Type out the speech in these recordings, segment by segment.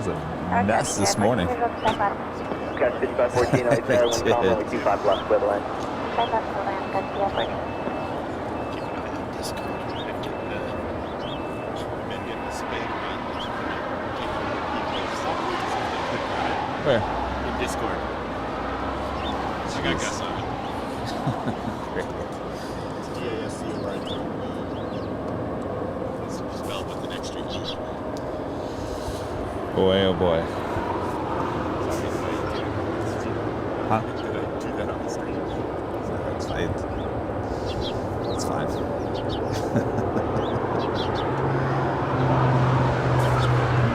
was a mess this morning. Catch 5514 right there, wind calm, only 25 left, clear the line. Where? In Discord. So you got Gus on it. Great. It's DASC right there. It's spelled with an extra E. Boy, oh boy. Huh? Did I do that on the screen? It's fine.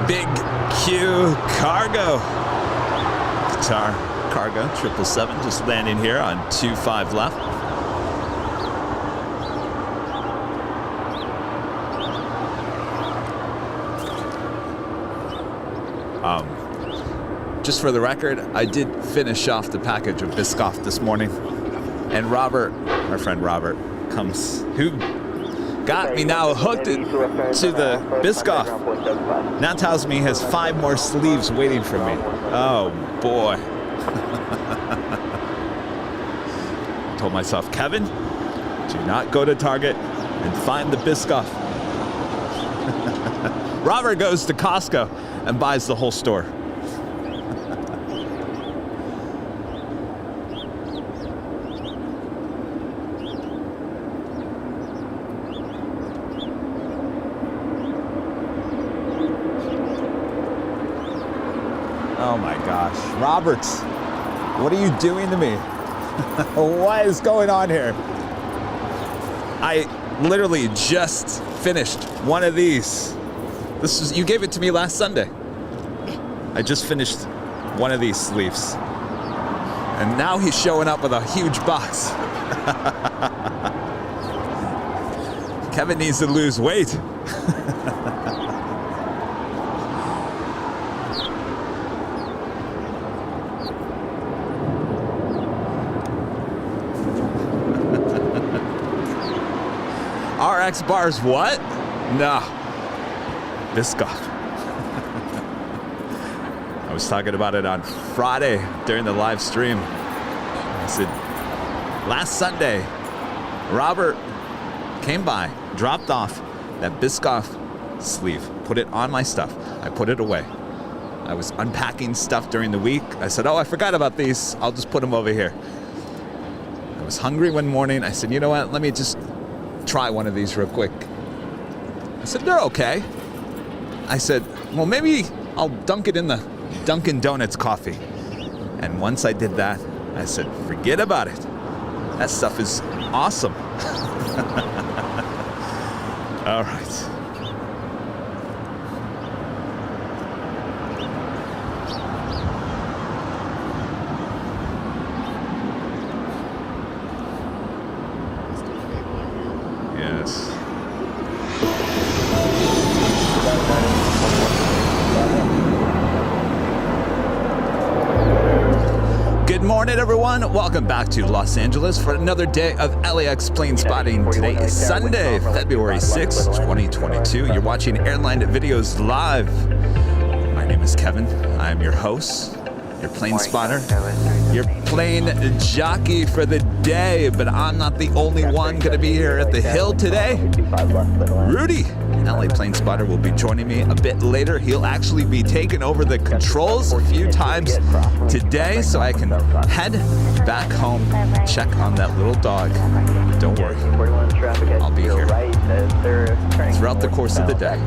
Big Q Cargo. Qatar Cargo 777 just landing here on 25 left. Just for the record, I did finish off the package of Biscoff this morning. And Robert, our friend Robert, who got me now hooked to the Biscoff. Now tells me he has 5 more sleeves waiting for me. Oh boy. I told myself, Kevin, do not go to Target and find the Biscoff. Robert goes to Costco and buys the whole store. Oh my gosh. Robert, what are you doing to me? What is going on here? I literally just finished one of these. You gave it to me last Sunday. I just finished one of these sleeves. And now he's showing up with a huge box. Kevin needs to lose weight. RX bars what? Nah. Biscoff. I was talking about it on Friday during the live stream. I said, last Sunday, Robert came by, dropped off that Biscoff sleeve, put it on my stuff. I put it away. I was unpacking stuff during the week. I said, oh, I forgot about these. I'll just put them over here. I was hungry one morning. I said, you know what? Let me just try one of these real quick. I said, they're okay. I said, well, maybe I'll dunk it in the Dunkin' Donuts coffee. And once I did that, I said, forget about it. That stuff is awesome. All right. Yes. Good morning, everyone. Welcome back to Los Angeles for another day of LAX plane spotting. Today is Sunday, February 6th, 2022. You're watching Airline Videos live. My name is Kevin. I am your host, your plane spotter, your plane jockey for the day. But I'm not the only one going to be here at the hill today. Rudy, LA plane spotter, will be joining me a bit later. He'll actually be taking over the controls a few times today so I can head back home, check on that little dog. Don't worry, I'll be here throughout the course of the day.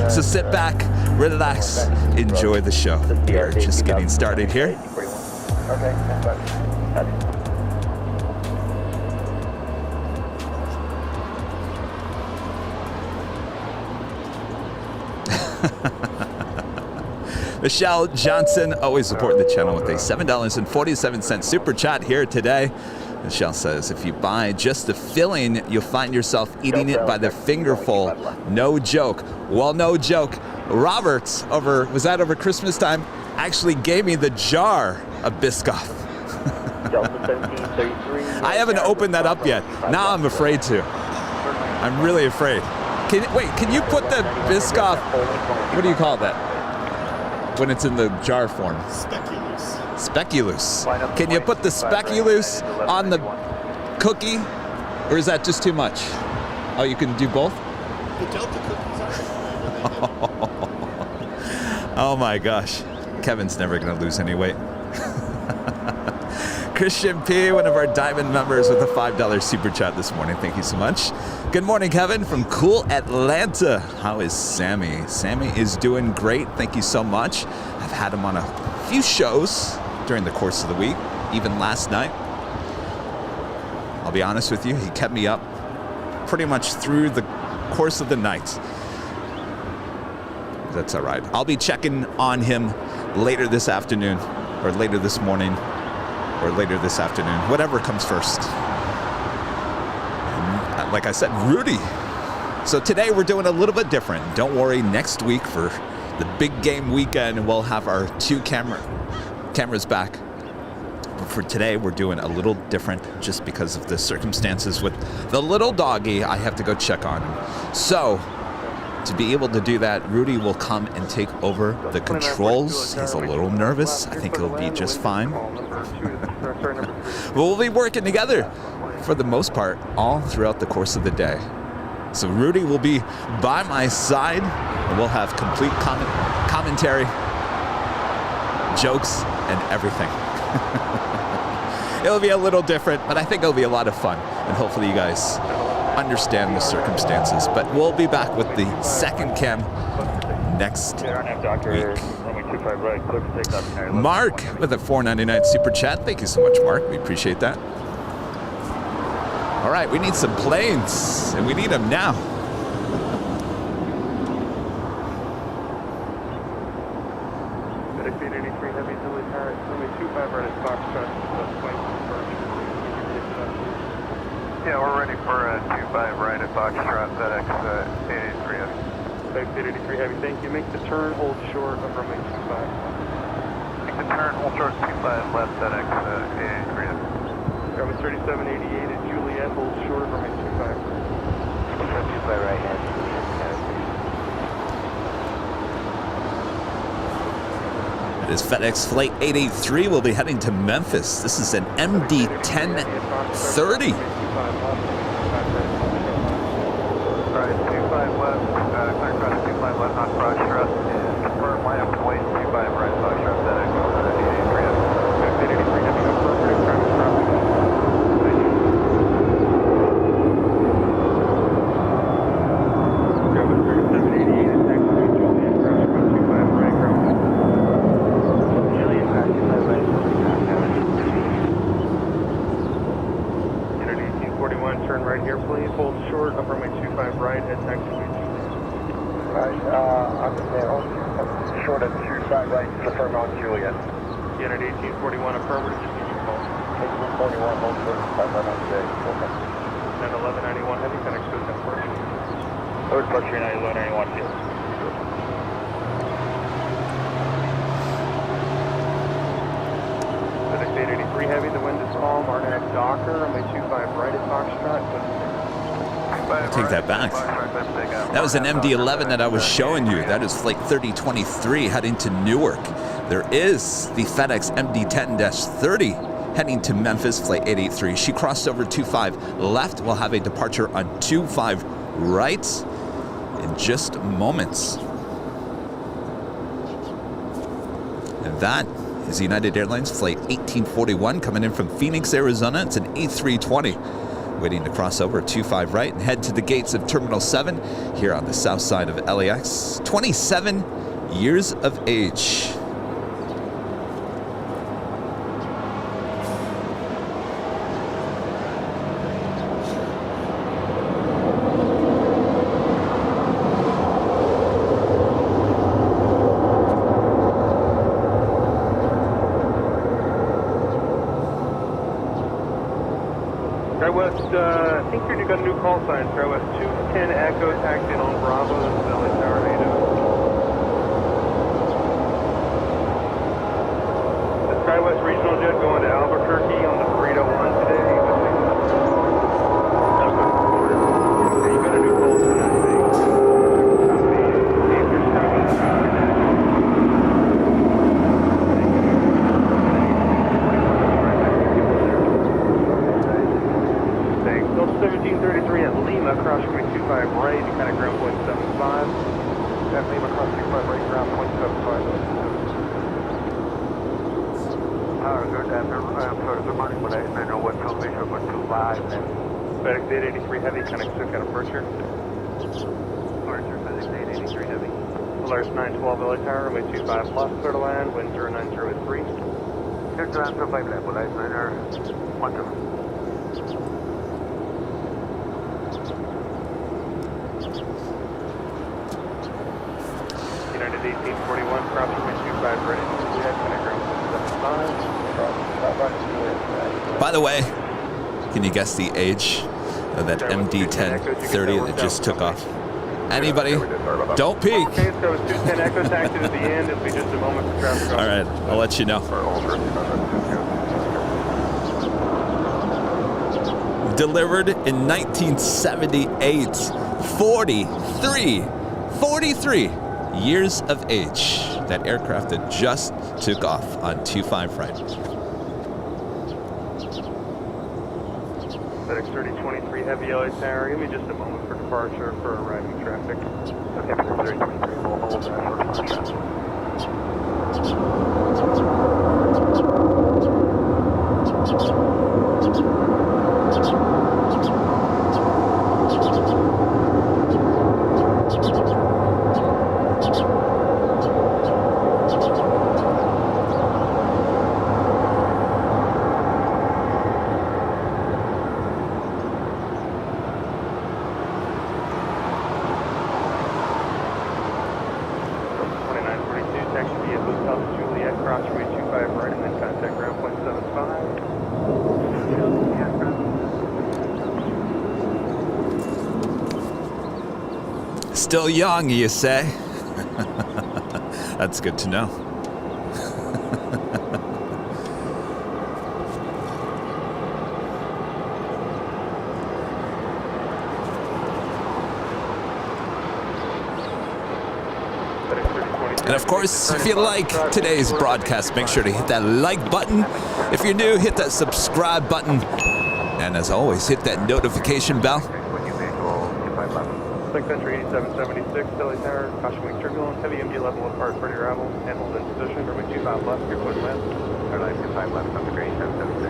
So sit back, relax, enjoy the show. We are just getting started here. Michelle Johnson, always supporting the channel with a $7.47 super chat here today. Michelle says, if you buy just the filling, you'll find yourself eating it by the fingerful. No joke. Well, no joke. Robert, was that over Christmas time, actually gave me the jar of Biscoff. I haven't opened that up yet. Now I'm afraid to. I'm really afraid. Can you put the Biscoff, what do you call that? When it's in the jar form? Speculous. Speculous. Can you put the speculous on the cookie? Or is that just too much? Oh, you can do both? The Delta cookies are Oh my gosh. Kevin's never going to lose any weight. Christian P., one of our diamond members with a $5 super chat this morning. Thank you so much. Good morning, Kevin, from cool Atlanta. How is Sammy? Sammy is doing great. Thank you so much. I've had him on a few shows during the course of the week, even last night. I'll be honest with you, he kept me up pretty much through the course of the night. That's all right. I'll be checking on him later this afternoon, or later this morning, or later this afternoon, whatever comes first. And like I said, Rudy. So today we're doing a little bit different. Don't worry, next week for the big game weekend, we'll have our two cameras back. But for today, we're doing a little different just because of the circumstances with the little doggy I have to go check on him. So to be able to do that, Rudy will come and take over the controls. He's a little nervous. I think he'll be just fine. We'll be working together for the most part all throughout the course of the day. So Rudy will be by my side, and we'll have complete commentary, jokes, and everything. It'll be a little different, but I think it'll be a lot of fun, and hopefully you guys understand the circumstances. But we'll be back with the second cam next week. Mark with a $4.99 super chat. Thank you so much, Mark. We appreciate that. All right, we need some planes, and we need them now. Yeah, we're ready for 25 right at Foxtrot, FedEx 883 Heavy. FedEx 883 Heavy, thank you. Make the turn, hold short of runway 25. Make the turn, hold short 25 left, FedEx 883 Heavy. Runway 3788 at Juliet, hold short of runway 25. 25 right hand. It is FedEx Flight 883. We'll be heading to Memphis. This is an MD 1030. Alright, 25 left, clear cross 25 left on Foxtrot, and confirm line up and wait 25 right Foxtrot, FedEx 883 Heavy. 883 Heavy, affirmative, traffic dropping. Travis 3788 is next to Juliet, cross 25 right, ground. Juliet, 25 right, Unit 1841, turn right here, please. Hold short, upper runway 25 right, head taxi to Juliet. Alright, understand. Hold short at 25 right, confirm on Juliet. Unit 1841, affirmative, just give you a call. 1841, hold short, 25 right on today. Okay. And 1191 heavy, connects to the approach. Third departure, 1191 field. FedEx 883 heavy, the wind is calm, Arnab Docker, runway 25 right at Foxtrot. Take that back. That was an MD-11 that I was showing you. That is Flight 3023 heading to Newark. There is the FedEx MD-10-30 heading to Memphis, Flight 883. She crossed over 25 left. We'll have a departure on 25 right in just moments. And that is United Airlines Flight 1841 coming in from Phoenix, Arizona. It's an A320. Waiting to cross over 25 right and head to the gates of Terminal 7 here on the south side of LAX. 27 years of age. I think you got a new call sign, SkyWest 210 Echo, taxiing on Bravo, this is LA Tower native. The SkyWest regional jet going to Albuquerque on the 301 today. You got a new call sign, I think. changing kind of ground point 75. And Lima cross 25 right, ground point 75. Good afternoon. Good morning, but I know what elevation, but 25. FedEx 883 Heavy, connect to kind of departure. Departure, FedEx 883 Heavy. Polaris 912 LA Tower, runway 25 left, clear to land, wind 0903. Clear to land, 05 left, Polaris 912. United 1841, cross runway 25 ready, Juliet, connect ground point 75. By the way, can you guess the age of that MD-1030 that just took off? Anybody? Don't peek. Okay, so it's 210 Echo taxi to the end. It'll be just a moment for traffic. All right, I'll let you know. Delivered in 1978. 43 years of age. That aircraft that just took off on 25 right. FedEx 3023 Heavy LA Tower. Give me just a moment for departure for arriving traffic. Okay, FedEx 3023 will hold Still young, you say? That's good to know. And of course, if you like today's broadcast, make sure to hit that like button. If you're new, hit that subscribe button. And as always, hit that notification bell. Flight Country 8776, Delhi Tower, caution wing turbulence, heavy MD level apart for your arrival, and hold in position, runway 25 left, your foot left, airline 25 left, on the green 776.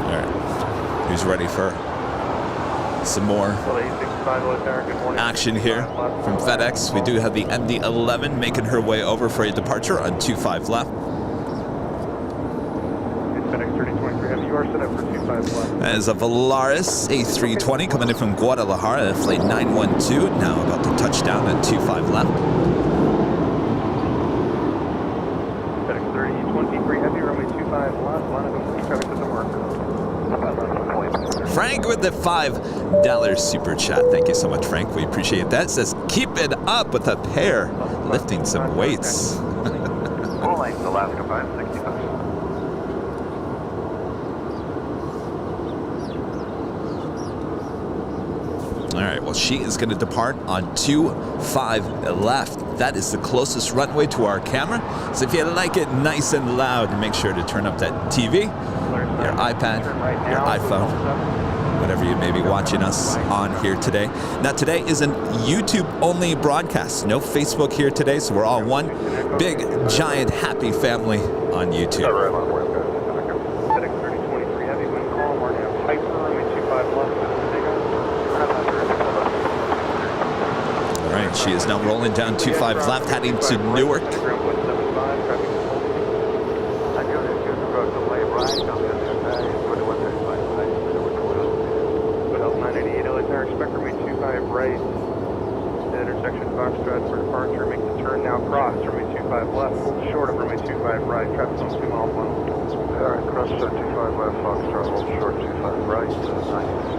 All right, who's ready for some more action here from FedEx? We do have the MD-11 making her way over for a departure on 25 left. FedEx 3023 Heavy, you are set up for 25 left. As a Volaris A320 coming in from Guadalajara at flight 912, now about to touch down at 25 left. FedEx 3023 Heavy, runway 25 left, line of traffic to the marker. Frank with the $5 super chat. Thank you so much, Frank. We appreciate that. Says, keep it up with a pair, lifting some weights. Full length, Alaska 565. All right, well, she is going to depart on 25 left. That is the closest runway to our camera. So if you like it nice and loud, make sure to turn up that TV, your iPad, your iPhone, whatever you may be watching us on here today. Now, today is a YouTube-only broadcast. No Facebook here today, so we're all one big, giant, happy family on YouTube. FedEx 3023 Heavy, wind calm, RNAV Piper, runway 25 left, All right, she is now rolling down 25 left, heading to Newark. Right, the intersection Foxtrot for departure, make the turn now cross, runway 25 left, hold short of runway 25 right, traffic on 2 miles 1. Alright, cross 25 left, Foxtrot, hold short 25 right, 90.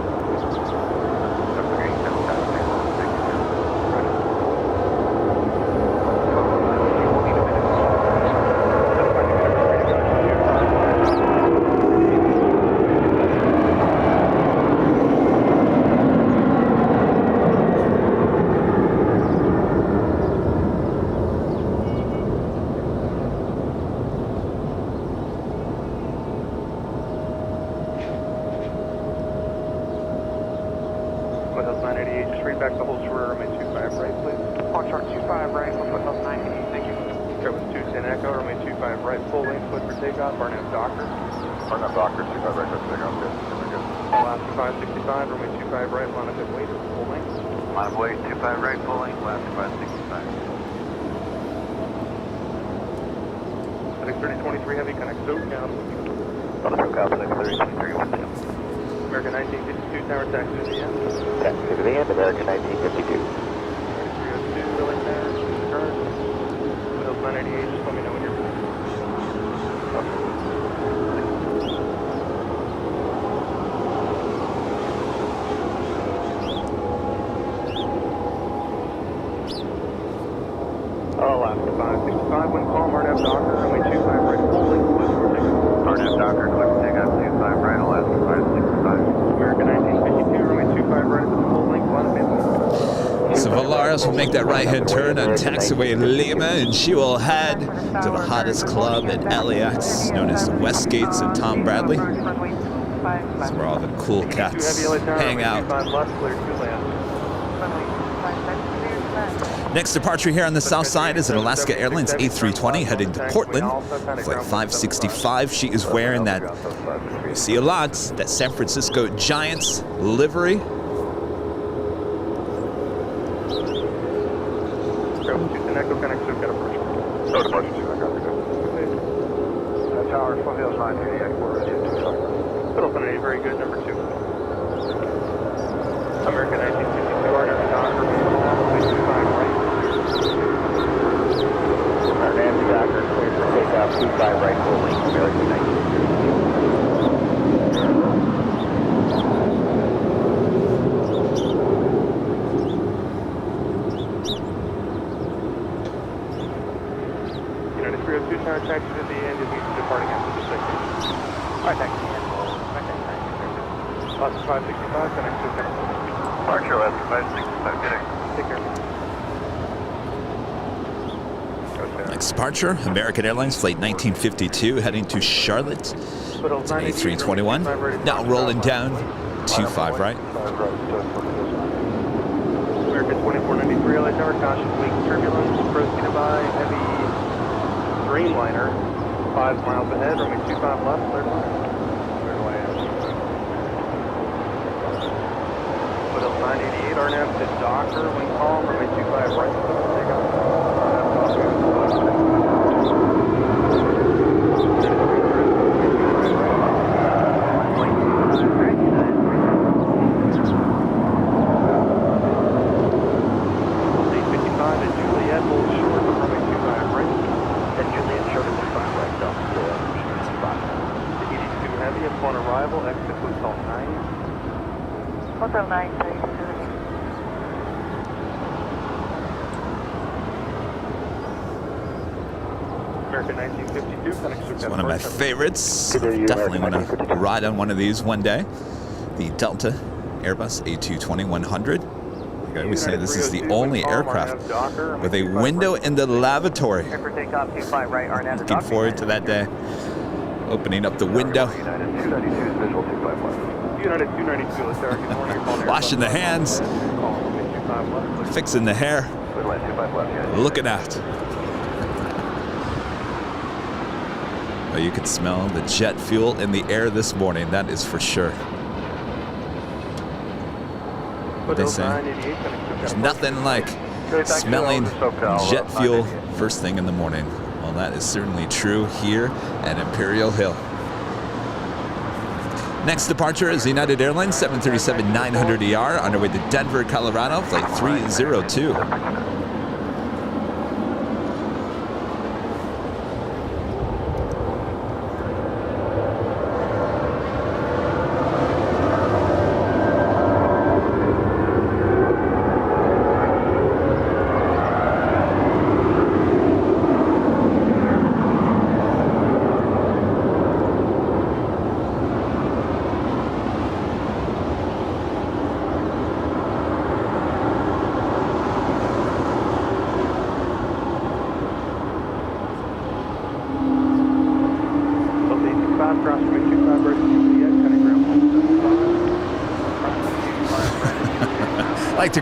back to hold short, runway 25 right, please. Hold short 25 right, we'll put those 90, thank you. Travis 210 Echo, runway 25 right, full length, clear for takeoff, RNAV Docker. RNAV Docker, 25 right, clear for takeoff, good. Good. Alaska 565, runway 25 right, line up at weight, full length. Line of weight, 25 right, full length, Alaska 565. Heading 3023 Heavy, connect SoCal. SoCal, connect 3023, 1 down. American 1952 Tower, taxi to the end. Taxi to the end, American 1952. 302, really there, turn. Windows 988, just let me know when you're ready. Alaska 565, wind calm, RNAV Docker, runway 25 right, full length, clear for takeoff. RNAV Docker, clear for takeoff, 25 right, Alaska 565. American 1952, runway 25 right, full length, line up at So Valaris will make that right-hand turn on taxiway Lima, and she will head to the hottest club at LAX, known as the Westgates at Tom Bradley. That's where all the cool cats hang out. Next departure here on the south side is an Alaska Airlines A320 heading to Portland, flight 565. She is wearing that, you see a lot, that San Francisco Giants livery. Tower, Foothills 988, we're ready at 25. Little 180, very good, number 2. American 1952, RNAV Docker, runway 25 right. RNAV Docker, clear for takeoff, 25 right, full length, American 1952. United 302, tower, taxi to the end, you'll be departing after the 6. Alright, taxi to the end, Alaska 565, connect to the Departure, Alaska 565, good. Take care. Next departure, American Airlines Flight 1952 heading to Charlotte. It's an A321. Now rolling down 25 right. American 2493, LA Tower, caution, weak turbulence, proceeded by heavy Dreamliner, 5 miles ahead, runway 25 left, clear line. Clear line. Foothills 988, RNAV to Docker, wind calm, runway 25 right, take off. Upon arrival, exit Hotel 9. Hotel 9, American 1952, It's one of my favorites. Definitely want to ride on one of these one day. The Delta Airbus A220-100. Like I always say, this is the only aircraft with a window in the lavatory. Looking forward to that day. Opening up the window. United 292, let's start. Good morning, you're calling Washing the hands. Fixing the hair. Looking out. Oh, you could smell the jet fuel in the air this morning, that is for sure. What they say? There's nothing like smelling jet fuel first thing in the morning. Well, that is certainly true here at Imperial Hill. Next departure is United Airlines 737-900ER on our way to Denver, Colorado, flight 302.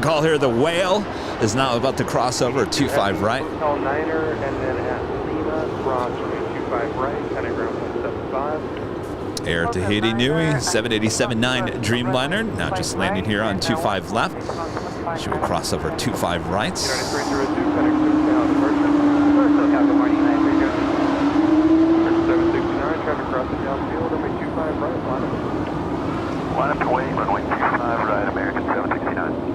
call here. The Whale is now about to cross over 25 right. Hotel Niner, and then at Lima, cross 25 right, heading ground 75. Air Tahiti Nui, 787-9 Dreamliner, now just landing here on 25 left. She will cross over 25 right. 769, traffic crossing downfield, runway 25 right, Line up to wing, runway 25 right, American 769.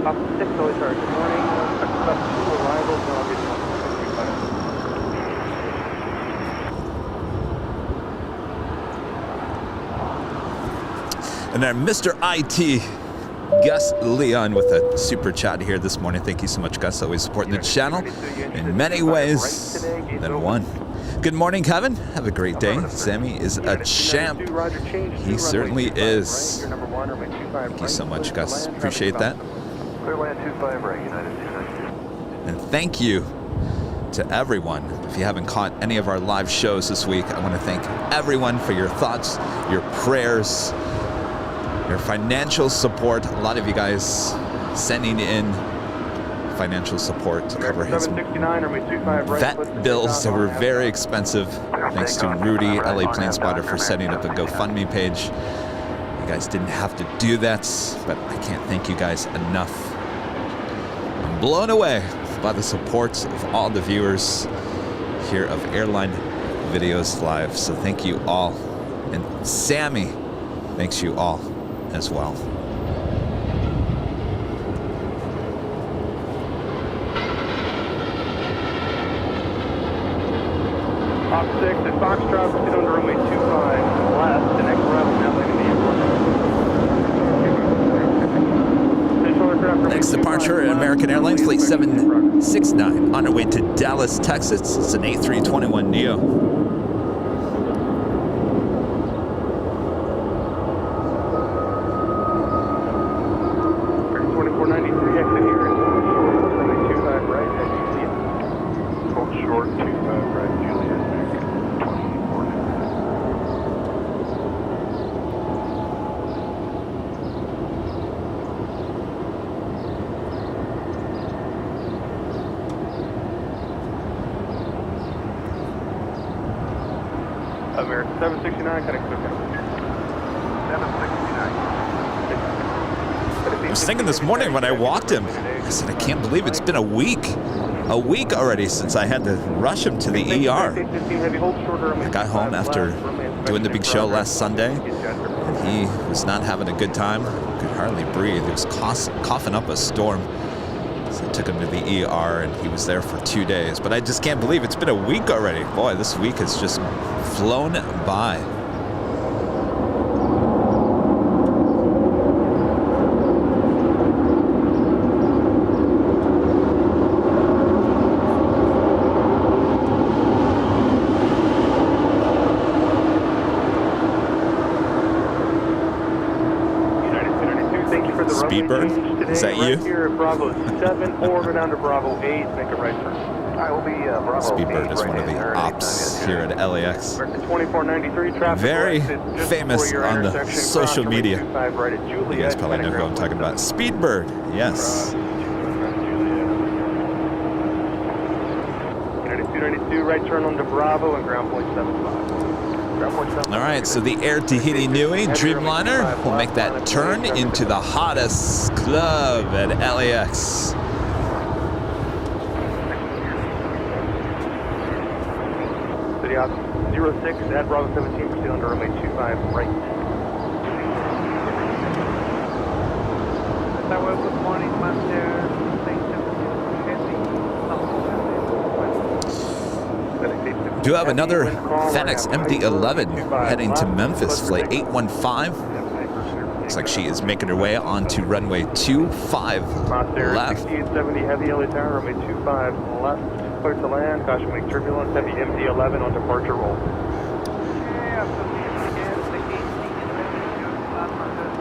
Up 6, always sorry. Good morning. Up 2 arrivals, and I'll get you on 25. And then Mr. IT, Gus Leon with a super chat here this morning. Thank you so much, Gus. Always supporting the channel in many ways than one. Good morning, Kevin. Have a great day. Sammy is a champ. He certainly is. Thank you so much, Gus. Appreciate that. Clear land 25 right, United 292. And thank you to everyone. If you haven't caught any of our live shows this week, I want to thank everyone for your thoughts, your prayers, your financial support. A lot of you guys sending in financial support to cover his vet bills that were very expensive. Thanks to Rudy, LA Planespotter, for setting up a GoFundMe page. You guys didn't have to do that, but I can't thank you guys enough. I'm blown away by the support of all the viewers here of Airline Videos Live. So thank you all. And Sammy, thanks you all as well. Op 6 at Foxtrot, sit under runway 25 left. The next arrival now landing the airport. Next departure at American Airlines, Flight 769, on our way to Dallas, Texas. It's an A321neo. 2493, exit here. Runway 25 right, at Juliet. Hold short, 25 right, Juliet. American 769, connect to 769. I was thinking this morning when I walked him, I said, I can't believe it's been a week already since I had to rush him to the ER. I got home after doing the big show last Sunday, and he was not having a good time. Could hardly breathe. He was coughing up a storm. So I took him to the ER, and he was there for 2 days. But I just can't believe it's been a week already. Boy, this week has just flown by. Speedbird, is that you? Right here at Bravo 7, over down to Bravo 8, make a right turn. I will be Bravo Speedbird 8 is one of the ops here at LAX. 2493, traffic Very just famous before your on the intersection, social cross media. 25 right at Juliet, You guys probably know who I'm talking about. Speedbird, yes. 292, right turn onto Bravo and ground point 75. All right, so the Air Tahiti Nui Dreamliner will make that turn into the hottest club at LAX. City Ops 06 at Bravo 17, proceed under runway 25 right. Good morning, Master. Do have another FedEx MD-11 heading to Memphis, flight 815. Looks like she is making her way onto runway 25 left. 6870 heavy LA Tower, runway 25 left. Clear to land, caution wake turbulence, heavy MD-11 on departure roll.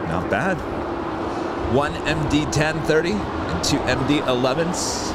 Not bad. One MD-1030 and two MD-11s.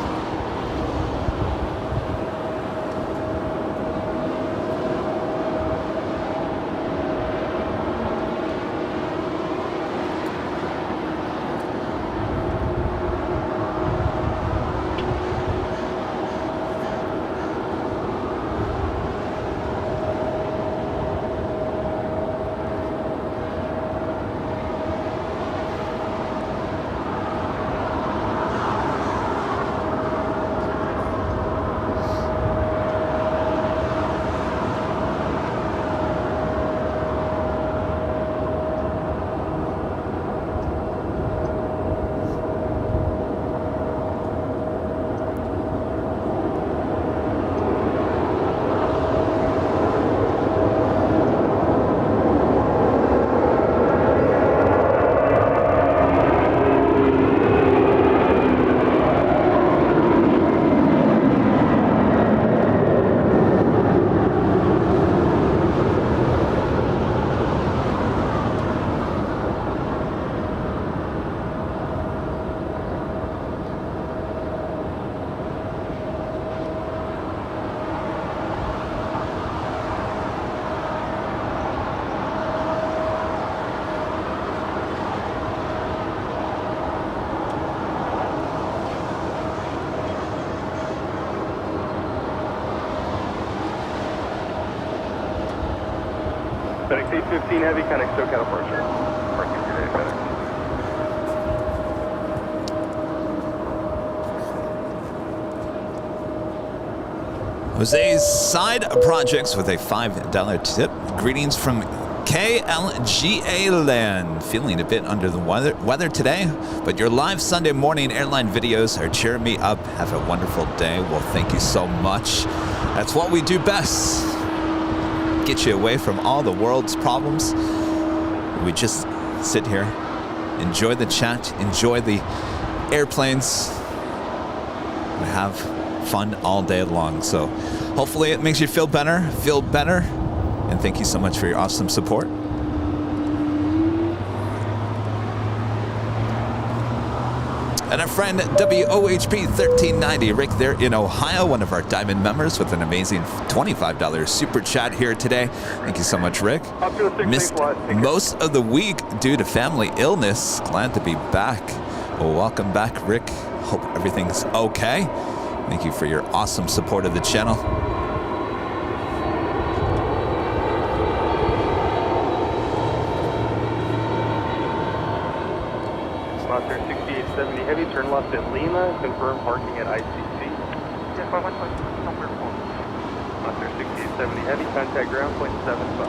FedEx 815 Heavy, connect SoCal departure. Parking today, FedEx. Jose's Side Projects with a $5 tip. Greetings from KLGA land. Feeling a bit under the weather today, but your live Sunday morning airline videos are cheering me up. Have a wonderful day. Well, thank you so much. That's what we do best. Get you away from all the world's problems. We just sit here, enjoy the chat, enjoy the airplanes. We have fun all day long. So hopefully it makes you feel better. And thank you so much for your awesome support. And our friend WOHP 1390, Rick there in Ohio, one of our diamond members with an amazing $25 super chat here today. Thank you so much, Rick. Missed most of the week due to family illness. Glad to be back. Well, welcome back, Rick. Hope everything's okay. Thank you for your awesome support of the channel. Monster 6870 Heavy, turn left at Lima, confirm parking at ICC. Yes, Monster 6870 Heavy, contact ground point 75.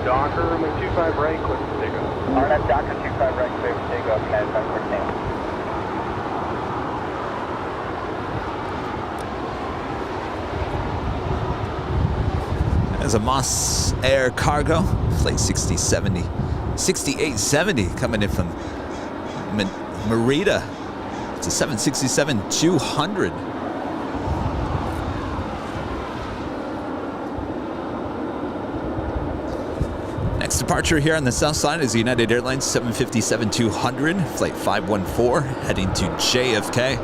Docker, runway 25 right, clear for takeoff. RNF Docker 25 right, clear for takeoff, United 514. There's a Moss Air Cargo, flight 6870 coming in from Merida. It's a 767-200. Next departure here on the south side is United Airlines 757-200, flight 514, heading to JFK.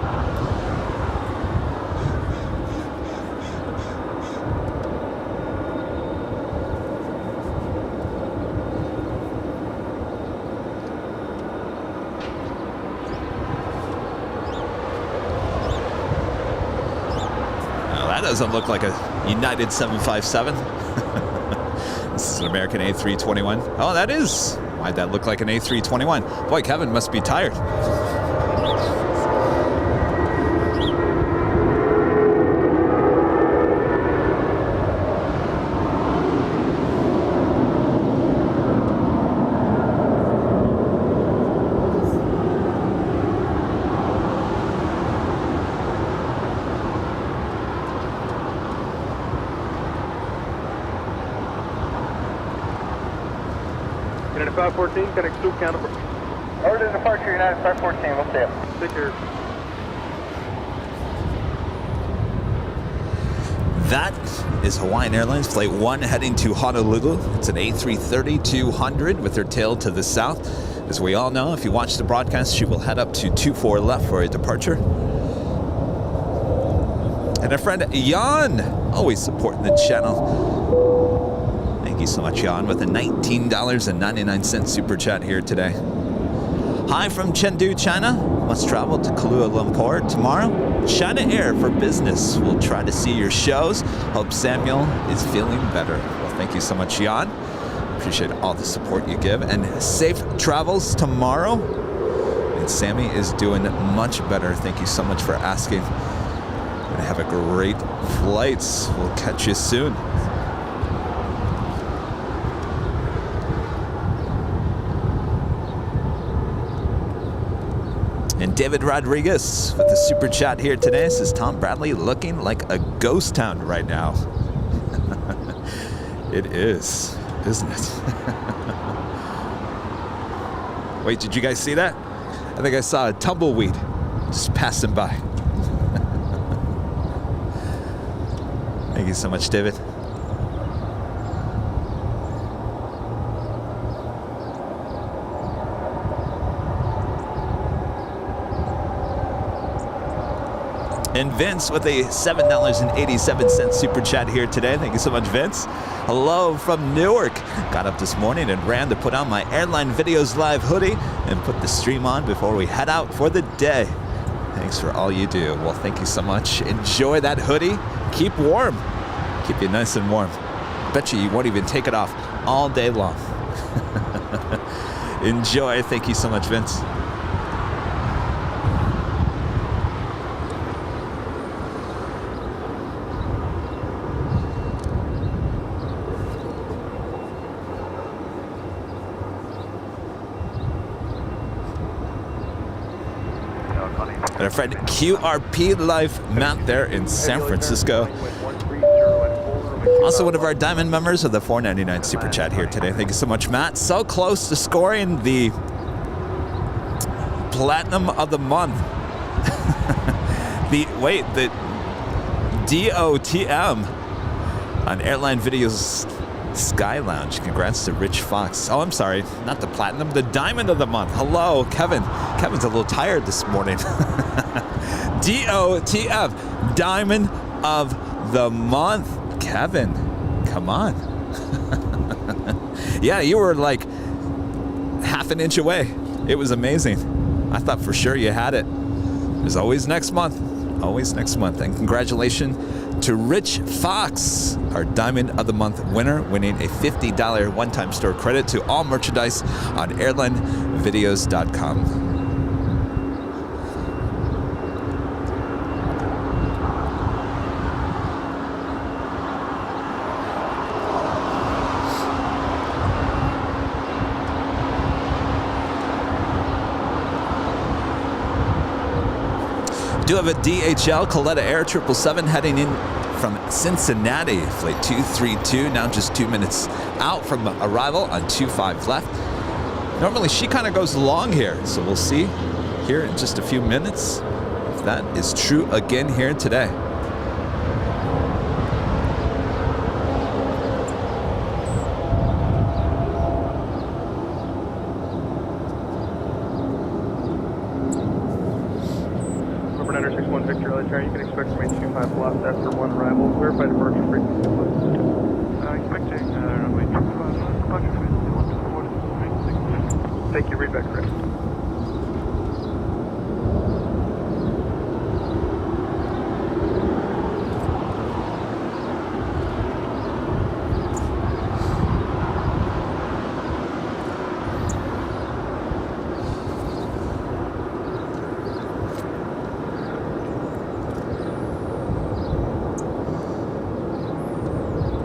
Now that doesn't look like a United 757. This is an American A321. Oh, that is. Why'd that look like an A321? Boy, Kevin must be tired. United 514, connect to counter. Order to departure, United 514, we'll see you. Take care. That is Hawaiian Airlines Flight 1 heading to Honolulu. It's an A330-200 with her tail to the south. As we all know, if you watch the broadcast, she will head up to 24 left for a departure. And our friend Jan, always supporting the channel. Thank you so much, Jan, with a $19.99 super chat here today. Hi from Chengdu, China. Must travel to Kuala Lumpur tomorrow. China Air for business. We'll try to see your shows. Hope Samuel is feeling better. Well, thank you so much, Jan. Appreciate all the support you give. And safe travels tomorrow. And Sammy is doing much better. Thank you so much for asking. And have a great flight. We'll catch you soon. And David Rodriguez with the super chat here today says Tom Bradley looking like a ghost town right now. It is, isn't it? Wait, did you guys see that? I think I saw a tumbleweed just passing by. Thank you so much, David. And Vince with a $7.87 super chat here today. Thank you so much, Vince. Hello from Newark. Got up this morning and ran to put on my Airline Videos Live hoodie and put the stream on before we head out for the day. Thanks for all you do. Well, thank you so much. Enjoy that hoodie. Keep warm. Keep you nice and warm. Bet you won't even take it off all day long. Enjoy. Thank you so much, Vince. And our friend QRP Life Matt there in San Francisco. Also one of our Diamond members of the $4.99 super chat here today. Thank you so much, Matt. So close to scoring the Platinum of the Month. the DOTM on Airline Videos Sky Lounge. Congrats to Rich Fox. Oh, I'm sorry, not the Platinum, the Diamond of the Month. Hello, Kevin. Kevin's a little tired this morning. DOTF, Diamond of the Month. Kevin, come on. Yeah, you were like half an inch away. It was amazing. I thought for sure you had it. There's always next month. Always next month. And congratulations to Rich Fox, our Diamond of the Month winner, winning a $50 one-time store credit to all merchandise on airlinevideos.com. Do have a DHL Coletta Air 777 heading in from Cincinnati, flight 232, now just 2 minutes out from arrival on 25 left. Normally she kind of goes long here, so we'll see here in just a few minutes if that is true again here today. You can expect to make 25 left after one arrival. Verify departure frequency, please. Expecting runway 25 left, departure frequency 124. Thank you, read back, Chris.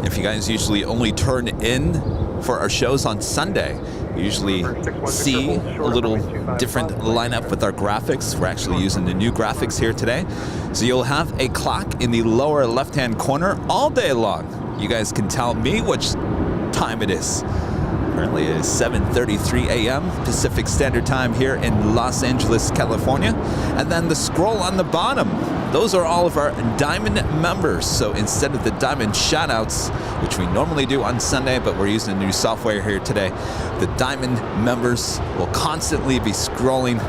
If you guys usually only turn in for our shows on Sunday, you usually see a little different lineup with our graphics. We're actually using the new graphics here today. So you'll have a clock in the lower left-hand corner all day long. You guys can tell me which time it is. Currently it is 7:33 a.m. Pacific Standard Time here in Los Angeles, California. And then the scroll on the bottom, those are all of our Diamond members. So instead of the Diamond shoutouts, which we normally do on Sunday, but we're using a new software here today, the Diamond members will constantly be scrolling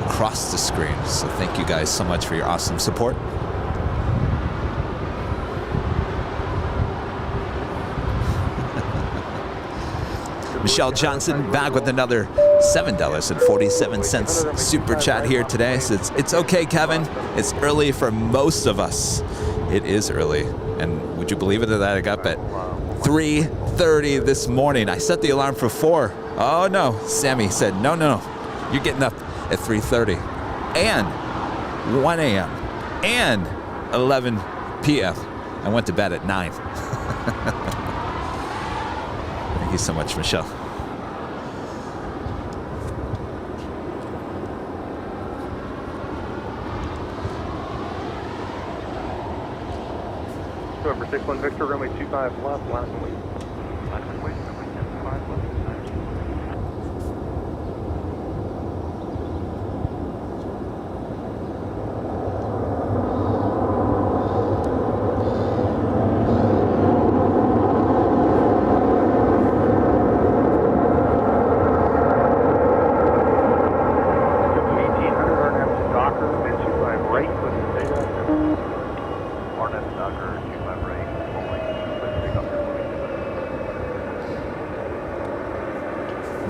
across the screen. So thank you guys so much for your awesome support. Michelle Johnson back with another $7.47 super chat here today. Says, it's okay, Kevin. It's early for most of us. It is early. And would you believe it that I got up at 3:30 this morning? I set the alarm for 4. Oh, no. Sammy said, no. You're getting up at 3:30 and 1 a.m. and 11 p.m. I went to bed at 9. Thank you so much, Michelle. November 61 Victor, runway 25 left, last one. Last one, wait, runway 75 left.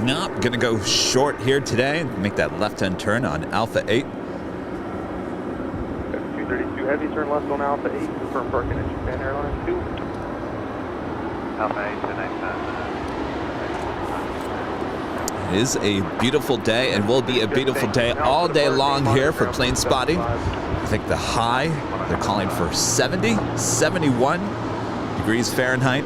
Not gonna go short here today. Make that left-hand turn on Alpha 8. 232 heavy, turn left on Alpha 8, confirm parking at Japan Airlines 2. Alpha 8 to 9 It is a beautiful day and will be a beautiful day all day long here for plane spotting. I think the high, they're calling for 70, 71 degrees Fahrenheit.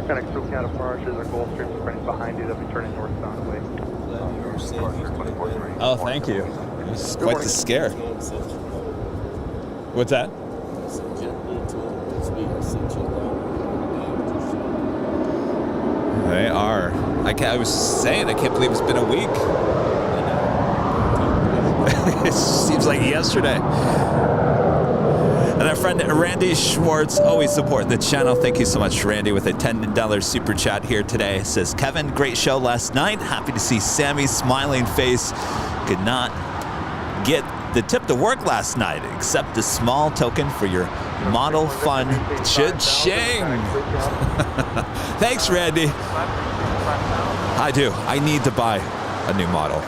Kind of soaking out approaches, our Gulfstream's running behind you, they'll be turning northbound away. Oh, thank you. It's quite the scare. What's that? They are. I was saying, I can't believe it's been a week. It seems like yesterday. And our friend Randy Schwartz, always supporting the channel. Thank you so much, Randy, with a $10 super chat here today. Says, Kevin, great show last night. Happy to see Sammy's smiling face. Could not get the tip to work last night, except a small token for your model fun cha-ching. Thanks, Randy. I do. I need to buy a new model.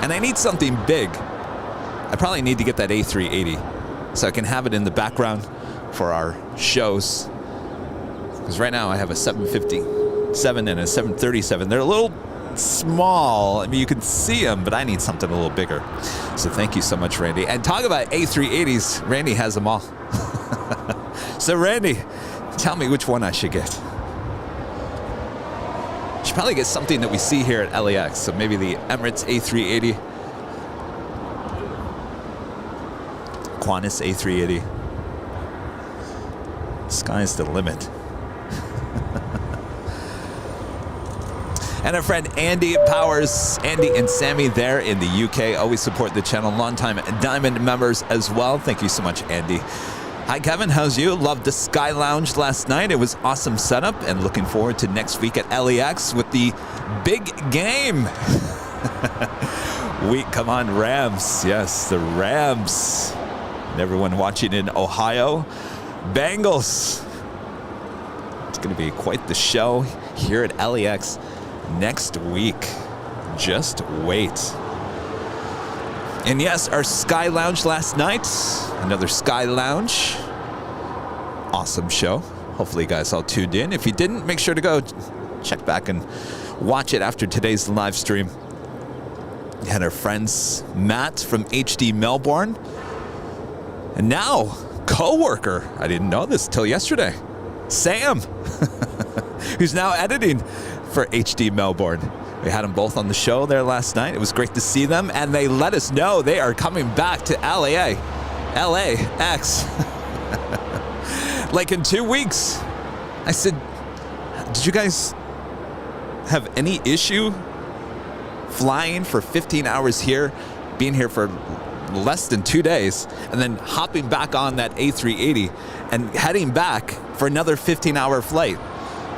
And I need something big. I probably need to get that A380. So I can have it in the background for our shows. Because right now I have a 757 and a 737. They're a little small. I mean, you can see them, but I need something a little bigger. So thank you so much, Randy. And talk about A380s. Randy has them all. So Randy, tell me which one I should get. Should probably get something that we see here at LAX. So maybe the Emirates A380. Qantas A380. Sky's the limit. And our friend Andy Powers, Andy and Sammy there in the UK, always support the channel. Longtime Diamond members as well. Thank you so much, Andy. Hi, Kevin. How's you? Loved the Sky Lounge last night. It was awesome setup, and looking forward to next week at LAX with the big game. Come on, Rams. Yes, the Rams. And everyone watching in Ohio, Bengals. It's going to be quite the show here at LAX next week. Just wait. And yes, our Sky Lounge last night, another Sky Lounge. Awesome show. Hopefully you guys all tuned in. If you didn't, make sure to go check back and watch it after today's live stream. We had our friends Matt from HD Melbourne. And now, co-worker, I didn't know this till yesterday, Sam, who's now editing for HD Melbourne. We had them both on the show there last night. It was great to see them, and they let us know they are coming back to LAX. Like in 2 weeks. I said, did you guys have any issue flying for 15 hours here, being here for less than 2 days, and then hopping back on that A380 and heading back for another 15-hour flight?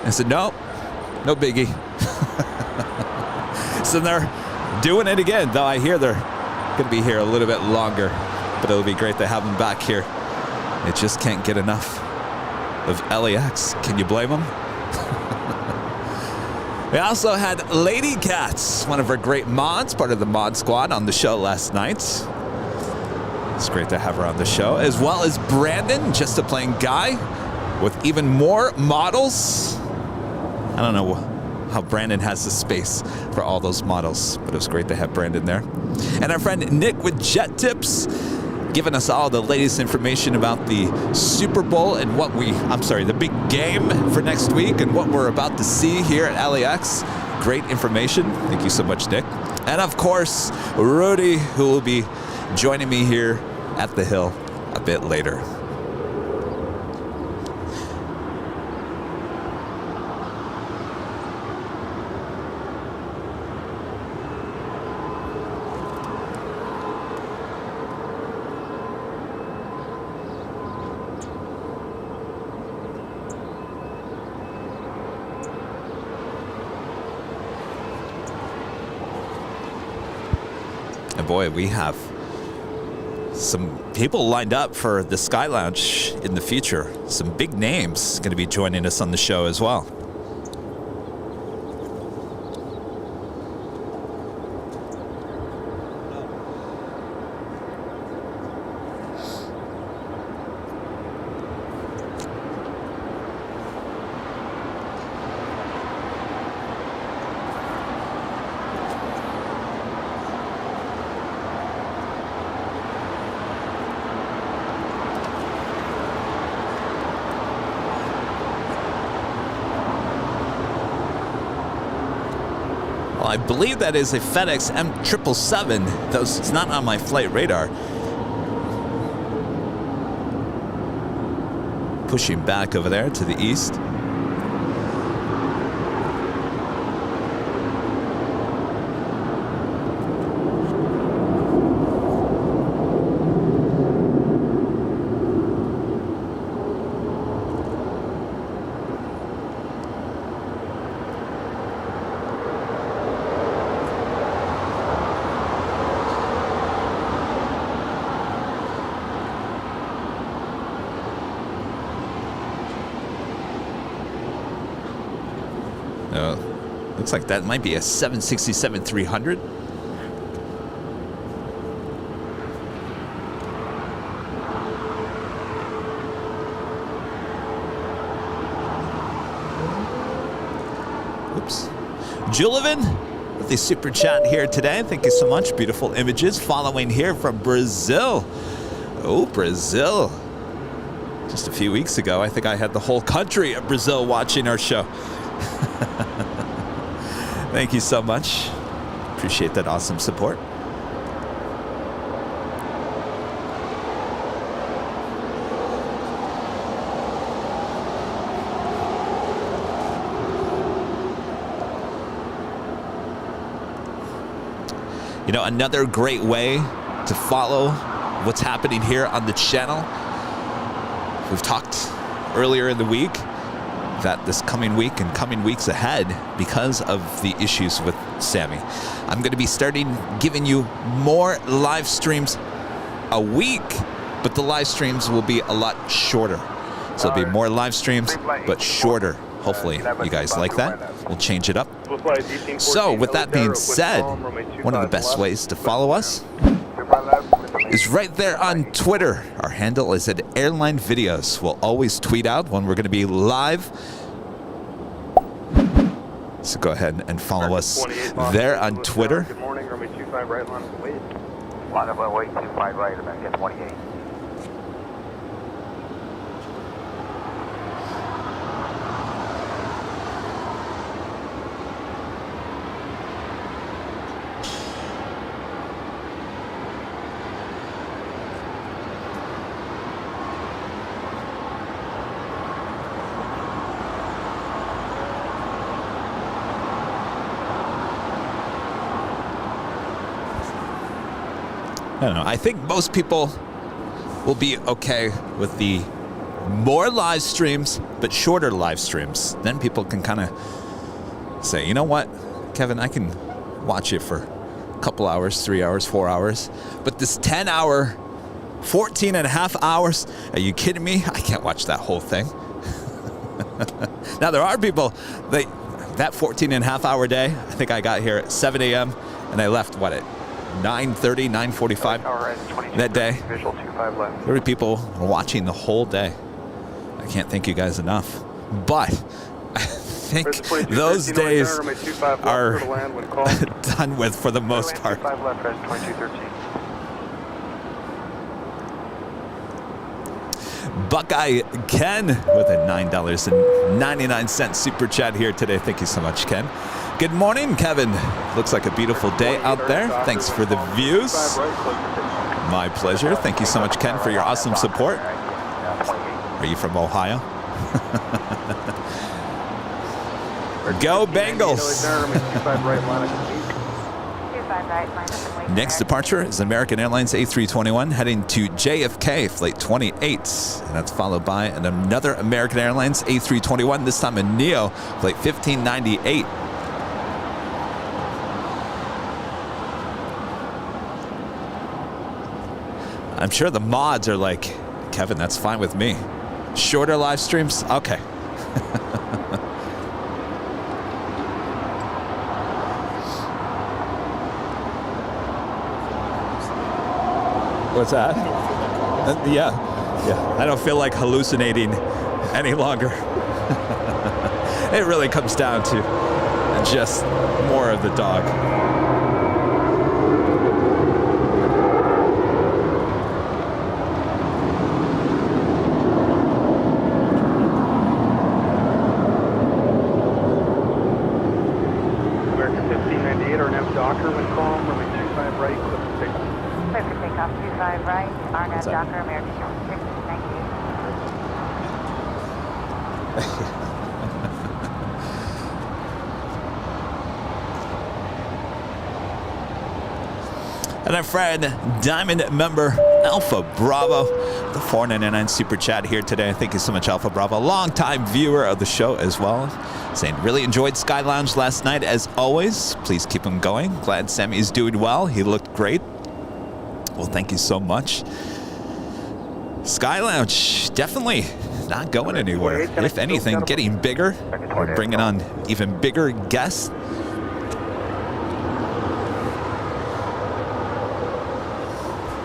I said, no biggie. So they're doing it again, though I hear they're going to be here a little bit longer, but it'll be great to have them back here. They just can't get enough of LAX. Can you blame them? We also had Lady Cats, one of our great mods, part of the mod squad, on the show last night. It's great to have her on the show, as well as Brandon, just a plain guy, with even more models. I don't know how Brandon has the space for all those models, but it was great to have Brandon there. And our friend Nick with JetTips, giving us all the latest information about the Super Bowl and the big game for next week and what we're about to see here at LAX. Great information. Thank you so much, Nick. And of course, Rudy, who will be joining me here at the Hill a bit later. Boy, we have some people lined up for the Sky Lounge in the future. Some big names going to be joining us on the show as well. I believe that is a FedEx M777, though it's not on my flight radar. Pushing back over there to the east. Looks like that might be a 767-300. Oops. Julivan with the super chat here today. Thank you so much. Beautiful images following here from Brazil. Oh, Brazil. Just a few weeks ago, I think I had the whole country of Brazil watching our show. Thank you so much. Appreciate that awesome support. You know, another great way to follow what's happening here on the channel. We've talked earlier in the week that this coming week and coming weeks ahead, because of the issues with Sammy, I'm going to be starting giving you more live streams a week, but the live streams will be a lot shorter. So it'll be more live streams, but shorter. Hopefully you guys like that. We'll change it up. So with that being said, one of the best ways to follow us is right there on Twitter. Our handle is at Airline Videos. We'll always tweet out when we're going to be live. So go ahead and follow us there on Twitter. Good morning, runway 25 right, line of weight. Line of weight 25 right, American 28. I don't know. I think most people will be okay with the more live streams, but shorter live streams. Then people can kind of say, you know what, Kevin, I can watch it for a couple hours, 3 hours, 4 hours. But this 10-hour, 14 and a half hours, are you kidding me? I can't watch that whole thing. Now, there are people, that 14 and a half hour day, I think I got here at 7 a.m. and I left, at 9:30, 9:45 that day. Visual 25 left. There were people watching the whole day. I can't thank you guys enough. But I think those days are done with for the most part. 25 left, res 2213. Buckeye Ken with a $9.99 super chat here today. Thank you so much, Ken. Good morning, Kevin. Looks like a beautiful day out there. Thanks for the views. My pleasure. Thank you so much, Ken, for your awesome support. Are you from Ohio? Go Bengals! Next departure is American Airlines A321 heading to JFK, flight 28. And that's followed by another American Airlines A321, this time a NEO, flight 1598. I'm sure the mods are like, Kevin, that's fine with me. Shorter live streams? Okay. What's that? Yeah. I don't feel like hallucinating any longer. It really comes down to just more of the dog. American 1598, our nav Docker, when calm, runway 25 right, clip to takeoff. Clear for takeoff 25 right, RNAV Docker, American 1598. And our friend, Diamond member Alpha Bravo, the $4.99 super chat here today. Thank you so much, Alpha Bravo. Long-time viewer of the show as well. Saying, really enjoyed Sky Lounge last night as always. Please keep him going. Glad Sammy is doing well. He looked great. Well, thank you so much. Sky Lounge, definitely not going anywhere. If anything, getting bigger. We're bringing on even bigger guests.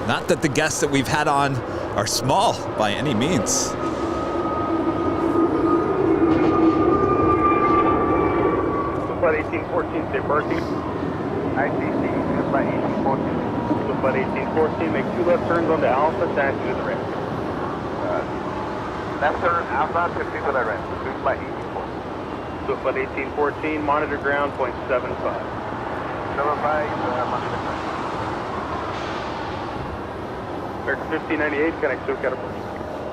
Not that the guests that we've had on are small by any means. Flight 1814, stay parking. ICC, flight 1814. Flight 1814, make 2 left turns onto Alpha, taxi to the right. Left turn, Alpha, 50 to the right. Flight 1814. So flight 1814, monitor ground, 0.75. 75, monitor ground. American 1598, connect to catapult.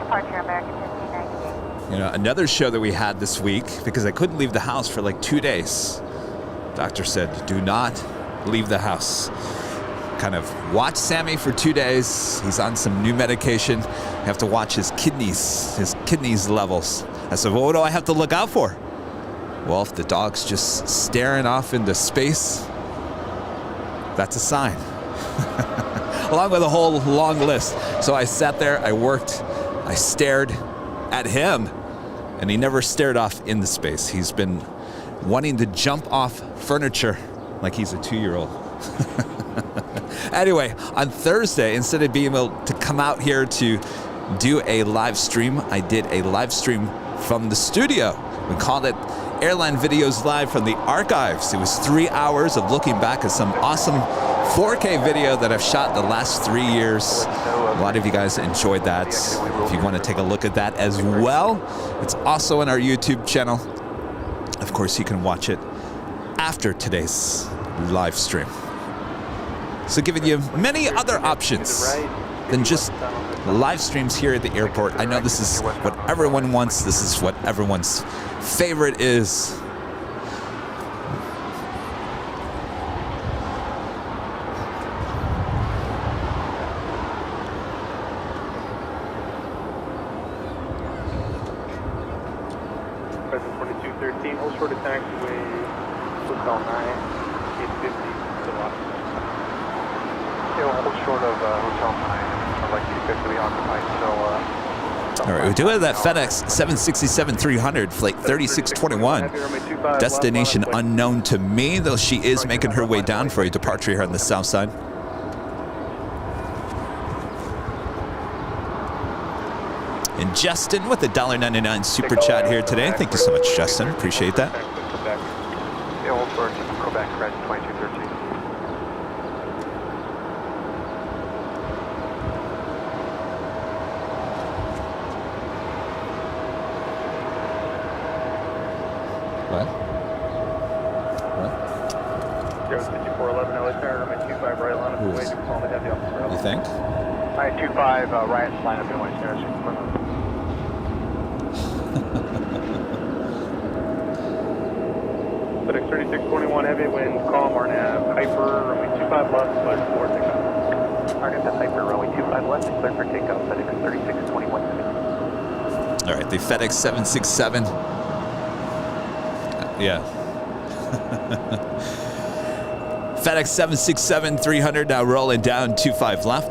Departure American 1598. You know, another show that we had this week, because I couldn't leave the house for like 2 days. Doctor said, do not leave the house. Kind of watch Sammy for 2 days. He's on some new medication. You have to watch his kidneys levels. I said, well, what do I have to look out for? Well, if the dog's just staring off into space, that's a sign. Along with a whole long list. So I sat there, I worked, I stared at him, and he never stared off into space. He's been wanting to jump off furniture like he's a 2-year-old. Anyway, on Thursday, instead of being able to come out here to do a live stream, I did a live stream from the studio. We called it Airline Videos Live from the Archives. It was 3 hours of looking back at some awesome 4K video that I've shot the last 3 years. A lot of you guys enjoyed that. If you want to take a look at that as well, it's also on our YouTube channel. Of course, you can watch it after today's live stream. So giving you many other options than just live streams here at the airport. I know this is what everyone wants. This is what everyone's favorite is. 13, hold short of taxiway, Hotel 9, 850 to Los. Yeah, hold short of Hotel 9. I'd like you to be occupied, so... All right, we do have that FedEx 767-300, flight 3621. Destination unknown to me, though she is making her way down for a departure here on the south side. And Justin with the $1.99 super chat here today. Thank you so much, Justin. Appreciate that. Yeah, hold short of Quebec, Red 2213. What? 5411 LA Tower, runway 25 right, line up the way to call the heavy officer. You think? Alright, 25, right, line up in West Harrison. FedEx 3621 heavy wind, calm, RNAV, hyper, runway 25 left, clear for takeoff. RNAV at hyper, runway 25 left, clear for takeoff, FedEx 3621 heavy. All right, the FedEx 767. Yeah. FedEx 767-300 now rolling down 25 left.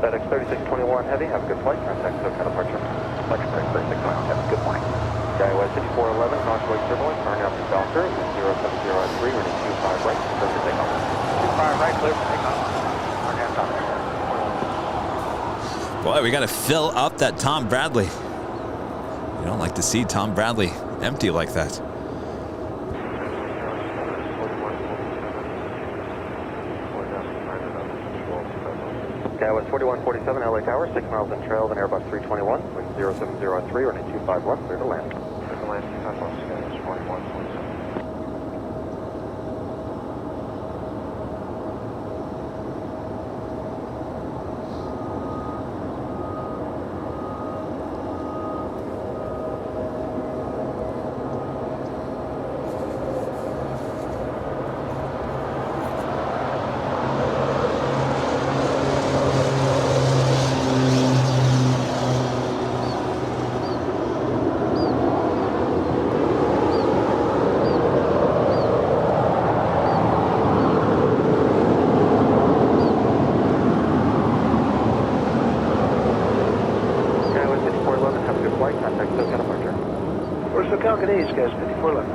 FedEx 3621 heavy, have a good flight. Contact SoCal departure. Flight FedEx 3621, have a good morning. Skywest 5411, crossway turbulence, RNAV to Banter, 0703, running 25 right, clear for takeoff. 25 right, clear for takeoff. RNAV Banter. Boy, we got to fill up that Tom Bradley. You don't like to see Tom Bradley empty like that. Skywest 4147, LA Tower, 6 miles in trail of an Airbus 321, wind 0703, running 25 left, clear to land. Clear to land, 25 left, Skywest 4147. Guys, 5411.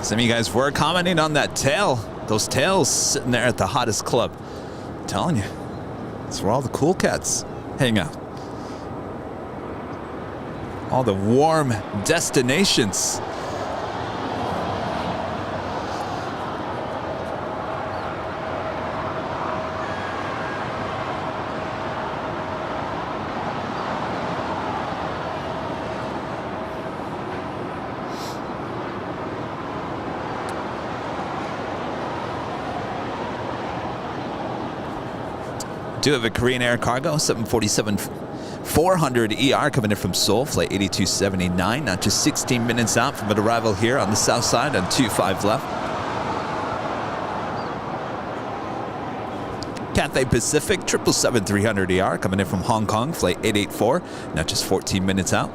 Some of you guys were commenting on that tail. Those tails sitting there at the hottest club. I'm telling you, it's where all the cool cats hang out. All the warm destinations. Do have a Korean Air Cargo 747-400 ER coming in from Seoul, flight 8279, not just 16 minutes out from an arrival here on the south side on 25 left. Cathay Pacific 777-300 ER coming in from Hong Kong, flight 884, not just 14 minutes out.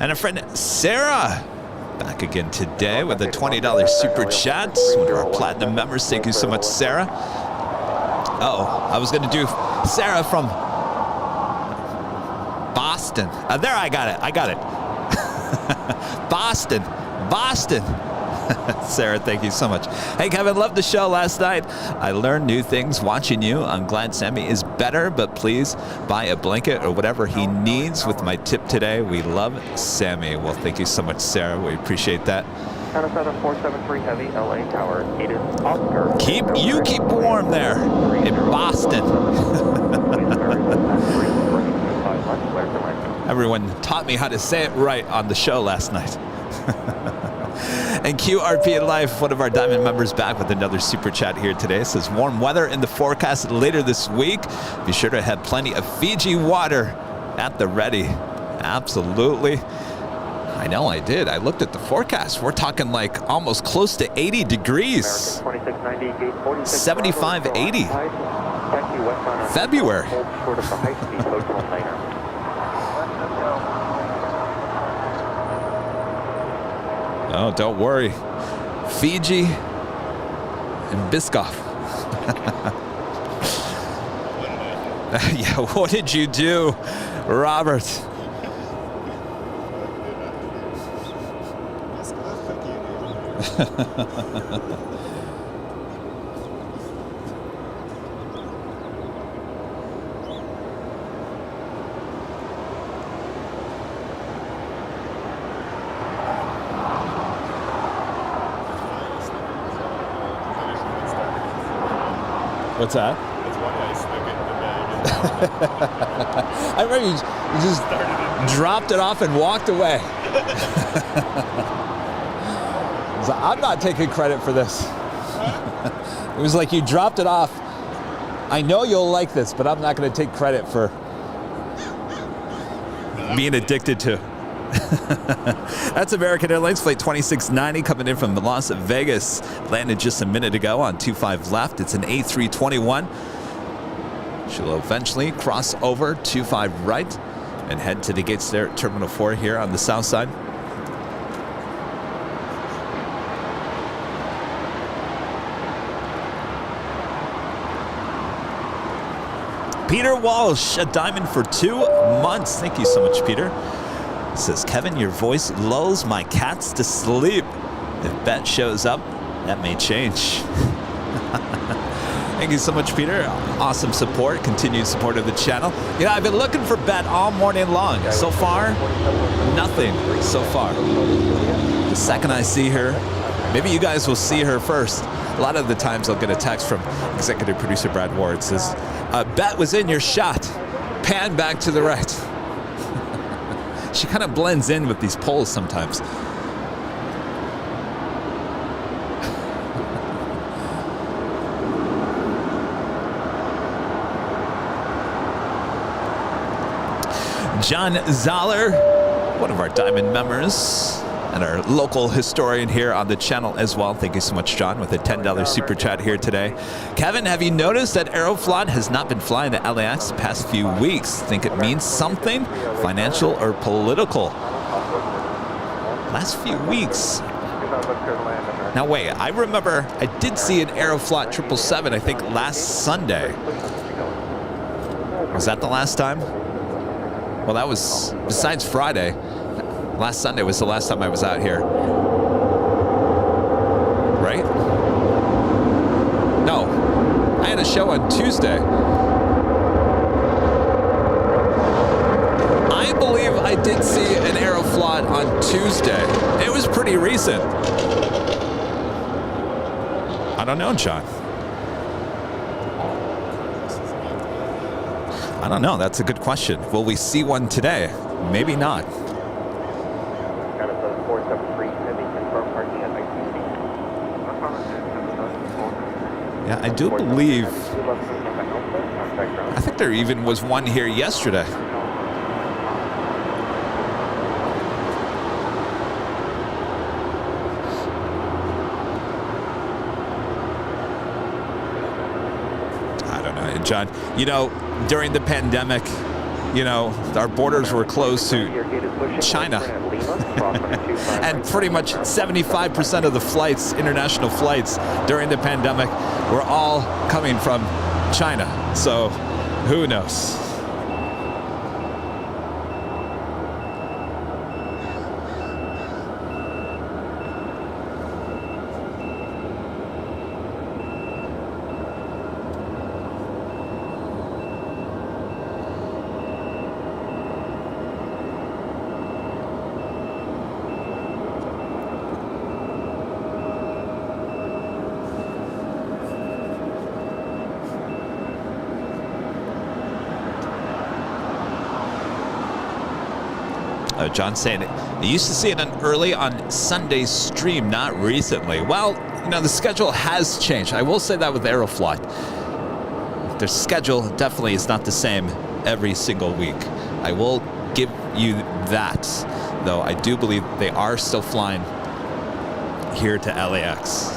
And our friend Sarah, back again today with a $20 super chat. One of our platinum members. Thank you so much, Sarah. Uh-oh, I was going to do Sarah from Boston. There, I got it. Boston. Sarah, thank you so much. Hey, Kevin, loved the show last night. I learned new things watching you. I'm glad Sammy is better, but please buy a blanket or whatever he needs with my tip today. We love Sammy. Well, thank you so much, Sarah. We appreciate that. China 7473 Heavy, LA Tower, 8 is Oscar. Keep warm there in Boston. Everyone taught me how to say it right on the show last night. And QRP in Life, one of our Diamond members, back with another super chat here today. It says, warm weather in the forecast later this week. Be sure to have plenty of Fiji water at the ready. Absolutely. I know I did. I looked at the forecast. We're talking like almost close to 80 degrees. 75, 80. February. Oh, don't worry. Fiji and Biscoff. Yeah, what did you do, Robert? What's that? That's why I stuck it in the bag. I remember you just dropped it off and walked away. So I'm not taking credit for this. It was like you dropped it off. I know you'll like this, but I'm not going to take credit for being addicted to. That's American Airlines Flight 2690 coming in from Las Vegas. Landed just a minute ago on 25 left. It's an A321. She'll eventually cross over 25 right and head to the gates there at Terminal 4 here on the south side. Peter Walsh, a diamond for 2 months. Thank you so much, Peter. Says, Kevin, your voice lulls my cats to sleep. If Bet shows up, that may change. Thank you so much, Peter. Awesome support, continued support of the channel. You know, I've been looking for Bet all morning long. So far, nothing so far. The second I see her, maybe you guys will see her first. A lot of the times I'll get a text from executive producer Brad Ward. It says, Bet was in your shot. Pan back to the right. She kind of blends in with these poles sometimes. John Zoller, one of our Diamond members, and our local historian here on the channel as well. Thank you so much, John, with a $10 super chat here today. Kevin, have you noticed that Aeroflot has not been flying to LAX the past few weeks? Think it means something, financial or political? Last few weeks. Now wait, I remember I did see an Aeroflot 777, I think last Sunday. Was that the last time? Well, that was, besides Friday, last Sunday was the last time I was out here. Right? No. I had a show on Tuesday. I believe I did see an Aeroflot on Tuesday. It was pretty recent. I don't know, John. I don't know. That's a good question. Will we see one today? Maybe not. Yeah, I do believe. I think there even was one here yesterday. I don't know, John. You know, during the pandemic, you know, our borders were closed to China. And pretty much 75% of the flights, international flights during the pandemic, were all coming from China. So who knows? John saying you used to see it early on Sunday's stream, not recently. Well, you know, the schedule has changed. I will say that with Aeroflot. Their schedule definitely is not the same every single week. I will give you that, though I do believe they are still flying here to LAX.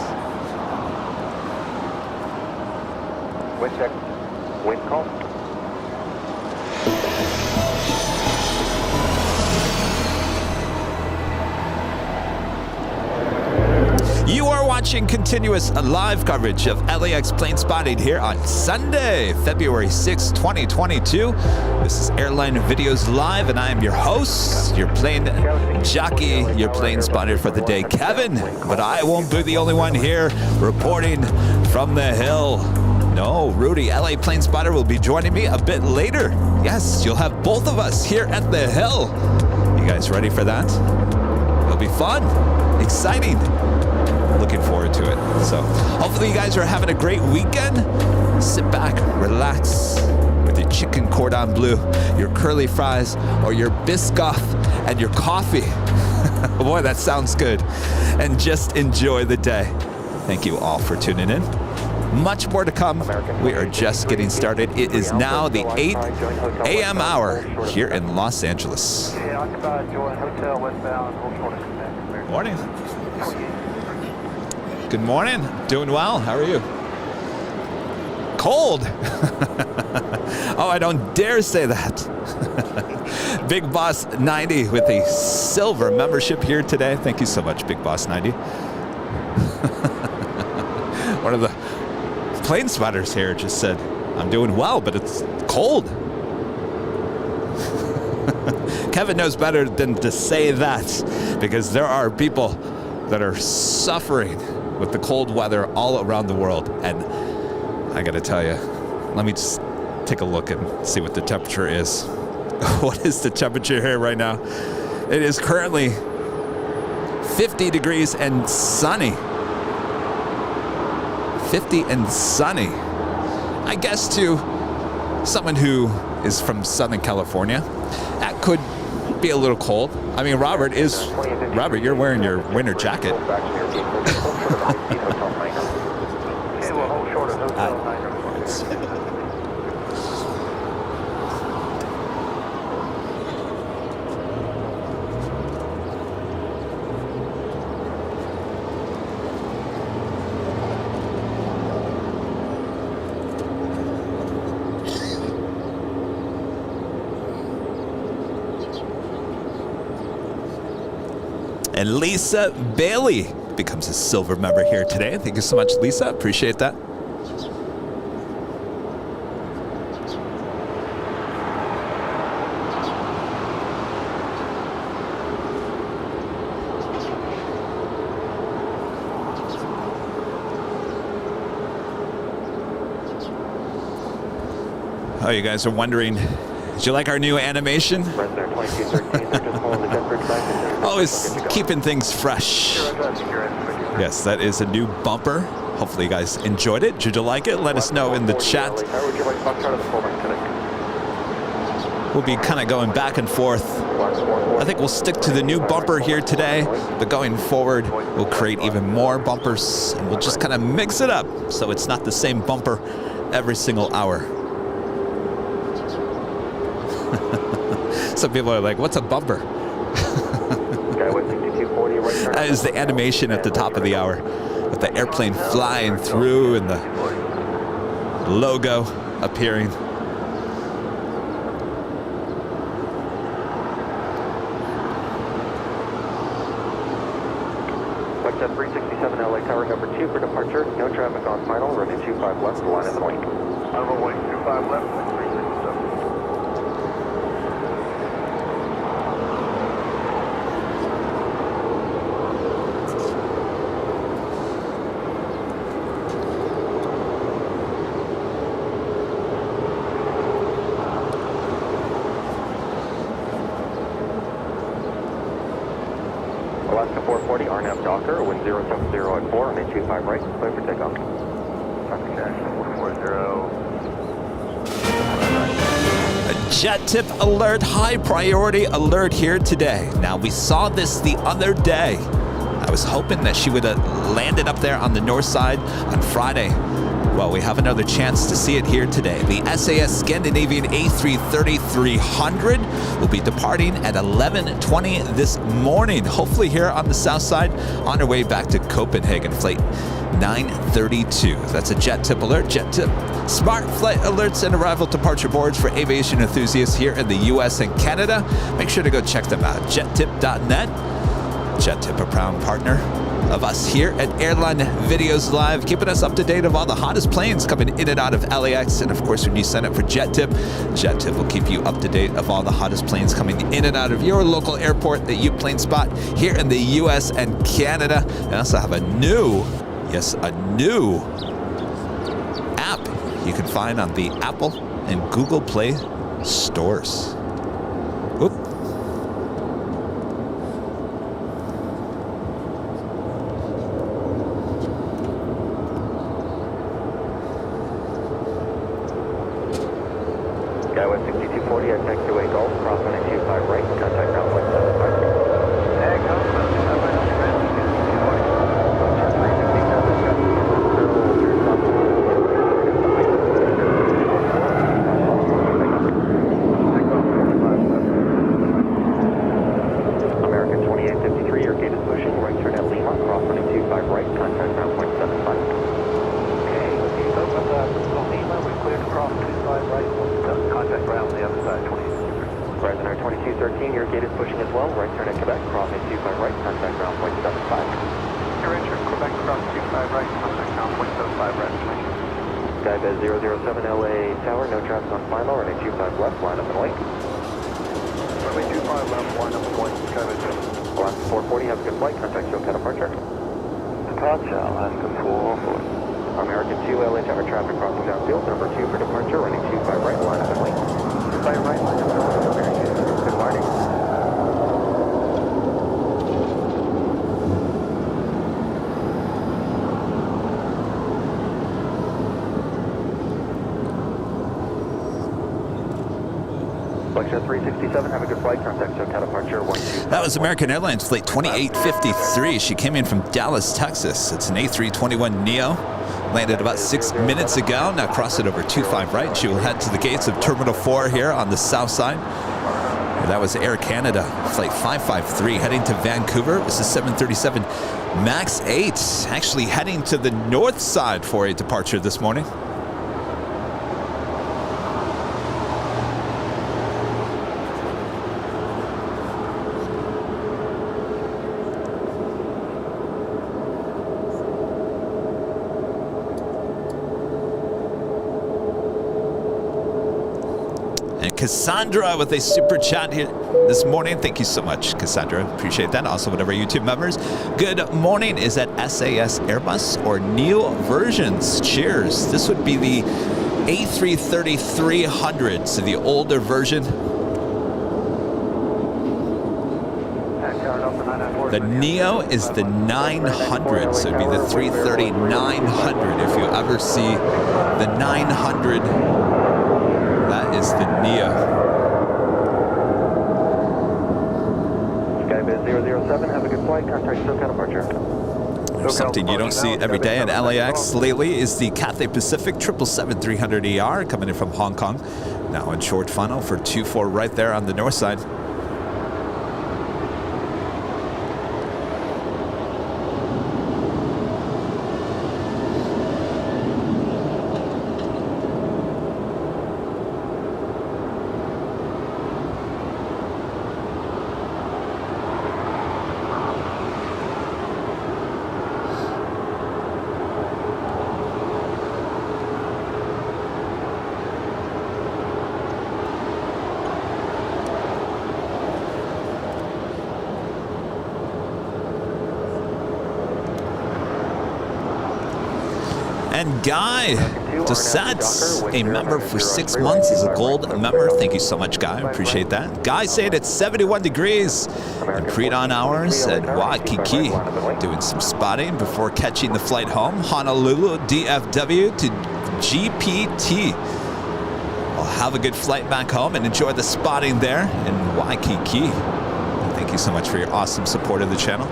Wind check. Wind call. You are watching continuous live coverage of LAX plane spotting here on Sunday, February 6, 2022. This is Airline Videos Live, and I am your host, your plane jockey, your plane spotter for the day, Kevin. But I won't be the only one here reporting from the hill. No, Rudy, LA plane spotter, will be joining me a bit later. Yes, you'll have both of us here at the hill. You guys ready for that? It'll be fun, exciting. Looking forward to it. So hopefully you guys are having a great weekend. Sit back, relax with your chicken cordon bleu, your curly fries, or your Biscoff and your coffee. Boy, that sounds good. And just enjoy the day. Thank you all for tuning in. Much more to come. We are just getting started. It is now the 8 a.m. hour here in Los Angeles. Morning. Good morning. Doing well. How are you? Cold. Oh, I don't dare say that. Big Boss 90 with a silver membership here today. Thank you so much, Big Boss 90. One of the plane spotters here just said, I'm doing well, but it's cold. Kevin knows better than to say that, because there are people that are suffering with the cold weather all around the world. And I gotta tell you, let me just take a look and see what the temperature is. What is the temperature here right now? It is currently 50 degrees and sunny. 50 and sunny. I guess to someone who is from Southern California, that could be a little cold. I mean, Robert, you're wearing your winter jacket. And Lisa Bailey becomes a silver member here today. Thank you so much, Lisa. Appreciate that. Oh, you guys are wondering, did you like our new animation? Always keeping things fresh. Yes, that is a new bumper. Hopefully you guys enjoyed it. Did you like it? Let us know in the chat. We'll be kind of going back and forth. I think we'll stick to the new bumper here today, but going forward, we'll create even more bumpers, and we'll just kind of mix it up so it's not the same bumper every single hour. Some people are like, what's a bumper? That is the animation at the top of the hour with the airplane flying through and the logo appearing. Jet 367 LA Tower number 2 for departure. No traffic on final. Runway 25 left, line of the wing. Runway 25 left, 367. Alaska 440, RNAV Docker, wind 070 at 4, runway 25 right, clear for takeoff. A JetTip alert, high priority alert here today. Now, we saw this the other day. I was hoping that she would have landed up there on the north side on Friday. Well, we have another chance to see it here today. The SAS Scandinavian A330-300 will be departing at 11:20 this morning. Hopefully here on the south side, on her way back to Copenhagen, flight 932. That's a JetTip alert. JetTip smart flight alerts and arrival departure boards for aviation enthusiasts here in the US and Canada. Make sure to go check them out. JetTip.net. JetTip, a proud partner of us here at Airline Videos Live, keeping us up to date of all the hottest planes coming in and out of LAX. And of course, when you sign up for JetTip, JetTip will keep you up to date of all the hottest planes coming in and out of your local airport that you plane spot here in the US and Canada. I also have a new app you can find on the Apple and Google Play stores. Oop. Skyway 6240 at taxiway Golf, cross 125 right, contact ground flight 75. American 2853, your gate is pushing, right turn at Lima, cross 125 right, contact ground point 75. Okay, he's open Lima, we cleared across 25 right, contact ground on the other side, 2853. Horizon Air 2213, your gate is pushing as well, right turn at Quebec, cross 25 right, contact ground point 75. Your entry, Quebec, cross 25 right, contact ground point 75 right, Skybed 007 LA Tower, no traffic on final, runway 25 left, line up and wait. Runway 25 left, line up and wait, Skybed 0. Alaska 440, have a good flight, contact SoCal departure. Departure, Alaska 440. American 2 LA Tower traffic crossing downfield, number 2 for departure, running 25 right, line up and wait. 25 right, line up and wait, American. Good morning. Selection 367, have a good flight, contact SoCal departure 12. That was American Airlines flight 2853. She came in from Dallas, Texas. It's an A321neo. Landed about 6 minutes ago. Now cross it over 25 right. She will head to the gates of Terminal 4 here on the south side. That was Air Canada flight 553 heading to Vancouver. This is 737 MAX 8, actually heading to the north side for a departure this morning. Cassandra with a super chat here this morning. Thank you so much, Cassandra. Appreciate that. Also, one of our YouTube members. Good morning. Is that SAS Airbus or Neo versions? Cheers. This would be the A330-300, so the older version. The Neo is the 900, so it'd be the 330-900. If you ever see the 900, that is the Neo. Skybed 007, have a good flight, contact SoCal departure. Something you don't see every day in LAX lately is the Cathay Pacific 777-300ER coming in from Hong Kong. Now in short funnel for 24 right there on the north side. And Guy Dosats, a member for 6 months, is a gold member. Thank you so much, Guy. I appreciate that. Guy saying it's 71 degrees in pre-dawn hours at Waikiki. Doing some spotting before catching the flight home. Honolulu DFW to GPT. Well, have a good flight back home and enjoy the spotting there in Waikiki. Thank you so much for your awesome support of the channel.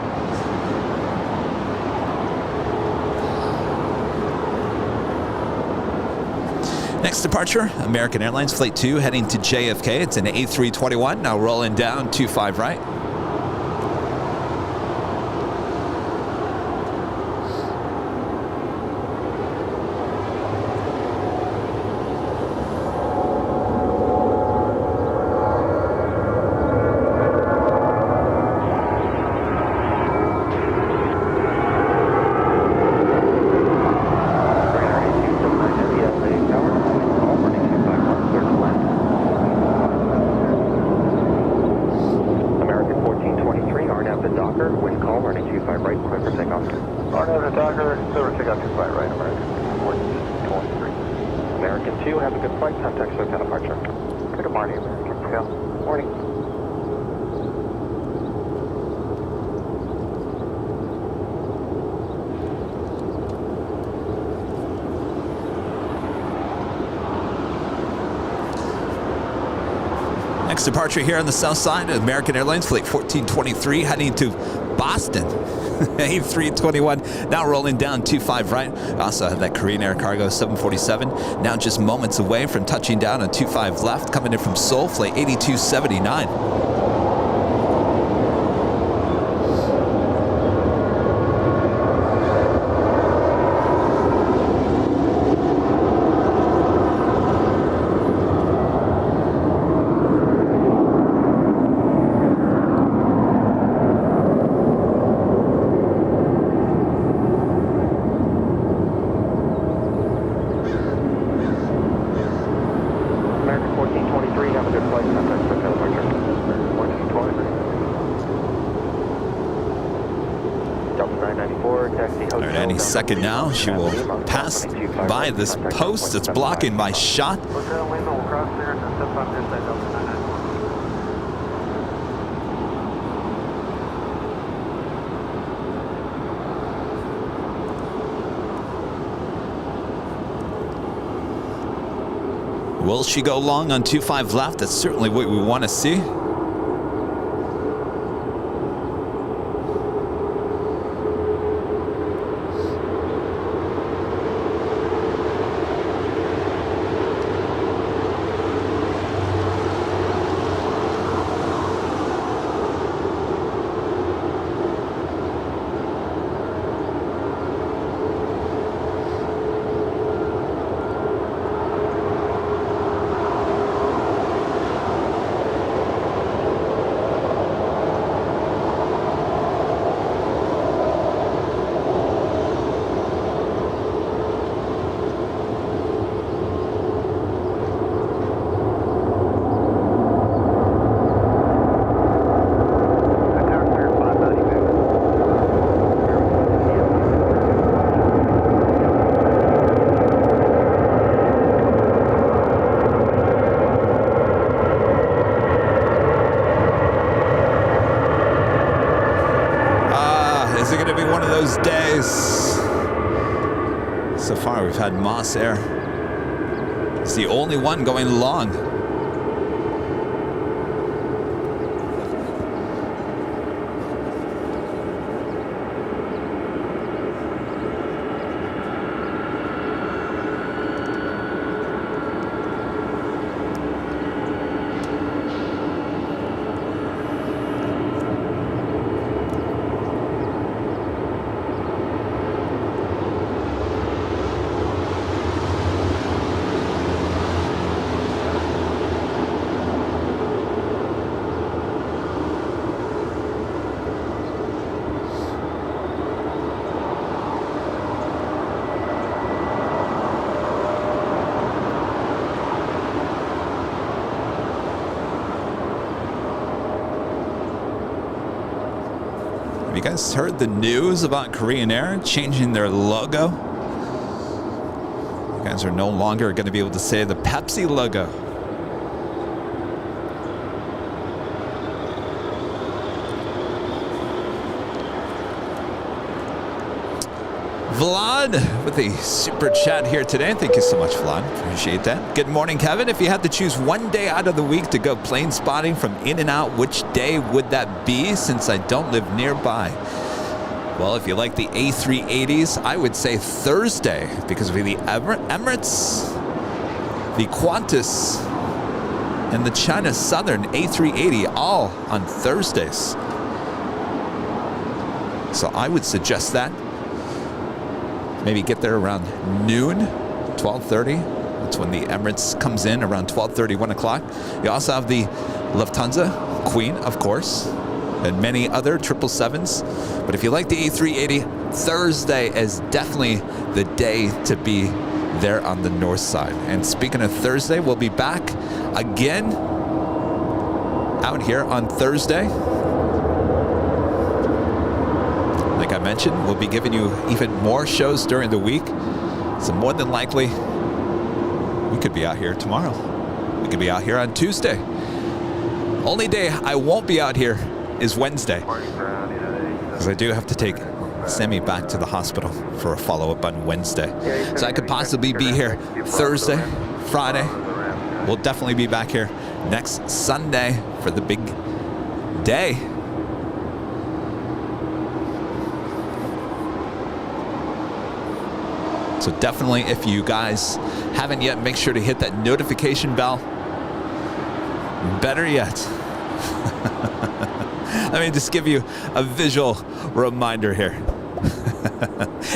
Next departure, American Airlines Flight 2 heading to JFK. It's an A321, now rolling down 25 right. Next departure here on the south side of American Airlines Flight 1423 heading to Boston. A321 now rolling down 25 right. Also have that Korean Air Cargo 747 now just moments away from touching down on 25 left, coming in from Seoul, Flight 8279. Any second now, she will pass by this post that's blocking my shot. Will she go long on 25 left? That's certainly what we want to see. So far we've had Moss Air. It's the only one going long. Have you guys heard the news about Korean Air changing their logo? Fans are no longer going to be able to say the Pepsi logo. Vlad with a super chat here today. Thank you so much, Vlad. Appreciate that. Good morning, Kevin. If you had to choose one day out of the week to go plane spotting from in and out, which day would that be, since I don't live nearby? Well, if you like the A380s, I would say Thursday, because we have the Emirates, the Qantas, and the China Southern A380 all on Thursdays. So I would suggest that. Maybe get there around noon, 12:30. That's when the Emirates comes in, around 12:30, 1 o'clock. You also have the Lufthansa, Queen, of course, and many other 777s. But if you like the A380, Thursday is definitely the day to be there on the north side. And speaking of Thursday, we'll be back again out here on Thursday. Like I mentioned, we'll be giving you even more shows during the week. So more than likely, we could be out here tomorrow. We could be out here on Tuesday. Only day I won't be out here is Wednesday, because I do have to take Sammy back to the hospital for a follow-up on Wednesday. So I could possibly be here Thursday, Friday. We'll definitely be back here next Sunday for the big day. So definitely, if you guys haven't yet, make sure to hit that notification bell. Better yet, let me just give you a visual reminder here.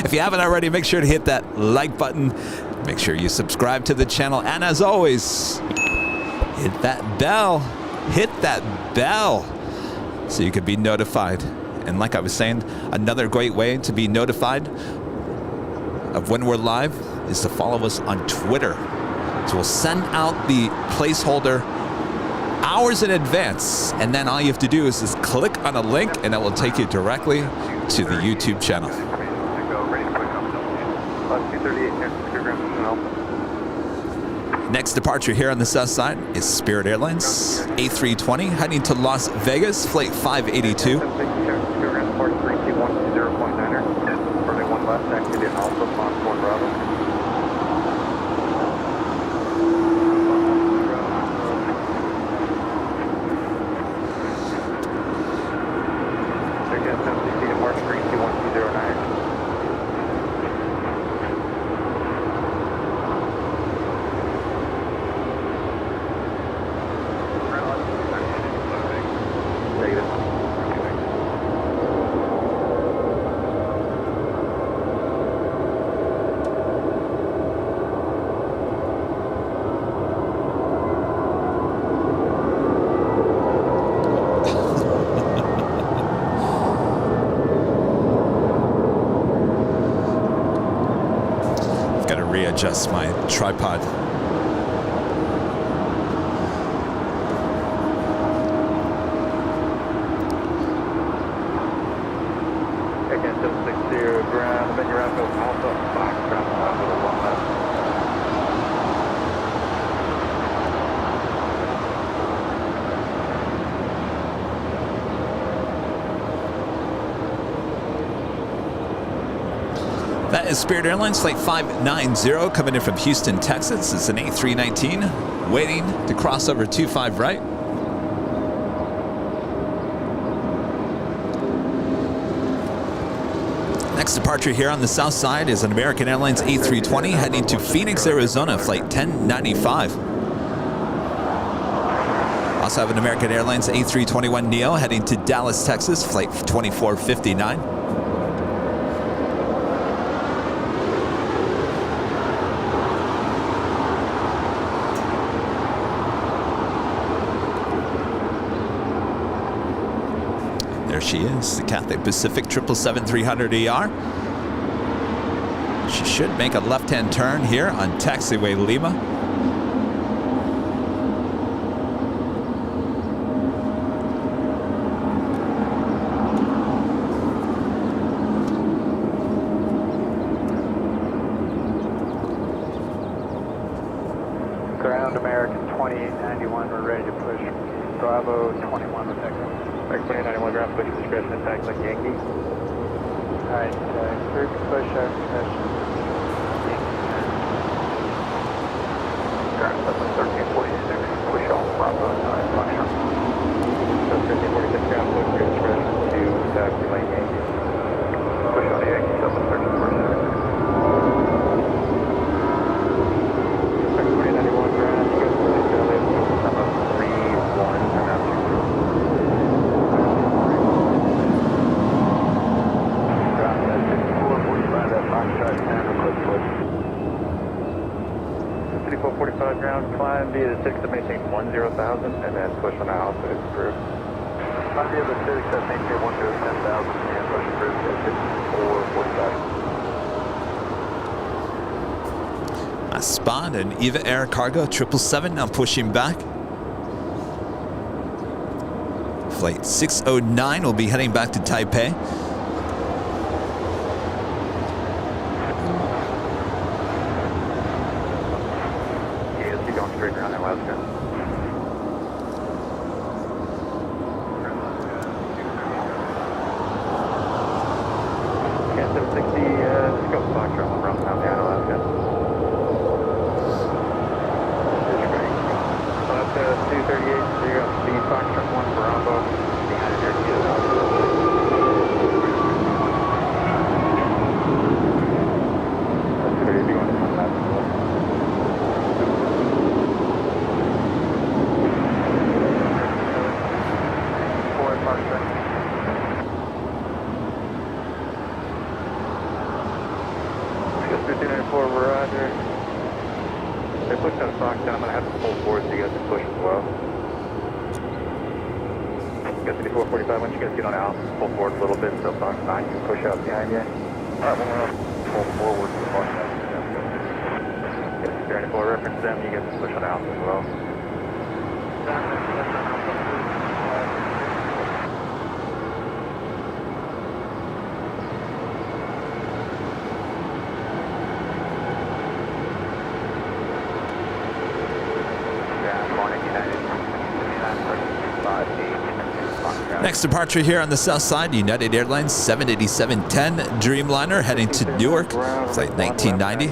If you haven't already, make sure to hit that like button. Make sure you subscribe to the channel. And as always, hit that bell. Hit that bell so you can be notified. And like I was saying, another great way to be notified of when we're live is to follow us on Twitter. So we'll send out the placeholder hours in advance, and then all you have to do is just click on a link and it will take you directly to the YouTube channel. Next departure here on the south side is Spirit Airlines A320 heading to Las Vegas, flight 582. Left exit in Alpha, Foxtrot Bravo. Again, 70 feet of March 32109. Negative. Adjust my tripod. Again, 760 ground, then you're out of Alpha, Foxtrot Bravo, 1 left. That is Spirit Airlines Flight 590 coming in from Houston, Texas. It's an A319 waiting to cross over 25 right. Next departure here on the south side is an American Airlines A320 heading to Phoenix, Arizona, Flight 1095. Also have an American Airlines A321neo heading to Dallas, Texas, Flight 2459. There she is, the Cathay Pacific 777-300ER. She should make a left-hand turn here on taxiway Lima. 2891, we're ready to push Bravo 21 with Echo. 2891, ground push discretion attack like Yankee. Alright, clear to push our discretion. Ground 1346, push all Bravo 9 function. So 1346, ground push discretion to attack like Yankee. Push on the Yankee, 1346. 2891, ground, you guys really feel it. Number 31, and now 2. Ground, that's 5445, that Foxtrot 10, quick push. 5445 ground, climb via the 6 to maintain 10,000, and then push on the alpha is approved. Climb via the 6 to maintain 10,000, and push approved at 5445. Spot and Eva Air Cargo 777 now pushing back. Flight 609 will be heading back to Taipei. Yeah, let's keep going straight around Alaska. Yeah, 760, let's go Foxtrot 1 round down Alaska. 238, so you got the Foxtrot 1 Bravo behind your kid. That's ready to be going to one lap. Forward Foxtrot. Just 1594, Roger. They push that Fox down, I'm going to have to pull forward so you guys can push as well. You got 5445, once you guys get on out, pull forward a little bit so Fox 9 can push out behind you. Alright, we're going to pull forward to Fox 9. Yes, 34, reference them, you guys can push on out as well. Next departure here on the south side, United Airlines 787-10 Dreamliner heading to Newark, flight 1990.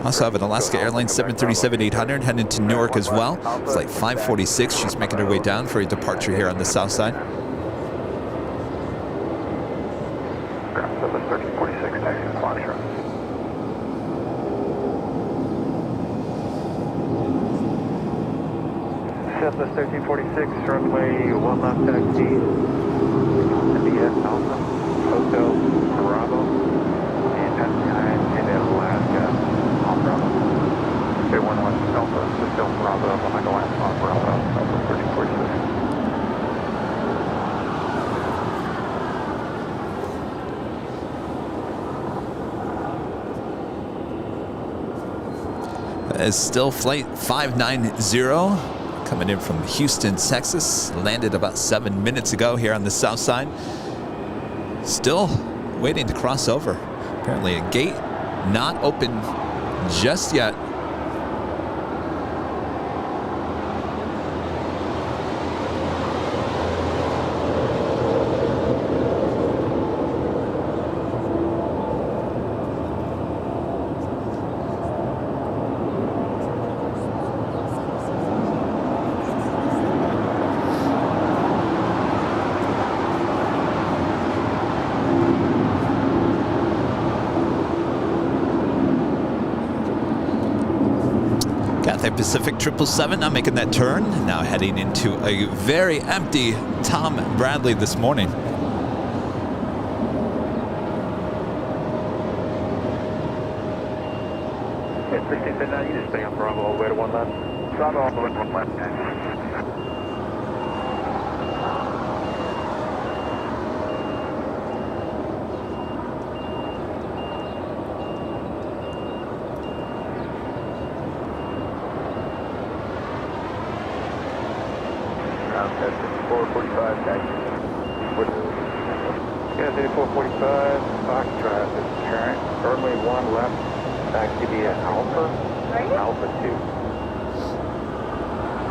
Also have an Alaska Airlines 737-800 heading to Newark as well, flight 546. She's making her way down for a departure here on the south side. Ground 1346, taxi to Foxtrot. Southwest 1346, runway 1 left taxi, India Alpha, Hotel Bravo, and pass behind in Alaska, on Bravo. Okay, 1 left Alpha, Hotel Bravo, behind the last on Bravo, Alpha 1346. It's still flight 590. Coming in from Houston, Texas. Landed about 7 minutes ago here on the south side. Still waiting to cross over. Apparently a gate not open just yet. Pacific 777 now making that turn, now heading into a very empty Tom Bradley this morning. Yeah, 1610, you just stay on Bravo all the way to 1 left. Bravo all the way to 1 left, guys. Ground test 5445, guys. Yeah, 8445, Foxtrot is current. Runway 1 left, taxi via Alpha. Alpha 2.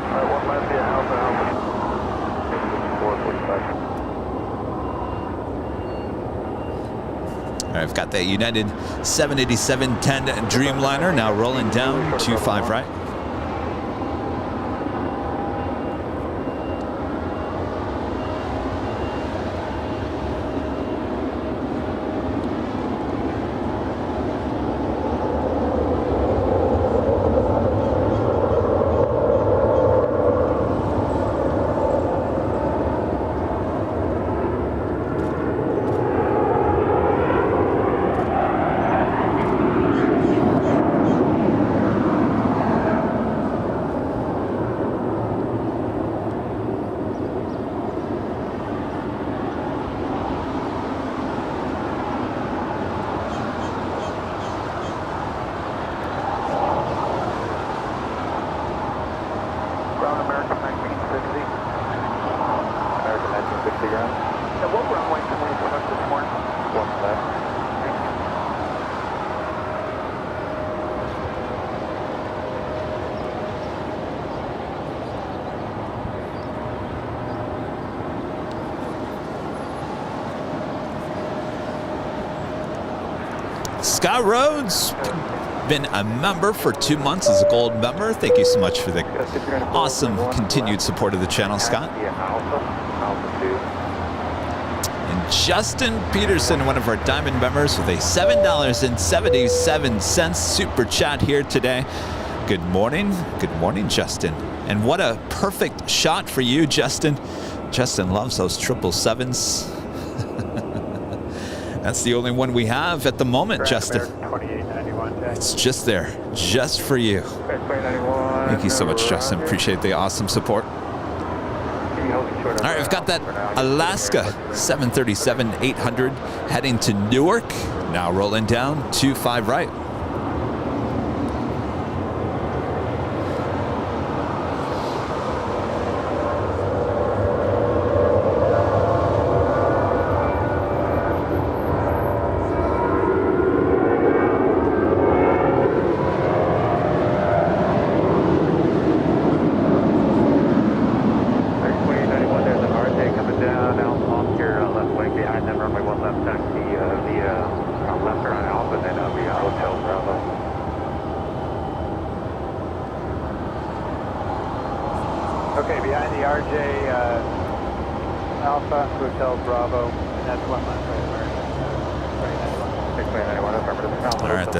Alright, one left via Alpha, Alpha. 445. All right, I've got that United 787-10 Dreamliner now rolling down 25 right. Scott Rhodes, been a member for 2 months as a gold member. Thank you so much for the awesome continued support of the channel, Scott. And Justin Peterson, one of our diamond members, with a $7.77 super chat here today. Good morning, Justin. And what a perfect shot for you, Justin. Justin loves those 777s. That's the only one we have at the moment, Justin. It's just there, just for you. Thank you so much, Justin. Appreciate the awesome support. All right, we've got that Alaska 737-800 heading to Newark. Now rolling down 25 right.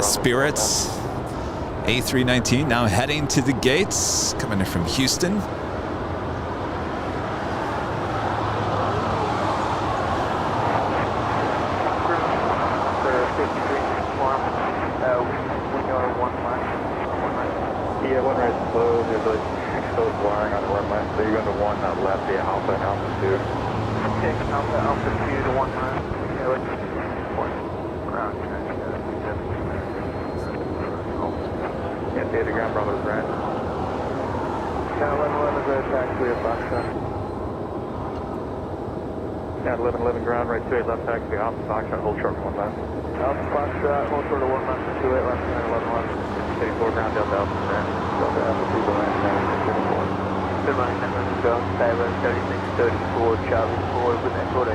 Spirits A319 now heading to the gates, coming in from Houston. Yeah, one right slow. There's like exposed wiring on the runway, so you're going to one left via Alpha and Alpha 2. Okay, Alpha 2 to 1 mile. Can't see the ground, Bravo's right. Down 1111 is taxi at Foxtrot. Down 1111 ground, right 28 left taxi, Alpha Foxtrot, hold short for 1 left. Alpha Foxtrot, hold short of 1 left to 28 left, 1111. 34 ground, Delta Alpha, right. Delta Alpha 2 to land, 94. Good morning, number ground, Skyline 3634, Charlie 4, with that code,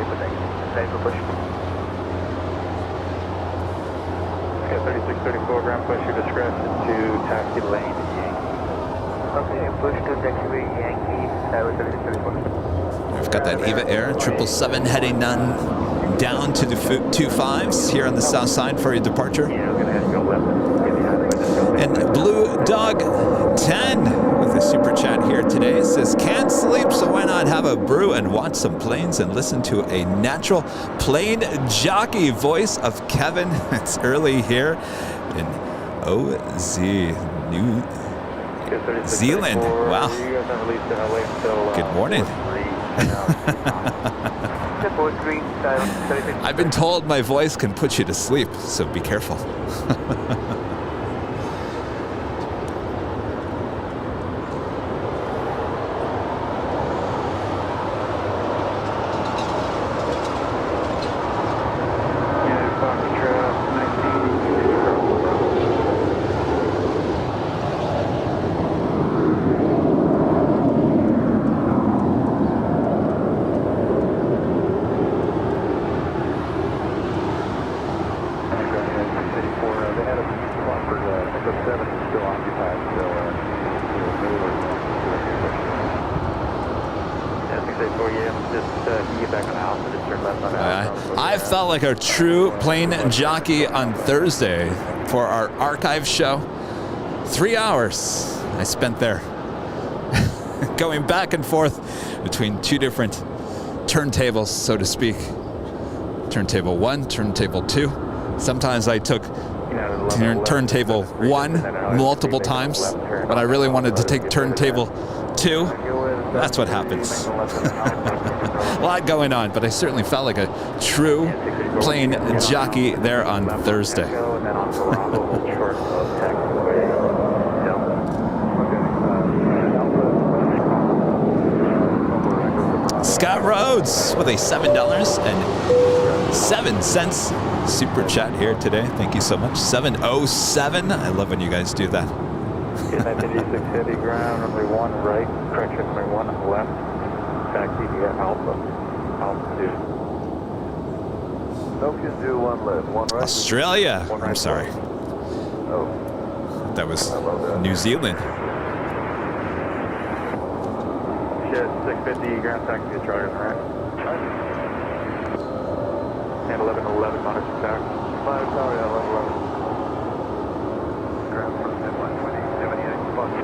safe for push. 3634 ground, push your discretion to taxi lane Yankee. Okay, push to taxiway Yankee, Skyline 3634. We've got that Eva Air 777 heading down to the 25s here on the south side for your departure. Yeah, I'm going to have to go left. And Blue Dog 10 with a super chat here today says, can't sleep, so why not have a brew and watch some planes and listen to a natural plane jockey voice of Kevin. It's early here in OZ, New Zealand. Wow. Good morning. I've been told my voice can put you to sleep, so be careful. Oh yeah, just you get back on the house and just turn left on the house. I felt like a true plane jockey on Thursday for our archive show. 3 hours I spent there going back and forth between two different turntables, so to speak. Turntable 1, turntable 2. Sometimes I took turntable 1 multiple times, but I really wanted to take turntable 2. That's what happens. A lot going on, but I certainly felt like a true plane jockey there on Thursday. Scott Rhodes with a $7.07 super chat here today. Thank you so much. 707. I love when you guys do that. 1986 heavy ground, runway 1 right, correction, runway 1 left, taxi via Alpha, altitude. No can do 1 left, 1 right. Australia. I'm sorry. Oh. That was New Zealand. Shit, 650 ground taxi to Charlie on the right. And 1111 monitor tax. 5 sorry, 1111. Ground front at 120, 78, Fox 2,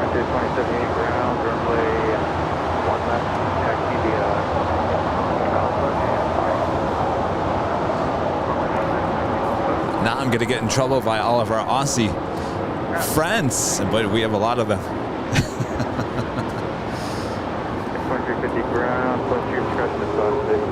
Runway 2078 ground, runway 1 left, taxi via Alpha and Now I'm going to get in trouble by all of our Aussie friends, but we have a lot of them. 2350 ground, plus your discretion is about 6.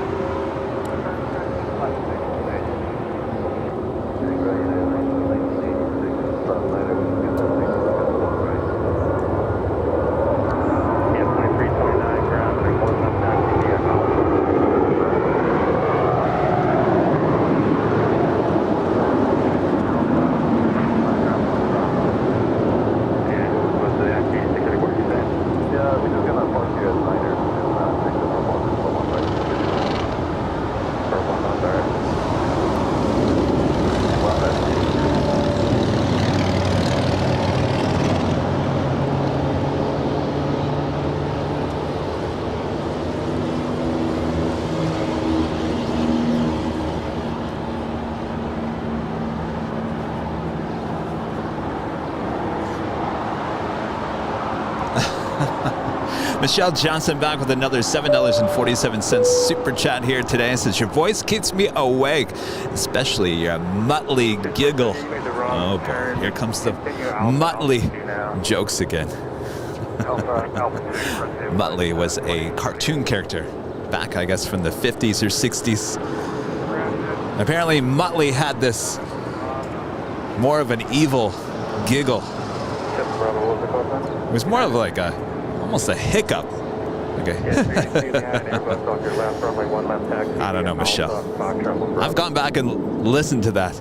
Michelle Johnson back with another $7.47 super chat here today. Says your voice keeps me awake, especially your Muttley giggle. Oh boy, here comes the Muttley jokes again. Muttley was a cartoon character back, I guess, from the 50s or 60s. Apparently Muttley had this more of an evil giggle. It was more of like almost a hiccup. Okay. I don't know, Michelle. I've gone back and listened to that.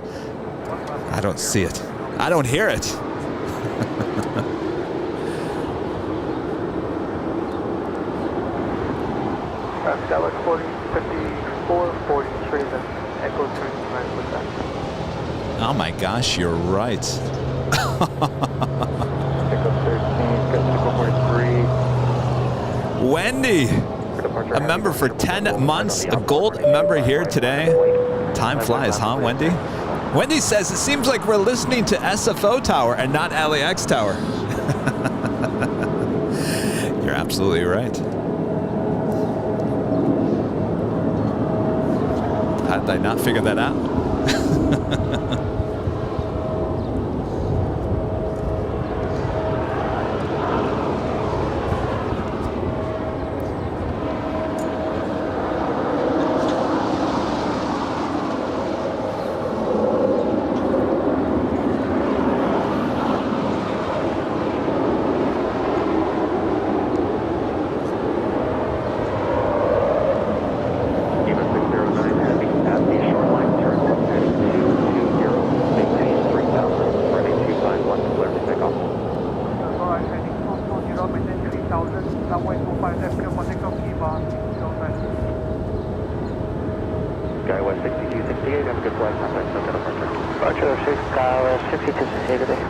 I don't see it. I don't hear it. Skylark 40, 54, 43, then Echo 39%. Oh my gosh, you're right. Wendy, a member for 10 months, a gold member here today. Time flies, huh, Wendy? Wendy says it seems like we're listening to SFO Tower and not LAX Tower. You're absolutely right. How did I not figure that out? Skyway 6268, have a good flight. Contact, no departure. Roger, 6 Skyway 6268 today.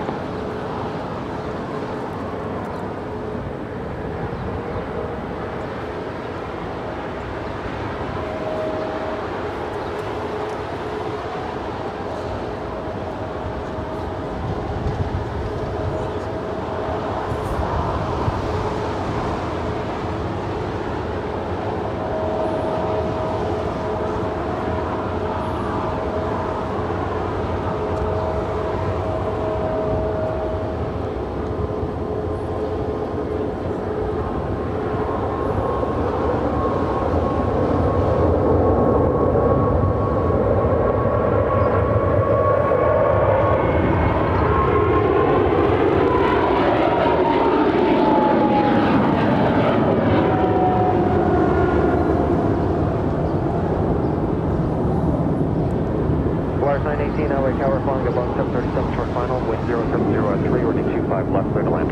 0703, running 25 left, clear to land.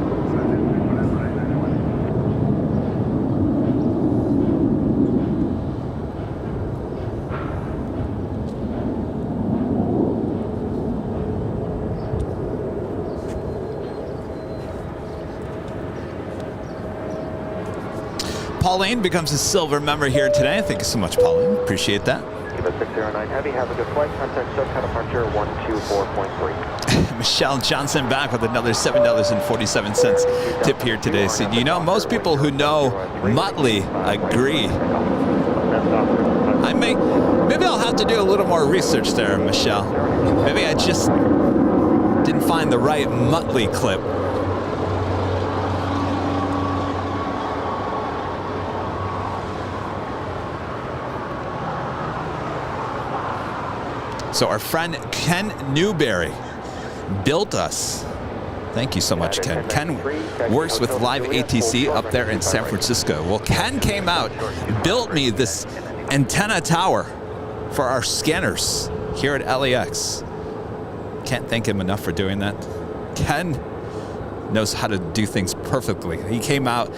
Pauline becomes a silver member here today. Thank you so much, Pauline. Appreciate that. Give us 609 Heavy, have a good flight. Contact SoCal departure 124.3. Michelle Johnson back with another $7.47 tip here today. So, you know, most people who know Muttley agree. Maybe I'll have to do a little more research there, Michelle. Maybe I just didn't find the right Muttley clip. So our friend Ken Newberry built us. Thank you so much, Ken. Ken works with Live ATC up there in San Francisco. Well, Ken came out, built me this antenna tower for our scanners here at LAX. Can't thank him enough for doing that. Ken knows how to do things perfectly. He came out,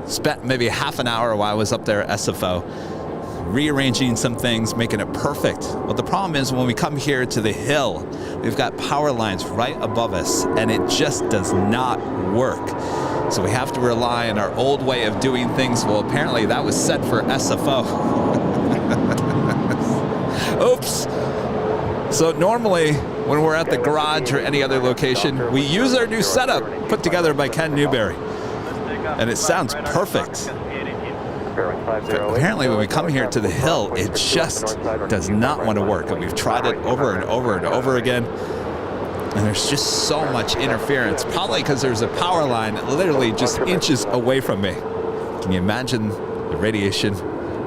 spent maybe half an hour while I was up there at SFO, rearranging some things, making it perfect. But the problem is when we come here to the hill, we've got power lines right above us, and it just does not work. So we have to rely on our old way of doing things. Well, apparently that was set for SFO. Oops. So normally when we're at the garage or any other location, we use our new setup put together by Ken Newberry, and it sounds perfect. But apparently when we come here to the hill, it just does not want to work. And we've tried it over and over and over again. And there's just so much interference, probably because there's a power line literally just inches away from me. Can you imagine the radiation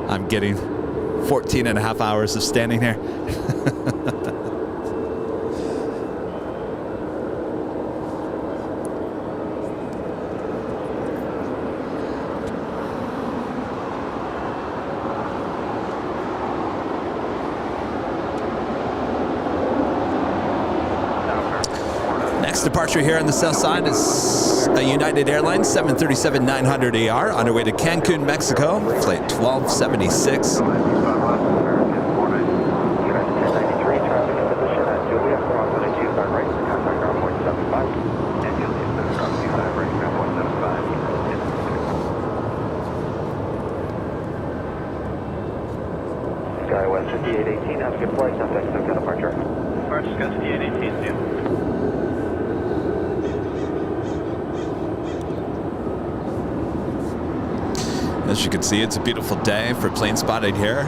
I'm getting? 14 and a half hours of standing here. Departure here on the south side is a United Airlines 737-900ER on our way to Cancun, Mexico, flight 1276. SkyWest 5818, have a good flight. Contact SoCal departure. Departure Sky 5818, yeah. As you can see, it's a beautiful day for plane spotting here.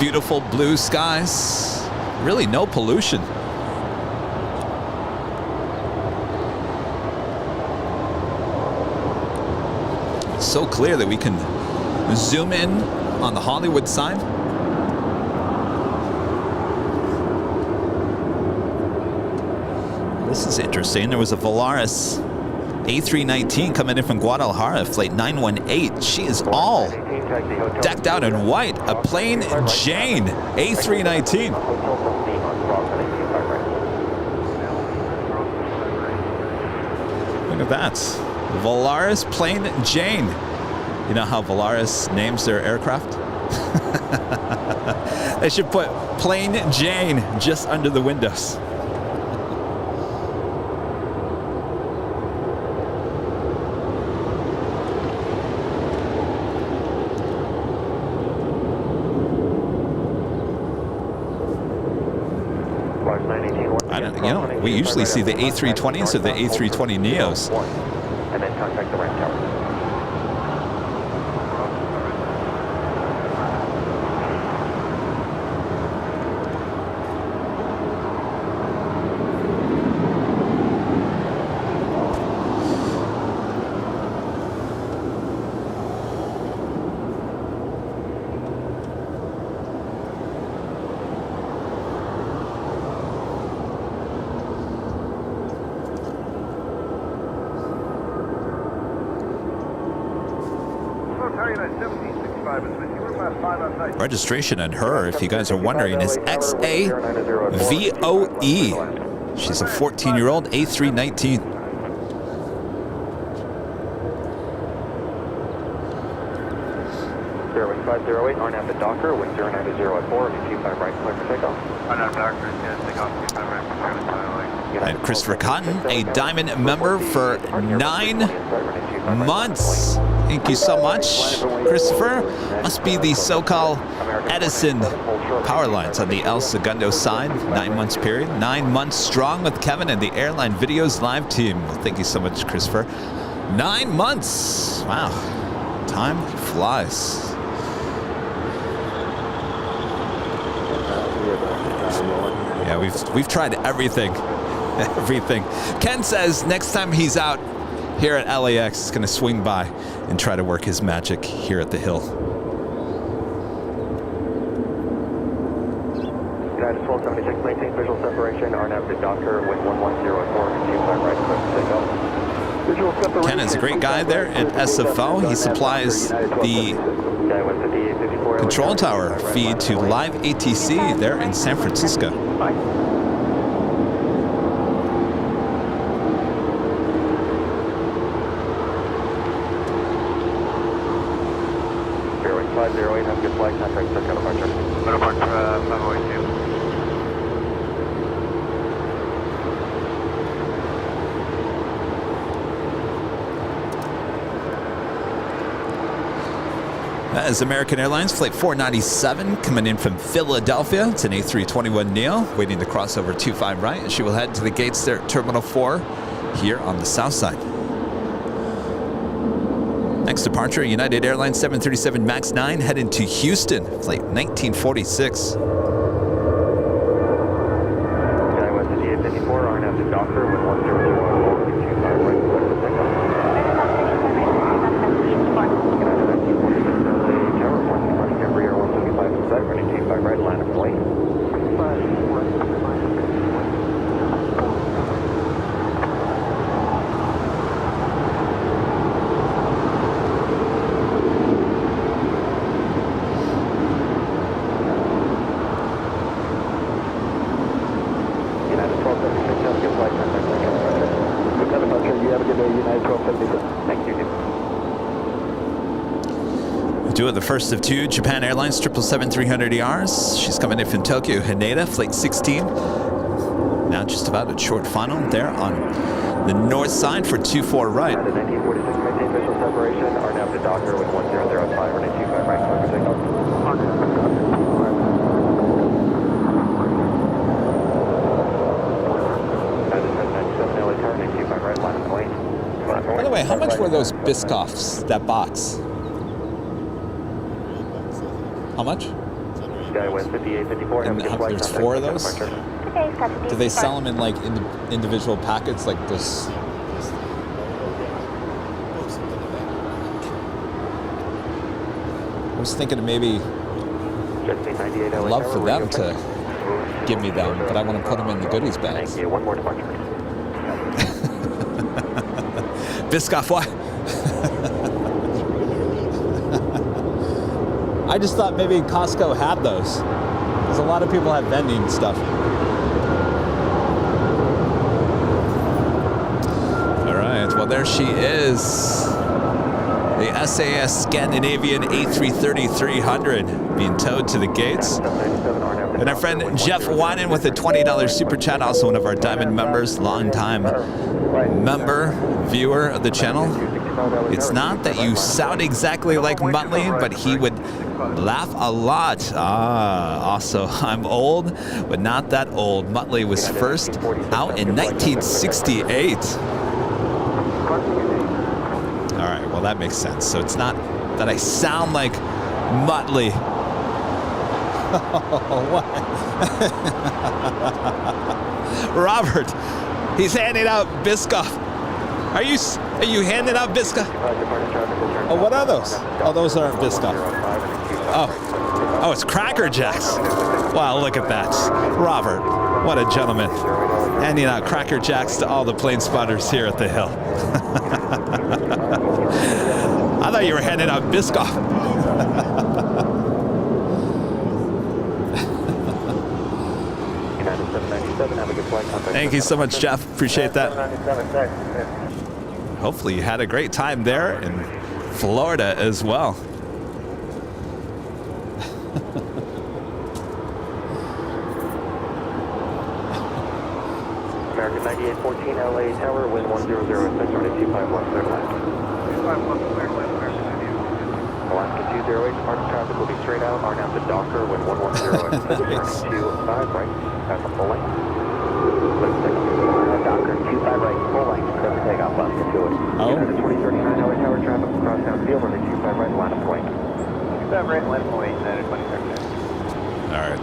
Beautiful blue skies. Really no pollution. It's so clear that we can zoom in on the Hollywood sign. This is interesting. There was a Volaris A319 coming in from Guadalajara, flight 918. She is all decked out in white. A plain Jane A319. Look at that. Volaris plain Jane. You know how Volaris names their aircraft? They should put plain Jane just under the windows. We usually see the A320s or the A320 Neos. And then contact the ramp tower. Registration on her, if you guys are wondering, is XAVOE. She's a 14-year-old A319. Fairway 508, RNAV to Docker, wind 090 at 4, 25 right, clear for takeoff. RNAV Docker, take off 25 right, fairway 508. And Christopher Cotton, a Diamond member for 9 months. Thank you so much, Christopher. Must be the so-called Edison power lines on the El Segundo side. 9 months period. 9 months strong with Kevin and the Airline Videos live team. Thank you so much, Christopher. 9 months. Wow. Time flies. Yeah, we've tried everything. Everything. Ken says next time he's out here at LAX, he's going to swing by and try to work his magic here at the Hill. United 1276, maintain visual separation, RNAV to Docker, wind 110 at 4, 25 right, clear for takeoff. Visual separation. Ken is a great guy there at SFO. He supplies the control tower feed to Live ATC there in San Francisco. Fairway 508, have a good flight, contact circuit departure. Motorpark 502. That is American Airlines Flight 497 coming in from Philadelphia. It's an A321neo waiting to cross over 25 right. She will head to the gates there at Terminal 4 here on the south side. Next departure, United Airlines 737 MAX 9 heading to Houston, Flight 1946. Skywest to DA54, RNAV to Docker, wind 100 at 4, 25 right, clear for takeoff. Rear 175 to sight, running 25 right, line of flight. United 1276, have a good flight, contact circuit departure. Good departure, you have a good day, United 1276. Thank you. Doing the first of two Japan Airlines 777-300ERs. She's coming in from Tokyo Haneda, Flight 16. Now just about a short final there on the north side for 24 right. 1946, maintain visual separation, RNAV to Docker, wind 100 at 5, running 25 right, clear for takeoff. By the way, how much were those Biscoffs, that box? How much? Skywest 5854, have a good flight, There's contact 4 of circuit those? departure. Do they sell them in like individual packets like this? I was thinking of maybe I'd love for them to give me them, but I want to put them in the goodies bags. Thank you. One more departure. Biscoff, what? I just thought maybe Costco had those, because a lot of people have vending stuff. All right, well there she is. The SAS Scandinavian A330-300 being towed to the gates. And our friend Jeff Winan with a $20 super chat, also one of our Diamond members, long-time member, viewer of the channel. It's not that you sound exactly like Muttley, but he would laugh a lot. Also, I'm old, but not that old. Muttley was first out in 1968. All right, well, that makes sense. So it's not that I sound like Muttley. What? Robert, he's handing out Biscoff. Are you handing out Biscoff? Oh, what are those? Oh, those aren't Biscoff. Oh, it's Cracker Jacks. Wow, look at that. Robert, what a gentleman. Handing out Cracker Jacks to all the plane spotters here at the Hill. I thought you were handing out Biscoff. United 797, have a good flight. Contact Thank you so much, Jeff. Appreciate that. 797, thanks. Hopefully you had a great time there in Florida as well. American 9814 LA Tower, wind 100 at 625 left, clear line. 25 left, clear line, American 98. Alaska 208, departure traffic will be straight out, RNAV to Docker, wind 110 at 625 right, pass the full lane. Docker, 25 right, full length, clear for takeoff, left into it. Oh. United 2039 LA Tower traffic, cross downfield, running 25 right, line of flight. 25 right, line of flight, United 2039. All right.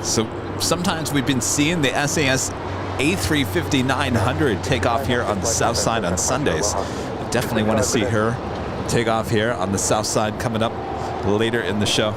So sometimes we've been seeing the SAS A350-900 take off here on the south side on Sundays. I definitely want to see her take off here on the south side coming up later in the show.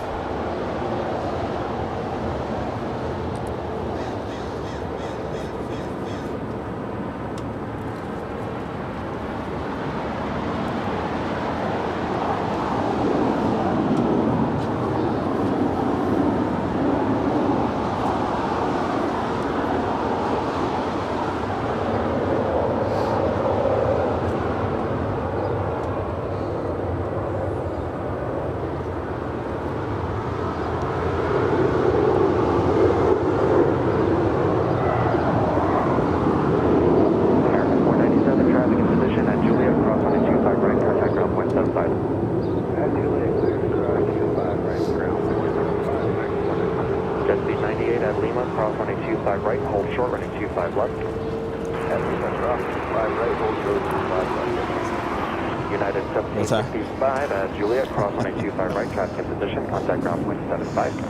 United 765 at Juliet, cross 125 right, traffic in position, contact ground point 75. All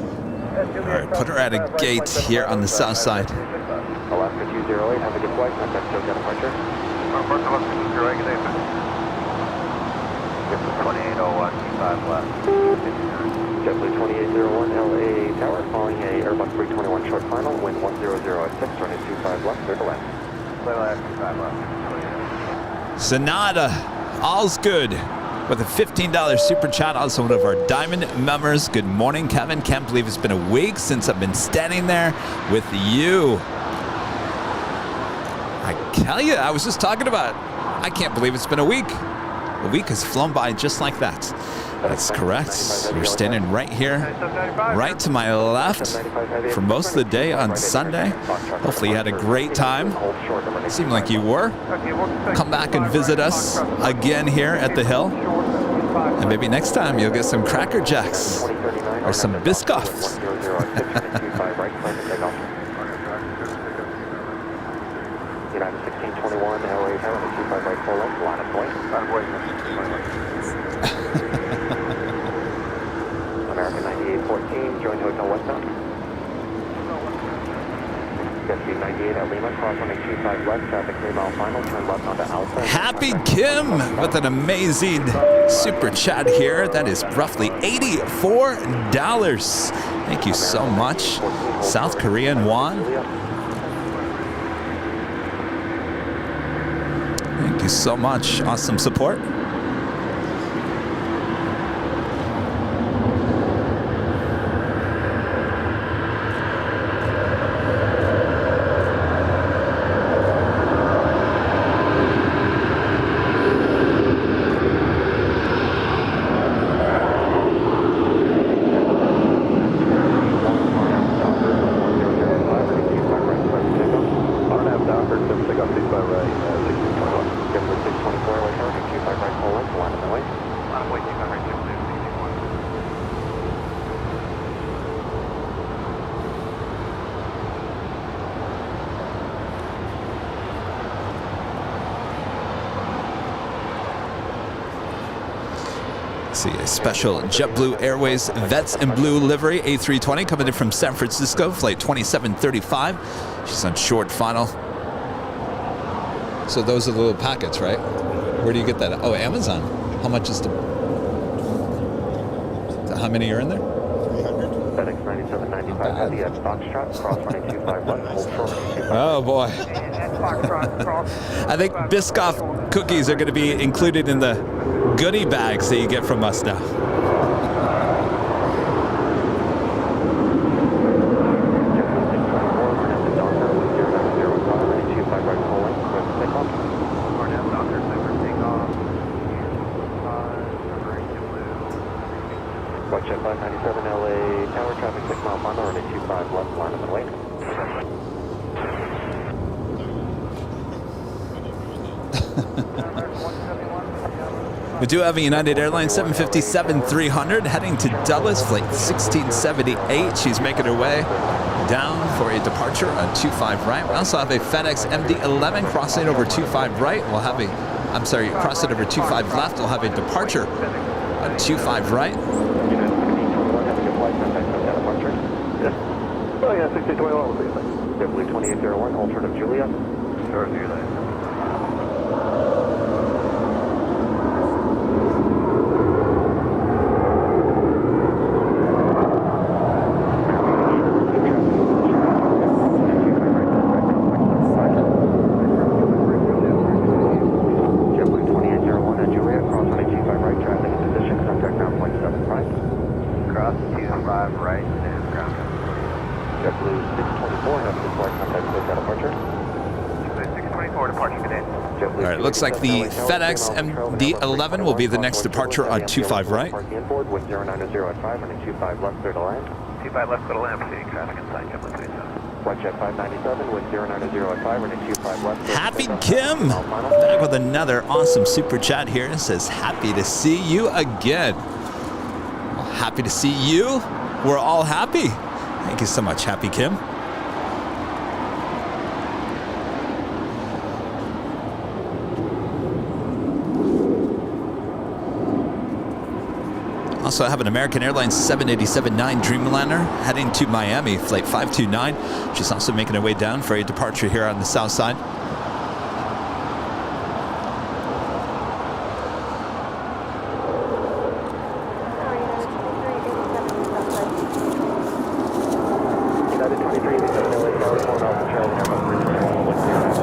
right, put her at a gate here on the south side. Alaska 208, have a good flight, contact Tokyo departure. Alaska 208, good day, sir. 2801, 25 left. JetBlue 2801 LA Tower, following a Airbus 321 short final, wind 100 at 6, running 25 left, clear to land. Clear left, 25 left. Sonata, all's good. With a $15 super chat, also one of our diamond members. Good morning, Kevin. Can't believe it's been a week since I've been standing there with you. I tell you, I was just talking about, I can't believe it's been a week. The week has flown by just like that. That's correct. You're standing right here, right to my left for most of the day on Sunday. Hopefully you had a great time. Seemed like you were. Come back and visit us again here at the Hill. And maybe next time you'll get some Cracker Jacks or some Biscoffs. United 1621 LA Tower, 25 right, full length, line of flight. American 9814, join Hotel Westbound. JetTip 98 at Lima, cross 125 left, traffic 3 mile final, turn left onto Alpha. Happy Kim with an amazing super chat here. That is roughly $84. Thank you so much. South Korean won. Thank you so much. Awesome support. See a special JetBlue Airways Vets in Blue livery A320 coming in from San Francisco, flight 2735. She's on short final. So those are the little packets, right? Where do you get that? Oh, Amazon. How much is the? How many are in there? 300. FedEx 9795 heavy at Foxtrot, cross 125 left, hold short. Oh boy. I think Biscoff cookies are going to be included in the goodie bags that you get from us now. Jet 597 LA Tower, traffic 6 mile final, runway 25 left, line up and wait. We do have a United Airlines 757-300 heading to Dulles, flight 1678. She's making her way down for a departure on 25 right. We also have a FedEx MD-11 crossing over 25 right. We'll have a, I'm sorry, crossing over 25 left. We'll have a departure on 25 right. Oh yeah, 1621 will be fine. JetBlue 2801, hold short of Julia. Short of Julia. JetBlue 2801 at Julia, cross runway 25 right, traffic in position, contact ground point 75. Cross 25 right and ground. JetBlue 624, have a good flight, contact clear for departure. 624 departure, good day. All right, looks like the FedEx MD-11 will be the next departure on 25 right. Parking inboard, wind 090 at 5, running 25 left, clear to land. 25 left, go to land, proceeding traffic inside JetBlue 27. Flight Jet 597, wind 090 at 5, running 25 left. Happy Kim, back with another awesome super chat here. It says, happy to see you again. Well, happy to see you. We're all happy. Thank you so much, Happy Kim. Also have an American Airlines 787-9 Dreamliner heading to Miami, flight 529. She's also making her way down for a departure here on the south side. United 2387 LA Tower, 4 miles from Charlie, Airbus 321, wind 090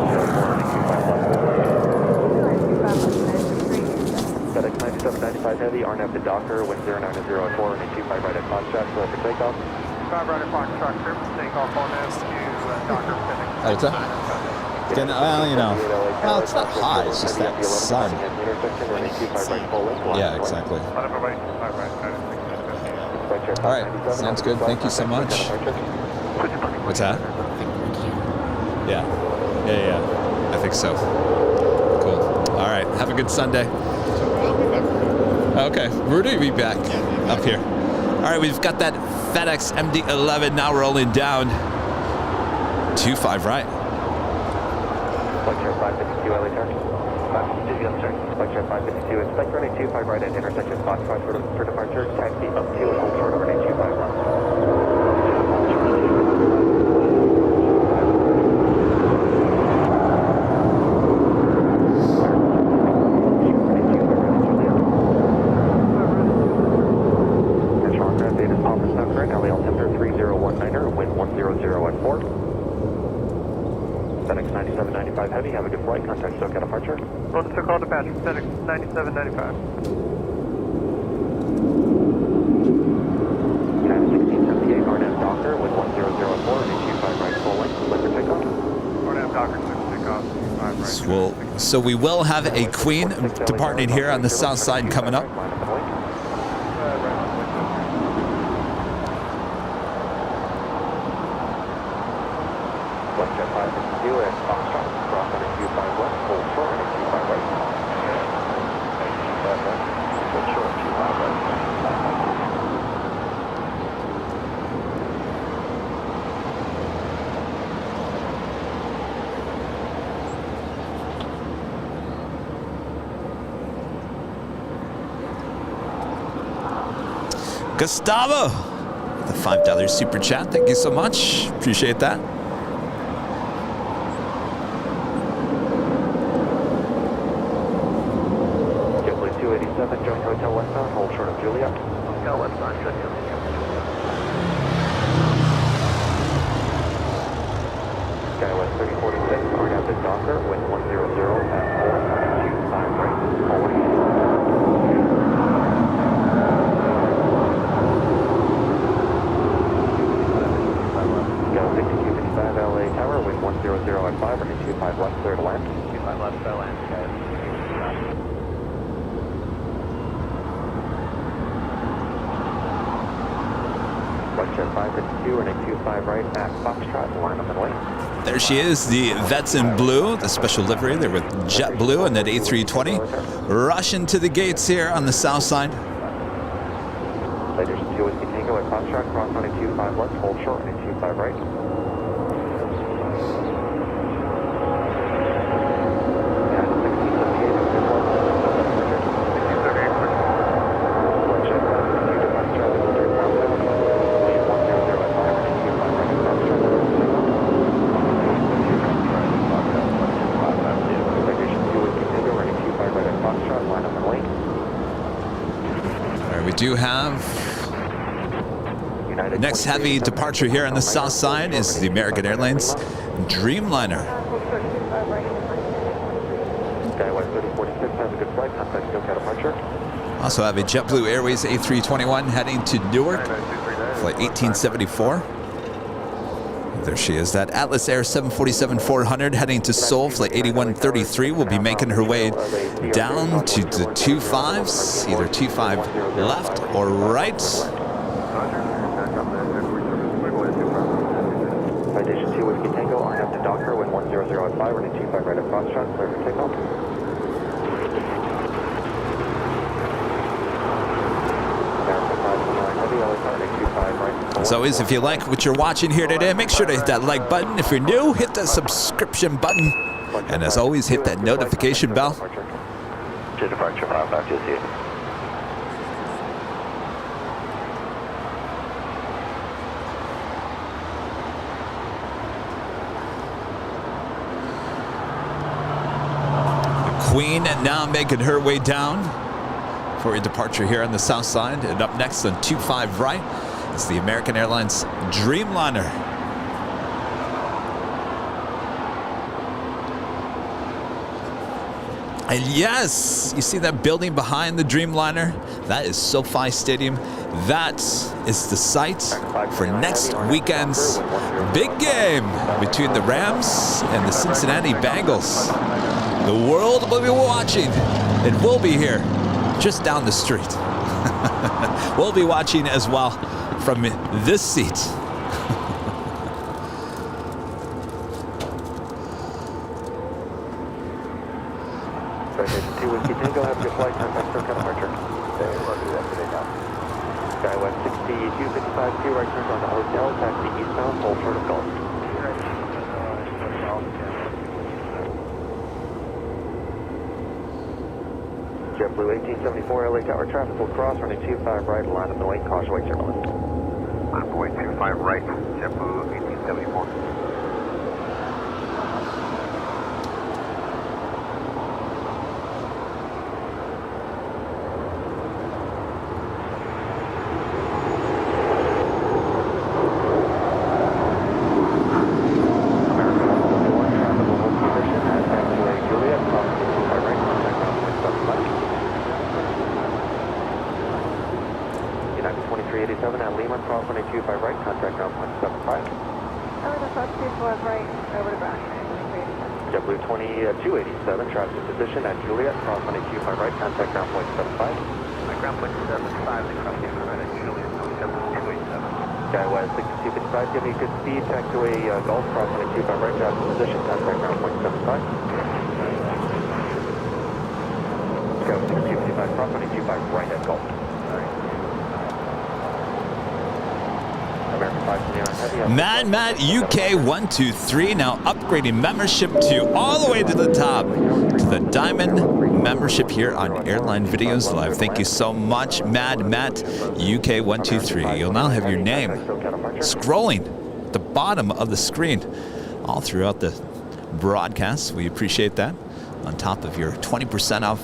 FedEx 9795 Heavy, RNAV to Docker, wind 090 at 4, running 25 right at Foxtrot, clear for takeoff. 5 right at Foxtrot, clear for takeoff on this to Docker FedEx. What's that? Well, you know, well, it's not hot, it's just that sun. Yeah, exactly. All right, sounds good. Thank you so much. What's that? Yeah. I think so. Cool. All right, have a good Sunday. Okay, Rudy will be back up here. All right, we've got that FedEx MD-11 now rolling down. 25 right. Flight Chair 552 LA Tower. 552, yes sir. Flight Chair 552, expect running 25 right at intersection Foxtrot for departure. Taxi up to and hold short of running 25 left. FedEx 9795 Heavy, have a good flight. Contact SoCal departure. Roll the call departure, FedEx 9795. China 1678, RNAV Docker, with 1004, and 25 right full length, clear for takeoff. RNAV Docker, clear for takeoff, 25 right. So we will have a Queen departing here on the south side coming up. Gustavo, the $5 super chat. Thank you so much. Appreciate that. JetBlue 287, join Hotel westbound, hold short of Julia. Hotel westbound, shut down. Skywest 3046, RNAV to Docker, wind 100 at 4, 25 right, forward. LA Tower, wind 100 at 5, running 25 left, clear to land. 25 left, clear to land, guys. Flight Jet 552, running 25 right at Foxtrot, line up and wait. There she is, the vets in blue, the special livery. They're with JetBlue and that A320. Rushing to the gates here on the south side. Citation 2 Whiskey Tango at Foxtrot, cross running 25 left, hold short, running 25 right. We do have the next heavy departure here on the south side is the American Airlines Dreamliner. Skywest 3046, have a good flight, contact SoCal departure. Also have a JetBlue Airways A321 heading to Newark, flight 1874. There she is, that Atlas Air 747-400 heading to Seoul, flight 8133 will be making her way down to the 25s, either 25 left or right. Citation 2 Whiskey Tango, I have to Docker with 100 at 5, running 25 right at Foxtrot, clear for takeoff. As always, if you like what you're watching here today, make sure to hit that like button. If you're new, hit the subscription button. And as always, hit that notification bell. Jet departure, 5520. The Queen now making her way down for a departure here on the south side. And up next on 25 right is the American Airlines Dreamliner. And yes, you see that building behind the Dreamliner? That is SoFi Stadium. That is the site for next weekend's big game between the Rams and the Cincinnati Bengals. The world will be watching. It will be here, just down the street. We'll be watching as well from this seat. Citation 2 Whiskey Tango, have a good flight, contact SoCal departure. Skywest 6255, 2 right turns on the hotel, taxi eastbound, hold short of Gulf. JetBlue 1874, LA Tower traffic will cross, running 25 right, line up the lane, caution, wait signal. 1.25 right, JetBlue 1874. JetBlue 2287, traffic position at Juliet, cross 125 right, contact ground point 75. Ground point 75, the cross right at Juliet, JetBlue 287. Skywest 6255, give me good speed, taxiway Gulf, cross 125 right, traffic position, contact ground point 75. Skywest 6255, cross 125 right at Gulf. Matt UK 123 now upgrading membership to all the way to the top, to the Diamond membership here on Airline Videos Live. Thank you so much, Matt UK 123. You'll now have your name scrolling at the bottom of the screen all throughout the broadcast. We appreciate that. On top of your 20% off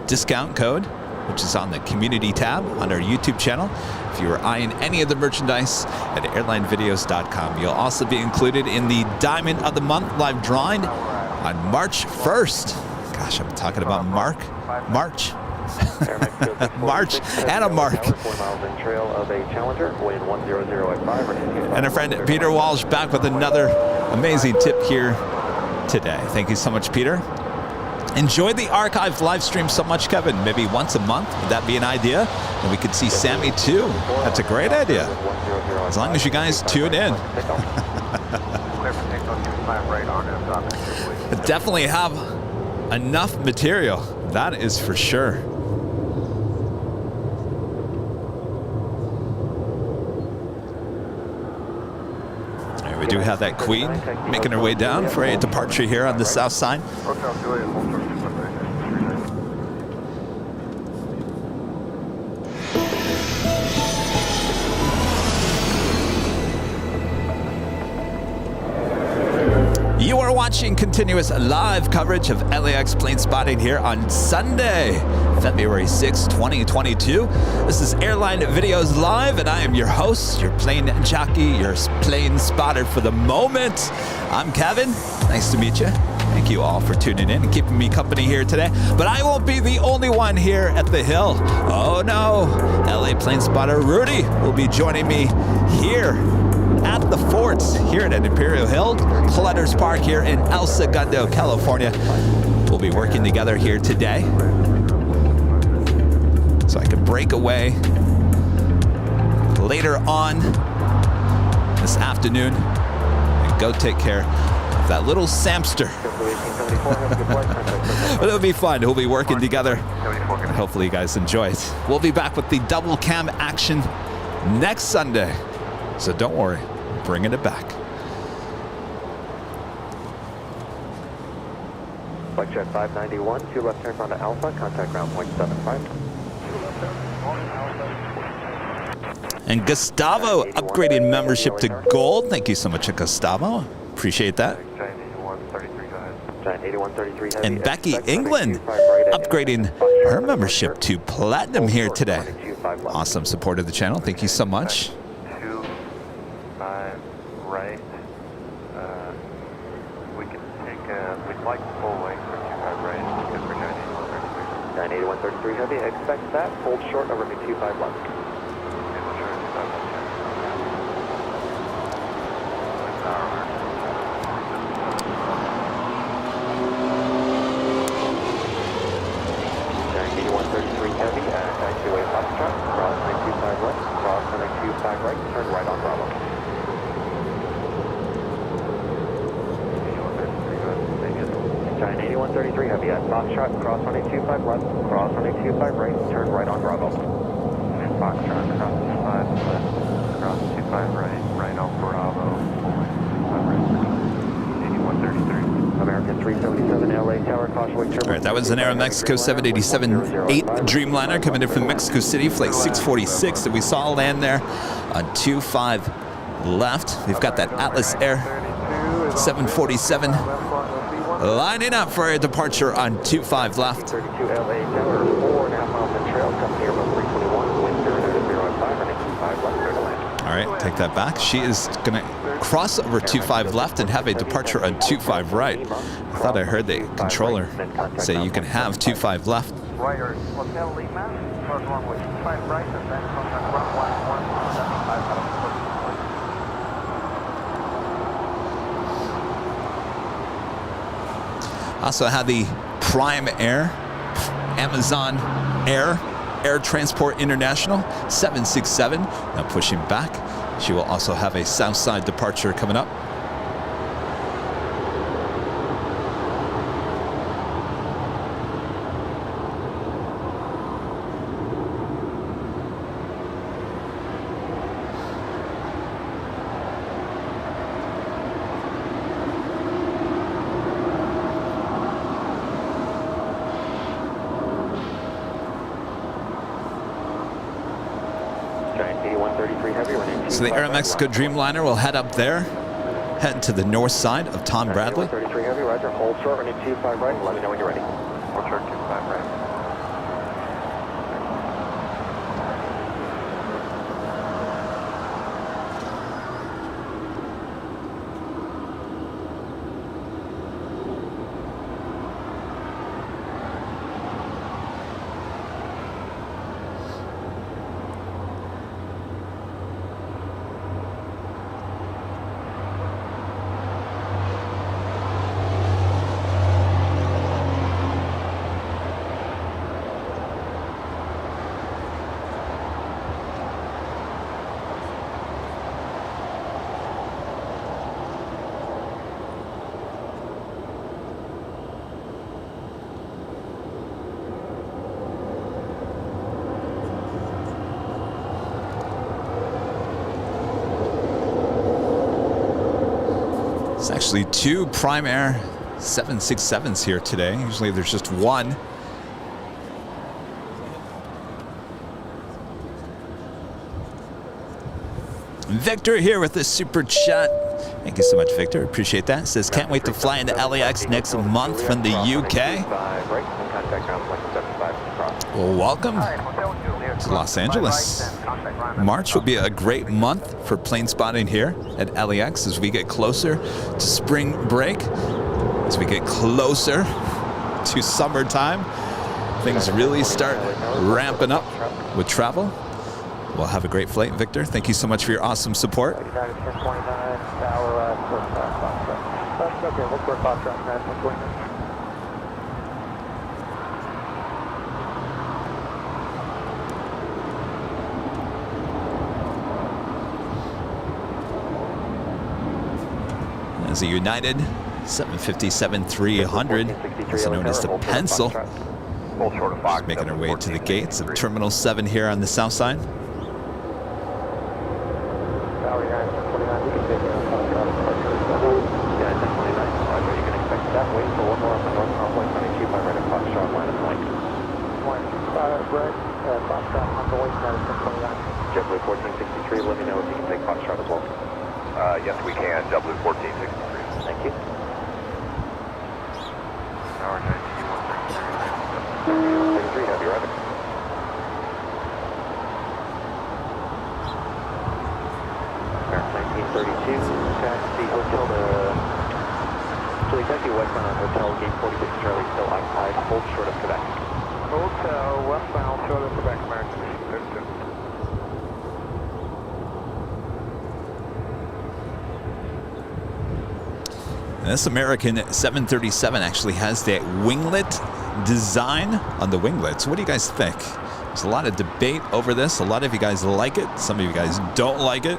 discount code, which is on the community tab on our YouTube channel. If you are eyeing any of the merchandise at airlinevideos.com, you'll also be included in the Diamond of the Month live drawing on March 1st. Gosh, I'm talking about March. March and a Mark. And our friend Peter Walsh back with another amazing tip here today. Thank you so much, Peter. enjoy the archived live stream so much, Kevin. Maybe once a month, would that be an idea? And we could see Sammy too. That's a great idea. As long as you guys tune in. Definitely have enough material. That is for sure. We do have that Queen making her way down for a departure here on the south side. You are watching continuous live coverage of LAX plane spotting here on Sunday, February 6, 2022. This is Airline Videos Live, and I am your host, your plane jockey, your plane spotter for the moment. I'm Kevin. Nice to meet you. Thank you all for tuning in and keeping me company here today. But I won't be the only one here at the hill. Oh no, LA plane spotter Rudy will be joining me here at the forts here at Imperial Hill, Clutters Park here in El Segundo, California. We'll be working together here today so I can break away later on this afternoon and go take care of that little Samster. But it'll be fun. We'll be working together. And hopefully you guys enjoy it. We'll be back with the double cam action next Sunday. So don't worry, bringing it back. Flight Jet 591, 2 left turns onto Alpha, contact ground point 75. And Gustavo upgrading membership to gold. Thank you so much, Gustavo. Appreciate that. And Becky England upgrading her membership to platinum here today. Awesome support of the channel. Thank you so much. 25 right. We can take we'd like full length for 25 right because we're 98133 heavy, expect that. Hold short over me 25 left. Heavy, taxiway Foxtrot, cross 925 left, cross 925 right, turn right on Bravo. 8133 heavy at Foxtrot, cross 925 left, cross 925 right, turn right on Bravo. And Foxtrot, cross 25 left, cross 25 right, right on Bravo, 8133. American 377 LA Tower, caution wake All right, that was an Aeromexico 787-8 Dreamliner coming in from Mexico City, flight 646 that we saw land there on 25 left. We've got that Atlas Air 747 lining up for a departure on 25 left. 32 LA Tower, 4.5 miles in trail, company airboat 321, wind 0.05, running 25 left, clear to land. All right, take that back. She is going to cross over 25 left and have a departure on 25 right. I thought I heard the controller say you can have 25 left. Right, or Hotel Lima, cross runway 25 right, and then from the runway 175 out. Also have the Prime Air, Amazon Air Transport International 767, now pushing back. She will also have a Southside departure coming up. So the Aeromexico Dreamliner will head up there, head to the north side of Tom Bradley. 33 heavy, roger, hold short, running 25 right, let me know when you're ready. Hold short 25 right. Actually, 2 Prime Air 767s here today. Usually there's just one. Victor here with the super chat. Thank you so much, Victor. Appreciate that. Says, can't wait to fly into LAX next month from the UK. Well, welcome to Los Angeles. March will be a great month for plane spotting here at LAX as we get closer to spring break, as we get closer to summertime. Things really start ramping up with travel. We'll have a great flight, Victor. Thank you so much for your awesome support. As a United 757-300, also known as the Pencil, just making our way to the gates of Terminal 7 here on the south side. JetBlue 1463, let me know if you can take Foxtrot as well. Yes, we can. JetBlue 1463. Thank you. Tower 19, 133, have you ready? Air 1932, taxi hotel to exactly westbound on hotel, gate 46 Charlie, still occupied, hold short of Quebec. Hotel, westbound, short of Quebec, American. This American 737 actually has that winglet design on the winglets. What do you guys think? There's a lot of debate over this. A lot of you guys like it. Some of you guys don't like it.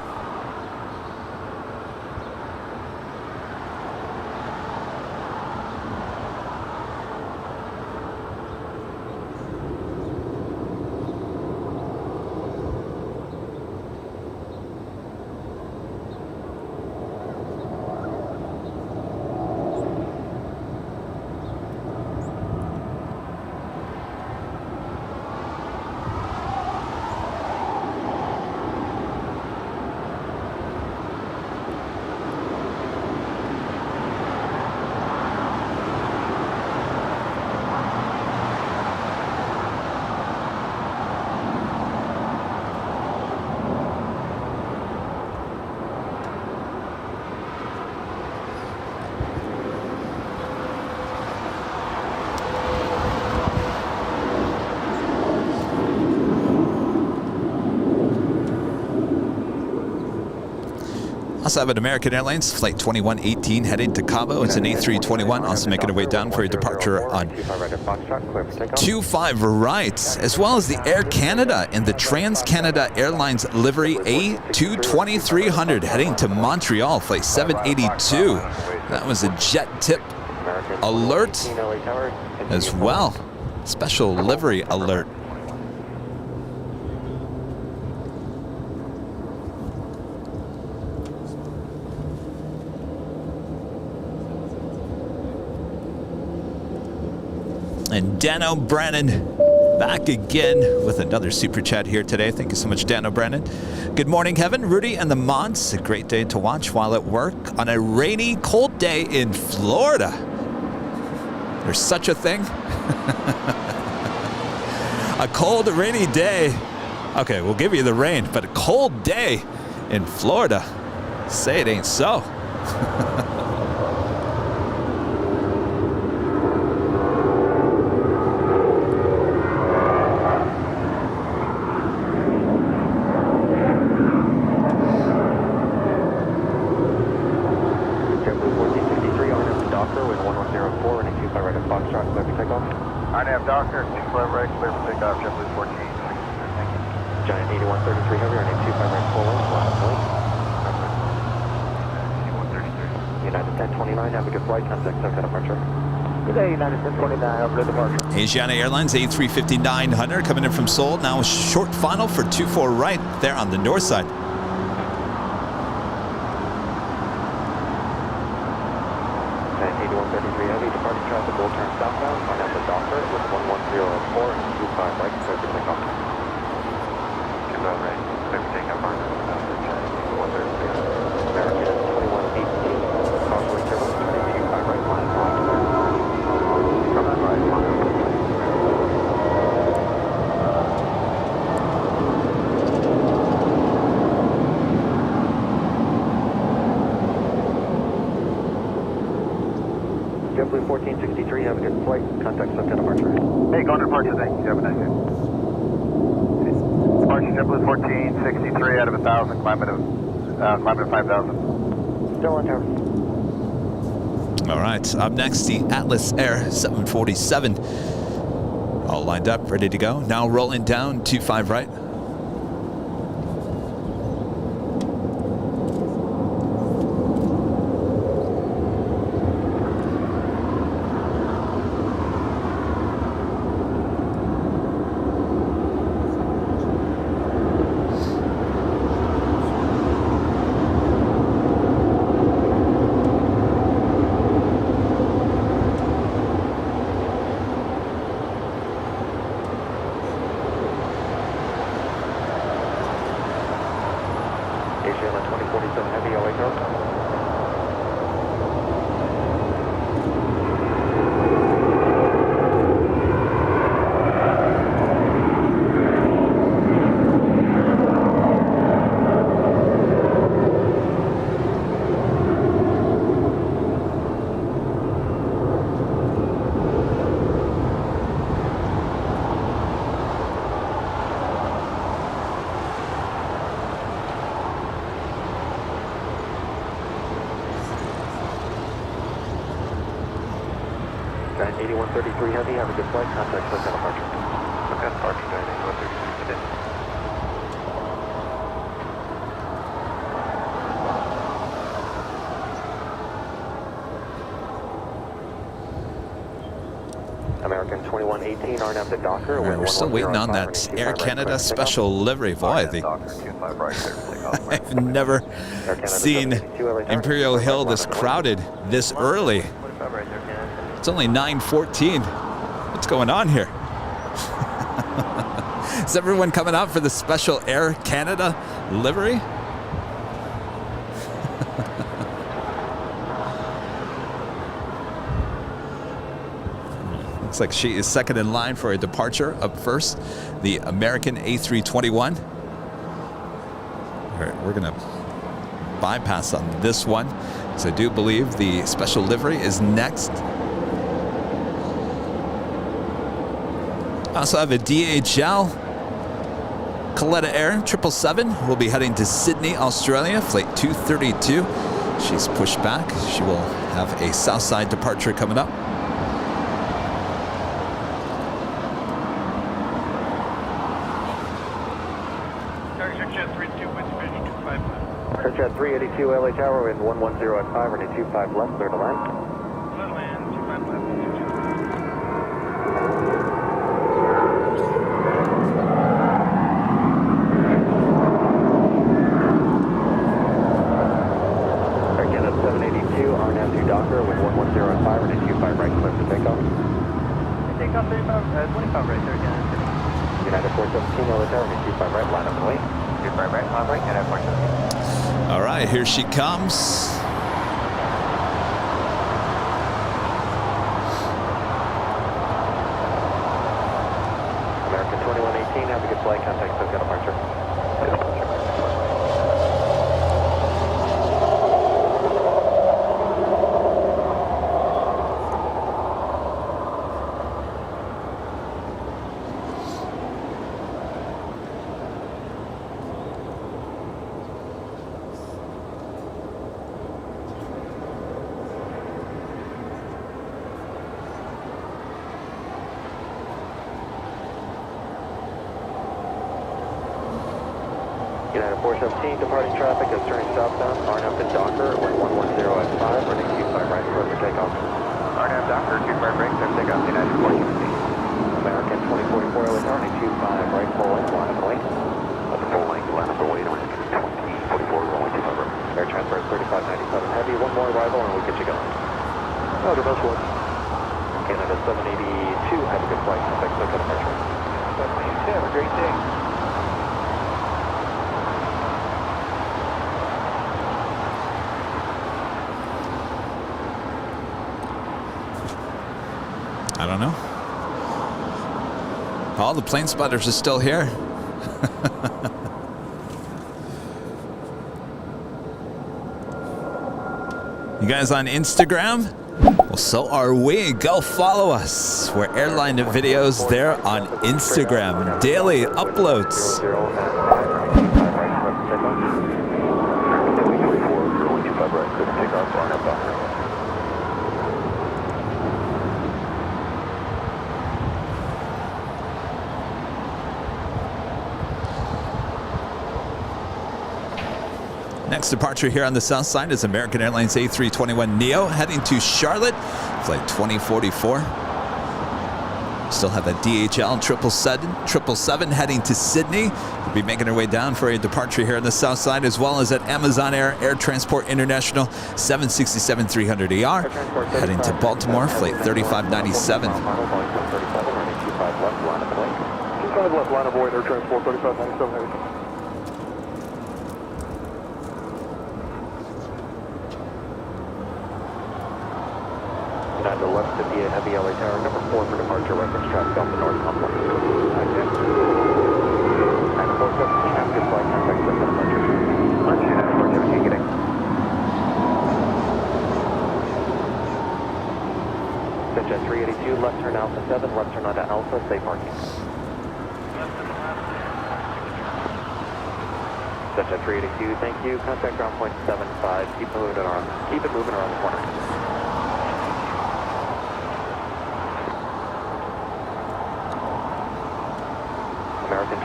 Also have an American Airlines Flight 2118 heading to Cabo. It's an A321, also making our way down for a departure on 25 right, as well as the Air Canada and the Trans-Canada Airlines livery A22300 heading to Montreal, Flight 782. That was a JetTip Alert as well. Special livery alert. And Dan O'Brien back again with another super chat here today. Thank you so much, Dan O'Brien. Good morning, Kevin, Rudy, and the Mods. A great day to watch while at work on a rainy, cold day in Florida. There's such a thing. A cold, rainy day. Okay, we'll give you the rain, but a cold day in Florida. Say it ain't so. Asiana Airlines A350-900 coming in from Seoul. Now a short final for 24 right there on the north side. 1463, have a good flight. Contact SoCal departure. Hey, going to departure, thank you. Have a nice day. Departure JetBlue 1463 out of 1,000, climbing to 5,000. Still on tower. All right, up next, the Atlas Air 747. All lined up, ready to go. Now rolling down 25 right. Airline 2047 Heavy, LA Coast. Giant 8133 Heavy, have a good flight. Contact SoCal departure. SoCal departure, Giant 8133 today. American 2118, RNAV to Docker. All right, we're still waiting on that Air Canada special livery. Boy, I've never seen Imperial Hill this crowded this early. It's only 9:14. What's going on here? Is everyone coming out for the special Air Canada livery? Looks like she is second in line for a departure. Up first, the American A321. All right, we're going to bypass on this one, because I do believe the special livery is next. Also have a DHL Coletta Air 777 will be heading to Sydney, Australia, flight 232. She's pushed back. She will have a Southside departure coming up. Jet 32 with Division 25 left. Jet 382 LA Tower, wind 110 at 5, running 25 left, clear to land. Clear to land, 25 left. Air Canada 782, RNAV to Docker, wind 110 at 5, running 25 right, clear for takeoff. Takeoff 25 right there again. United 417 LA Tower, running 25 right, line up and wait. 25 right, line right, United 417. All right, here she comes. American 2118, have a good flight, contact SoCal departure. Good departure. United 417, departing traffic is turning southbound, RNAV to Docker, wind 110 at 5, running 25 right, clear for takeoff. RNAV Docker, 25 right, clear for takeoff, United 417. American 2044 LA Tower, running 25 right, full length, line up and wait. At the full length, line up and wait, running 2044, runway 25 right. Air transfer is 3597 heavy, one more arrival and we'll get you going. Outer bus one. Canada 782, have a good flight, contact SoCal departure. 782, have a great day. I don't know. All the plane spotters are still here. You guys on Instagram? Well, so are we. Go follow us. We're Airline Videos there on Instagram. Daily uploads. Next departure here on the south side is American Airlines A321neo heading to Charlotte, flight 2044. Still have a DHL 777 heading to Sydney. We'll be making our way down for a departure here on the south side, as well as at Amazon Air Transport International 767-300ER heading to Baltimore, flight 3597. 25 left, line of void, Air Transport 3597. The left to be a heavy LA tower, number 4 for departure, reference traffic off the north complex. 9417, have a good flight, contact for departure. 9417, getting. Jet 382, left turn Alpha 7, left turn onto Alpha, safe parking. Jet 382, thank you, contact ground point 75, keep it moving around the corner.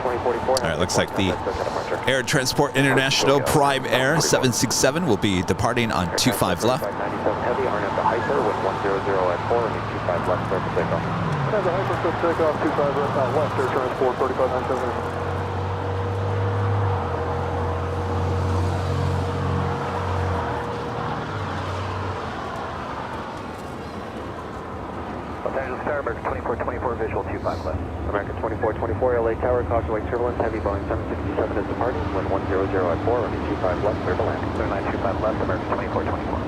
All right, looks like the Air Transport International Prime Air 767 will be departing on 25 left. 97 heavy, RNF to Hyper with 100 at 4 and 25 left, clear for takeoff. Have the Hyper for takeoff, 25 left, Air Transport 3597. American 2424 visual 25 left. American 2424 LA Tower, causeway turbulence, heavy Boeing 767 is departing, wind 100 at 4, running 25 left, clear to landing. 0925 left, American 2424.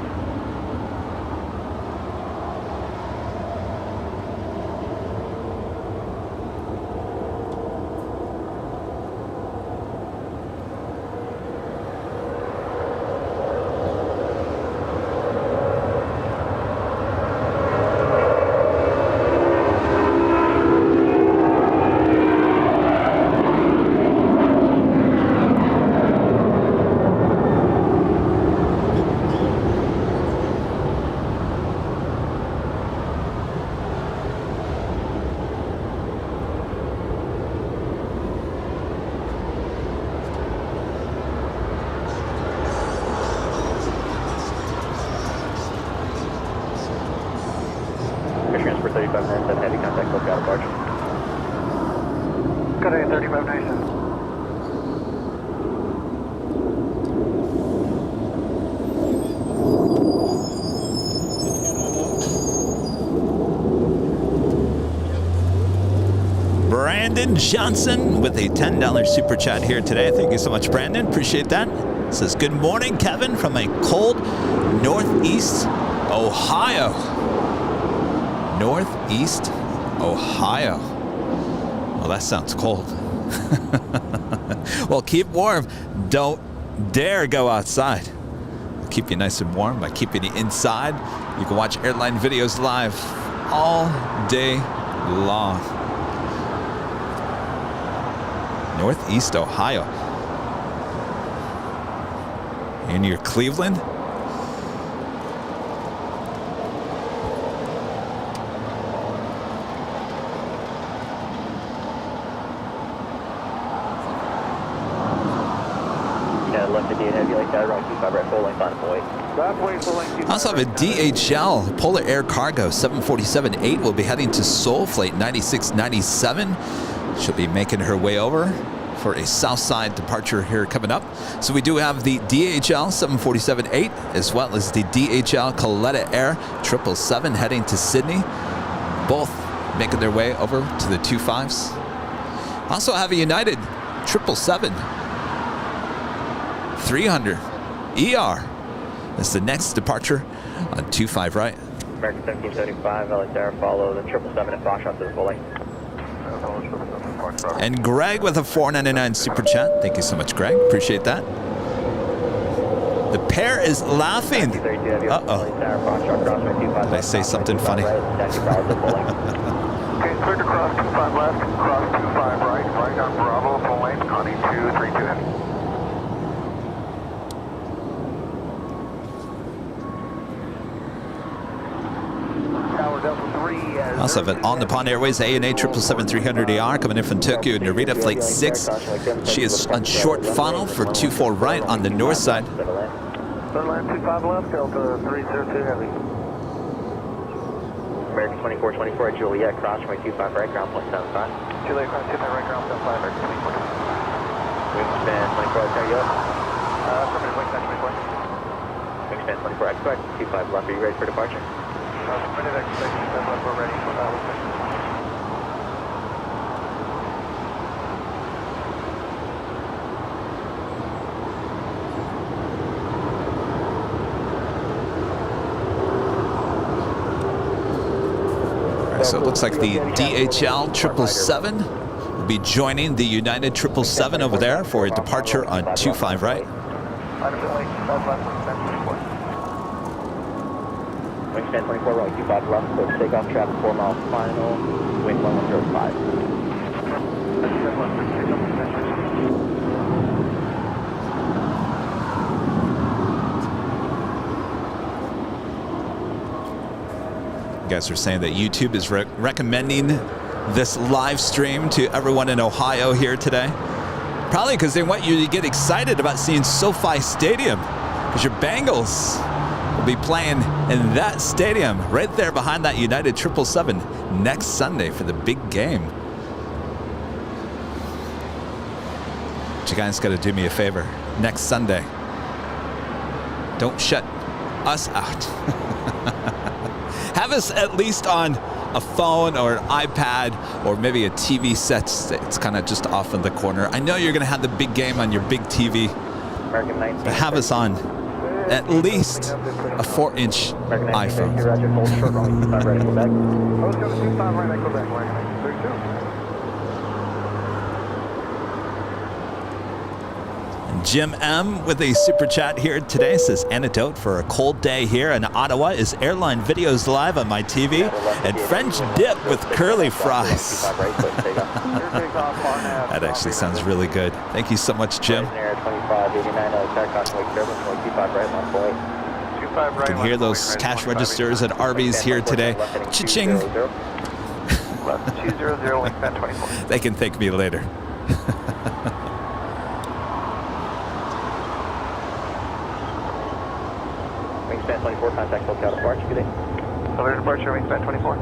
Transfer 3597, heavy contact, look out of barge. Good day, 3597. Brandon Johnson with a $10 super chat here today. Thank you so much, Brandon. Appreciate that. Says, good morning, Kevin, from a cold Northeast Ohio. Northeast Ohio. Well, that sounds cold. Well, keep warm. Don't dare go outside. We'll keep you nice and warm by keeping you inside. You can watch Airline Videos live all day long. Northeast Ohio. And you're Cleveland? I also have a DHL Polar Air Cargo 747-8 will be heading to Seoul, flight 9697. She'll be making her way over for a Southside departure here coming up. So we do have the DHL 747-8 as well as the DHL Coletta Air 777 heading to Sydney. Both making their way over to the 25s. Also have a United 777-300 ER. That's the next departure on 25 right. American 1775, LA Tower, follow the 777 at Foxtrot to the full lane. And Greg with a $4.99 super chat. Thank you so much, Greg. Appreciate that. The pair is laughing. Uh-oh. Did I say something funny? Okay, clear to cross 25 left, cross 25 right, right on Bravo, full length, Connie 232 heavy. Tower Delta 3. I also have an on the pond airways ANA 777-300ER coming in from Tokyo, Narita, flight 6. She is on short funnel for 24 right on the north side. Third line 25 left, Delta 302 heavy. American 2424 Juliet, cross runway 25 right, ground point 75. Juliet, cross 25 right, ground point 5, American 24. Wingspan 24, are you up? Affirmative, wingspan 24. Wingspan 24, expect 25 left, are you ready for departure? Affirmative, expect 25 left, we're ready. So it looks like the DHL 777 will be joining the United 777 over there for a departure on 25 right. Wingspan 24 right, 25 left, so takeoff traffic 4 miles final, wind 1105. You guys are saying that YouTube is recommending this live stream to everyone in Ohio here today. Probably because they want you to get excited about seeing SoFi Stadium, because your Bengals will be playing in that stadium right there behind that United 777 next Sunday for the big game. But you guys got to do me a favor. Next Sunday, don't shut us out. Have us at least on a phone or an iPad or maybe a TV set that's kind of just off in the corner. I know you're going to have the big game on your big TV, but have us on at least a 4-inch iPhone. Jim M with a super chat here today says, antidote for a cold day here in Ottawa is Airline videos live on my TV and French dip with curly fries. That actually sounds really good. Thank you so much, Jim. You can hear those cash registers at Arby's here today. Cha-ching. They can thank me later. Wingspan 24, contact SoCal departure, good day. Clear departure, wingspan 24.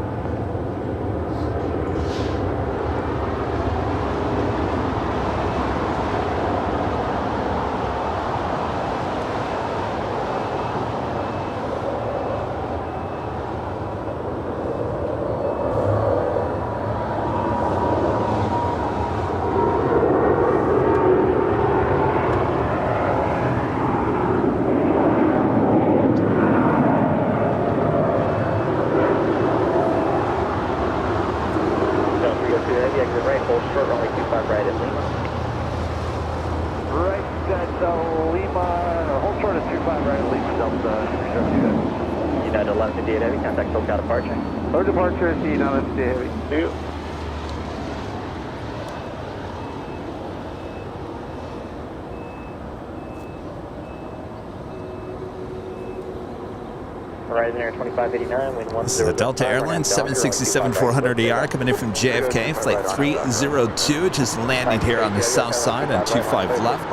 This is the Delta Airlines 767-400ER coming in from JFK, flight 302, just landing here on the south side on 25 left.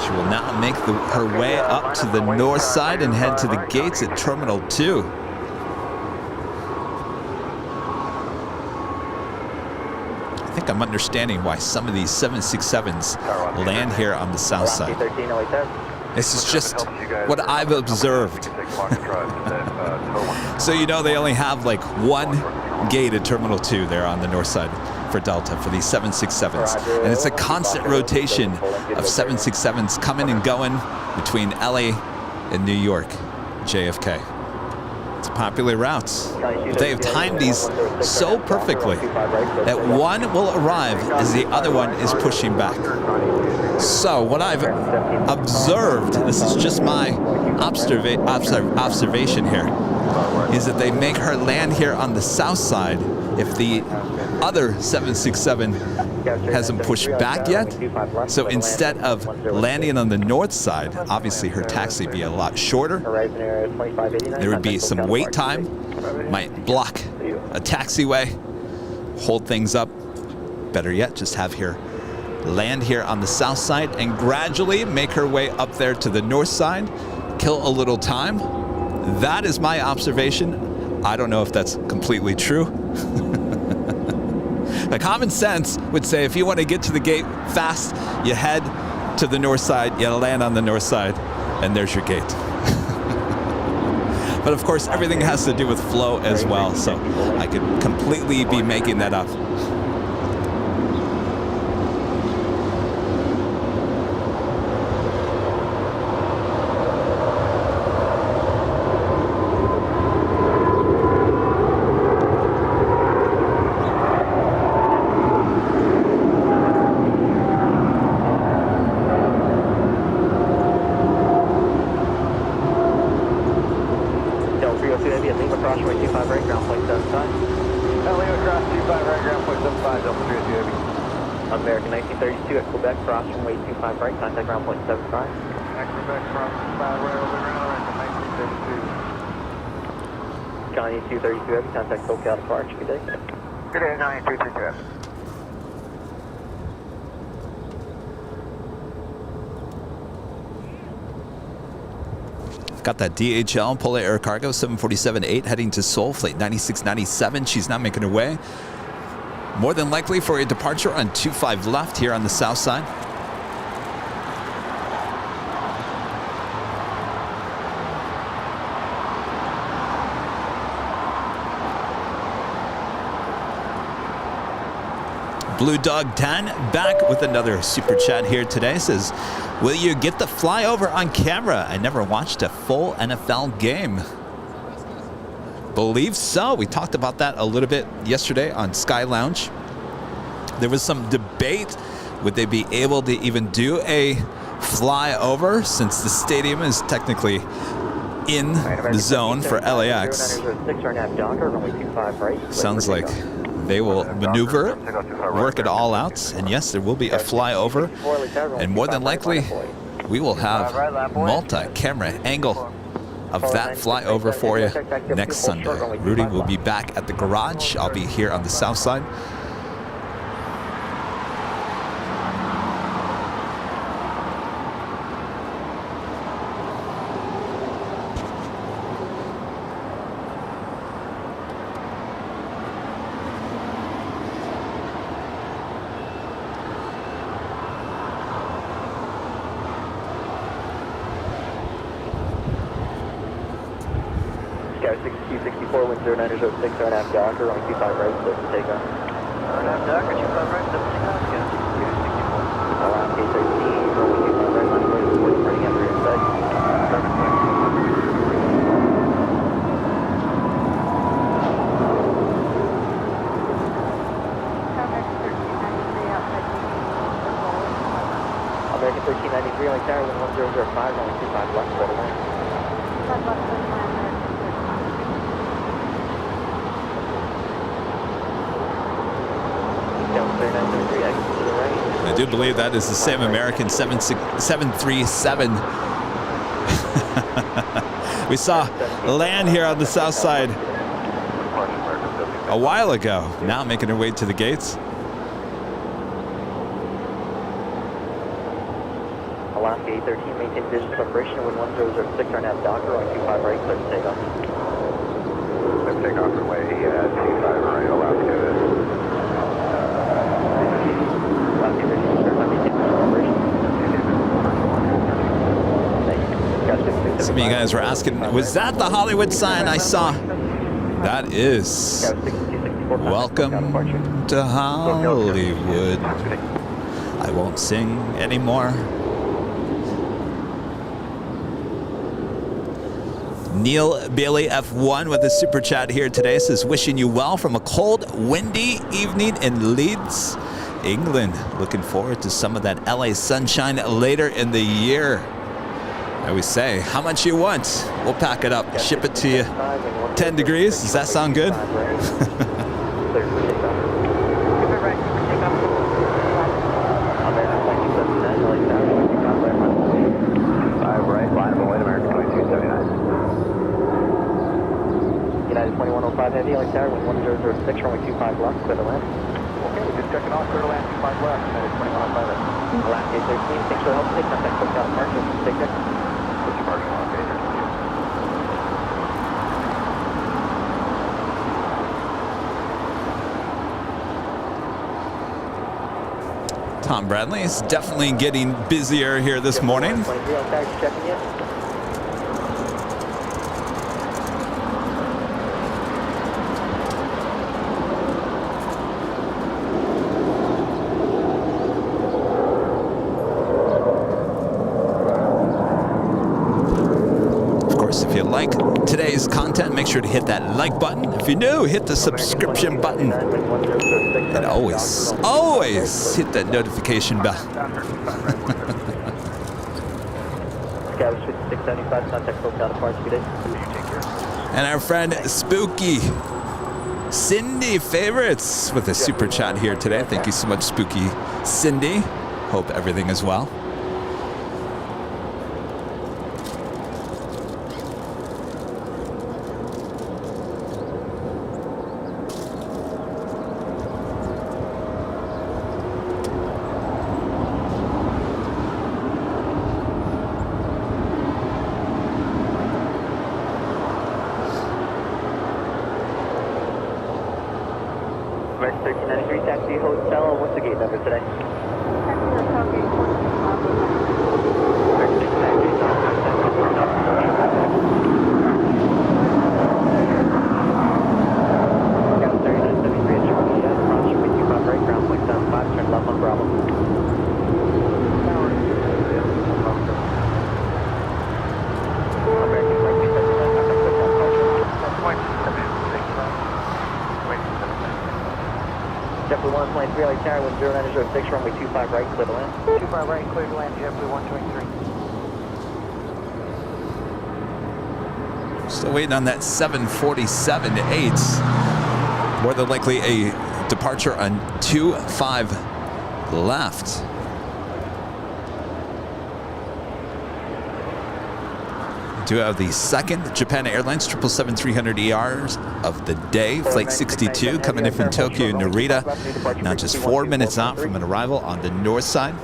She will now make her way up to the north side and head to the gates at Terminal 2. I think I'm understanding why some of these 767s land here on the south side. This is just what I've observed. So you know they only have like one gate at Terminal 2 there on the north side for Delta for these 767s. And it's a constant rotation of 767s coming and going between LA and New York, JFK. It's a popular route. But they have timed these so perfectly that one will arrive as the other one is pushing back. So what I've observed, this is just my observation here, is that they make her land here on the south side if the other 767 hasn't pushed back yet. So instead of landing on the north side, obviously her taxi would be a lot shorter. There would be some wait time, might block a taxiway, hold things up. Better yet, just have her land here on the south side and gradually make her way up there to the north side, kill a little time. That is my observation. I don't know if that's completely true. The common sense would say if you want to get to the gate fast, you head to the north side, you land on the north side, and there's your gate. But of course, everything has to do with flow as well, so I could completely be making that up. American 1932 at Quebec, cross runway 25 right, contact ground point 75. At Quebec, cross 5 right over ground, at 1932. Johnny 232 Heavy, contact SoCal departure, good day. Good day, Johnny 232 Heavy. Got that DHL Polar Air Cargo 747-8 heading to Seoul, flight 9697. She's not making her way. More than likely for a departure on 25 left here on the south side. Blue Dog 10 back with another super chat here today. Says, will you get the flyover on camera? I never watched a full NFL game. Believe so. We talked about that a little bit yesterday on Sky Lounge. There was some debate. Would they be able to even do a flyover since the stadium is technically in the zone for LAX? Sounds like they will maneuver it, work it all out, and yes, there will be a flyover, and more than likely we will have multi-camera angle of that flyover for you next Sunday. Rudy will be back at the garage. I'll be here on the south side. Sky 6264, wind 0906, 7.5 Docker, runway 25 right, clear for takeoff. 9.5 Docker, 25 right, 7 takeoff, yeah. 264. Alaska 13, runway 25 right, line clear, reporting running after inside. American 1393, only tower, wind 1005, runway 25 left, quarter line. I do believe that is the same American 737. We saw land here on the south side a while ago. Now making her way to the gates. Alaska 813, maintain visual separation, wind 1006, turn out Docker, on 25 right, clear to takeoff. Let's take off runway 25 right, Alaska. Some of you guys were asking, was that the Hollywood sign I saw? That is. Welcome to Hollywood. I won't sing anymore. Neil Bailey F1 with a super chat here today. Says, wishing you well from a cold, windy evening in Leeds, England. Looking forward to some of that LA sunshine later in the year. I always say, how much you want? We'll pack it up, ship it to you. 10 degrees, does that sound good? United 2105 Heavy, LAX Tower, wind 1006, runway 25 left, clear to land. Okay, we're just checking off, clear to land 25 left, United 2105 Heavy. Last gate 13, thanks for the help, take contact, close down departure, take care. What's your margin on okay, Tom Bradley is definitely getting busier here this morning. Checking you. If you like today's content, make sure to hit that like button. If you're new, hit the subscription button. And always hit that notification bell. And our friend Spooky Cindy Favorites with a super chat here today. Thank you so much, Spooky Cindy. Hope everything is well. Runway 25 right, clear to land. 25 right, clear to land, JetBlue 123. Still waiting on that 747-8. More than likely a departure on 25 left. We do have the second Japan Airlines 777-300ERs of the day. Flight 62 coming in from Tokyo, Narita. Now just 4 minutes out from an arrival on the north side.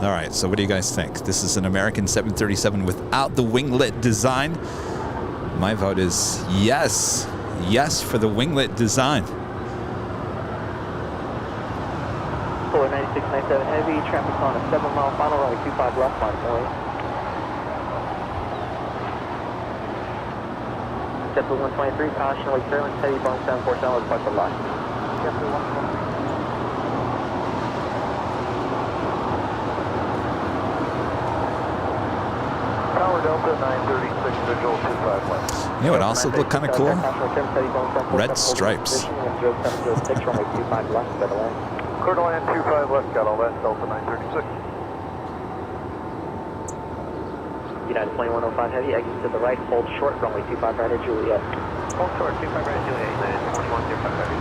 All right, so what do you guys think? This is an American 737 without the winglet design. My vote is yes. Yes for the winglet design. 9697 Heavy, traffic on a 7-mile final, runway 25 left, line point. JetBlue 123, caution, wake clearance, heavy, Boeing 747, let's park the line. JetBlue 123. Tower Delta 936, visual 25 left. You know what also look kind of cool? Red stripes. Clear to land 25 left, got all that, Delta 936. United 2105 Heavy, exit to the right, hold short, runway 25 right at Juliet. Hold short, 25 right at Juliet, United 2105 Heavy.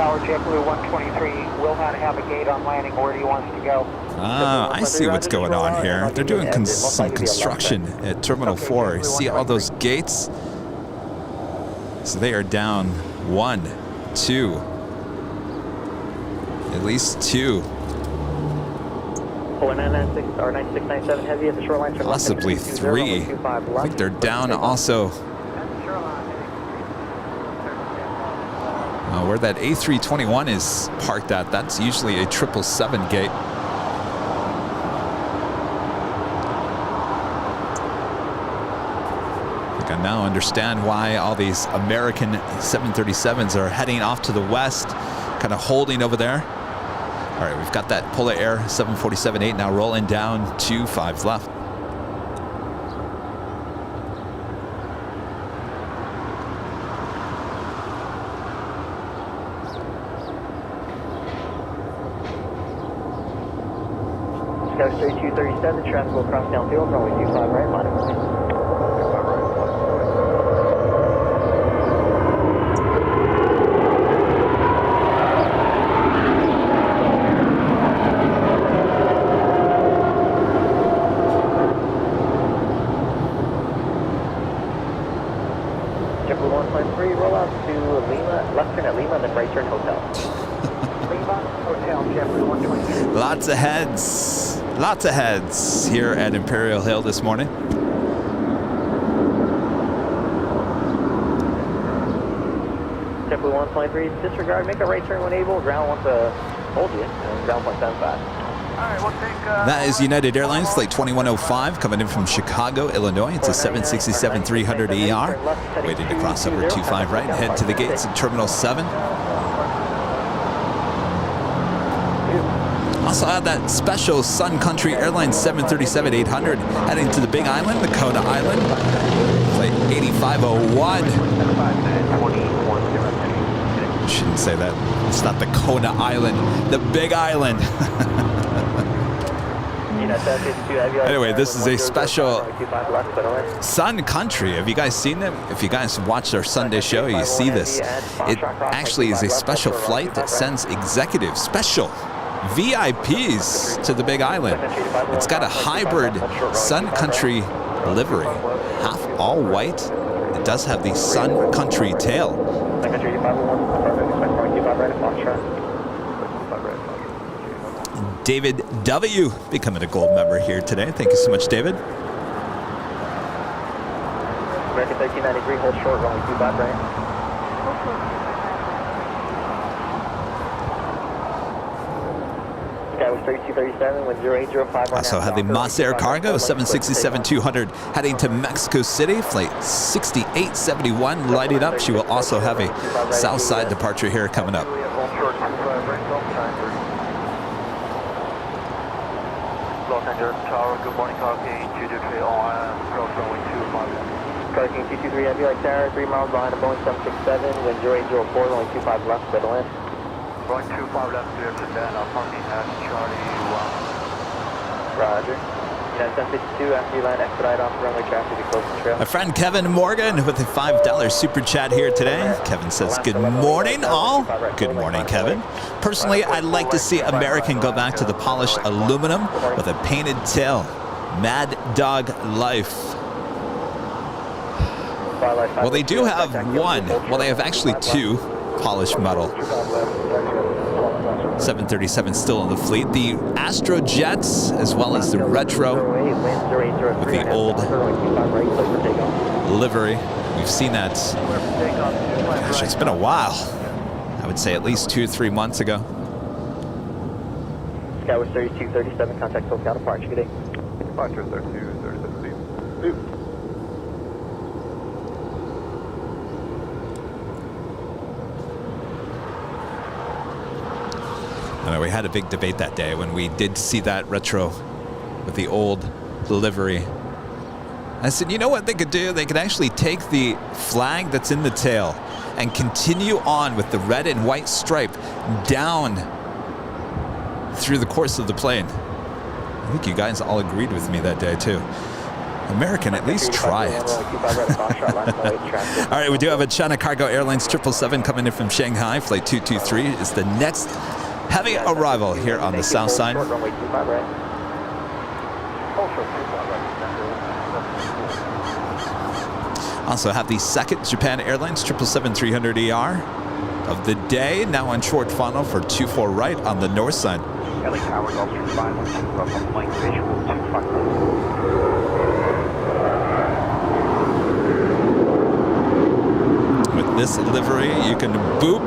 Tower JetBlue 123 will not have a gate on landing. Where do you want us to go? Ah, I see what's going on here. They're doing some construction at Terminal 4. You see all those gates? So they are down 1, 2, at least 2. 9697 Heavy at the shoreline. Possibly 3. I think they're down also. Where that A321 is parked at, that's usually a 777 gate. I think I now understand why all these American 737s are heading off to the west, kind of holding over there. All right, we've got that Polar Air 747-8 now rolling down to 5 left. Scout 3237, traffic will cross downfield, runway 25 right, line of sight. JetBlue 153, roll out to Lima, left turn at Lima, then right turn hotel. Lima, hotel, JetBlue 123. Lots of heads here at Imperial Hill this morning. JetBlue 123, disregard, make a right turn when able, ground wants to hold you, and ground 175. Alright, we'll take... That is United Airlines Flight 2105 coming in from Chicago, Illinois. It's a 767-300ER. Waiting to cross over 25 right and head to the gates at Terminal 7. Also have that special Sun Country Airlines 737-800 heading to the Big Island, the Kona Island. Flight 8501. Shouldn't say that. It's not the Kona Island, the Big Island. Anyway, this is a special Sun Country. Have you guys seen it? If you guys watched our Sunday show, you see this. It actually is a special flight that sends executive special VIPs to the Big Island. It's got a hybrid Sun Country livery, half all white. It does have the Sun Country tail. David W. becoming a gold member here today. Thank you so much, David. American 1393, hold short, runway 25 right. Skyway 3237, wind 0805. Also have the Moss Air Cargo 767-200 heading to Mexico City. Flight 6871 lighting up. She will also have a south side departure here coming up. Los Angeles Tower, good morning, Car King 223 on approach runway 25. Car King 223, Heavy Light Tower, 3 miles behind a Boeing 767, wind 0804, runway 25 left, clear to land. Runway 25 left, clear to land, parking at Charlie 1. Roger. United 1052, after you land, expedite off runway traffic to close the trail. My friend Kevin Morgan with a $5 super chat here today. Kevin says, good morning, all. Good morning, Kevin. Personally, I'd like to see American go back to the polished aluminum with a painted tail. Mad Dog Life. Well, they do have one. Well, they have actually 2 polished metal 737 still in the fleet. The Astro Jets, as well as the retro with the old livery. We've seen that. Gosh, it's been a while. I would say at least 2 or 3 months ago. Skyway 3237, contact SoCal departure. Good day. Departure 3237. I know we had a big debate that day when we did see that retro with the old livery. I said, you know what they could do? They could actually take the flag that's in the tail and continue on with the red and white stripe down through the course of the plane. I think you guys all agreed with me that day too. American, at least try it. All right, we do have a China Cargo Airlines 777 coming in from Shanghai. Flight 223 is the next heavy arrival here on the south side. Also have the second Japan Airlines 777-300ER of the day, now on short funnel for 24 right on the north side. With this livery, you can boop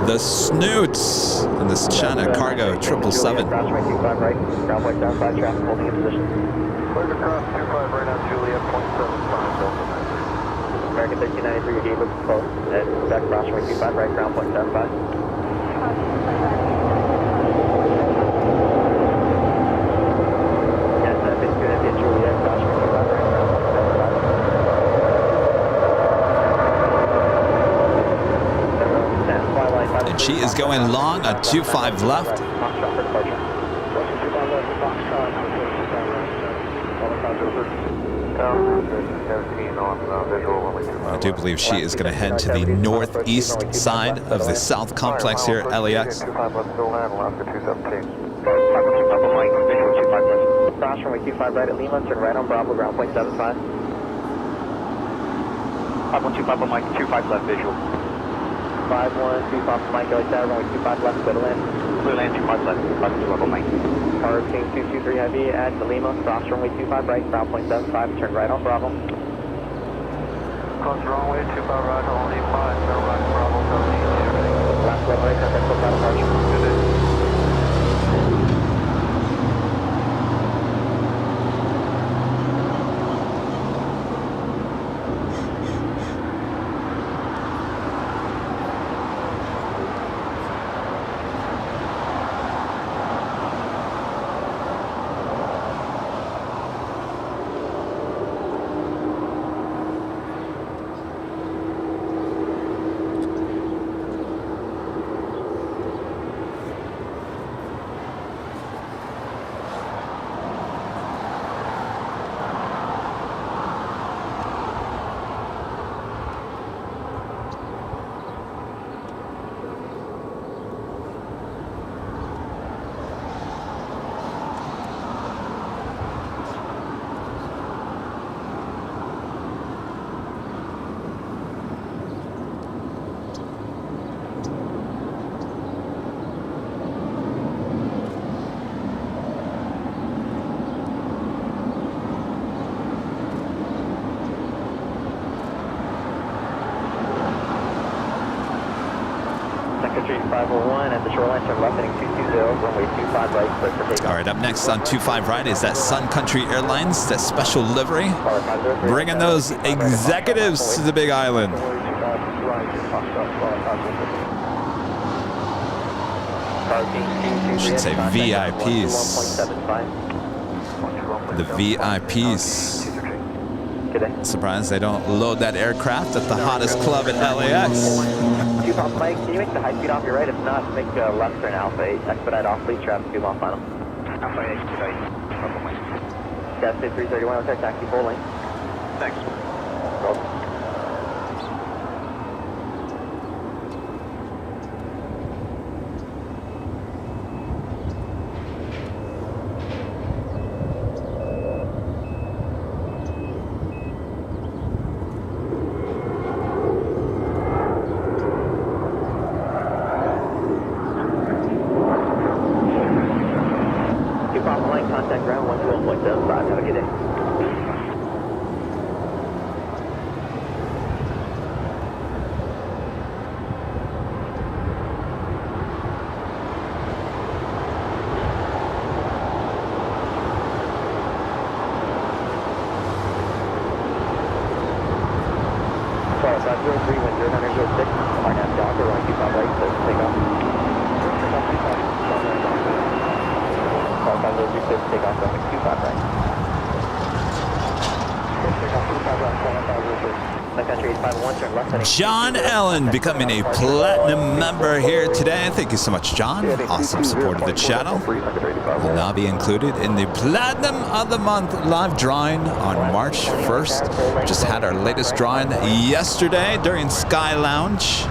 the snoots in this China Cargo 777. American 1393, your gate looks close. At back cross runway 25 right, ground point 75. And she is going long on 25 left. I do believe she is going to head to the northeast side of the South Complex here at LAX. Cross runway 25 right at Lima, turn right on Bravo, ground point 75. 5125 on Mike, 25 left visual. 5125 on Mike, LA Tower, runway 25 left, clear to land. Clear land, 25 left, 525 on Mike. Tower King 223 heavy at Lima, cross runway 25 right, ground point 75, turn right on Bravo. Close runway 25 right, only 5, turn right, Bravo, 17. Last runway, contact full time departure. Good day. Street 501 at the shoreline, turn left heading 220, runway 25 right, clear for takeoff. All right, up next on 25 right is that Sun Country Airlines, that special livery, bringing those executives to the Big Island. I should say VIPs. The VIPs. Surprised they don't load that aircraft at the hottest club at LAX. Mike, can you make the high speed off your right? If not, make a left turn Alpha 8. Expedite off, please. Traffic 2 long final. Alpha 8, expedite. Alpha Mike. Gas 331, okay, taxi full lane. Thanks. Roll. Contact ground 112.75. Have a good day. Sorry, 503, wind 0906. RNAV Docker, runway 25 right, so take off. 506, take off, runway 25 right. Country 851, turn left heading. John Allen becoming a platinum member here today. Thank you so much, John. Awesome support of the channel. Will now be included in the Platinum of the Month live drawing on March 1st. Just had our latest drawing yesterday during Sky Lounge.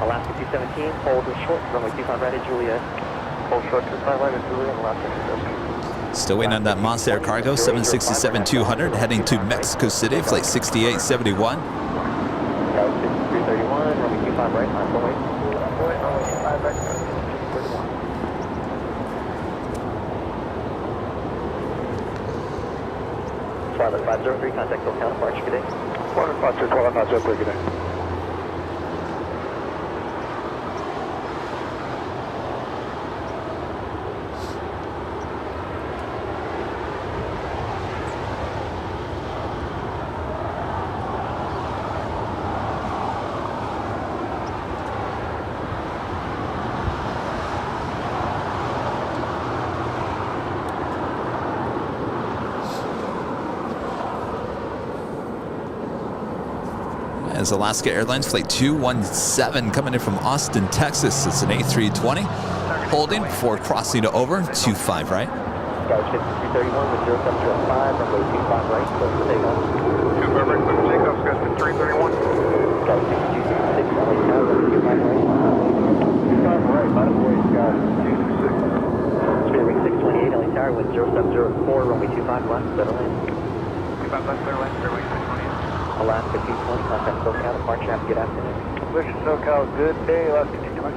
Alaska 217, hold short, runway 25 right at Juliet. Hold short, 25 right at Juliet, Alaska 217. Still waiting on that Monster Air Cargo 767-200 heading to Mexico City, flight 6871. 331, runway 25 right, on runway. Runway 25 right, 31. Charlotte 503, contact SoCal, March, good day. 503, good day. as Alaska Airlines Flight 217 coming in from Austin, Texas. It's an A320 holding before crossing to over 25 right. Skywards 5331 with 0705, runway 25 right, close to takeoff. 25 right, close to takeoff, Skywards 331. Skywards 6266, runway tower, runway 25 right. 25 right, bottom boy, Skywards 226. Speed wing 628, LA tower, wind 0704, runway 25 left, settle in. 25 left, clear left, runway 628. Alaska 220, contact SoCal, departure, have a good afternoon. Wish SoCal, good day, Alaska 220.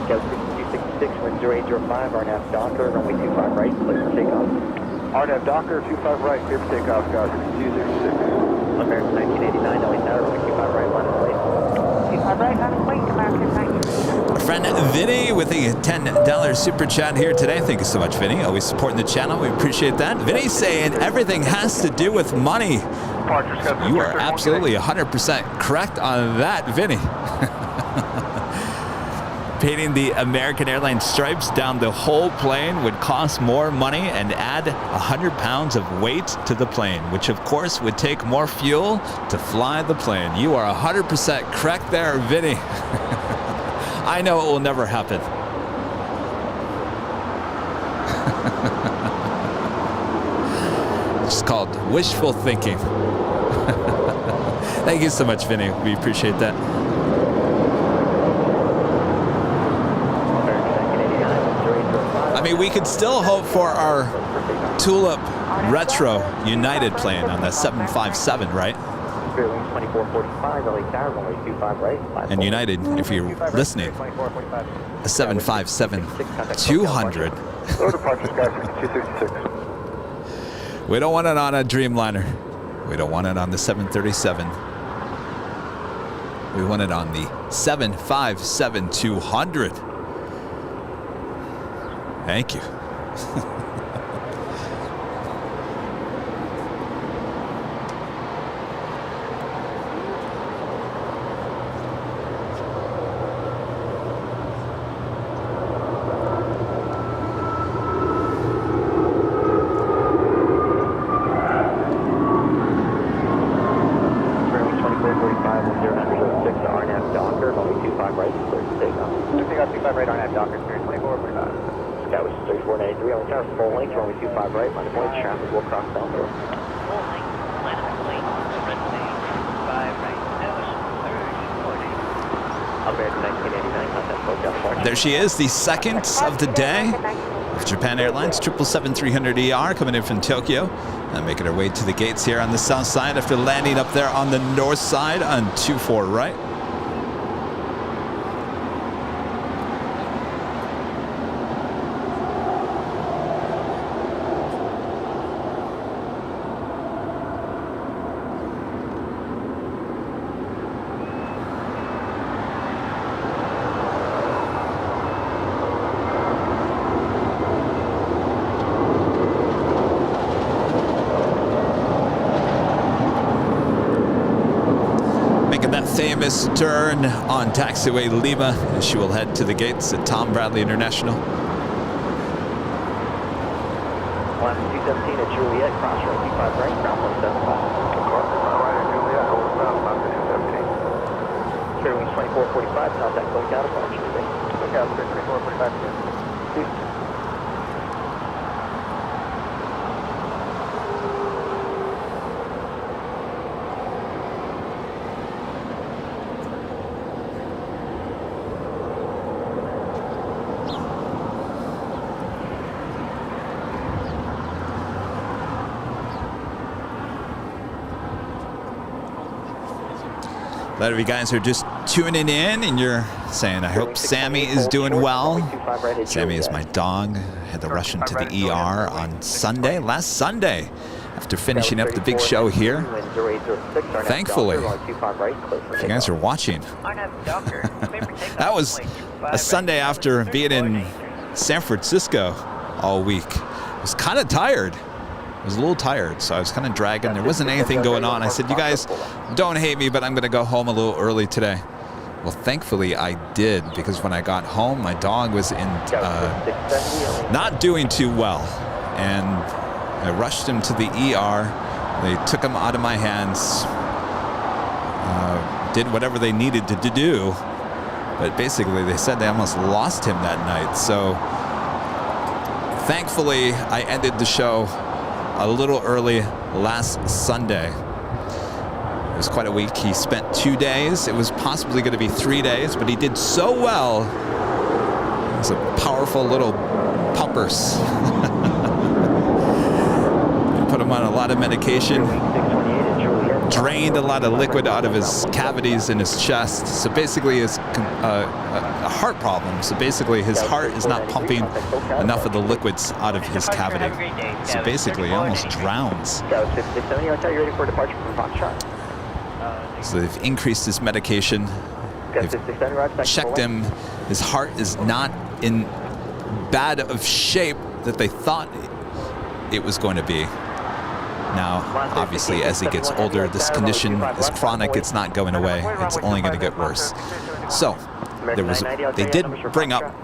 Skywards 6266, wind 0805, RNAV Docker, runway 25 right, clear for takeoff. RNAV Docker, 25 right, clear for takeoff, Skywards 206. American 1989, LA tower, runway 25 right, line of plate. 25 right, line of plate, American 1989. Our friend Vinny with a $10 super chat here today. Thank you so much, Vinny. Always supporting the channel. We appreciate that. Vinny saying everything has to do with money. Departure, Skywards You are 331, absolutely 100% correct on that, Vinny. Painting the American Airlines stripes down the whole plane would cost more money and add 100 pounds of weight to the plane, which of course would take more fuel to fly the plane. You are 100% correct there, Vinny. I know it will never happen. It's called wishful thinking. Thank you so much, Vinny. We appreciate that. I mean, we could still hope for our Tulip Retro United plane on the 757, right? Spirit wing 2445, LA tower, runway 25 right. And United, if you're listening, a 757-200. Low departure, Skywards 266. We don't want it on a Dreamliner. We don't want it on the 737. We want it on the 757-200. Thank you. Spirit wing 2445, wind 0906, RNAV Docker, runway 25 right, clear for takeoff. Takeoff 25 right, RNAV Docker, Spirit 2445. Skywards 3493, LA tower, full length, runway 25 right, line of point, traffic will cross down through. Full length, line of plate, runway 25 right, nose 3040. American 1989, contact SoCal, departure. There she is, the second of the day of Japan Airlines 777-300ER coming in from Tokyo and making her way to the gates here on the south side after landing up there on the north side on 24 right. Famous turn on taxiway Lima as she will head to the gates at Tom Bradley International. Line 217 at Juliet, crossroad 25 right, ground 175. Right at Juliet, hold south, Alaska 217. Spirit wing 2445, contact SoCal, departure. SoCal, Spirit 2445. A lot of you guys are just tuning in and you're saying, I hope Sammy is doing well. Sammy is my dog. Had to rush into the ER on Sunday, last Sunday, after finishing up the big show here. Thankfully, if you guys are watching, that was a Sunday after being in San Francisco all week. I was kind of tired. I was a little tired, so I was kind of dragging. There wasn't anything going on. I said, you guys don't hate me, but I'm going to go home a little early today. Well, thankfully I did, because when I got home, my dog was in not doing too well. And I rushed him to the ER. They took him out of my hands, did whatever they needed to do. But basically, they said they almost lost him that night. So thankfully, I ended the show a little early last Sunday. It was quite a week. He spent 2 days. It was possibly going to be 3 days, but he did so well. He's a powerful little pumpers. Put him on a lot of medication. Drained a lot of liquid out of his cavities in his chest. So basically, his a heart problem. So basically, his heart is not pumping enough of the liquids out of his cavity. So basically, he almost drowns. So they've increased his medication. They've checked him. His heart is not in bad of shape that they thought it was going to be. Now, obviously, as he gets older, this condition is chronic. It's not going away. It's only going to get worse. So, they did bring up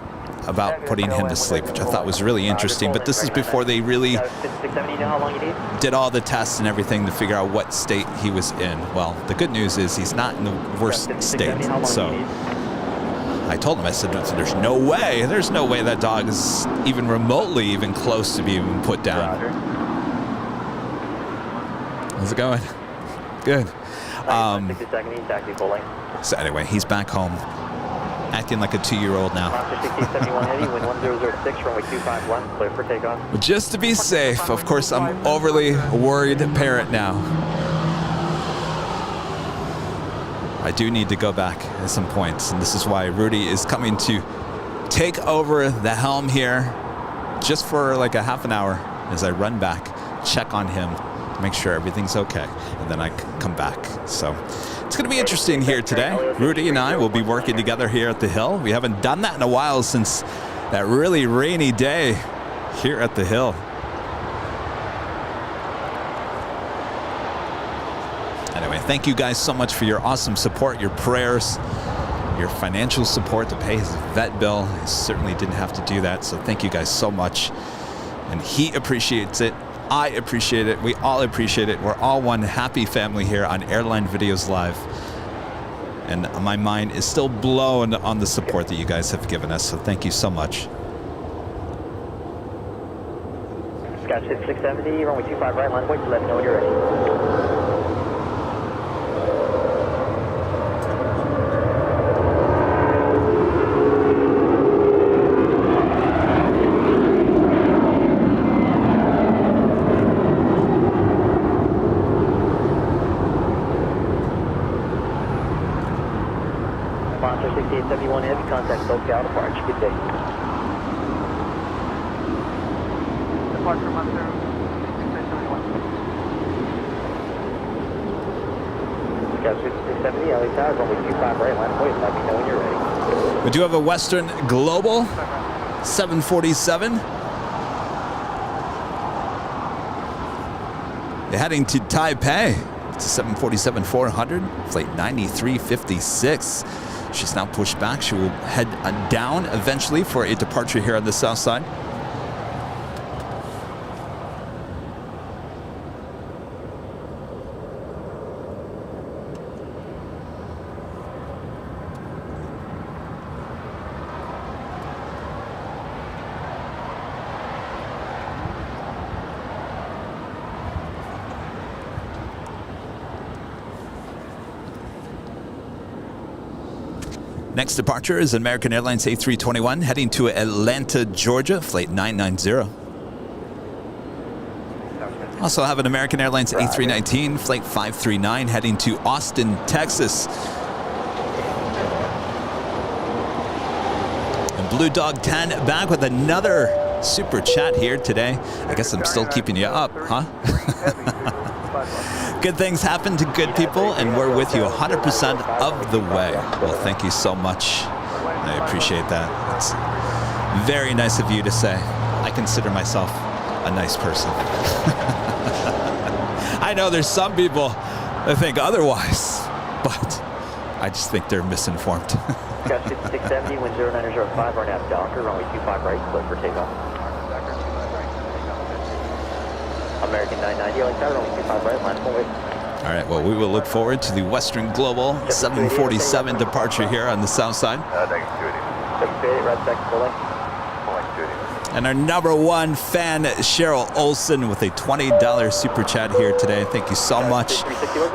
about putting him to sleep, which I thought was really interesting. But this is before they really did all the tests and everything to figure out what state he was in. Well, the good news is he's not in the worst state. So I told him, I said, there's no way that dog is even remotely even close to being put down. How's it going? Good. So anyway, he's back home, acting like a 2-year-old now. But just to be safe, of course, I'm overly worried parent now. I do need to go back at some points, and this is why Rudy is coming to take over the helm here just for like a half an hour as I run back, check on him, make sure everything's okay, and then I come back. So it's going to be interesting here today. Rudy and I will be working together here at the Hill. We haven't done that in a while since that really rainy day here at the Hill. Anyway, thank you guys so much for your awesome support, your prayers, your financial support to pay his vet bill. He certainly didn't have to do that, so thank you guys so much. And he appreciates it. I appreciate it. We all appreciate it. We're all one happy family here on Airline Videos Live. And my mind is still blown on the support that you guys have given us. So thank you so much. Scotch 670, runway 25 right, line wait, let me know when you're ready. Sponsor 6871 Heavy, contact SoCal departure. Good day. Departure Monster 6871. Scotch 670, LA Tower, runway 25 right, line wait, let me know when you're ready. We do have a Western Global 747. They're heading to Taipei. It's a 747-400, flight 9356. She's now pushed back. She will head down eventually for a departure here on the south side. Next departure is American Airlines A321 heading to Atlanta, Georgia, flight 990. Also have an American Airlines A319, flight 539 heading to Austin, Texas. And Blue Dog 10 back with another super chat here today. I guess I'm still keeping you up, huh? Good things happen to good people, and we're with you 100% of the way. Well, thank you so much. I appreciate that. It's very nice of you to say. I consider myself a nice person. I know there's some people that think otherwise, but I just think they're misinformed. Scott 670, wind 0905, RNAV Docker, runway 25 right, clear for takeoff. American 990, like that, runway 25 right, line full weight. All right, well, we will look forward to the Western Global 747 departure here on the south side. Thanks, Judy. 738, red second full length. And our number one fan, Cheryl Olson, with a $20 super chat here today. Thank you so much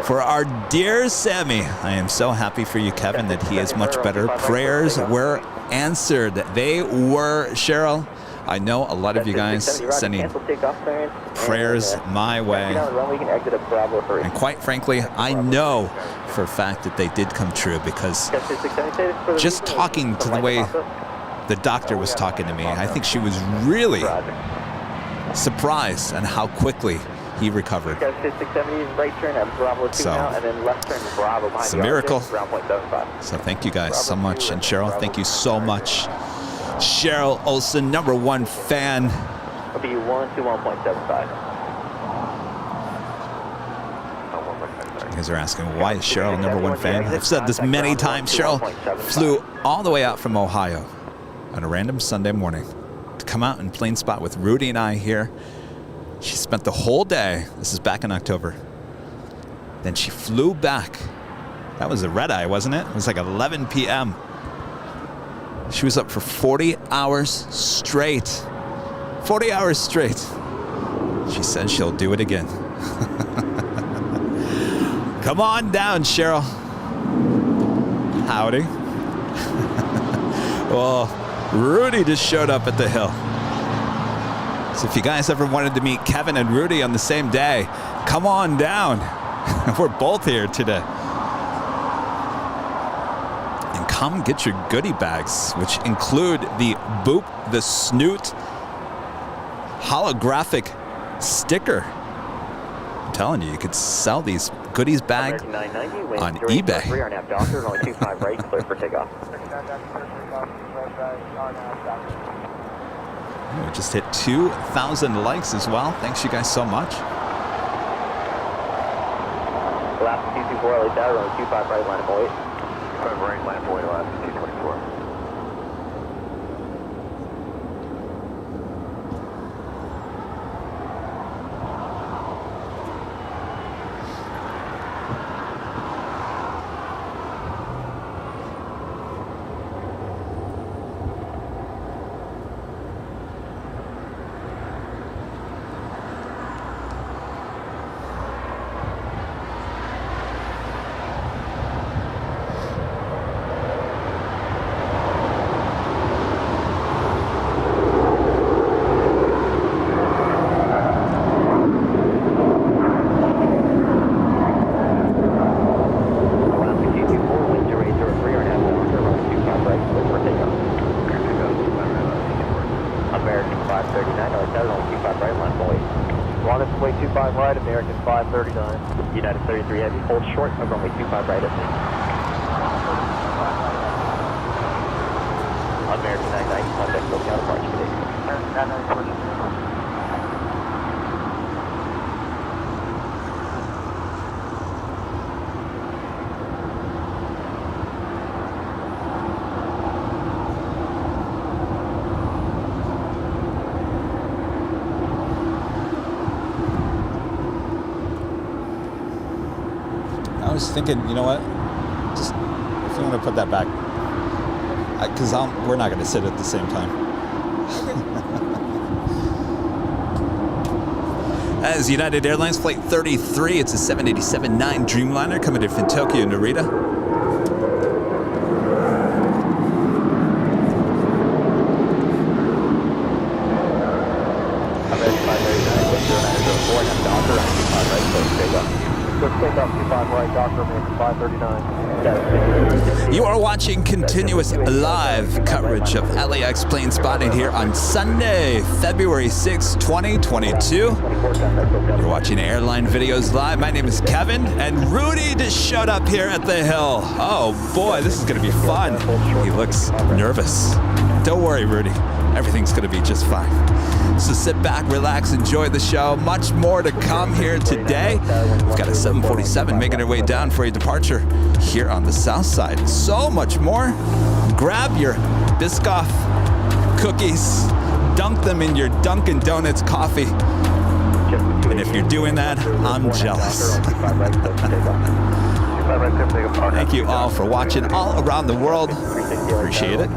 for our dear Sammy. I am so happy for you, Kevin, that he is much better. Prayers were answered. They were, Cheryl. I know a lot of you guys sending prayers my way. And quite frankly, I know for a fact that they did come true, because just talking to the way the doctor was talking to me, I think she was really surprised at how quickly he recovered. So, it's a miracle. So thank you guys so much. And Cheryl, thank you so much. Cheryl Olson, number one fan. It'll be 121.75. You guys are asking, why is Cheryl number one fan? I've said this many times. Cheryl flew all the way out from Ohio on a random Sunday morning to come out and plane spot with Rudy and I here. She spent the whole day. This is back in October. Then she flew back. That was a red eye, wasn't it? It was like 11 p.m. She was up for 40 hours straight. 40 hours straight. She said she'll do it again. Come on down, Cheryl. Howdy. Well, Rudy just showed up at the hill. So if you guys ever wanted to meet Kevin and Rudy on the same day, come on down. We're both here today. And come get your goodie bags, which include the Boop the Snoot holographic sticker. I'm telling you, you could sell these goodies bag on eBay. We just hit 2,000 likes as well. Thanks you guys so much. Last 224, LA Tower, runway 25 right, line of 08. 25 right, line of 08, last 224. American 539. United 33 Heavy, hold short of runway 25 right at me. American 990, contact low counterpart, I was thinking, you know what? Just if you want to put that back, because we're not going to sit at the same time. As United Airlines Flight 33, it's a 787-9 Dreamliner coming in from Tokyo, Narita. American 539, wind 0904, and Docker on 25 right, close takeoff. Take off 25 right, Docker, American 539. You are watching continuous live coverage of LAX plane spotting here on Sunday, February 6, 2022. You're watching Airline Videos Live. My name is Kevin, and Rudy just showed up here at the hill. Oh boy, this is going to be fun. He looks nervous. Don't worry, Rudy. everything's going to be just fine. So sit back, relax, enjoy the show. Much more to come here today. We've got a 747 making her way down for a departure here on the south side. So much more. Grab your Biscoff cookies, dunk them in your Dunkin' Donuts coffee. And if you're doing that, I'm jealous. Thank you all for watching all around the world. Appreciate it.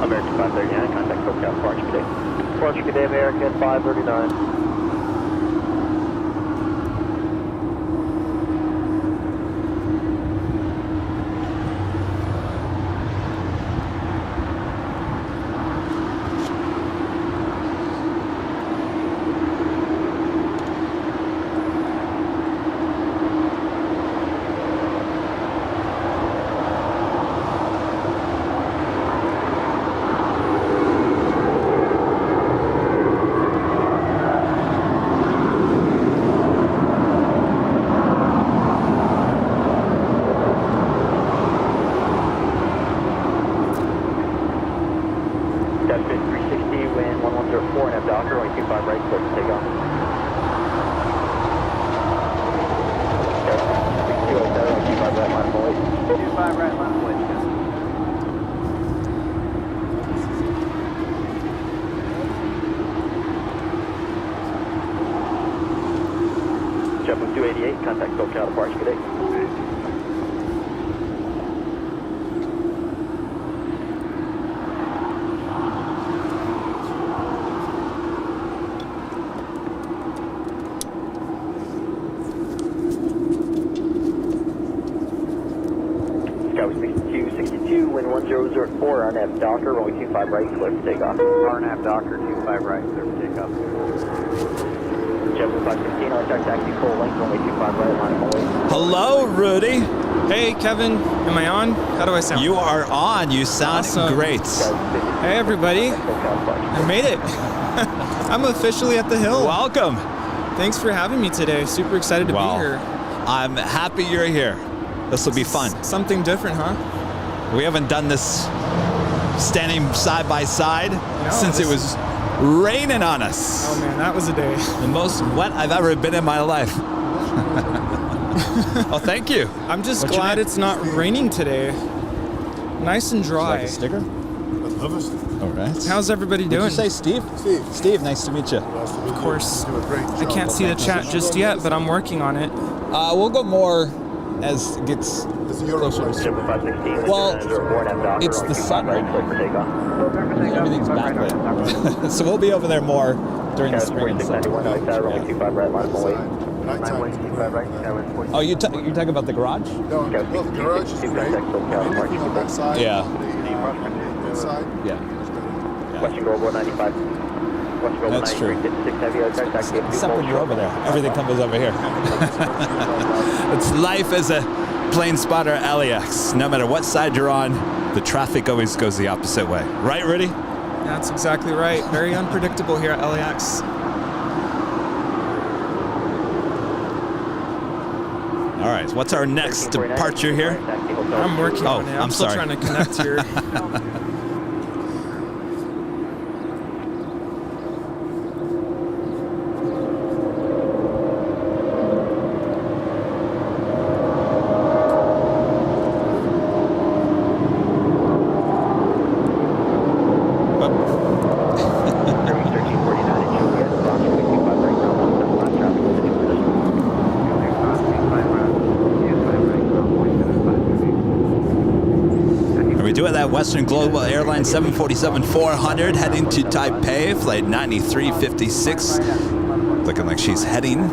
American 539, contact SoCal, Departure Cadet. Departure Cadet, American 539. Contact SoCal, Departure Cadet. Scout 62, wind 1004, RNAV Docker, runway 25 right, clear for takeoff. RNAV Docker, 25 right, clear for takeoff. JetTip 515, I'll check taxi full length, runway 25 right, line of away. Hello, Rudy. Hey, Kevin. Am I on? How do I sound? You are on. You sound awesome. Great. Hey, everybody. I made it. I'm officially at the hill. Welcome. Thanks for having me today. Super excited to be here. I'm happy you're here. This will be fun. Something different, huh? We haven't done this standing side by side since it was raining on us. Oh man, that was a day. The most wet I've ever been in my life. Oh, thank you. I'm just glad it's not raining today. Nice and dry. Like a sticker? All right. How's everybody doing? Did you say Steve? Steve, nice to meet you. Of course. I can't see the chat just yet, but I'm working on it. We'll go more as it gets closer. Well, it's the sun right now. Everything's backlit. So we'll be over there more during the spring and summer. Oh, you're talking about the garage? No, the garage is great. Anything on that side? Yeah. Inside? Yeah. Western Global 95. That's true. Except when you're over there. Everything comes over here. It's life as a plane spotter LAX. No matter what side you're on, the traffic always goes the opposite way. Right, Rudy? That's exactly right. Very unpredictable here at LAX. All right, what's our next departure here? I'm working on it. I'm still sorry. trying to connect here. Western Global Airline 747-400 heading to Taipei, flight 9356. Looking like she's heading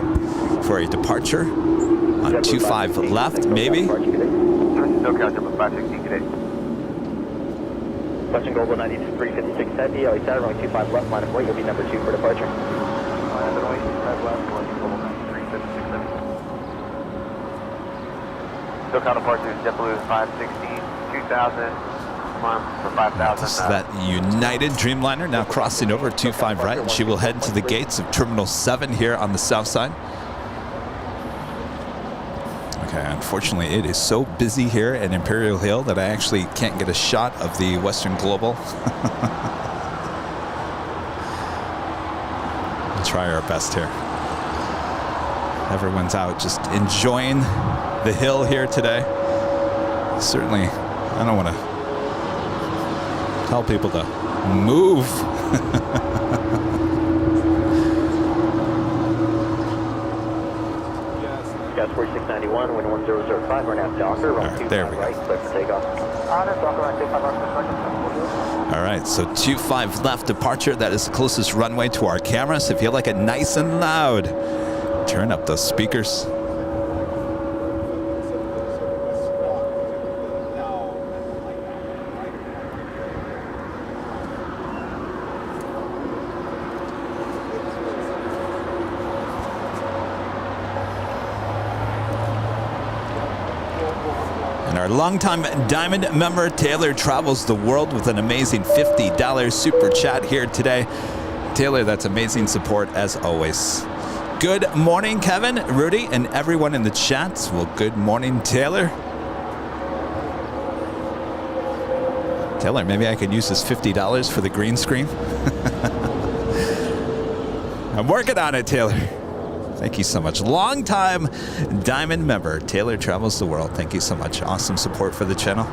for a departure on 25 left, maybe. Western Global 9356 heavy, LA Saturn, runway 25 left, line of weight, you'll be number 2 for departure. Runway 25 left, Western Global 9356 heavy. SoCal departure, JetBlue 516, 2000. This is that United Dreamliner now crossing over 25 right, and she will head to the gates of Terminal 7 here on the south side. Okay, unfortunately, it is so busy here at Imperial Hill that I actually can't get a shot of the Western Global. We'll try our best here. Everyone's out just enjoying the hill here today. Certainly, I don't want to tell people to move. Gas 4691, wind 1005, we're now Docker, run 25 right, clear for takeoff. All right, so 25 left departure. That is the closest runway to our camera. So if you like it nice and loud, turn up those speakers. Longtime Diamond member Taylor travels the world with an amazing $50 super chat here today. Taylor, that's amazing support as always. Good morning, Kevin, Rudy, and everyone in the chat. Well, good morning, Taylor. Taylor, maybe I could use this $50 for the green screen. I'm working on it, Taylor. Thank you so much. Long-time Diamond member, Taylor travels the world. Thank you so much. Awesome support for the channel.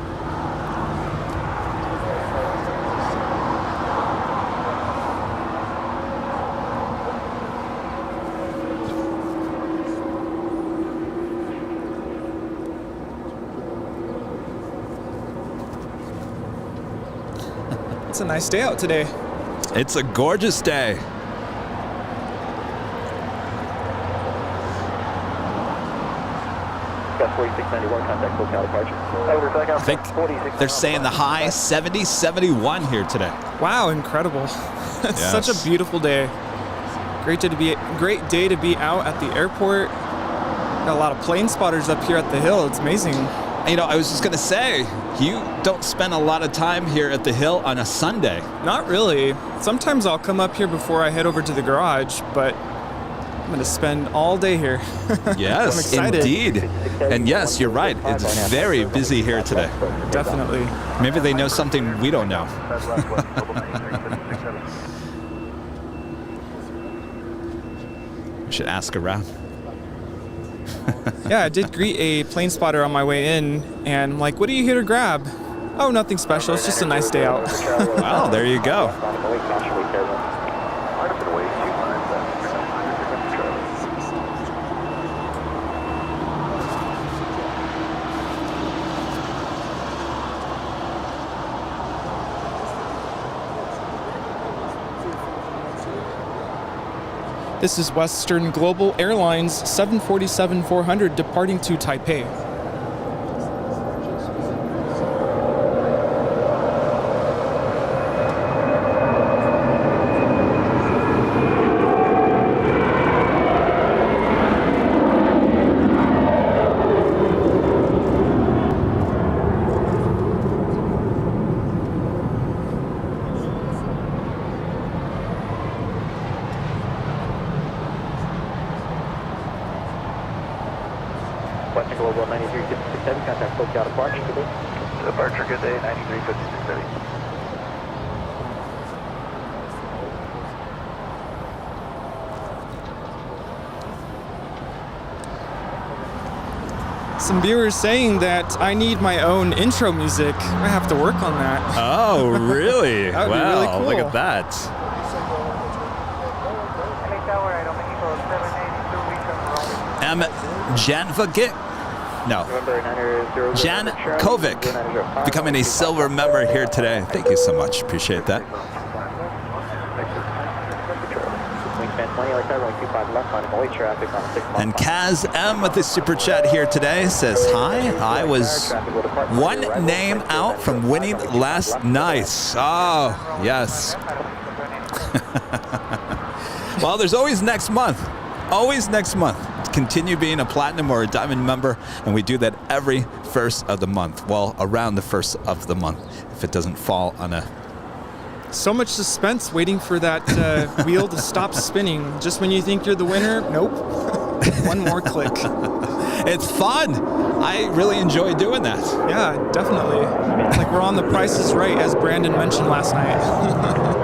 It's a nice day out today. It's a gorgeous day. I think they're saying the high 70, 71 here today. Wow, incredible. It's such a beautiful day. Great day to be out at the airport. Got a lot of plane spotters up here at the hill. It's amazing. You know, I was just going to say, you don't spend a lot of time here at the hill on a Sunday. Not really. Sometimes I'll come up here before I head over to the garage, but I'm going to spend all day here. Yes, I'm excited. Indeed. And yes, you're right. It's very busy here today. Definitely. Maybe they know something we don't know. We should ask around. Yeah, I did greet a plane spotter on my way in, and I'm like, what are you here to grab? Oh, nothing special. It's just a nice day out. Well, there you go. This is Western Global Airlines 747-400 departing to Taipei. Western Global 9357, contact close out departure. Departure, good day, 9356. Some viewers saying that I need my own intro music. I have to work on that. Oh, really? That would be really cool. Look at that. M. Jankovic? No. Jan Kovic becoming a silver member here today. Thank you so much. Appreciate that. And Kaz M with the super chat here today says, hi, I was one name out from winning last night. Oh, yes. Well, there's always next month. Always next month. continue being a platinum or a diamond member, and we do that every first of the month. Well, around the first of the month, if it doesn't fall on a... So much suspense waiting for that wheel to stop spinning. Just when you think you're the winner, nope. One more click. It's fun. I really enjoy doing that. Yeah, definitely. It's like we're on The Price is Right, as Brandon mentioned last night.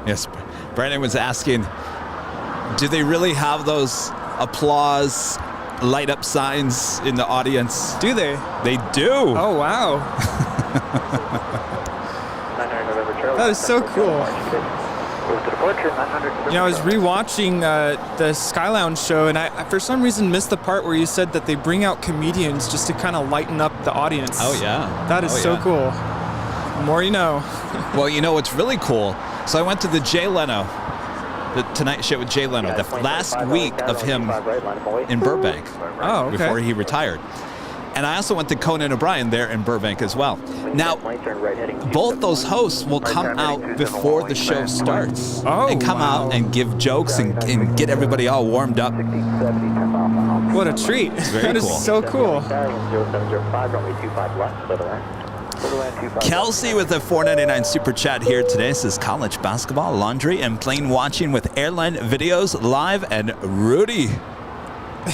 Yes, Brandon was asking, do they really have those applause light up signs in the audience? Do they? They do. Oh, wow. That is so cool. You know, I was rewatching the Sky Lounge show, and I for some reason missed the part where you said that they bring out comedians just to kind of lighten up the audience. Oh, yeah. That is so cool. The more you know. Well, you know what's really cool? So I went to the Jay Leno, the Tonight Show with Jay Leno, the last week of him in Burbank. Oh, okay. Before he retired. And I also went to Conan O'Brien there in Burbank as well. Now, both those hosts will come out before the show starts. Oh, and come out and give jokes and get everybody all warmed up. What a treat. Very that cool. is so cool. Kelsey with a $4.99 super chat here today says college basketball, laundry, and plane watching with Airline Videos live and Rudy.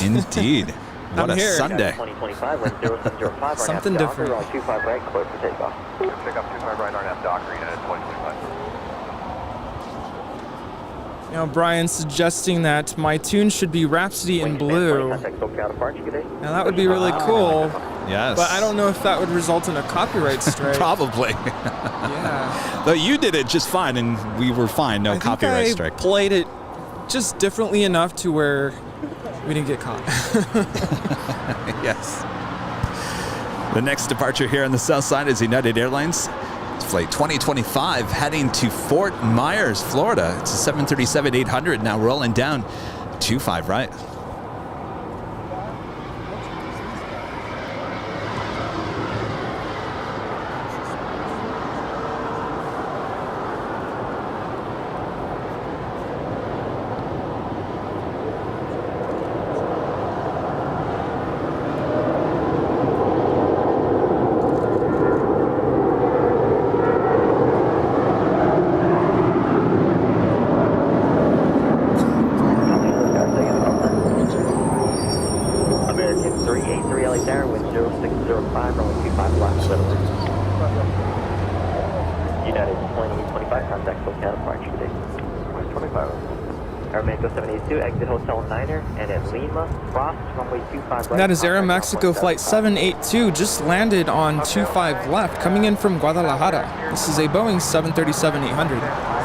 Indeed. What a Sunday. Something different. Pick up 25 right RNF Docker United 2025. You know, Brian suggesting that my tune should be Rhapsody in Blue. Now that would be really cool. Yes. But I don't know if that would result in a copyright strike. Probably. Yeah. Though you did it just fine, and we were fine. No copyright strike. I played it just differently enough to where we didn't get caught. Yes. The next departure here on the south side is United Airlines. It's flight 2025 heading to Fort Myers, Florida. It's a 737-800 now rolling down 25 right. That is Aeromexico Flight 782, just landed on 25 left, coming in from Guadalajara. This is a Boeing 737-800.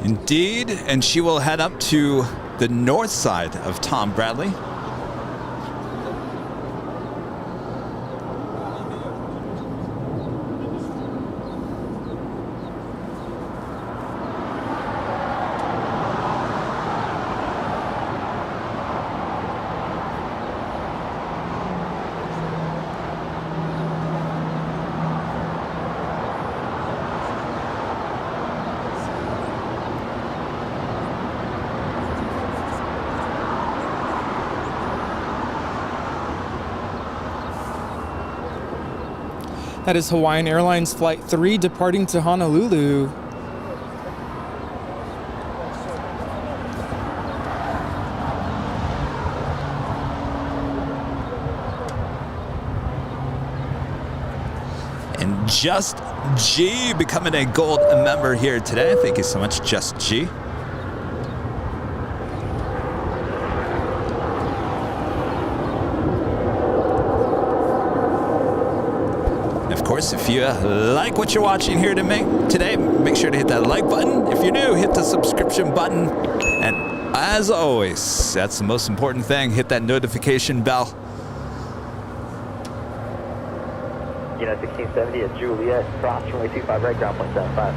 Indeed, and she will head up to the north side of Tom Bradley. That is Hawaiian Airlines Flight 3 departing to Honolulu. And Just G becoming a gold member here today. Thank you so much, Just G. Of course, if you like what you're watching here today, make sure to hit that like button. If you're new, hit the subscription button. And As always, that's the most important thing. Hit that notification bell. Unit 1670 at Juliet, cross runway 25 right, ground point 75.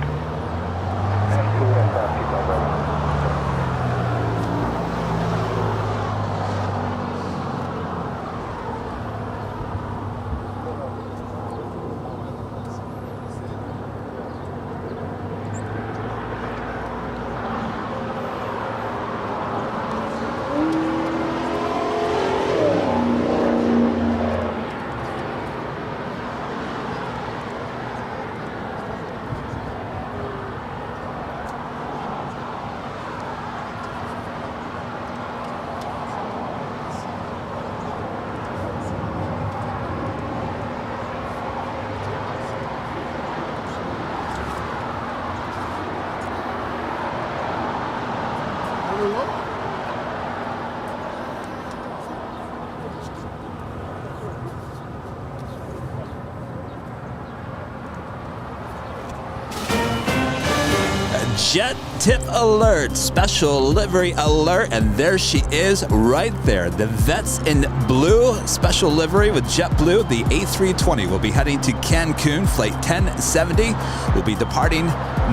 JetTip Alert, special livery alert, and there she is right there. The Vets in Blue special livery with JetBlue. The A320 will be heading to Cancun, flight 1070. Will be departing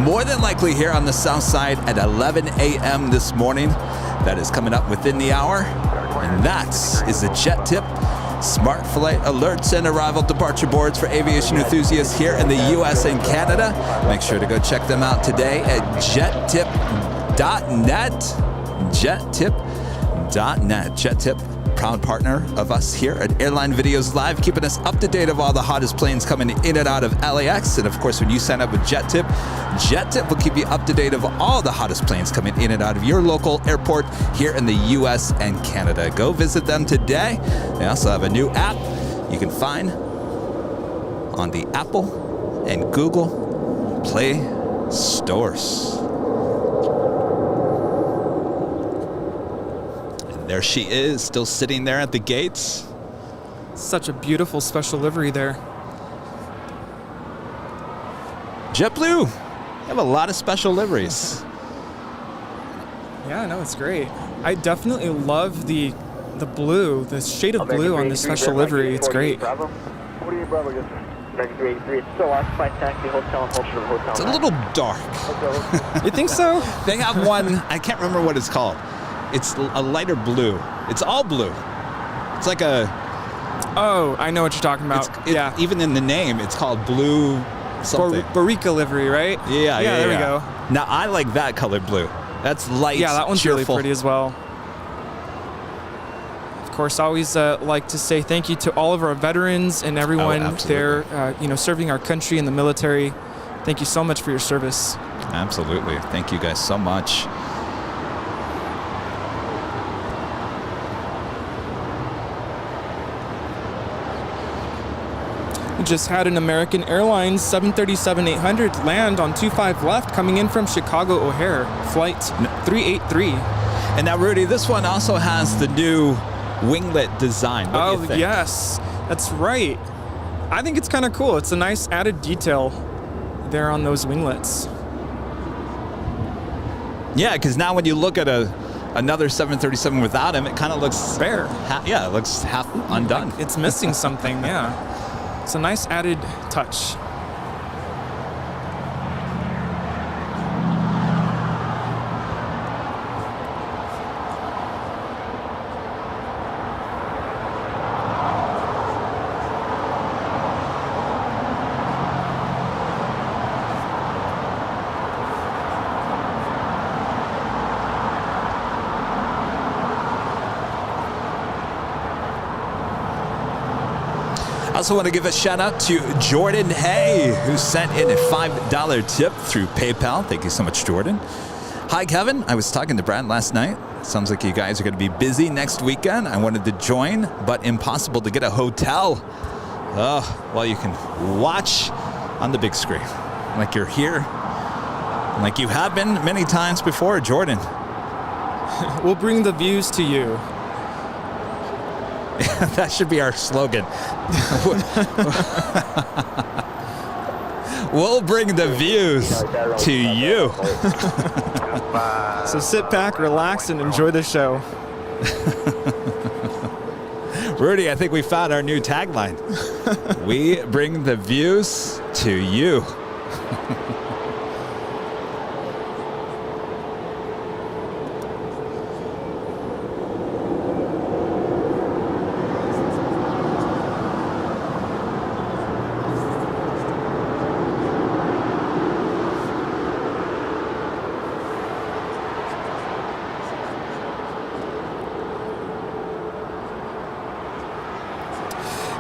more than likely here on the south side at 11 a.m. this morning. That is coming up within the hour. And that is the JetTip Smart Flight Alerts and Arrival Departure Boards for aviation enthusiasts here in the U.S. and Canada. Make sure to go check them out today at jettip.net. jettip.net. JetTip, proud partner of us here at Airline Videos Live, keeping us up to date of all the hottest planes coming in and out of LAX. And of course, when you sign up with JetTip, JetTip will keep you up to date of all the hottest planes coming in and out of your local airport here in the U.S. and Canada. Go visit them today. They also have a new app you can find on the Apple and Google Play stores. And there she is, still sitting there at the gates. Such a beautiful special livery there. JetBlue, you have a lot of special liveries. Yeah, no, it's great. I definitely love the blue, the shade of blue on this special livery. It's great. 48 Bravo, yes, sir. 9383, it's still occupied taxi, hotel, and hold to the hotel. It's a little dark. You think so? They have one, I can't remember what it's called. It's a lighter blue. It's all blue. It's like a... Oh, I know what you're talking about. Yeah. Even in the name, it's called blue something. Barica livery, right? Yeah, there we go. Now, I like that colored blue. That's light, yeah, that one's cheerful. Really pretty as well. Of course, I always like to say thank you to all of our veterans and everyone there, serving our country in the military. Thank you so much for your service. Absolutely. Thank you guys so much. We just had an American Airlines 737-800 land on 25 left coming in from Chicago O'Hare, flight 383. And now, Rudy, this one also has the new winglet design. What do you think? Yes, that's right. I think it's kind of cool. It's a nice added detail there on those winglets. Yeah, because now when you look at another 737 without him, it kind of looks bare. It looks half undone. Like it's missing something, yeah. It's a nice added touch. I also want to give a shout out to Jordan Hay, who sent in a $5 tip through PayPal. Thank you so much, Jordan. Hi, Kevin. I was talking to Brad last night. Sounds like you guys are going to be busy next weekend. I wanted to join, but impossible to get a hotel. Well, you can watch on the big screen like you're here, like you have been many times before, Jordan. We'll bring the views to you. That should be our slogan. We'll bring the views to you. So sit back, relax, and enjoy the show. Rudy, I think we found our new tagline. We bring the views to you.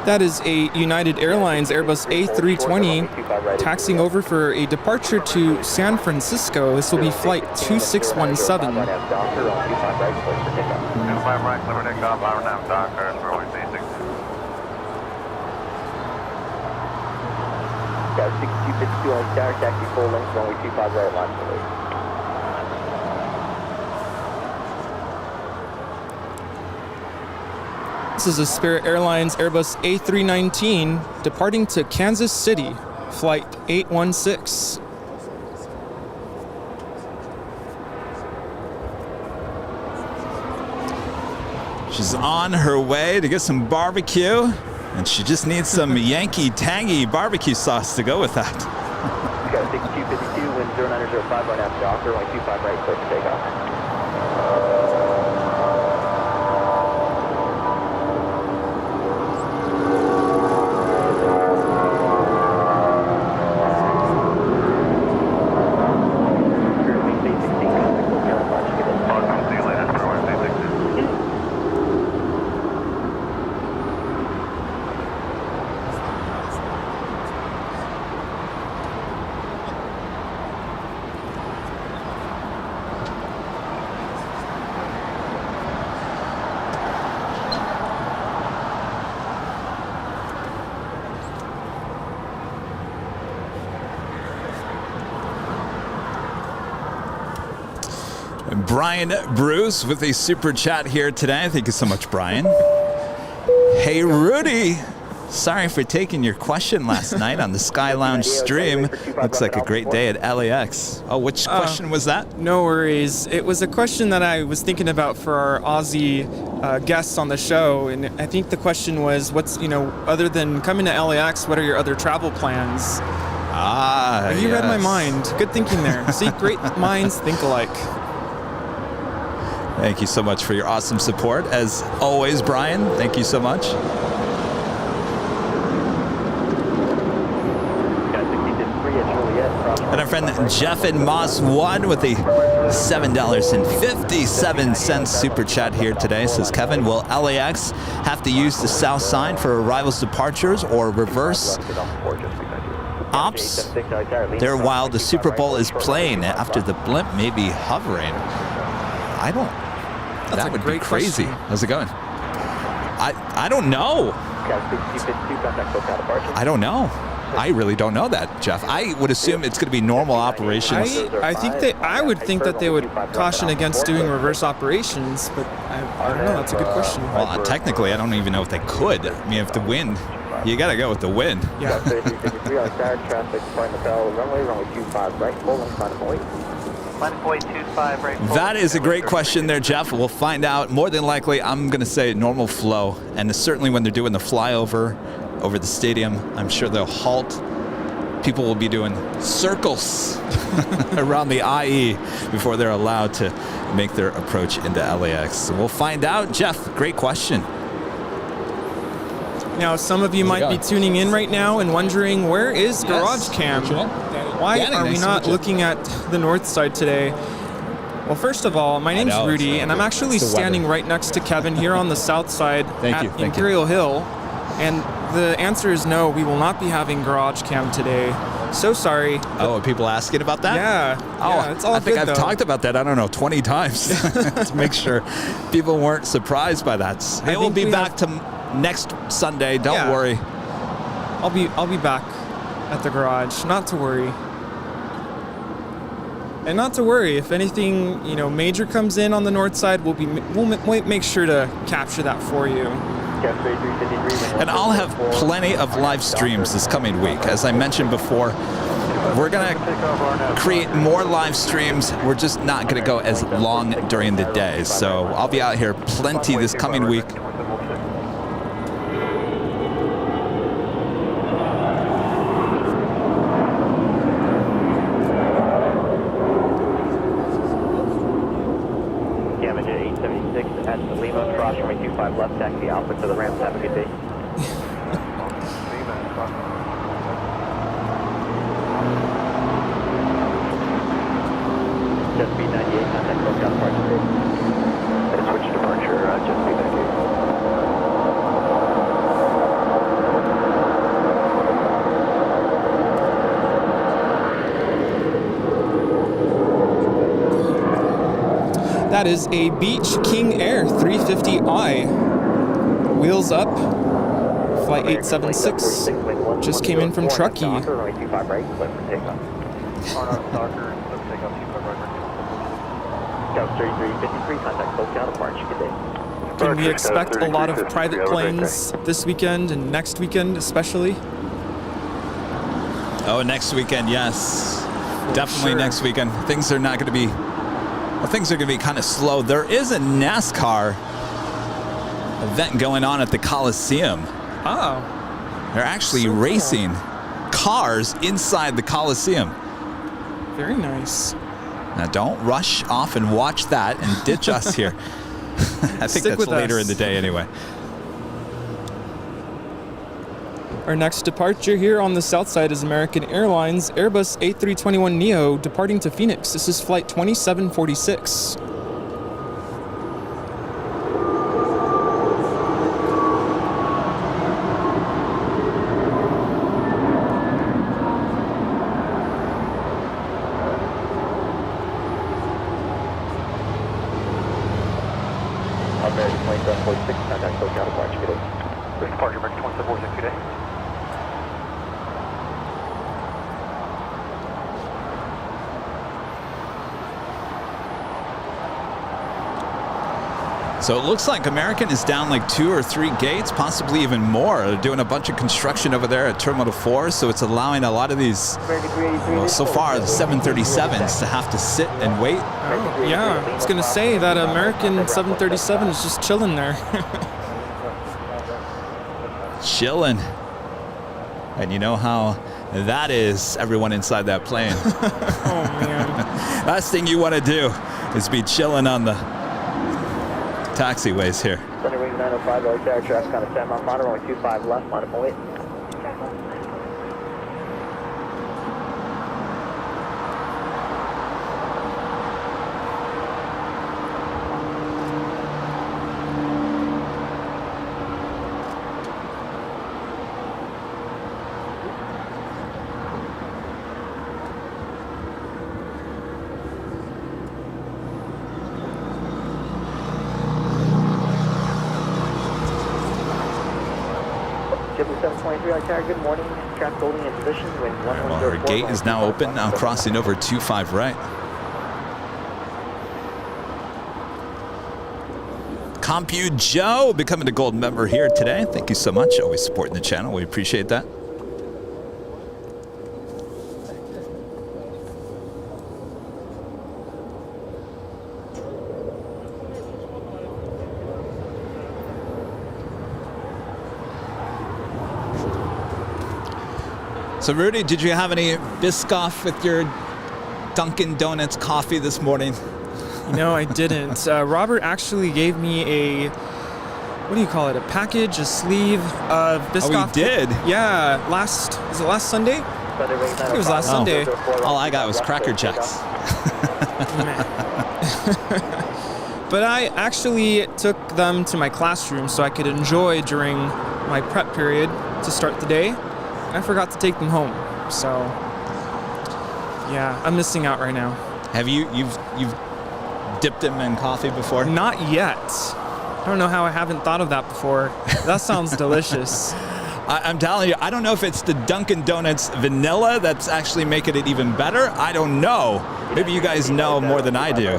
That is a United Airlines Airbus A320 taxiing over for a departure to San Francisco. This will be flight 2617. 25 right, clear takeoff, hour and a half Docker, runway 36. Got 6252 on tower, taxi full length, runway 25 right, line release. This is a Spirit Airlines Airbus A319 departing to Kansas City, flight 816. She's on her way to get some barbecue, and she just needs some Yankee Tangy barbecue sauce to go with that. Got 6252, wind 0905, right after Docker, runway 25 right, clear for takeoff. Brian Bruce with a super chat here today. Thank you so much, Brian. Hey, Rudy. Sorry for taking your question last night on the Sky Lounge stream. Looks like a great day at LAX. Oh, which question was that? No worries. It was a question that I was thinking about for our Aussie guests on the show, and I think the question was, what's, other than coming to LAX, what are your other travel plans? You read my mind. Good thinking there. See, great minds think alike. Thank you so much for your awesome support. As always, Brian, thank you so much. And our friend Jeff in Moss 1 with a $7.57 super chat here today says, Kevin, will LAX have to use the south side for arrivals, departures, or reverse ops there while the Super Bowl is playing after the blimp may be hovering? That would be crazy. Question. How's it going? I don't know. I don't know. I really don't know that, Jeff. I would assume it's going to be normal operations. I would think that they would caution against doing reverse operations, but I don't know. That's a good question. Well, technically, I don't even know if they could. I mean, if the wind, you got to go with the wind. Yeah. That is a great question there, Jeff. We'll find out. More than likely, I'm going to say normal flow. And certainly when they're doing the flyover over the stadium, I'm sure they'll halt. People will be doing circles around the IE before they're allowed to make their approach into LAX. So we'll find out. Jeff, great question. Now, some of you might be tuning in right now and wondering, where is Garage Cam? Why are we not looking at the north side today? Well, first of all, my name's Rudy, and I'm actually standing right next to Kevin here on the south side at Imperial Hill. And the answer is no, we will not be having Garage Cam today. So sorry. Oh, are people asking about that? Yeah. Oh, it's all I think good, I've talked about that, 20 times to make sure people weren't surprised by that. Hey, we'll be back to next Sunday. Don't worry. I'll be back at the garage. Not to worry. And not to worry, if anything, major comes in on the north side, we'll make sure to capture that for you. And I'll have plenty of live streams this coming week. As I mentioned before, We're going to create more live streams. We're just not going to go as long during the day. So I'll be out here plenty this coming week. At the Lima, cross runway 25 left, taxi Alpha to the ramp. Have a good day. Jet speed 98, contact close down departure. Switch departure, jet speed 98. That is a Beach King Air 350i. Wheels up. Flight 876. Just came in from Truckee. Can we expect a lot of private planes this weekend and next weekend especially? Oh, next weekend, yes. Definitely next weekend. Things are not going to be... Well, things are going to be kind of slow. There is a NASCAR event going on at the Coliseum. Oh. They're actually racing cars inside the Coliseum. Very nice. Now, don't rush off and watch that and ditch us here. I think that's later in the day anyway. Our next departure here on the south side is American Airlines Airbus A321neo departing to Phoenix. This is flight 2746. American 2746, contact close down departure. Good day. This departure, American 2746, good day. So it looks like American is down like 2 or 3 gates, possibly even more. They're doing a bunch of construction over there at Terminal 4, so it's allowing a lot of these, well, so far, the 737s to have to sit and wait. Oh, yeah, I was going to say that American 737 is just chilling there. Chilling. And you know how that is, everyone inside that plane. Oh, man. Last thing you want to do is be chilling on the taxiways here. Thunder Wing 905, LA traffic on a 10 mile monitor, only 25 left, line up 08. Good morning. Traffic holding in position. Wind 1104. Well, her gate is now open, now crossing over 25 right. Compu Joe becoming a gold member here today. Thank you so much. Always supporting the channel. We appreciate that. So Rudy, did you have any Biscoff with your Dunkin' Donuts coffee this morning? No, I didn't. Robert actually gave me a, what do you call it, a package, a sleeve of Biscoff. Oh, he did? Yeah, was it last Sunday? I think it was last Sunday. All I got was Cracker Jacks. But I actually took them to my classroom so I could enjoy during my prep period to start the day. I forgot to take them home, so yeah, I'm missing out right now. Have you've dipped them in coffee before? Not yet. I don't know how I haven't thought of that before. That sounds delicious. I'm telling you, I don't know if it's the Dunkin' Donuts vanilla that's actually making it even better. I don't know. Maybe you guys know more than I do.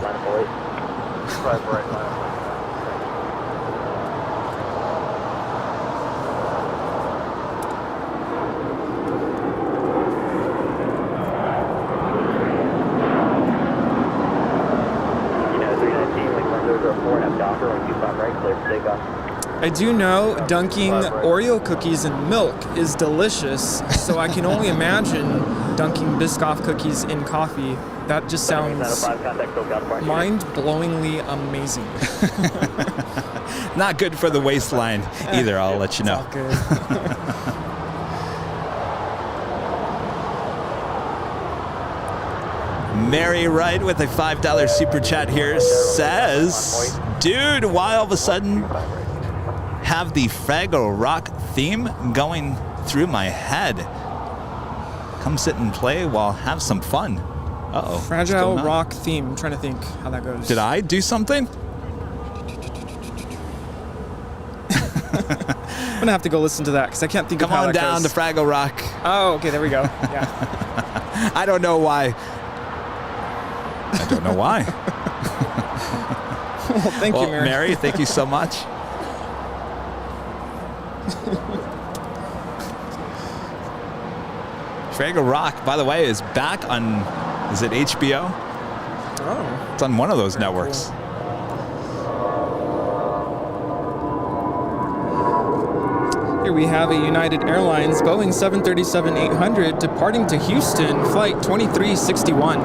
number 25 right, clear for takeoff. I do know dunking Oreo cookies in milk is delicious, so I can only imagine dunking Biscoff cookies in coffee. That just sounds mind-blowingly amazing. Not good for the waistline either, I'll let you know. It's all good. Mary Wright with a $5 super chat here says, dude, why all of a sudden have the Fraggle Rock theme going through my head? Come sit and play while have some fun. Uh-oh. Fragile Rock theme. I'm trying to think how that goes. Did I do something? I'm gonna have to go listen to that because I can't think of how that goes. Come on down to Fraggle Rock. Oh, okay, there we go. Yeah. I don't know why. I don't know why. Well, thank you, Mary. Mary, thank you so much. Fraggle Rock, by the way, is back on, is it HBO? Oh. It's on one of those networks. Cool. Here we have a United Airlines Boeing 737-800 departing to Houston, flight 2361.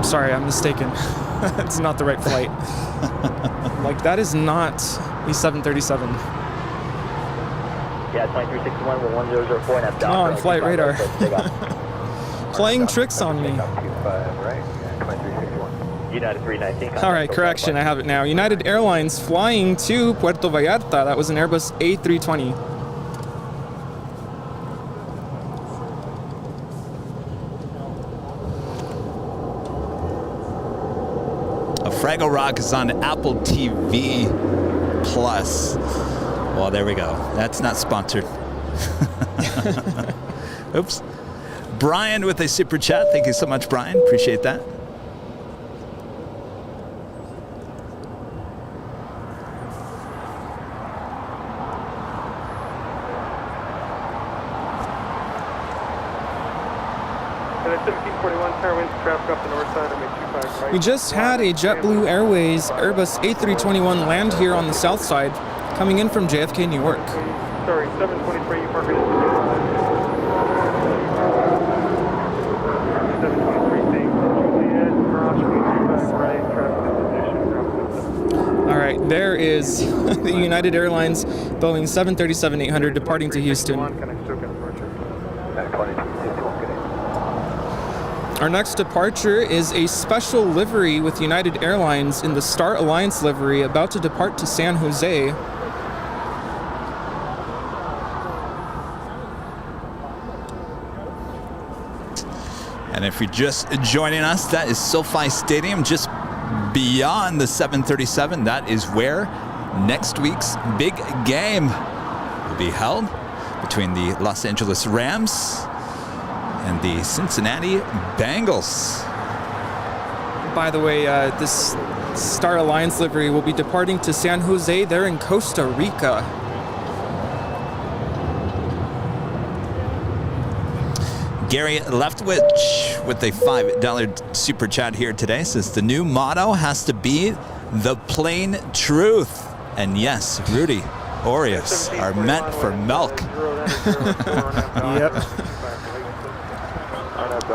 Sorry, I'm mistaken. It's not the right flight. Like, that is not a 737. Yeah, 2361 with 1004 and that's Come on, flight radar. Playing tricks on me. United 319. All right, correction, I have it now. United Airlines flying to Puerto Vallarta. That was an Airbus A320. Fraggle Rock is on Apple TV Plus. Well, there we go. That's not sponsored. Oops. Brian with a super chat. Thank you so much, Brian. Appreciate that. We just had a JetBlue Airways Airbus A321 land here on the south side, coming in from JFK, New York. Sorry, 723, you park it All right, there is the United Airlines Boeing 737-800 departing to Houston. Our next departure is a special livery with United Airlines in the Star Alliance livery, about to depart to San Jose. And if you're just joining us, that is SoFi Stadium, just beyond the 737. That is where next week's big game will be held between the Los Angeles Rams and the Cincinnati Bengals. By the way, this Star Alliance livery will be departing to San Jose. They're in Costa Rica. Gary Leftwich with a $5 super chat here today says the new motto has to be the plain truth. And yes, Rudy, Oreos are meant for milk. Yep.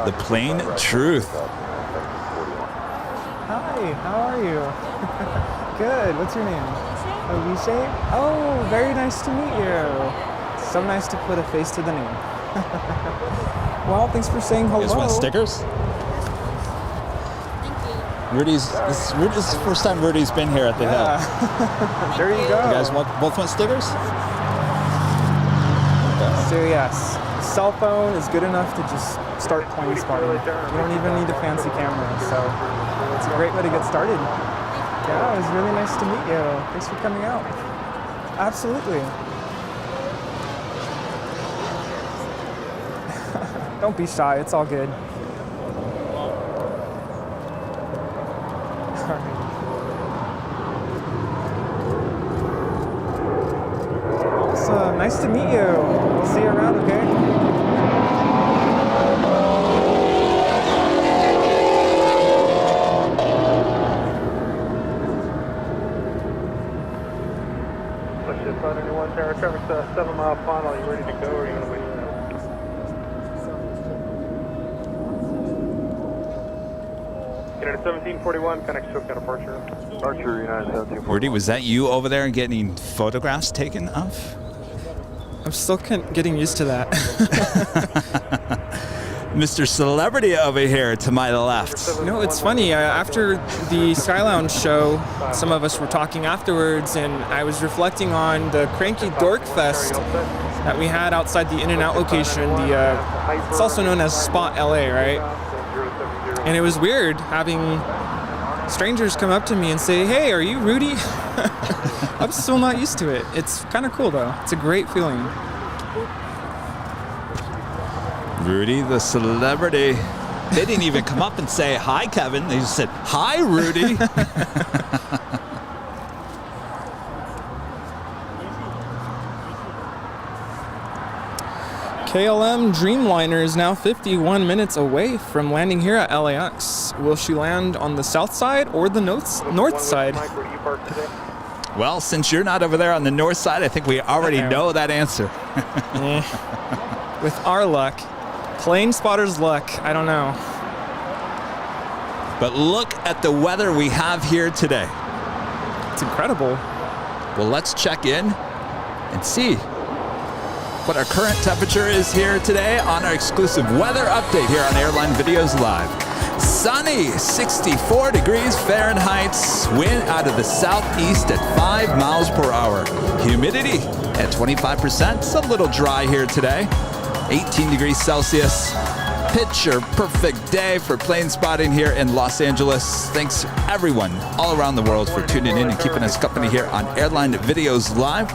The plain truth. Hi, how are you? Good, what's your name? Alicia? Oh, very nice to meet you. So nice to put a face to the name. Well, thanks for saying hello. You guys want stickers? Rudy's, this is the first time Rudy's been here at the Hill. There you go. You guys both want stickers? So yes, cell phone is good enough to just start plane spotting. You don't even need a fancy camera, so it's a great way to get started. Yeah, it was really nice to meet you. Thanks for coming out. Absolutely. Don't be shy, it's all good. So nice to meet you. We'll see you around, okay? Let's just on anyone there. Traffic 7 mile final. Are you ready to go or are you going to wait? United 1741, connects to a departure. Archer, United 1741. Rudy, was that you over there getting photographs taken of? I'm still getting used to that. Mr. Celebrity over here to my left. You know, it's funny. After the Sky Lounge show, some of us were talking afterwards, and I was reflecting on the Cranky Dork Fest that we had outside the In-N-Out location. It's also known as Spot LA, right? And it was weird having strangers come up to me and say, "Hey, are you Rudy?" I'm still not used to it. It's kind of cool, though. It's a great feeling. Rudy, the celebrity. They didn't even come up and say, "Hi, Kevin." They just said, "Hi, Rudy." KLM Dreamliner is now 51 minutes away from landing here at LAX. Will she land on the south side or the north side? Well, since you're not over there on the north side, I think we already know that answer. With our luck. Plane spotter's luck, I don't know. But look at the weather we have here today. It's incredible. Well, let's check in and see what our current temperature is here today on our exclusive weather update here on Airline Videos Live. Sunny, 64 degrees Fahrenheit, wind out of the southeast at 5 miles per hour. Humidity at 25%, it's a little dry here today. 18 degrees Celsius. Picture perfect day for plane spotting here in Los Angeles. Thanks everyone all around the world for tuning in and keeping us company here on Airline Videos Live.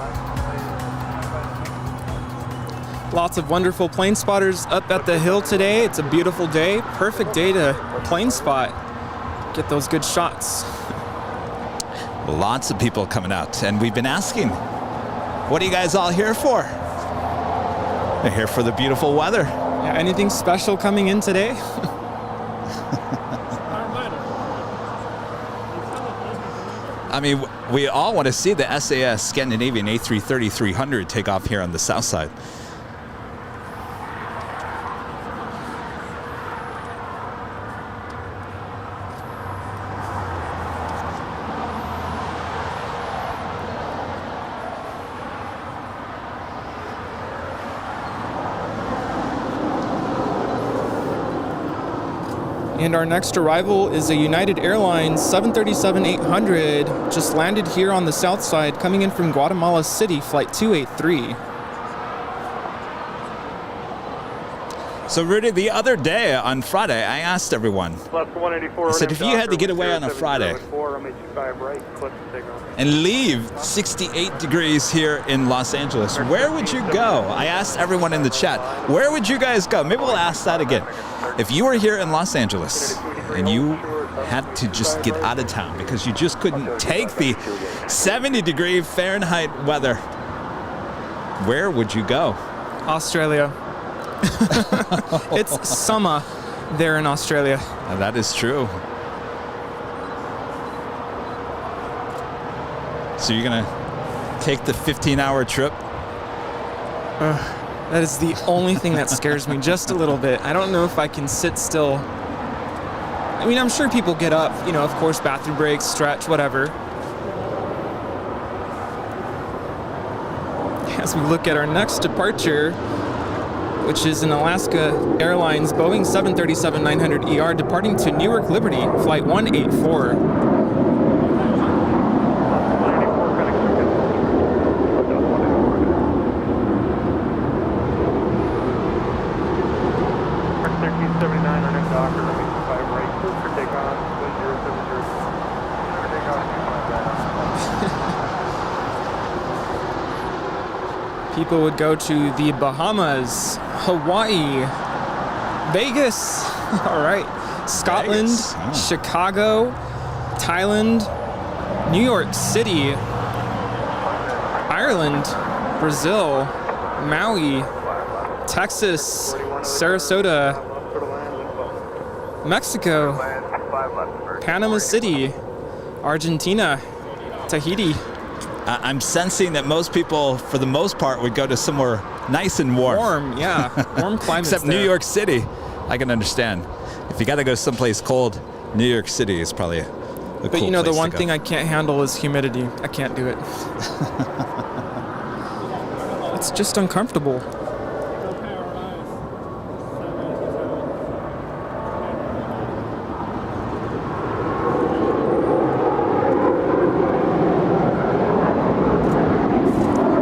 Lots of wonderful plane spotters up at the hill today. It's a beautiful day. Perfect day to plane spot. Get those good shots. Lots of people coming out, and we've been asking, what are you guys all here for? They're here for the beautiful weather. Yeah, anything special coming in today? I mean, we all want to see the SAS Scandinavian A330-300 take off here on the south side. And our next arrival is a United Airlines 737-800, just landed here on the south side, coming in from Guatemala City, flight 283. So Rudy, the other day on Friday, I asked everyone, I said, if you had to get away on a Friday and leave 68 degrees here in Los Angeles, where would you go? I asked everyone in the chat, where would you guys go? Maybe we'll ask that again. If you were here in Los Angeles and you had to just get out of town because you just couldn't take the 70-degree Fahrenheit weather, where would you go? Australia. It's summer there in Australia. That is true. So you're going to take the 15-hour trip? That is the only thing that scares me just a little bit. I don't know if I can sit still. I mean, I'm sure people get up, you know, of course, bathroom breaks, stretch, whatever. As we look at our next departure, which is an Alaska Airlines Boeing 737-900ER departing to Newark Liberty, flight 184. People would go to the Bahamas, Hawaii, Vegas, all right, Scotland, Vegas. Oh. Chicago, Thailand, New York City, Ireland, Brazil, Maui, Texas, Sarasota, Mexico, Panama City, Argentina, Tahiti. I'm sensing that most people, for the most part, would go to somewhere nice and warm. Warm, yeah. Warm climate. Except New York City, I can understand. If you got to go someplace cold, New York City is probably a cool But you know, the place to one go. thing I can't handle is humidity. I can't do it. It's just uncomfortable.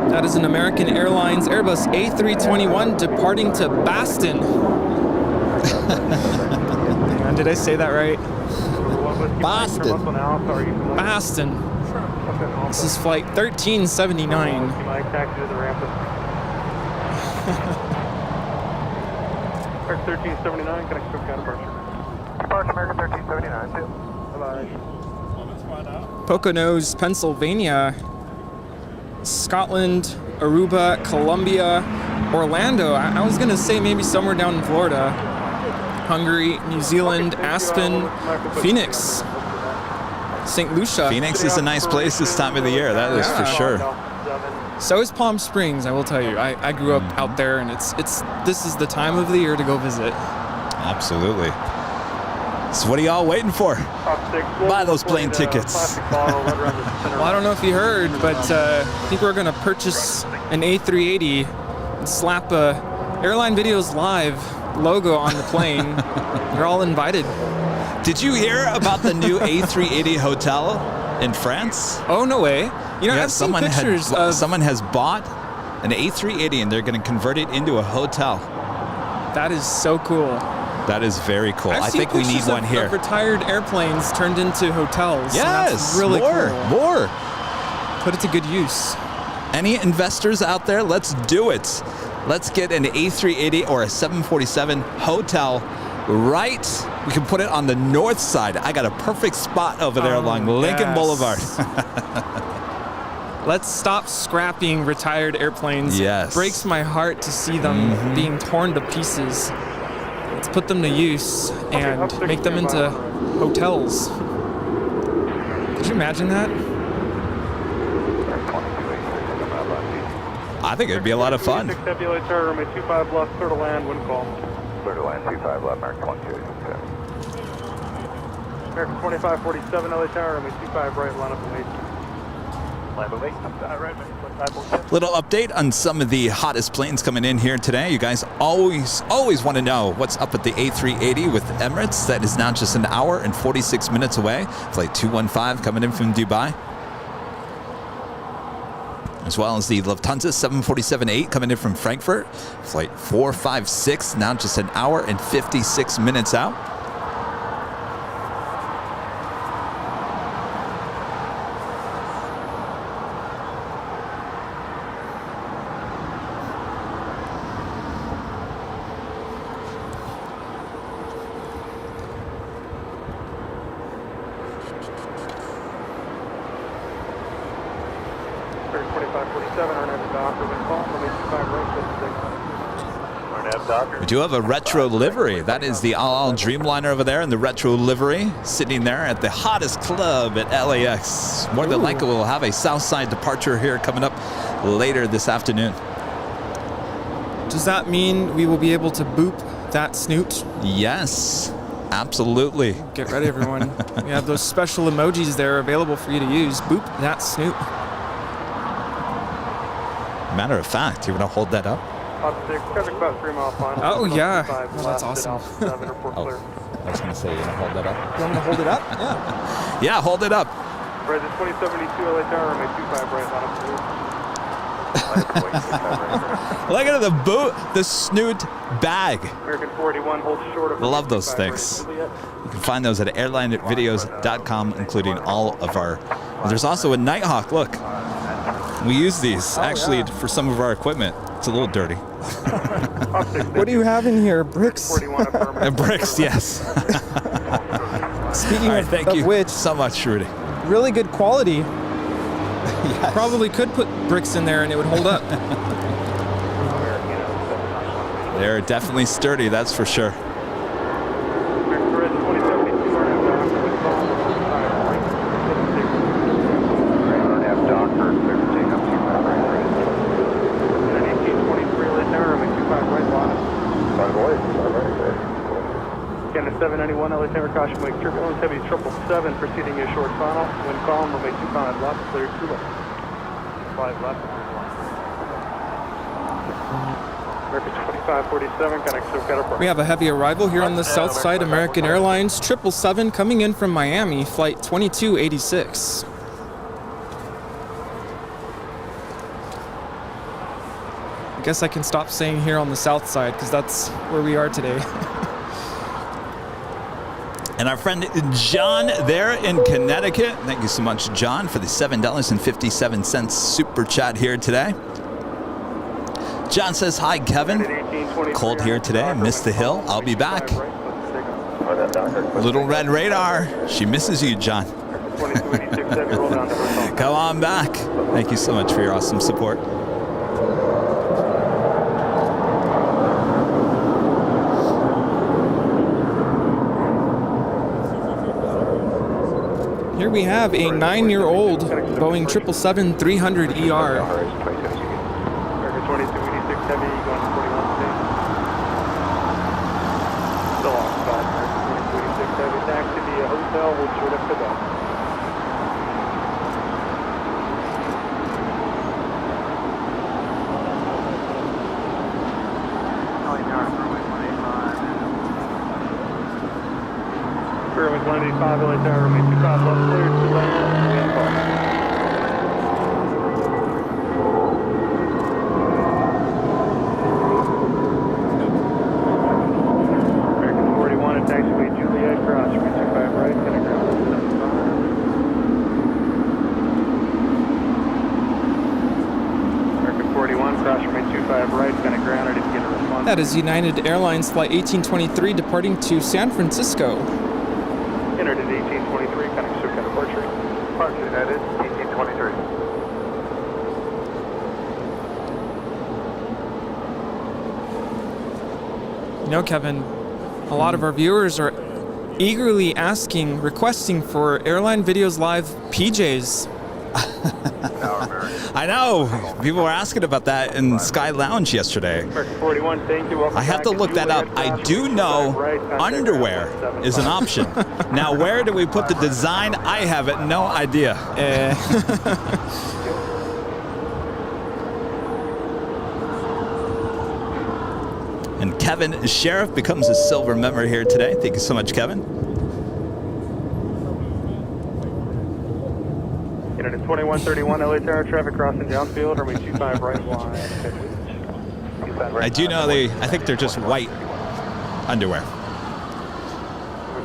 That is an American Airlines Airbus A321 departing to Boston. Did I say that right? Boston. Boston. This is flight 1379. Taxi to the ramp. 1379, can I still count departure? Departure American 1379, too. Bye-bye. Poconos, Pennsylvania, Scotland, Aruba, Colombia, Orlando. I was going to say maybe somewhere down in Florida. Hungary, New Zealand, Aspen, Phoenix, St. Lucia. Phoenix is a nice place this time of the year, that is for sure. So is Palm Springs, I will tell you. I grew up out there, and this is the time of the year to go visit. Absolutely. So what are y'all waiting for? Buy those plane tickets. Well, I don't know if you heard, but I think we're going to purchase an A380 and slap a Airline Videos Live logo on the plane. You're all invited. Did you hear about the new A380 hotel in France? Oh, no way. You know, Yeah, I've seen pictures of... someone has bought an A380 and they're going to convert it into a hotel. That is so cool. That is very cool. I seen think we need pictures one here. Of retired airplanes turned into hotels. Yes, and that's really cool. More. Put it to good use. Any investors out there? Let's do it. Let's get an A380 or a 747 hotel right. We can put it on the north side. I got a perfect spot over there along Lincoln Boulevard. Let's stop scrapping retired airplanes. Yes. It breaks my heart to see them being torn to pieces. Let's put them to use and make them into hotels. Could you imagine that? I think it'd be a lot of fun. 26 heavy light tower, runway 25 left, clear to land, wind call. Clear to land, 25 left, American 12. American 2547 LA tower, runway 25 right, line up and wait. Line up and wait. Little update on some of the hottest planes coming in here today. You guys always want to know what's up at the A380 with Emirates. That is now just an hour and 46 minutes away. Flight 215 coming in from Dubai. As well as the Lufthansa 747-8 coming in from Frankfurt. Flight 456, now just an hour and 56 minutes out. We do have a retro livery. That is the All Dreamliner over there in the retro livery, sitting there at the hottest club at LAX. More than likely, we'll have a Southside departure here coming up later this afternoon. Does that mean we will be able to boop that snoot? Yes, absolutely. Get ready, everyone. We have those special emojis there available for you to use. Boop that snoot. Matter of fact, you want to hold that up? About 3 mile final. Oh, yeah. Oh, that's awesome. I was going to say, you want to hold that up? You want me to hold it up? Yeah. Yeah, hold it up. Right, the 2072 LA tower, runway 25 right, line up. Look at the snoot bag. American 41 holds short of. Love those things. You can find those at airlinevideos.com, including all of our. There's also a Nighthawk. Look, we use these actually for some of our equipment. It's a little dirty. What do you have in here? Bricks? Bricks, yes. Speaking thank you which, so much, Rudy. Really good quality. Yes. Probably could put bricks in there and it would hold up. They're definitely sturdy, that's for sure. Canada 791, LA Tower, caution wake turbulence, heavy 777, proceeding a short final, wind calm, runway 25 left, clear 2 left. 5 left, American 2547, connects to Caterpillar. We have a heavy arrival here on the south side, American Airlines 777 coming in from Miami, flight 2286. I guess I can stop saying here on the south side because that's where we are today. And our friend John there in Connecticut. Thank you so much, John, for the $7.57 super chat here today. John says, hi, Kevin. Cold here today. Missed the hill. I'll be back. Little red radar. She misses you, John. Come on back. Thank you so much for your awesome support. Here we have a 9-year-old Boeing 777-300ER. American 2286 heavy, going to 41 states. Still off spot, American 2286 heavy, taxi via hotel, hold short up to go. Runway 185, LA Tower, runway 25 left, cleared to land, stand by. American 41 at taxiway Juliet, cross, runway 25 right, connect ground 75. American 41, cross, runway 25 right, connect ground, I didn't get a response. That is United Airlines flight 1823 departing to San Francisco. Entered at 1823, connect to departure. Departure United, 1823. You know, Kevin, a lot of our viewers are eagerly requesting for Airline Videos Live PJs. I know. People were asking about that in Sky Lounge yesterday. American 41, thank you. Welcome I have to back. look that up. I do know underwear is an option. Now, where do we put the design? I have it, no idea. And Kevin Sheriff becomes a silver member here today. Thank you so much, Kevin. Unit 2131, LA Tower, traffic crossing downfield, runway 25 right line. I do know I think they're just white underwear.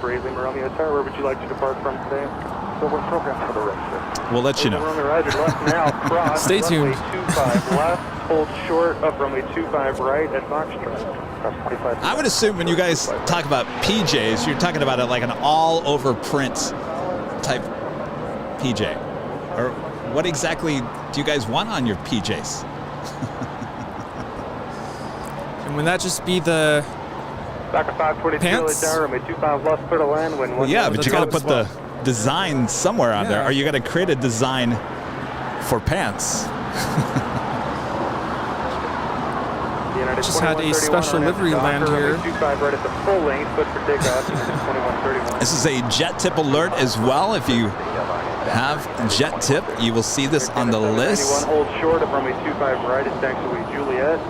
Bravely Romeo Tower, where would you like to depart from today? So we're programmed for the rest. We'll let you know. Romeo Roger, left now, cross. Stay tuned. Runway 25 left, hold short of runway 25 right at Foxtrot. I would assume when you guys talk about PJs, you're talking about it like an all-over print type PJ. Or what exactly do you guys want on your PJs? And would that just be the Back at 522 pants? Tower, runway 25 left, clear to land. Well, yeah, but you got to put the design somewhere on there, or you got to create a design for pants. Just had a special livery land here. This is a JetTip alert as well. If you have JetTip, you will see this on the list. Hold short of runway 25 right at taxiway Juliet.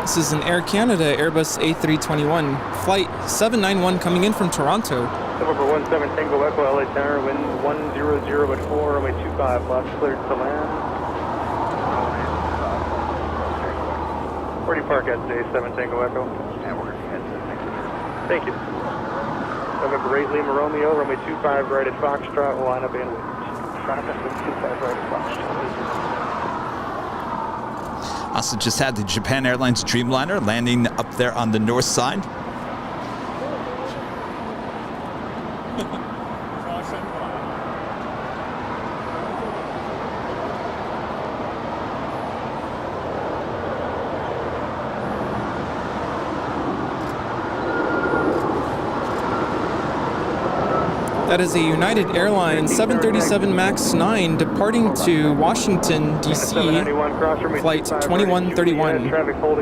This is an Air Canada Airbus A321, flight 791 coming in from Toronto. November 17 Tango Echo, LA Tower, wind 100 at 4, runway 25 left, cleared to land. Where do you park at today, 7 Tango Echo? Thank you. November 8 Lima Romeo, runway 25 right at Foxtrot, will line up in wind. Traffic 25 right at Foxtrot. Also just had the Japan Airlines Dreamliner landing up there on the north side. That is a United Airlines 737 MAX 9 departing to Washington, D.C., flight 2131.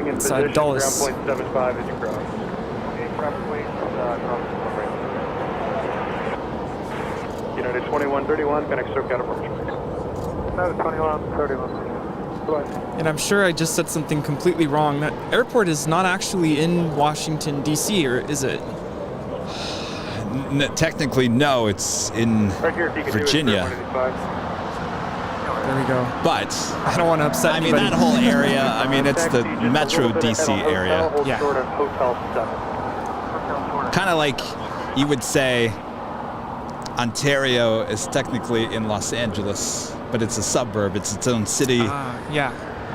It's Dulles. United 2131, connect SoCal approach. 2131. And I'm sure I just said something completely wrong. That airport is not actually in Washington, D.C., or is it? Technically, no, it's in Virginia. There we go. But I don't want to upset anybody. that whole area, it's the Metro DC area. Yeah. Kind of like you would say Ontario is technically in Los Angeles, but it's a suburb, it's its own city. Yeah.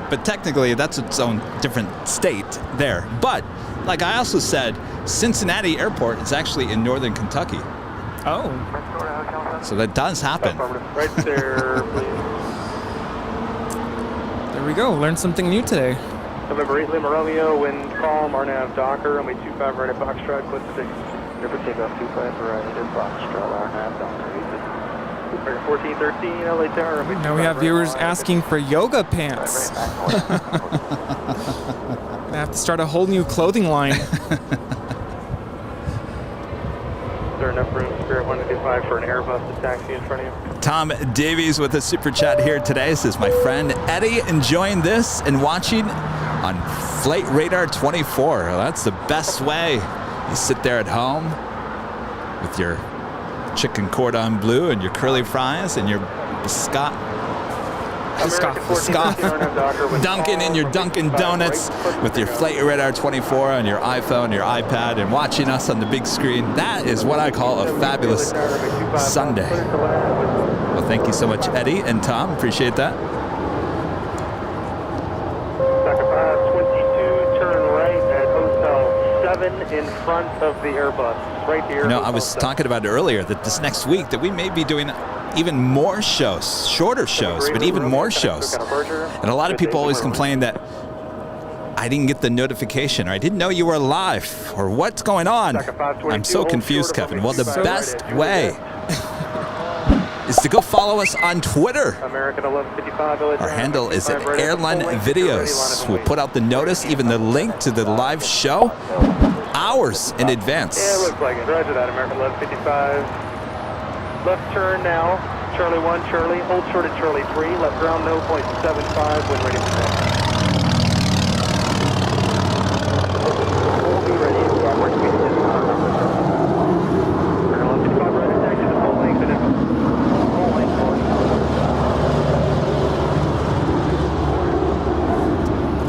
But technically, that's its own different state there. But, like I also said, Cincinnati Airport is actually in northern Kentucky. Oh. So that does happen. Right there, please. There we go. Learned something new today. November 8 Lima Romeo, wind calm, RNAV Docker, runway 25 right at Foxtrot, close to 6. River takeoff 25 right at Foxtrot, RNAV Docker. 1413, LA Tower, runway 25 Now we have viewers right, asking for yoga pants. I have to start a whole new clothing line. Is there enough room, Spirit 125, for an Airbus to taxi in front of you? Tom Davies with a super chat here today. Says, my friend Eddie enjoying this and watching on Flight Radar 24. Well, that's the best way. You sit there at home with your chicken cordon bleu and your curly fries and your biscoff Dunkin' in your Dunkin' Donuts with your Flight Radar 24 on your iPhone, your iPad, and watching us on the big screen. That is what I call a fabulous Sunday. Well, thank you so much, Eddie and Tom. Appreciate that. 22, turn right at Hotel 7 in front of the Airbus. Right here. I was talking about it earlier that this next week that we may be doing even more shows, shorter shows, but even more shows. And a lot of people always complain that I didn't get the notification, or I didn't know you were live, or what's going on. I'm so confused, Kevin. Well, the best way is to go follow us on Twitter. Our handle is at Airline Videos. We'll put out the notice, even the link to the live show, hours in advance. Yeah, it looks like it. Roger that, American 1155. Left turn now, Charlie 1, Charlie, hold short at Charlie 3, left ground, no, 0.75, when ready for taxi. Hold be ready, airport speed is American 1155, right at taxi, the full length, and full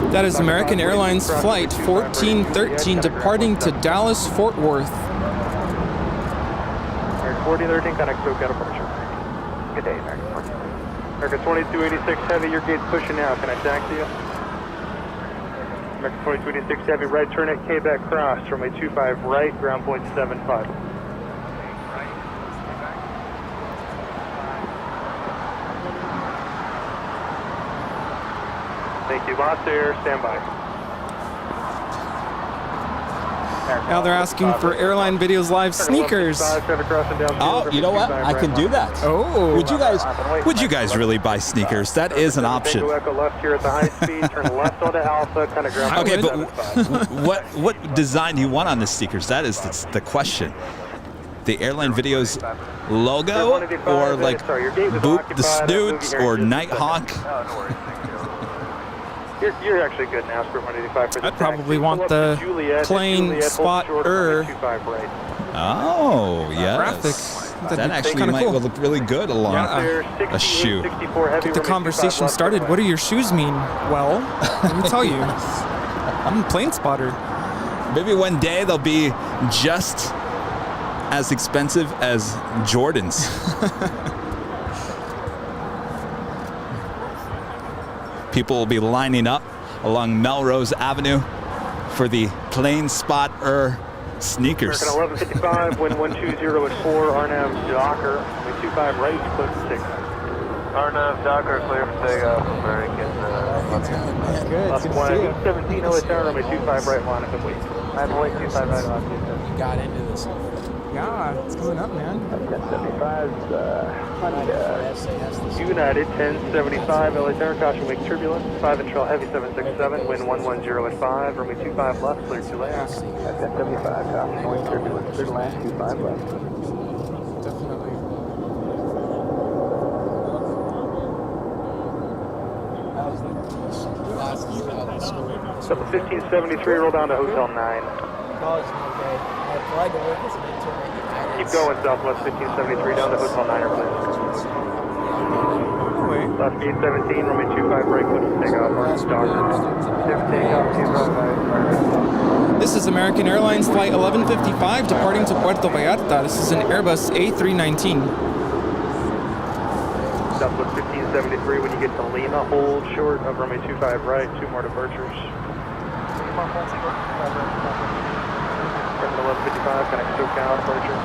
length. That is American Airlines Flight 1413 departing to Dallas, Fort Worth. 1413, connect SoCal departure. Good day, American 14. American 2286 Heavy, your gate's pushing now. Can I taxi you? American 2286 Heavy, right turn at Quebec Cross, runway 25 right, ground point 75. Thank you, boss air, stand by. Now they're asking for Airline Videos Live sneakers. Oh, you know what? I can do that. Oh. Would you guys really buy sneakers? That is an option. Okay, but what design do you want on the sneakers? That is the question. The Airline Videos logo, or like Boot the Snoots, or Nighthawk? You're actually good now, Spirit 185 for the I'd probably want the plain spot-er. Oh, yes. Graphics. That actually might look really good along a shoe. Get the conversation started. What do your shoes mean? Well, let me tell you. I'm a plane spotter. Maybe one day they'll be just as expensive as Jordans. People will be lining up along Melrose Avenue for the Plain Spotter sneakers. American 1155, wind 120 at 4, RNAV Docker, wind 25 right, close to 6. RNAV Docker, clear for takeoff, American. Good to see you. 17 LA Tower, runway 25 right, line up and wait. I have to wait 25 right on. You got into this. Yeah, it's coming up, man. 1075, United 1075, LA Tower, caution wake turbulence, 5 and trail heavy 767, wind 110 at 5, runway 25 left, clear to land. 1075, caution wake turbulence, clear to land, 25 left. Definitely. Double 1573, roll down to Hotel 9. Keep going, Southwest 1573, down to Hotel 9, please. Left gate 17, runway 25 right, clear to take off, Orange Docker. This is American Airlines Flight 1155 departing to Puerto Vallarta. This is an Airbus A319. Southwest 1573, when you get to Lima, hold short of runway 25 right, 2 more departures. 1155, connect SoCal, departure.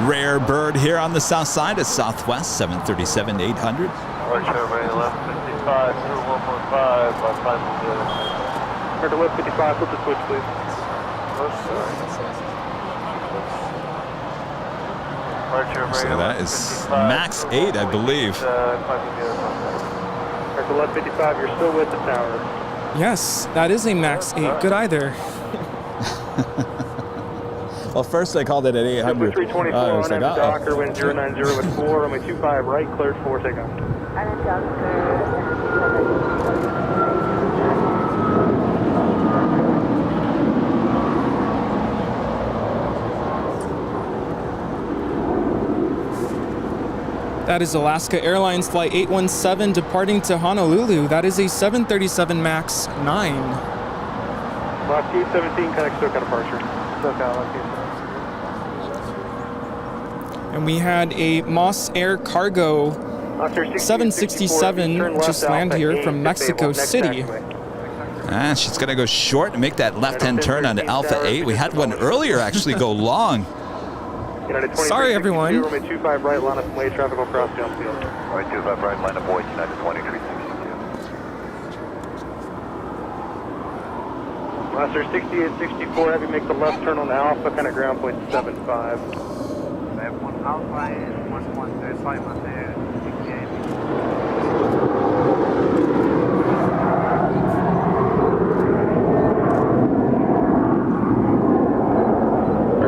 Rare bird here on the south side of Southwest 737-800. Departure, runway 1155, through 115, by 5 1155, flip the switch, please. So that is max 8, I believe. Departure 1155, you're still with the tower. Yes, that is a max 8. Good either. Well, first I called it at 800. 324 on M Docker, wind 090 at 4, runway 25 right, cleared 4, take off. That is Alaska Airlines Flight 817 departing to Honolulu. That is a 737 MAX 9. Left gate 17, connect SoCal departure. SoCal, left gate 17. And we had a Moss Air Cargo 767 just land here from Mexico City. She's going to go short and make that left-hand turn onto Alpha 8. We had one earlier actually go long. Sorry, everyone. Runway 25 right, line up way, traffic will cross downfield. Runway 25 right, line up void, United 2362. Master 6864, have you make the left turn on Alpha, kind of ground point 75. Alpha is 1135 on the 68.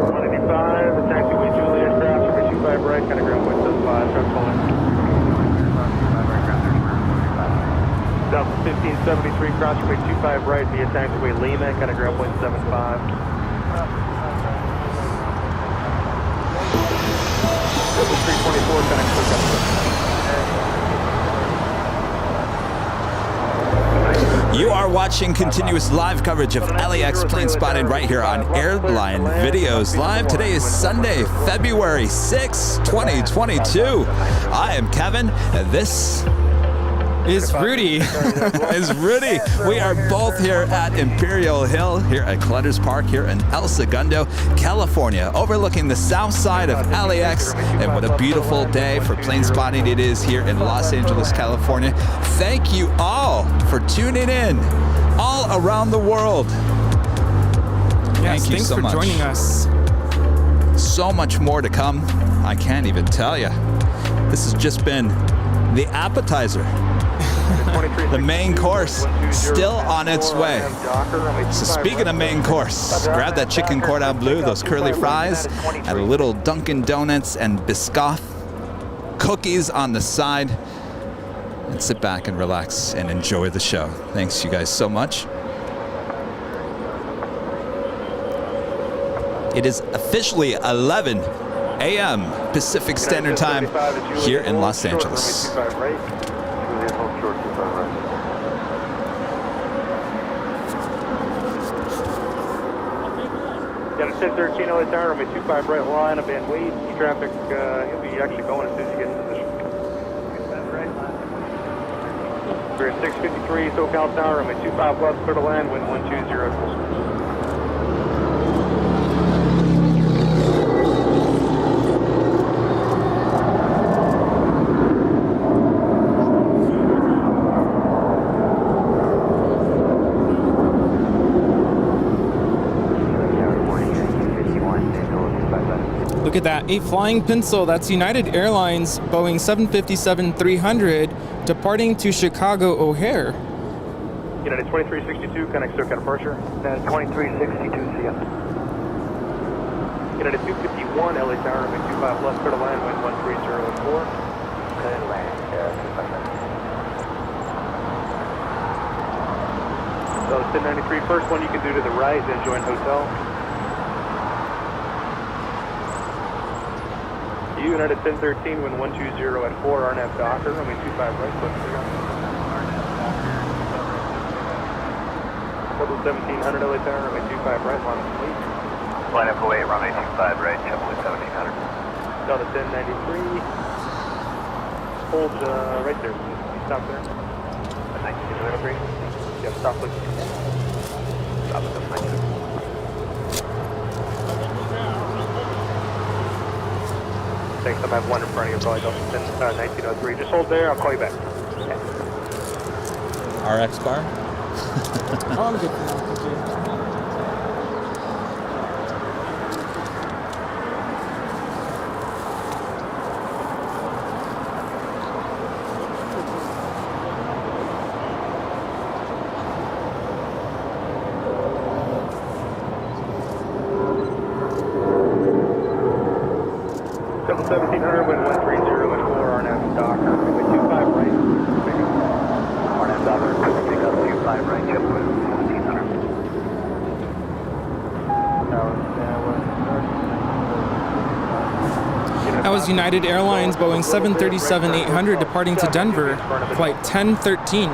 185, the taxiway Julius, ground runway 25 right, kind of ground point 75, truck pulling. South 1573, cross runway 25 right via taxiway Lima, kind of ground point 75. 324, connect SoCal. You are watching continuous live coverage of LAX plane spotting right here on Airline Videos Live. Today is Sunday, February 6, 2022. I am Kevin, and this is Rudy. is Rudy. We are both here at Imperial Hill, here at Clutters Park, here in El Segundo, California, overlooking the south side of LAX. And what a beautiful day for plane spotting it is here in Los Angeles, California. Thank you all for tuning in all around the world. Yes, Thank you thanks so for much. joining us. So much more to come. I can't even tell you. This has just been the appetizer. The main course still on its way. So speaking of main course, grab that chicken cordon bleu, those curly fries, and a little Dunkin' Donuts and Biscoff cookies on the side, and sit back and relax and enjoy the show. Thanks you guys so much. It is officially 11 a.m. Pacific Standard Time here in Los Angeles. Got a 1013 LA Tower, runway 25 right line up and wait. Traffic, he'll be actually going as soon as you get in position. We're at 653 SoCal Tower, runway 25 left, clear to land, wind 120. Look at that, a flying pencil. That's United Airlines Boeing 757-300 departing to Chicago O'Hare. United 2362, connect SoCal departure. 2362, see ya. United 251, LA Tower, runway 25 left, clear to land, wind 13004. Clear to land, 25 left. So 1093, first one you can do to the right, then join hotel. United 1013, wind 120 at 4, RNAV Docker, runway 25 right, clear. Total 1700, LA Tower, runway 25 right, line of fleet. Line up away, runway 25 right, JetBlue 1700. Delta 1093. Hold right there. Stop there. 1903. Yeah, stop please. Stop at the 19. Thanks, I have one in front of you, probably Delta 1903. Just hold there, I'll call you back. Okay. RX bar? Oh, I'm good for now. Thank you. Double 1700, wind 130 at 4, RNAV Docker, runway 25 right. RNAV Docker, pick up 25 right, JetBlue 1700. That was United Airlines Boeing 737-800 departing to Denver, flight 1013.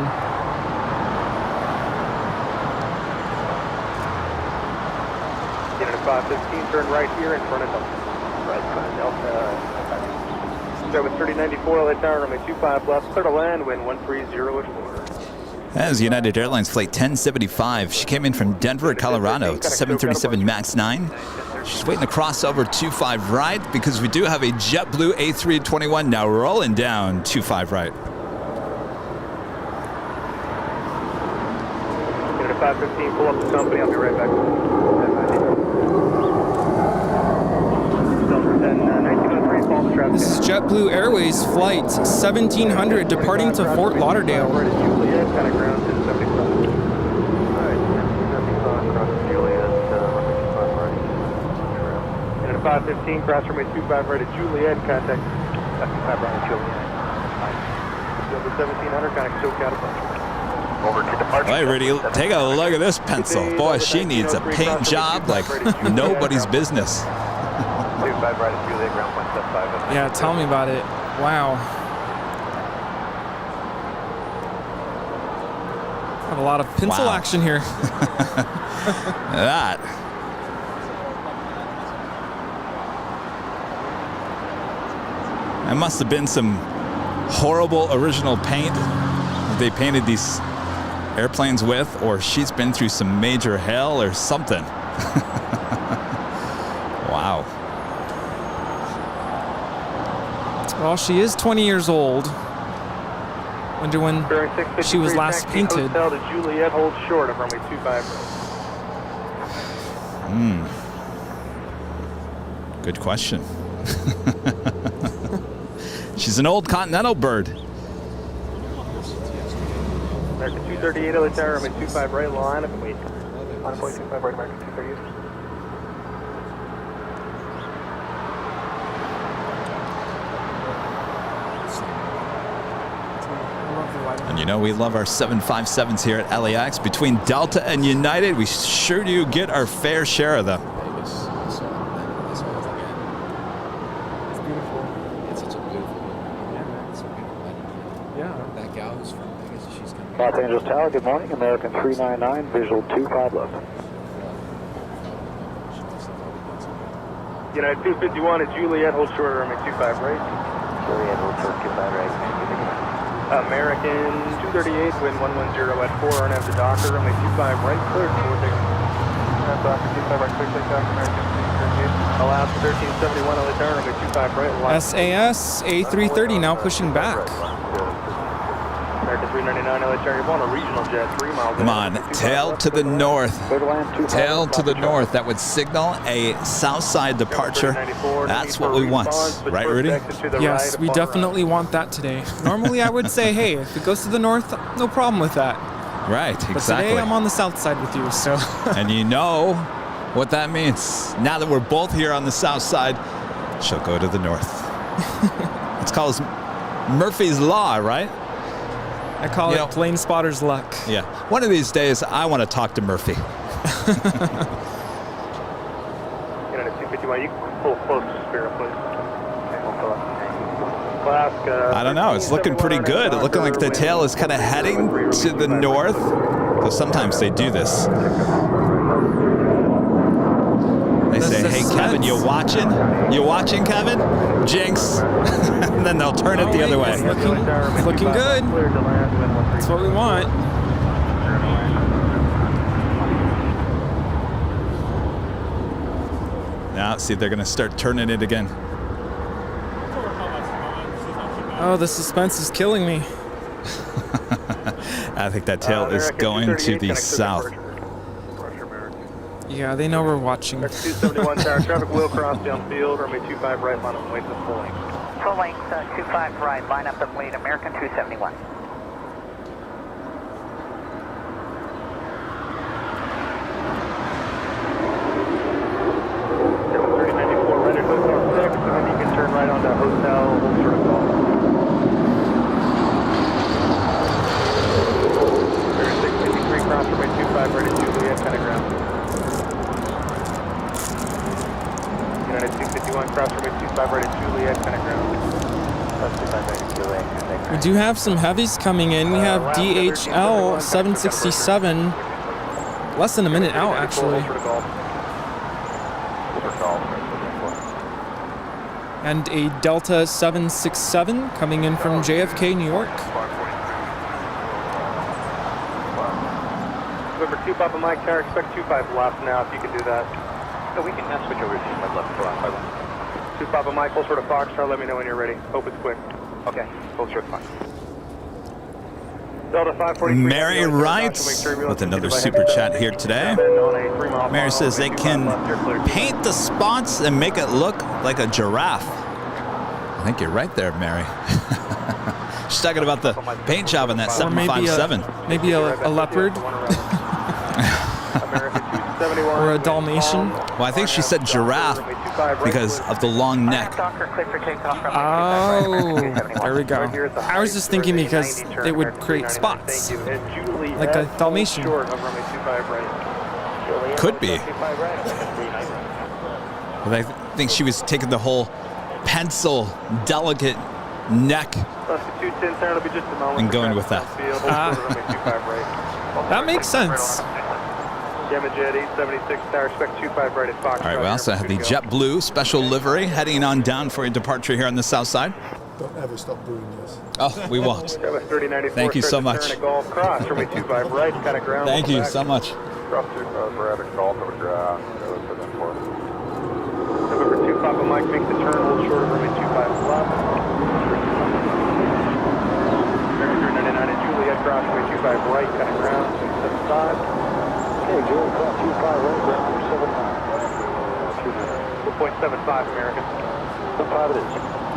United 515, turn right here in front of Delta. Right in front of Delta. Start with 3094, LA Tower, runway 25 left, clear to land, wind 130 at 4. That is United Airlines Flight 1075. She came in from Denver, Colorado. It's a 737 MAX 9. She's waiting to cross over 25 right because we do have a JetBlue A321 now rolling down 25 right. Unit 515, pull up the company. I'll be right back. 1903, follow the traffic. This is JetBlue Airways Flight 1700 departing to Fort Lauderdale. Right at Juliet, kind of ground to 75. All right, cross Juliet, Unit 515, cross runway 25 right at Juliet, contact 75 right at Juliet. Delta 1700, contact SoCal departure. Over to departure. All right, Rudy, take a look at this pencil. Boy, she needs a paint job like nobody's business. 25 right at Juliet, ground 175. Yeah, tell me about it. Wow. Have a lot of pencil action here. That. That must have been some horrible original paint that they painted these airplanes with, or she's been through some major hell or something. Wow. Well, she is 20 years old. Wonder when she was last painted. Hotel to Juliet, hold short of runway 25 right. Good question. She's an old continental bird. American 238, LA Tower, runway 25 right, line up and wait. Line point 25 right, American 238. And you know we love our 757s here at LAX. Between Delta and United, we sure do get our fair share of them. It's beautiful. It's such a beautiful yeah, it's a beautiful lighting. Yeah. That gal who's from Vegas, she's coming. Los Angeles Tower, good morning. American 399, visual 25 left. United 251 at Juliet, hold short of runway 25 right. Juliet, hold short 25 right. American 238, wind 110 at 4, RNAV to Docker, runway 25 right, clear for RNAV Docker, 25 right, clear takeoff, American 238. Allowed for 1371, LA Tower, runway 25 right. SAS A330 now pushing back. American 399 LHR, you're on a regional jet, 3 miles. Come on, tail to the north. Tail to the north. That would signal a south side departure. That's what we want. Right, Rudy? Yes, we definitely want that today. Normally I would say, hey, if it goes to the north, no problem with that. Right, But exactly. today I'm on the south side with you, so. And you know what that means. Now that we're both here on the south side, she'll go to the north. It's called Murphy's Law, right? I call it plane spotter's luck. Yeah. One of these days, I want to talk to Murphy. United 251, you can pull close to Spirit, please. Alaska. I don't know. It's looking pretty good. It's looking like the tail is kind of heading to the north. Because sometimes they do this. They say, hey, Kevin, you watching? You watching, Kevin? Jinx. And then they'll turn it the other way. It's looking good. That's what we want. Now, see if they're going to start turning it again. Oh, the suspense is killing me. I think that tail is going to the south. Yeah, they know we're watching. 271 tower traffic will cross downfield, runway 25 right, line up and wait for full length. Full length, 25 right, line up and wait, American 271. Right at Hotel 6, and then you can turn right onto Hotel, hold short of golf. 3653 cross runway 25 right at Juliet, pentagram. United 251 cross runway 25 right at Juliet, pentagram. We do have some heavies coming in. We have DHL 767. Less than a minute out, actually. And a Delta 767 coming in from JFK, New York. November 2 Papa Mike tower, expect 25 left now if you can do that. So we can switch over to 25 left for 2 Papa Mike, full short of Foxtrot, let me know when you're ready. Hope it's quick. Okay, full short Fox. Delta 543. Mary writes with another super chat here today. Mary says they can paint the spots and make it look like a giraffe. I think you're right there, Mary. She's talking about the paint job on that 757. Maybe a leopard. Or a Dalmatian. Well, I think she said giraffe because of the long neck. Oh, there we go. I was just thinking because it would create spots, like a Dalmatian. Could be. But I think she was taking the whole pencil, delicate neck and going with that. That makes sense. Jet 876 tower, expect 25 right at Fox. All right, we also have the JetBlue special livery heading on down for a departure here on the south side. Don't ever stop doing this. Oh, we won't. Thank you so much. Thank you so much. November 2 Papa Mike, make the turn, hold short of runway 25 left. American 399 at Juliet, cross runway 25 right, cutting ground, 275. Okay, Juliet, cross 25 right, ground 275. 4.75 American. 75 it is.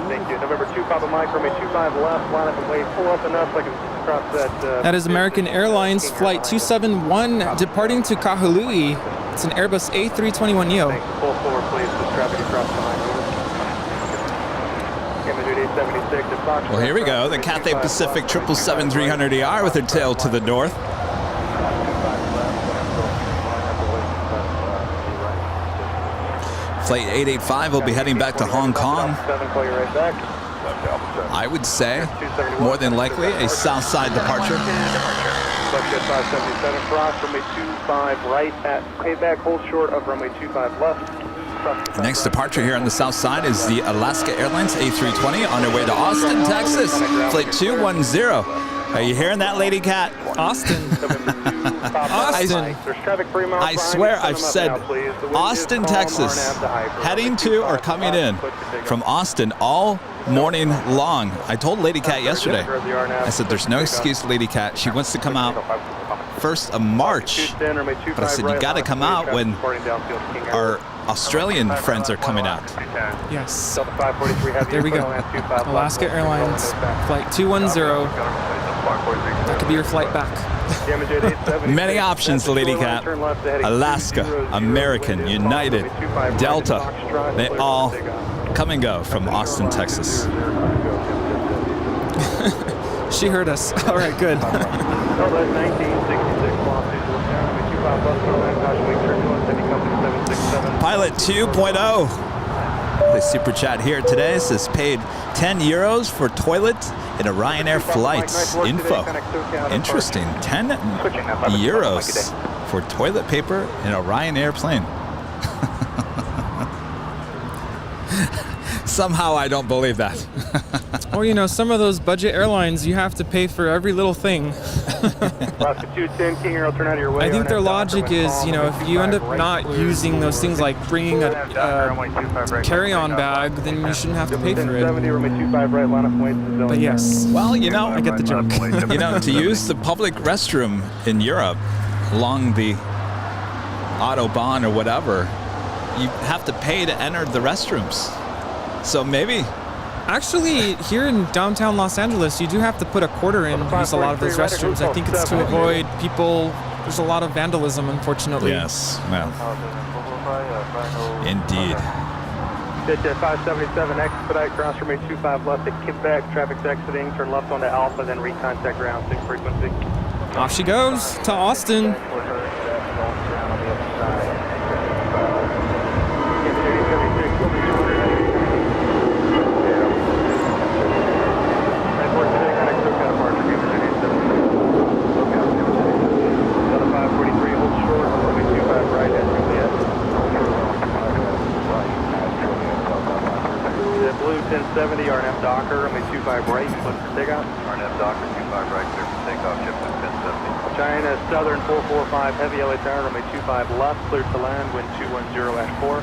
Thank you. November 2 Papa Mike, runway 25 left, line up and wait, pull up enough so I can cross that. That is American Airlines Flight 271 departing to Kahului. It's an Airbus A321neo. Pull forward, please. This traffic across behind you. Well, here we go. The Cathay Pacific 777-300ER with her tail to the north. Flight 885 will be heading back to Hong Kong. I would say, more than likely, a south side departure. Jet 577 cross, runway 25 right at payback, hold short of runway 25 left. The next departure here on the south side is the Alaska Airlines A320 on their way to Austin, Texas. Flight 210. Are you hearing that, Lady Cat? Austin. Austin. I swear I've said Austin, Texas. Heading to or coming in from Austin all morning long. I told Lady Cat yesterday, I said, there's no excuse, Lady Cat. She wants to come out 1st of March. But I said, you got to come out when our Australian friends are coming out. Yes. There we go. Alaska Airlines, flight 210. That could be your flight back. Many options, Lady Cat. Alaska, American, United, Delta. They all come and go from Austin, Texas. She heard us. All right, good. Pilot 2.0. The super chat here today says paid 10 euros for toilet in a Ryanair flight. Info. Interesting. 10 euros for toilet paper in a Ryanair plane. Somehow I don't believe that. Or, you know, some of those budget airlines, you have to pay for every little thing. I think their logic is, you know, if you end up not using those things like bringing a carry-on bag, then you shouldn't have to pay for it. But yes, well, you know, I get the joke. You know, to use the public restroom in Europe along the Autobahn or whatever, you have to pay to enter the restrooms. So maybe. Actually, here in downtown Los Angeles, you do have to put a quarter in to use a lot of those restrooms. I think it's to avoid people. There's a lot of vandalism, unfortunately. Yes, well, indeed. JetTip 577, expedite, cross runway 25 left at Quebec, traffic's exiting, turn left onto Alpha, then recontact ground 6 frequency. Off she goes to Austin. RNF Docker, runway 25 right, clear for takeoff. RNF Docker, 25 right, clear for takeoff, ship to 1070. China Southern 445, heavy LA tower, runway 25 left, clear to land, wind 210 at 4.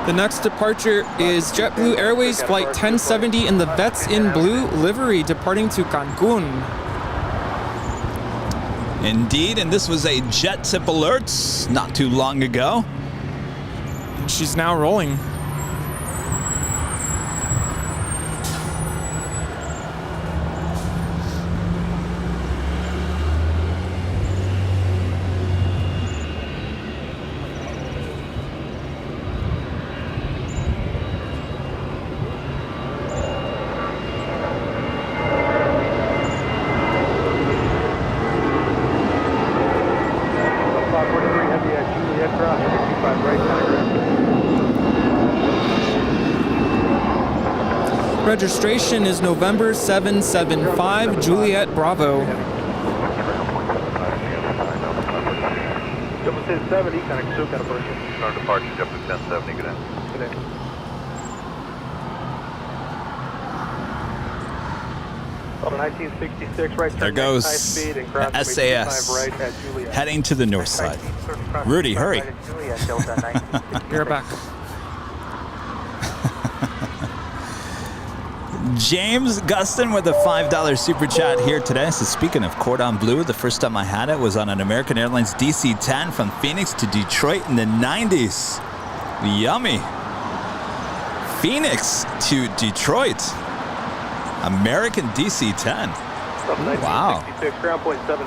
The next departure is JetBlue Airways flight 1070 in the Vets in Blue livery, departing to Cancun. Indeed, and this was a JetTip Alerts not too long ago. She's now rolling. Registration is November 775, Juliet Bravo. Double 1070, kind of approaching. Start departure, Jeffrey 1070, good day. Good day. Over 1966, right turn. There goes high speed and the SAS right at Juliet. heading to the north side. Rudy, hurry. You're back. James Gustin with a $5 super chat here today. So speaking of cordon bleu, the first time I had it was on an American Airlines DC-10 from Phoenix to Detroit in the 90s. Yummy. Phoenix to Detroit. American DC-10. Wow.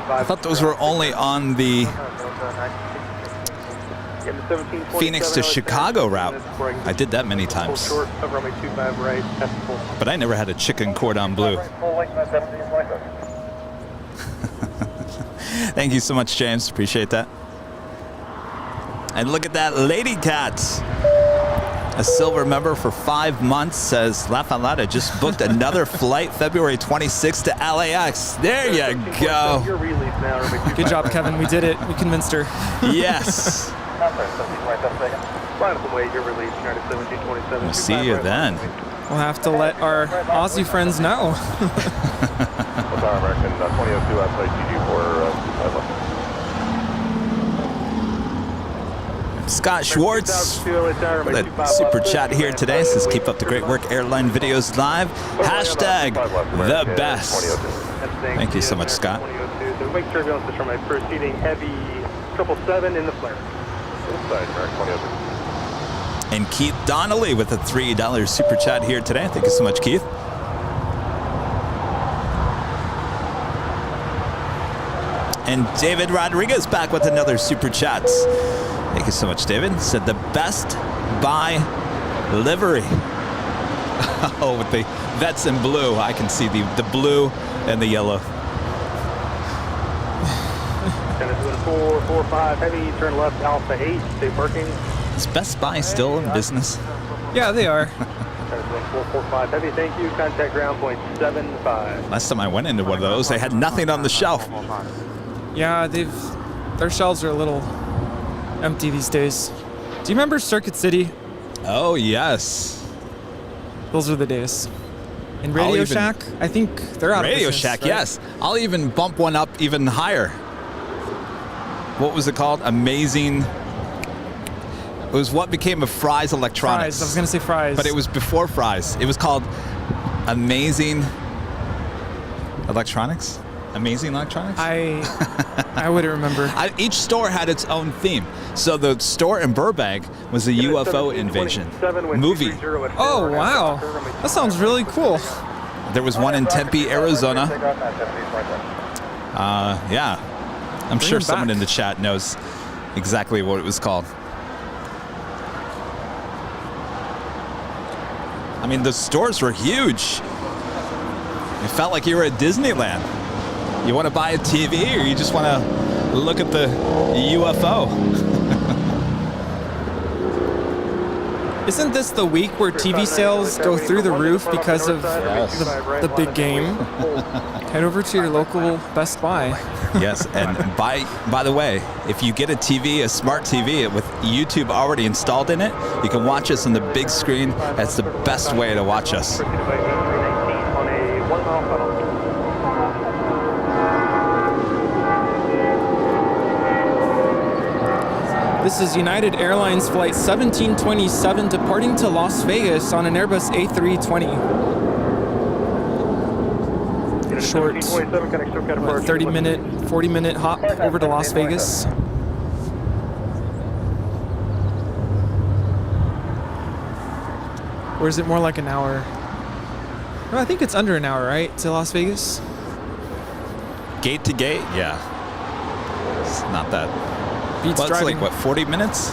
I thought those were only on the Phoenix to Chicago route. I did that many times. But I never had a chicken cordon bleu. Thank you so much, James. Appreciate that. And look at that Lady Cat. A silver member for 5 months says, La Falada just booked another flight February 26th to LAX. There you go. Good job, Kevin. We did it. We convinced her. Yes. We'll see you then. We'll have to let our Aussie friends know. American 2002 outside TG4. Scott Schwartz with a super chat here today. Says, keep up the great work, Airline Videos Live. Hashtag the best. Thank you so much, Scott. So make turbulence is from my proceeding heavy 777 in the flare. And Keith Donnelly with a $3 super chat here today. Thank you so much, Keith. And David Rodriguez back with another super chat. Thank you so much, David. Said the Best Buy livery. Oh, with the vets in blue. I can see the blue and the yellow. Dennis 445 heavy, turn left Alpha 8, stay parking. Is Best Buy still in business? Yeah, they are. 445 heavy, thank you. Contact ground point 75. Last time I went into one of those, they had nothing on the shelf. Yeah, their shelves are a little empty these days. Do you remember Circuit City? Oh, yes. Those are the days. And Radio Shack, I think they're out of business. Radio Shack, right? yes. I'll even bump one up even higher. What was it called? Amazing. It was what became of Fry's Electronics. Fry's, I was going to say Fry's. But it was before Fry's. It was called Amazing Electronics? Amazing Electronics? I wouldn't remember. Each store had its own theme. So the store in Burbank was a UFO invasion movie. Oh, wow. That sounds really cool. There was one in Tempe, Arizona. Yeah. I'm sure someone in the chat knows exactly what it was called. I mean, the stores were huge. It felt like you were at Disneyland. You want to buy a TV or you just want to look at the UFO? Isn't this the week where TV sales go through the roof because of the big game? Head over to your local Best Buy. Yes, and by the way, if you get a TV, a smart TV with YouTube already installed in it, you can watch us on the big screen. That's the best way to watch us. This is United Airlines Flight 1727 departing to Las Vegas on an Airbus A320. Short 30-minute, 40-minute hop over to Las Vegas. Or is it more like an hour? No, I think it's under an hour, right, to Las Vegas? Gate to gate? Yeah. It's not that. Beats it's driving. like, what, 40 minutes?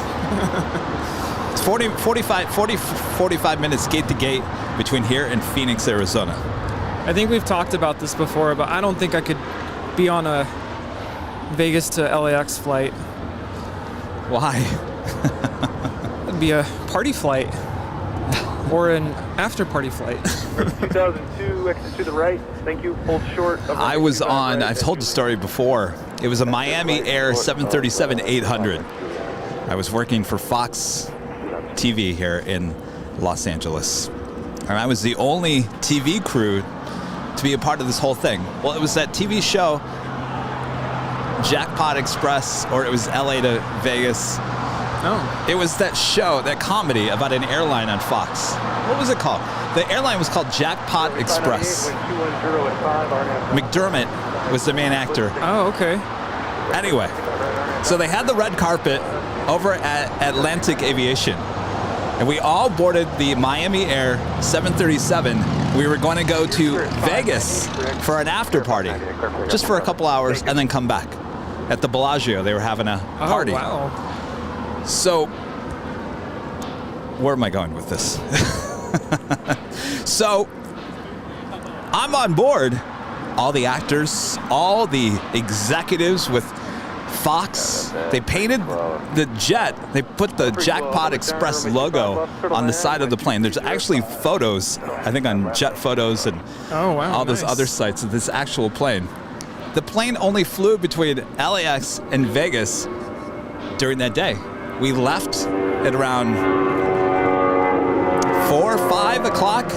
It's 45 minutes gate to gate between here and Phoenix, Arizona. I think we've talked about this before, but I don't think I could be on a Vegas to LAX flight. Why? It'd be a party flight or an after-party flight. 2002, exit to the right. Thank you. Hold short. I was on, I've told the story before. It was a Miami Air 737-800. I was working for Fox TV here in Los Angeles. And I was the only TV crew to be a part of this whole thing. Well, it was that TV show, Jackpot Express, or it was LA to Vegas. Oh. It was that show, that comedy about an airline on Fox. What was it called? The airline was called Jackpot Express. McDermott was the main actor. Oh, okay. Anyway, so they had the red carpet over at Atlantic Aviation. And we all boarded the Miami Air 737. We were going to go to Vegas for an after party, just for a couple hours, and then come back. At the Bellagio, they were having a party. Oh, wow. So, where am I going with this? So, I'm on board. All the actors, all the executives with Fox, they painted the jet, they put the Jackpot Express logo on the side of the plane. There's actually photos, I think on Jet Photos and all those other sites of this actual plane. The plane only flew between LAX and Vegas during that day. We left at around 4 or 5 o'clock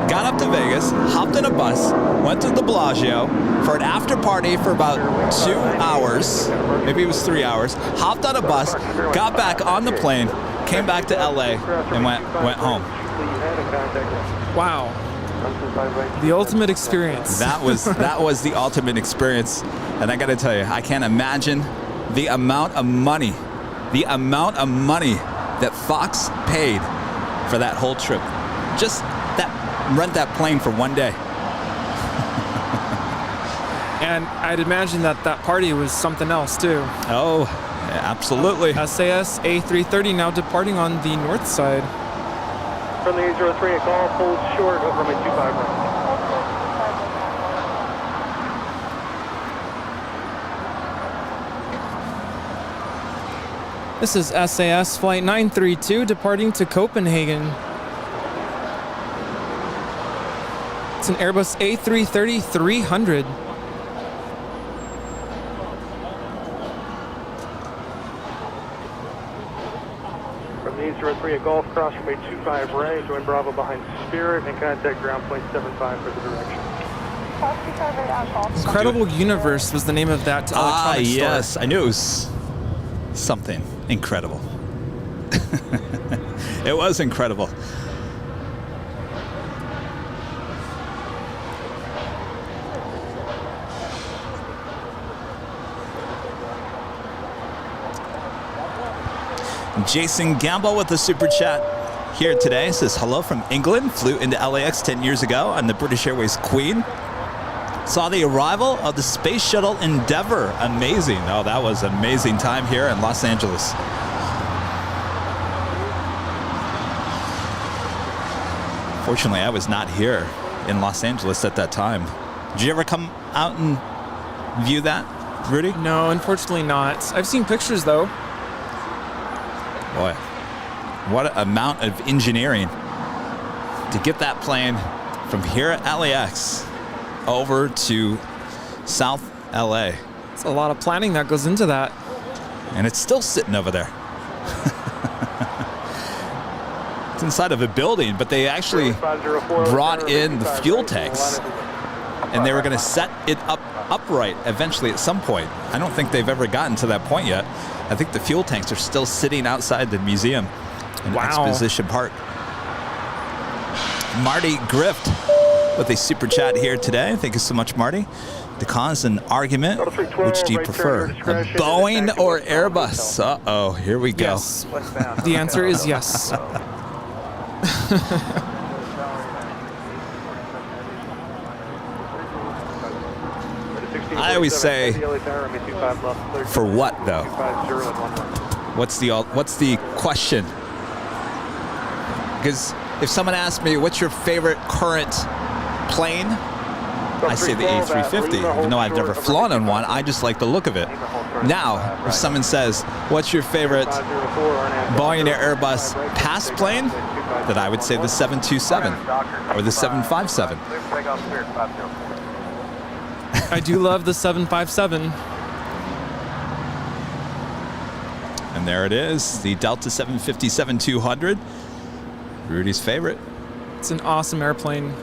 got up to Vegas, hopped in a bus, went to the Bellagio for an after party for about 2 hours, maybe it was 3 hours, hopped on a bus, got back on the plane, came back to LA, and went home. Wow. The ultimate experience. That was the ultimate experience. And I got to tell you, I can't imagine the amount of money that Fox paid for that whole trip. Just rent that plane for one day. And I'd imagine that party was something else too. Oh, absolutely. SAS A330 now departing on the north side. From the 803, a call, hold short of runway 25 right. This is SAS Flight 932 departing to Copenhagen. It's an Airbus A330-300. From the 803, a Golf cross runway 25 right, join Bravo behind Spirit and contact ground plane 75 for the direction. Incredible Universe was the name of that electronics store. Yes, I knew it was something incredible. It was incredible. Jason Gamble with the super chat here today says hello from England. Flew into LAX 10 years ago on the British Airways Queen. Saw the arrival of the Space Shuttle Endeavour. Amazing. Oh, that was an amazing time here in Los Angeles. Fortunately, I was not here in Los Angeles at that time. Did you ever come out and view that, Rudy? No, unfortunately not. I've seen pictures though. Boy, what an amount of engineering to get that plane from here at LAX over to South LA. It's a lot of planning that goes into that. And it's still sitting over there. It's inside of a building, but they actually brought in the fuel tanks and they were going to set it upright eventually at some point. I don't think they've ever gotten to that point yet. I think the fuel tanks are still sitting outside the museum in Exposition Park. Marty Grift with a super chat here today. Thank you so much, Marty. To cause an argument, which do you prefer, a Boeing or Airbus? Uh-oh, here we go. Yes. The answer is yes. I always say, for what though? What's the question? Because if someone asks me, what's your favorite current plane? I say the A350. Even though I've never flown on one, I just like the look of it. Now, if someone says, what's your favorite Boeing or Airbus past plane? Then I would say the 727 or the 757. I do love the 757. And there it is, the Delta 757-200, Rudy's favorite. It's an awesome airplane.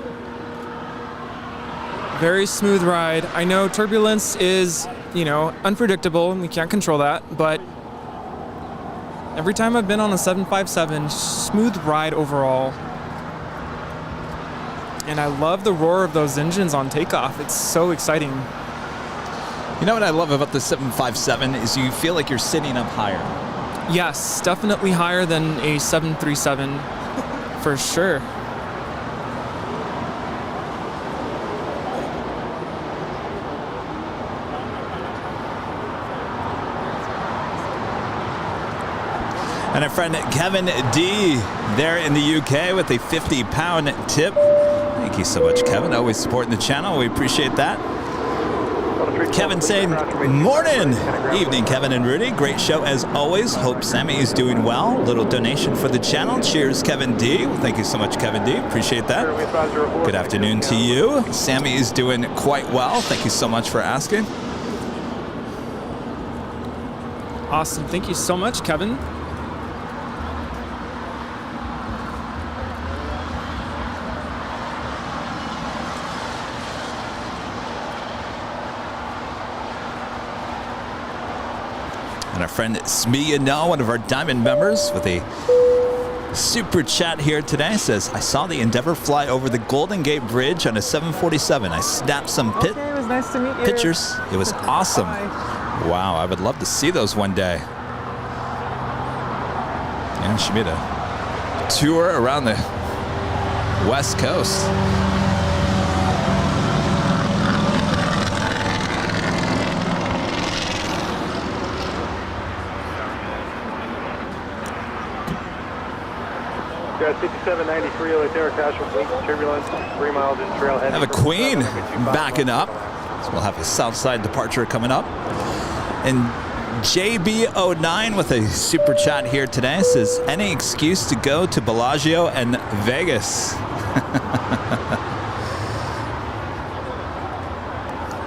Very smooth ride. I know turbulence is, unpredictable and we can't control that, but every time I've been on a 757, smooth ride overall. And I love the roar of those engines on takeoff. It's so exciting. You know what I love about the 757 is you feel like you're sitting up higher. Yes, definitely higher than a 737 for sure. And our friend Kevin D there in the UK with a 50-pound tip. Thank you so much, Kevin. Always supporting the channel. We appreciate that. Kevin saying, morning. Evening, Kevin and Rudy. Great show as always. Hope Sammy is doing well. Little donation for the channel. Cheers, Kevin D. Well, thank you so much, Kevin D. Appreciate that. Good afternoon to you. Sammy is doing quite well. Thank you so much for asking. Awesome. Thank you so much, Kevin. And our friend Smiyano, one of our Diamond members, with a super chat here today, says, I saw the Endeavor fly over the Golden Gate Bridge on a 747. I snapped some it was nice to meet you. pictures. It was awesome. Bye. Wow, I would love to see those one day. Yeah, she made a tour around the West Coast. Yeah, 5793, Later, casual fleet, turbulence, 3 miles in trailhead. Have a Queen backing up. So we'll have a Southside departure coming up. And JB09 with a super chat here today says, any excuse to go to Bellagio and Vegas?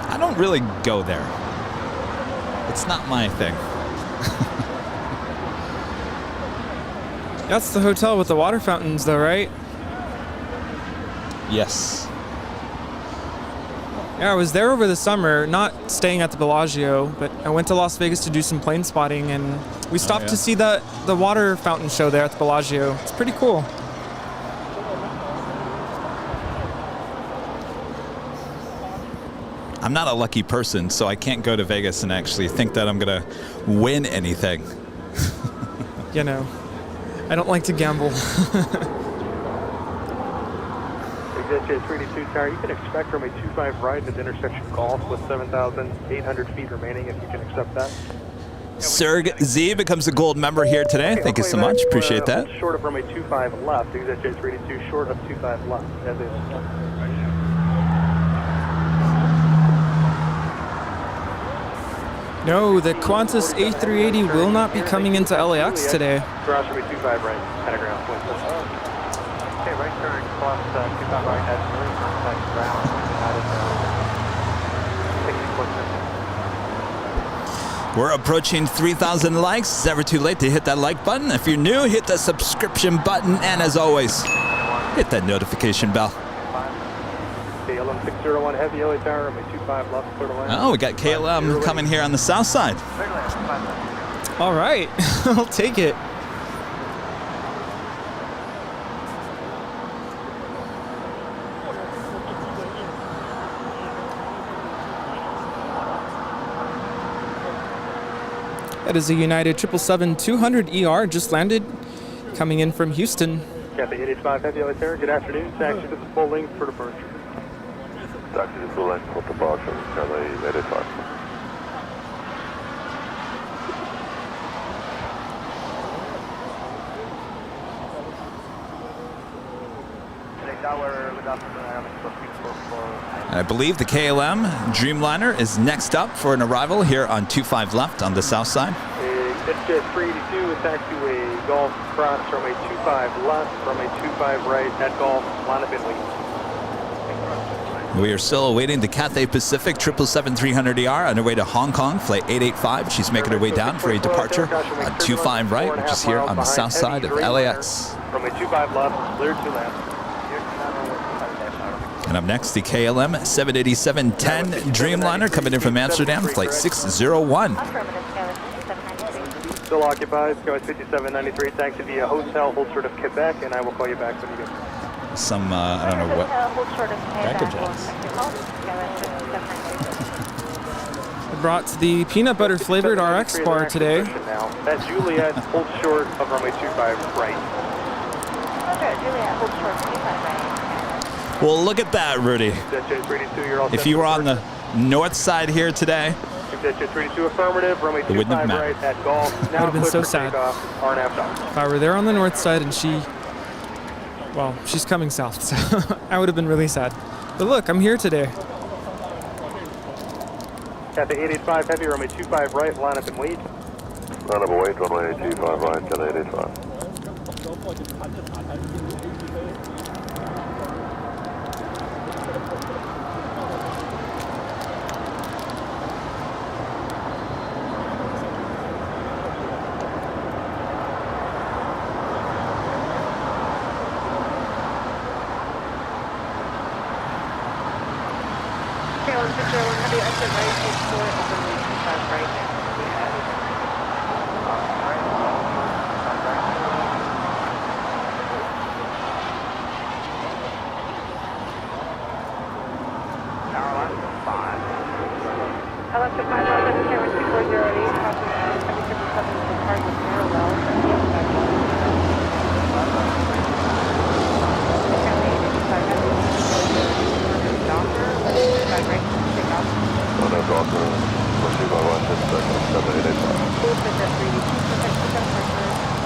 I don't really go there. It's not my thing. That's the hotel with the water fountains, though, right? Yes. Yeah, I was there over the summer, not staying at the Bellagio, but I went to Las Vegas to do some plane spotting, and we stopped to see the water fountain show there at the Bellagio. It's pretty cool. I'm not a lucky person, so I can't go to Vegas and actually think that I'm going to win anything. You know, I don't like to gamble. Exit 322 Tower, you can expect from a 25 right at the intersection Golf with 7,800 feet remaining if you can accept that. Serg Z becomes a gold member here today. Thank you so much. Appreciate that. Short of runway 25 left. Exit 322 short of 25 left. As is. No, the Qantas A380 will not be coming into LAX today. Cross runway 25 right. Pentagram. Okay, right turn plus 25 right at ground. We're approaching 3,000 likes. It's never too late to hit that like button. If you're new, hit the subscription button. And as always, hit that notification bell. KLM 601 heavy LA Tower, runway 25 left, clear to land. Oh, we got KLM coming here on the south side. All right, I'll take it. That is a United 777-200 ER, just landed, coming in from Houston. Cathay 885 heavy LA Tower, good afternoon. Taxi to the full length for departure. Taxi to the full length for departure, Cathay 885. I believe the KLM Dreamliner is next up for an arrival here on 25 left on the south side. Jet 382 is taxiway Golf cross runway 25 left, runway 25 right at Golf, line up in wait. We are still awaiting the Cathay Pacific 777-300ER on her way to Hong Kong, flight 885. She's making her way down for a departure on 25 right, which is here on the south side of LAX. Runway 25 left, cleared to land. And up next, the KLM 787-10 Dreamliner coming in from Amsterdam, flight 601. Still occupied, Sky 5793, taxi via hotel, hold short of Quebec, and I will call you back when you get there. Some, I don't know what, Cracker Jacks. I brought the peanut butter flavored RX bar today. At Juliet, hold short of runway 25 right. Juliet, hold short, 25 right. Well, look at that, Rudy. If you were on the north side here today, it wouldn't have mattered. That would have been so sad. If I were there on the north side and well, she's coming south, so I would have been really sad. But look, I'm here today. Cathay 885 heavy, runway 25 right, line up and wait. Line up and wait, runway 25 right, Cathay 885. Alaska 511, Kevin 2408, copy 777 depart with parallel.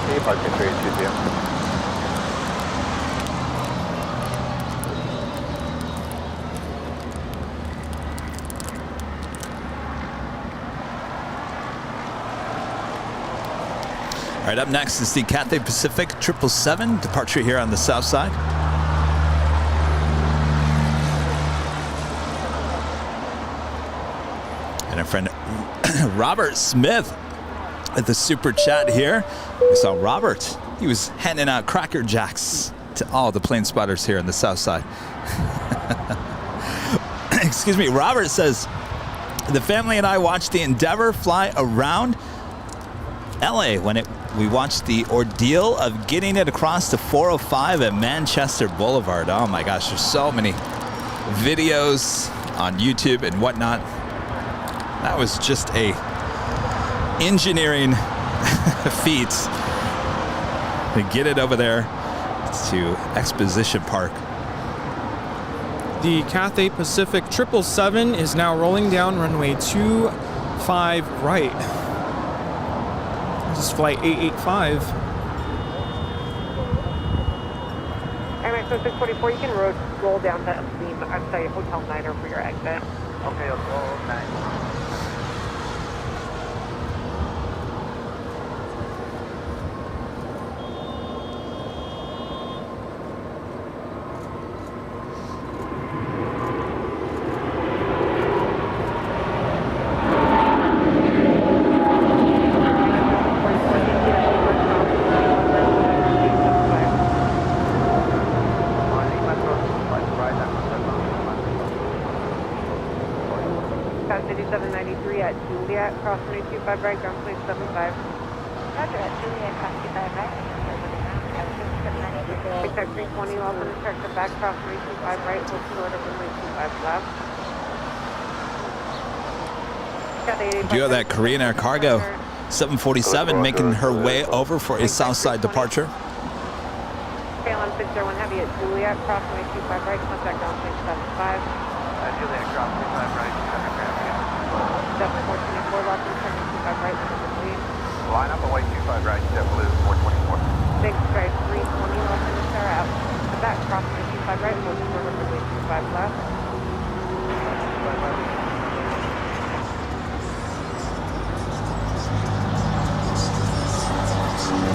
Departure 320. All right, up next is the Cathay Pacific 777 departure here on the south side. And our friend Robert Smith at the super chat here. We saw Robert. He was handing out Cracker Jacks to all the plane spotters here on the south side. Excuse me. Robert says, the family and I watched the Endeavour fly around LA when we watched the ordeal of getting it across the 405 at Manchester Boulevard. Oh my gosh, there's so many videos on YouTube and whatnot. That was just a engineering feat to get it over there to Exposition Park. The Cathay Pacific 777 is now rolling down runway 25 right. This is flight 885. Airline 644, you can roll down to Hotel Niner for your exit. Okay, Hotel Niner. Cross 325 right, ground plane 75. Roger, at Juliet, cross 25 right. Exact 320, off on the structure back, cross 325 right, hold short of runway 25 left. Do you have that Korean Air Cargo 747 making her way over for a Southside departure? KLM 601 Heavy at Juliet, cross runway 25 right, contact ground plane 75. Juliet, cross 25 right, contact ground plane 7 424 left and turn 25 right, lead. Line up away 25 right, JetBlue 424. Big strike 320 left and star out. The back cross 25 right, hold short of runway 25 left.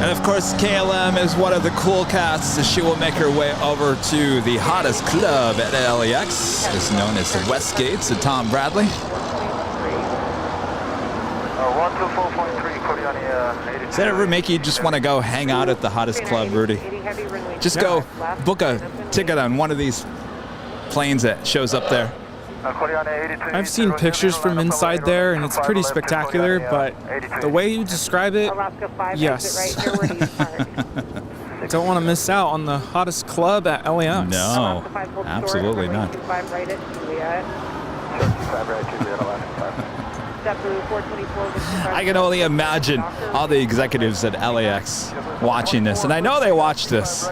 And of course, KLM is one of the cool cats as she will make her way over to the hottest club at LAX. It's known as the Westgate, so Tom Bradley. 124.3, Does that ever make you just want to go hang out at the hottest club, Rudy? Just go book a ticket on one of these planes that shows up there. I've seen pictures from inside there, and it's pretty spectacular, but the way you describe it, yes. Don't want to miss out on the hottest club at LAX. No, absolutely not. I can only imagine all the executives at LAX watching this, and I know they watch this.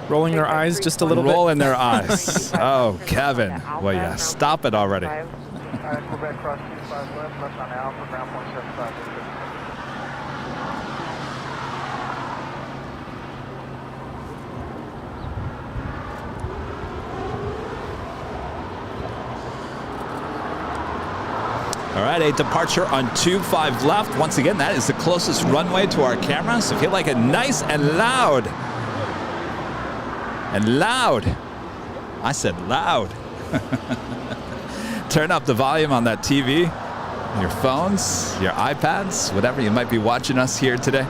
Rolling their eyes just a little bit. Rolling their eyes. Oh, Kevin. Well, yeah, stop it already. All right, a departure on 25 left. Once again, that is the closest runway to our camera, so feel like it nice and loud. And loud. I said loud. Turn up the volume on that TV, your phones, your iPads, whatever you might be watching us here today.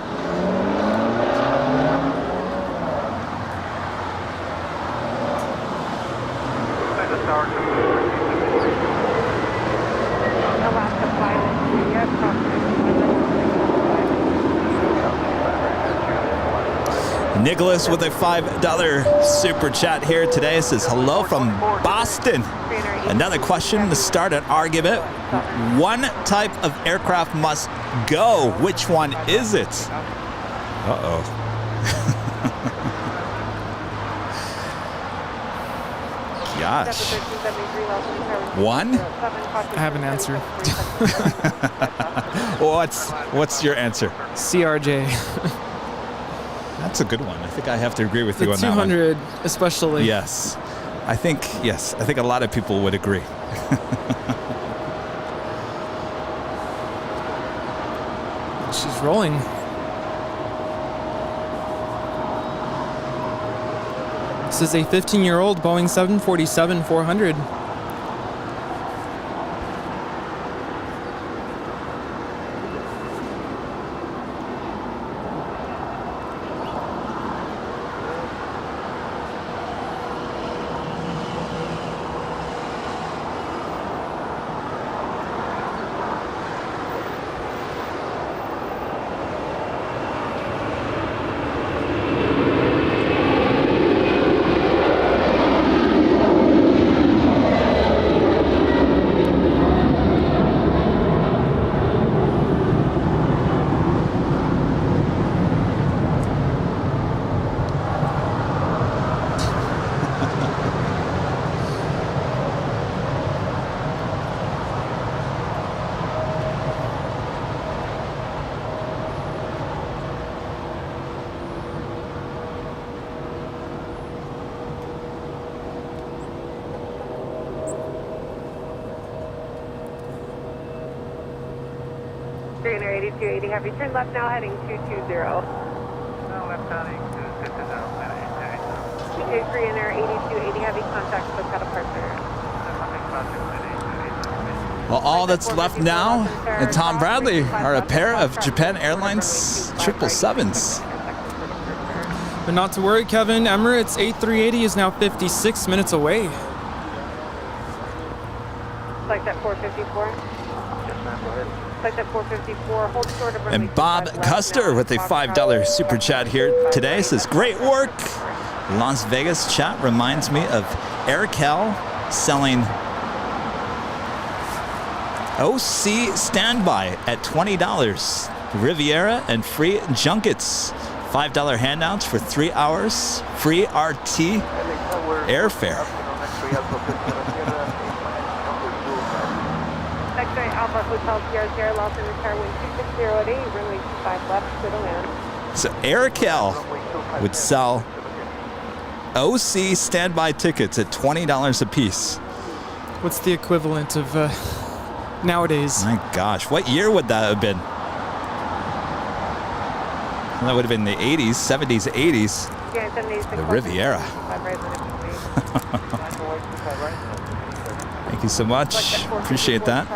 Nicholas with a $5 super chat here today says, hello from Boston. Another question to start an argument. One type of aircraft must go. Which one is it? Uh-oh. Gosh. One? I have an answer. What's your answer? CRJ. That's a good one. I think I have to agree with you The on that one. 200 especially. Yes. I think a lot of people would agree. She's rolling. This is a 15-year-old Boeing 747-400. Trainer 8280, have you turned left now, heading 220? No, left heading 220. Okay, Trainer 8280, have you contact the cut departure? Well, all that's left now, and Tom Bradley, are a pair of Japan Airlines 777s. But not to worry, Kevin. Emirates 8380 is now 56 minutes away. Like that 454? Like that 454, hold short of And Bob Custer with a $5 super chat here today says, great work. Las Vegas chat reminds me of Aircal selling OC standby at $20. Riviera and free junkets. $5 handouts for 3 hours. Free RT airfare. X-ray Alpha Hotel Sierra Los Angeles Tower wind 2608, runway 25 left, clear to land. So Aircal would sell OC standby tickets at $20 a piece. What's the equivalent of nowadays? My gosh, what year would that have been? That would have been the 80s, 70s, 80s. Yeah, 70s. The Riviera. Thank you so much. Appreciate that.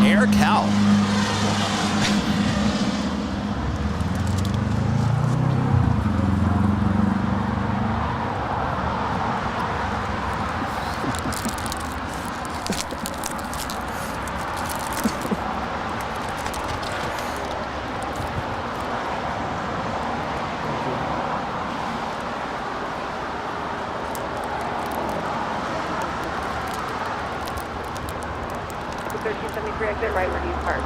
Aircal. Exit right where you park.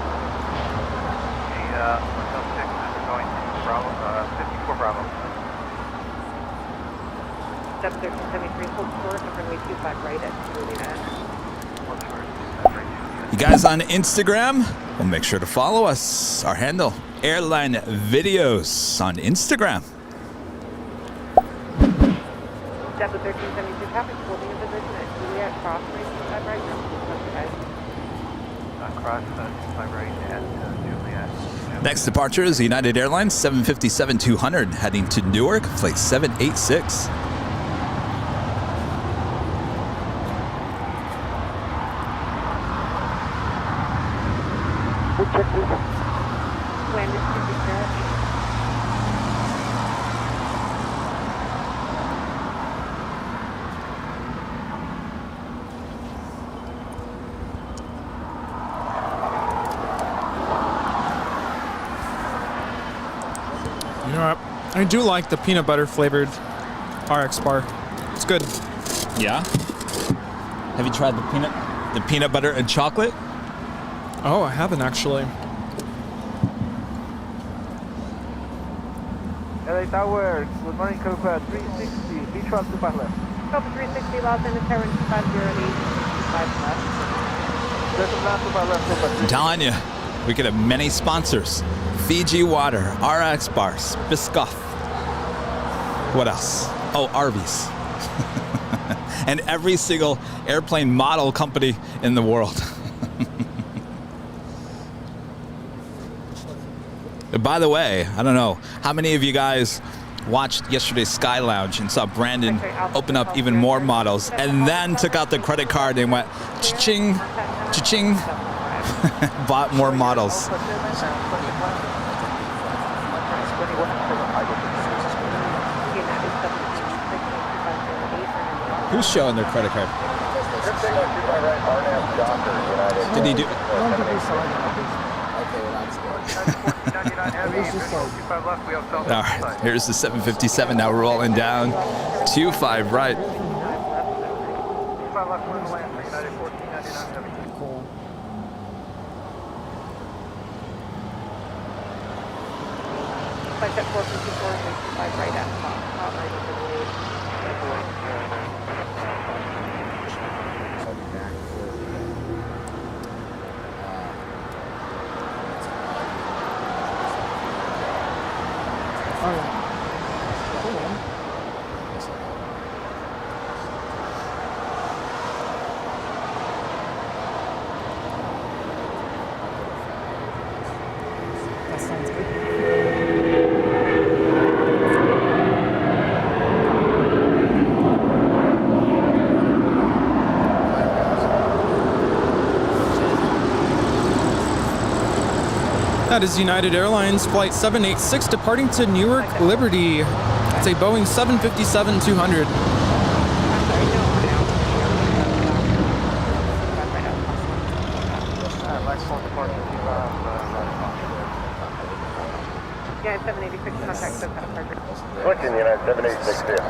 Hotel 6 is going to Bravo, 54 Bravo. Step 1373, hold short of runway 25 right at Juliet. You guys on Instagram? Well, make sure to follow us. Our handle, Airline Videos on Instagram. Step 1372, traffic holding a position at Juliet, cross runway 25 right now. Cross 25 right at Juliet. Next departure is United Airlines 757-200 heading to Newark, flight 786. We'll check this. Land is 54. I do like the peanut butter flavored RX bar. It's good. Yeah? Have you tried the peanut butter and chocolate? Oh, I haven't actually. LA Tower, good morning, Cobra 360, beach route to left. Cobra 360, Los Angeles, Tower 250, 5 left. There's a plan to left. I'm telling you, we could have many sponsors. Fiji Water, RX Bars, Biscoff. What else? Oh, Arby's. And every single airplane model company in the world. By the way, I don't know, how many of you guys watched yesterday's Sky Lounge and saw Brandon open up even more models and then took out the credit card and went cha-ching, cha-ching, bought more models. Who's showing their credit card? Did he do? All right, here's the 757 now rolling down. 25 right. Flight at 454, 5 right at top right over the lead. That sounds good. That is United Airlines Flight 786 departing to Newark Liberty. It's a Boeing 757-200. Yeah, 786 contact, so kind of perfect. Switching United 786 here.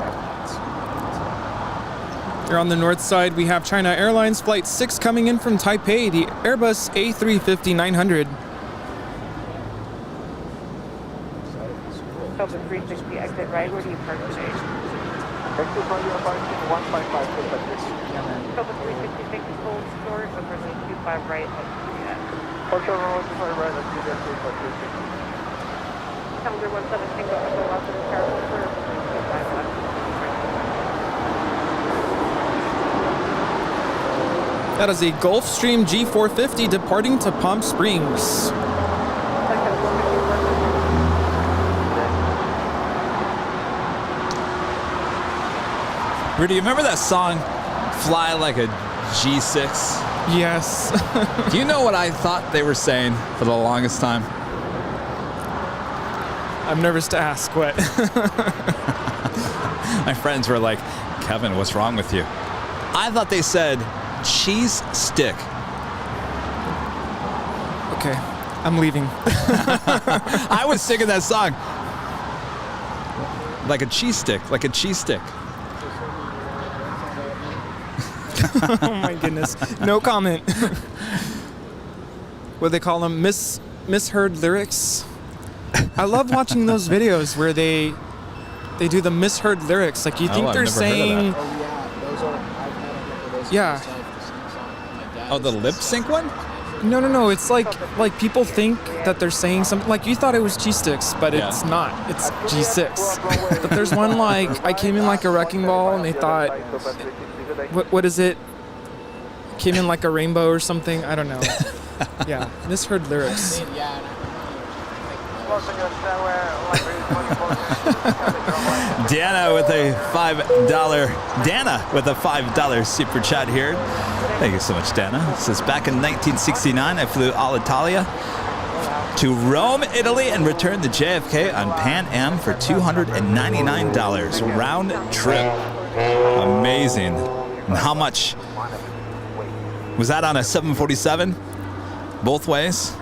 Here on the north side, we have China Airlines Flight 6 coming in from Taipei, the Airbus A350-900. Cobra 360, exit right. Where do you park today? Exit right, you're parking 155. Cobra 360, take the cold short over the 25 right at Juliet. Partial road, 25 right at Juliet, 360. Calendar 17, go to Los Angeles, Tower 25 left. That is a Gulfstream G450 departing to Palm Springs. Rudy, you remember that song, Fly Like a G6? Yes. Do you know what I thought they were saying for the longest time? I'm nervous to ask what. My friends were like, Kevin, what's wrong with you? I thought they said cheese stick. Okay, I'm leaving. I was singing that song. Like a cheese stick, like a cheese stick. Oh my goodness. No comment. What do they call them? Misheard lyrics? I love watching those videos where they do the misheard lyrics. Like you think they're saying. Yeah. Oh, the lip sync one? No. It's like people think that they're saying something. Like you thought it was cheese sticks, but it's not. It's G6. But there's one like I came in like a wrecking ball, and they thought, what is it? Came in like a rainbow or something. I don't know. Yeah, misheard lyrics. Dana with a $5 super chat here. Thank you so much, Dana. It says, back in 1969, I flew Alitalia to Rome, Italy, and returned to JFK on Pan Am for $299 round trip. Amazing. And how much? Was that on a 747? Both ways?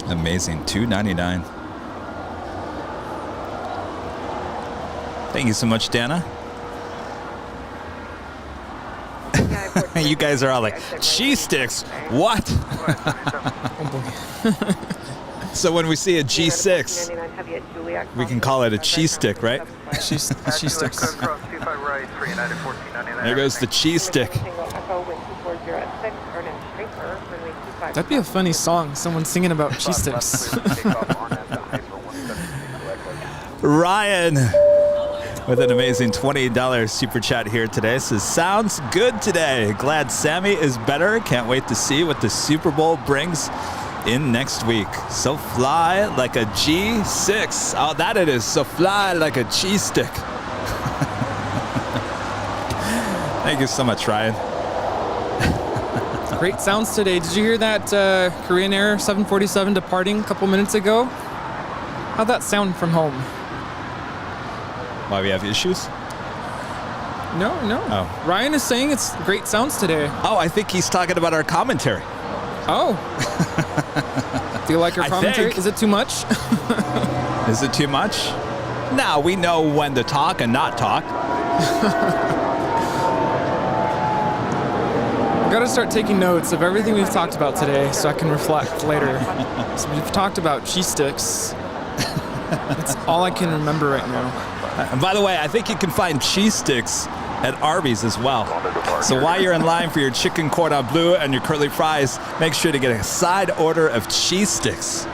Amazing. $299. Thank you so much, Dana. You guys are all like, cheese sticks? What? So when we see a G6, we can call it a cheese stick, right? Cheese sticks. There goes the cheese stick. That'd be a funny song, someone singing about cheese sticks. Ryan with an amazing $20 super chat here today says, sounds good today. Glad Sammy is better. Can't wait to see what the Super Bowl brings in next week. So fly like a G6. Oh, that it is. So fly like a cheese stick. Thank you so much, Ryan. Great sounds today. Did you hear that Korean Air 747 departing a couple minutes ago? How'd that sound from home? Why, we have issues? No. Oh. Ryan is saying it's great sounds today. Oh, I think he's talking about our commentary. Oh. Do you like our commentary? Is it too much? Is it too much? No, we know when to talk and not talk. I've got to start taking notes of everything we've talked about today so I can reflect later. So we've talked about cheese sticks. That's all I can remember right now. And by the way, I think you can find cheese sticks at Arby's as well. So while you're in line for your chicken cordon bleu and your curly fries, make sure to get a side order of cheese sticks.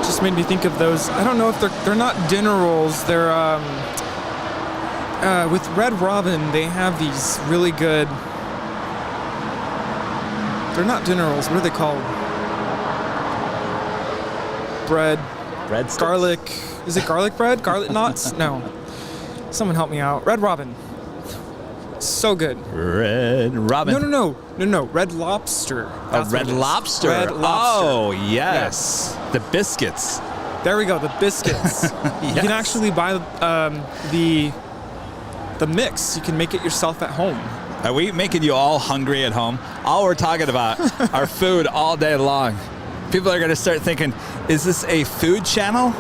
Just made me think of those. I don't know if they're not dinner rolls. They're with Red Robin. They have these really good. They're not dinner rolls. What are they called? Bread sticks? Garlic. Is it garlic bread? Garlic knots? No. Someone help me out. Red Robin. So good. Red Robin. No. Red Lobster. A Red Lobster. Red Lobster. Oh, yes. The biscuits. There we go. The biscuits. Yes. You can actually buy the mix. You can make it yourself at home. Are we making you all hungry at home? All we're talking about are food all day long. People are going to start thinking, is this a food channel?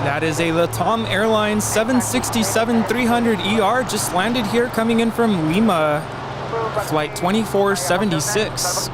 That is a Latam Airlines 767-300ER just landed here, coming in from Lima, flight 2476.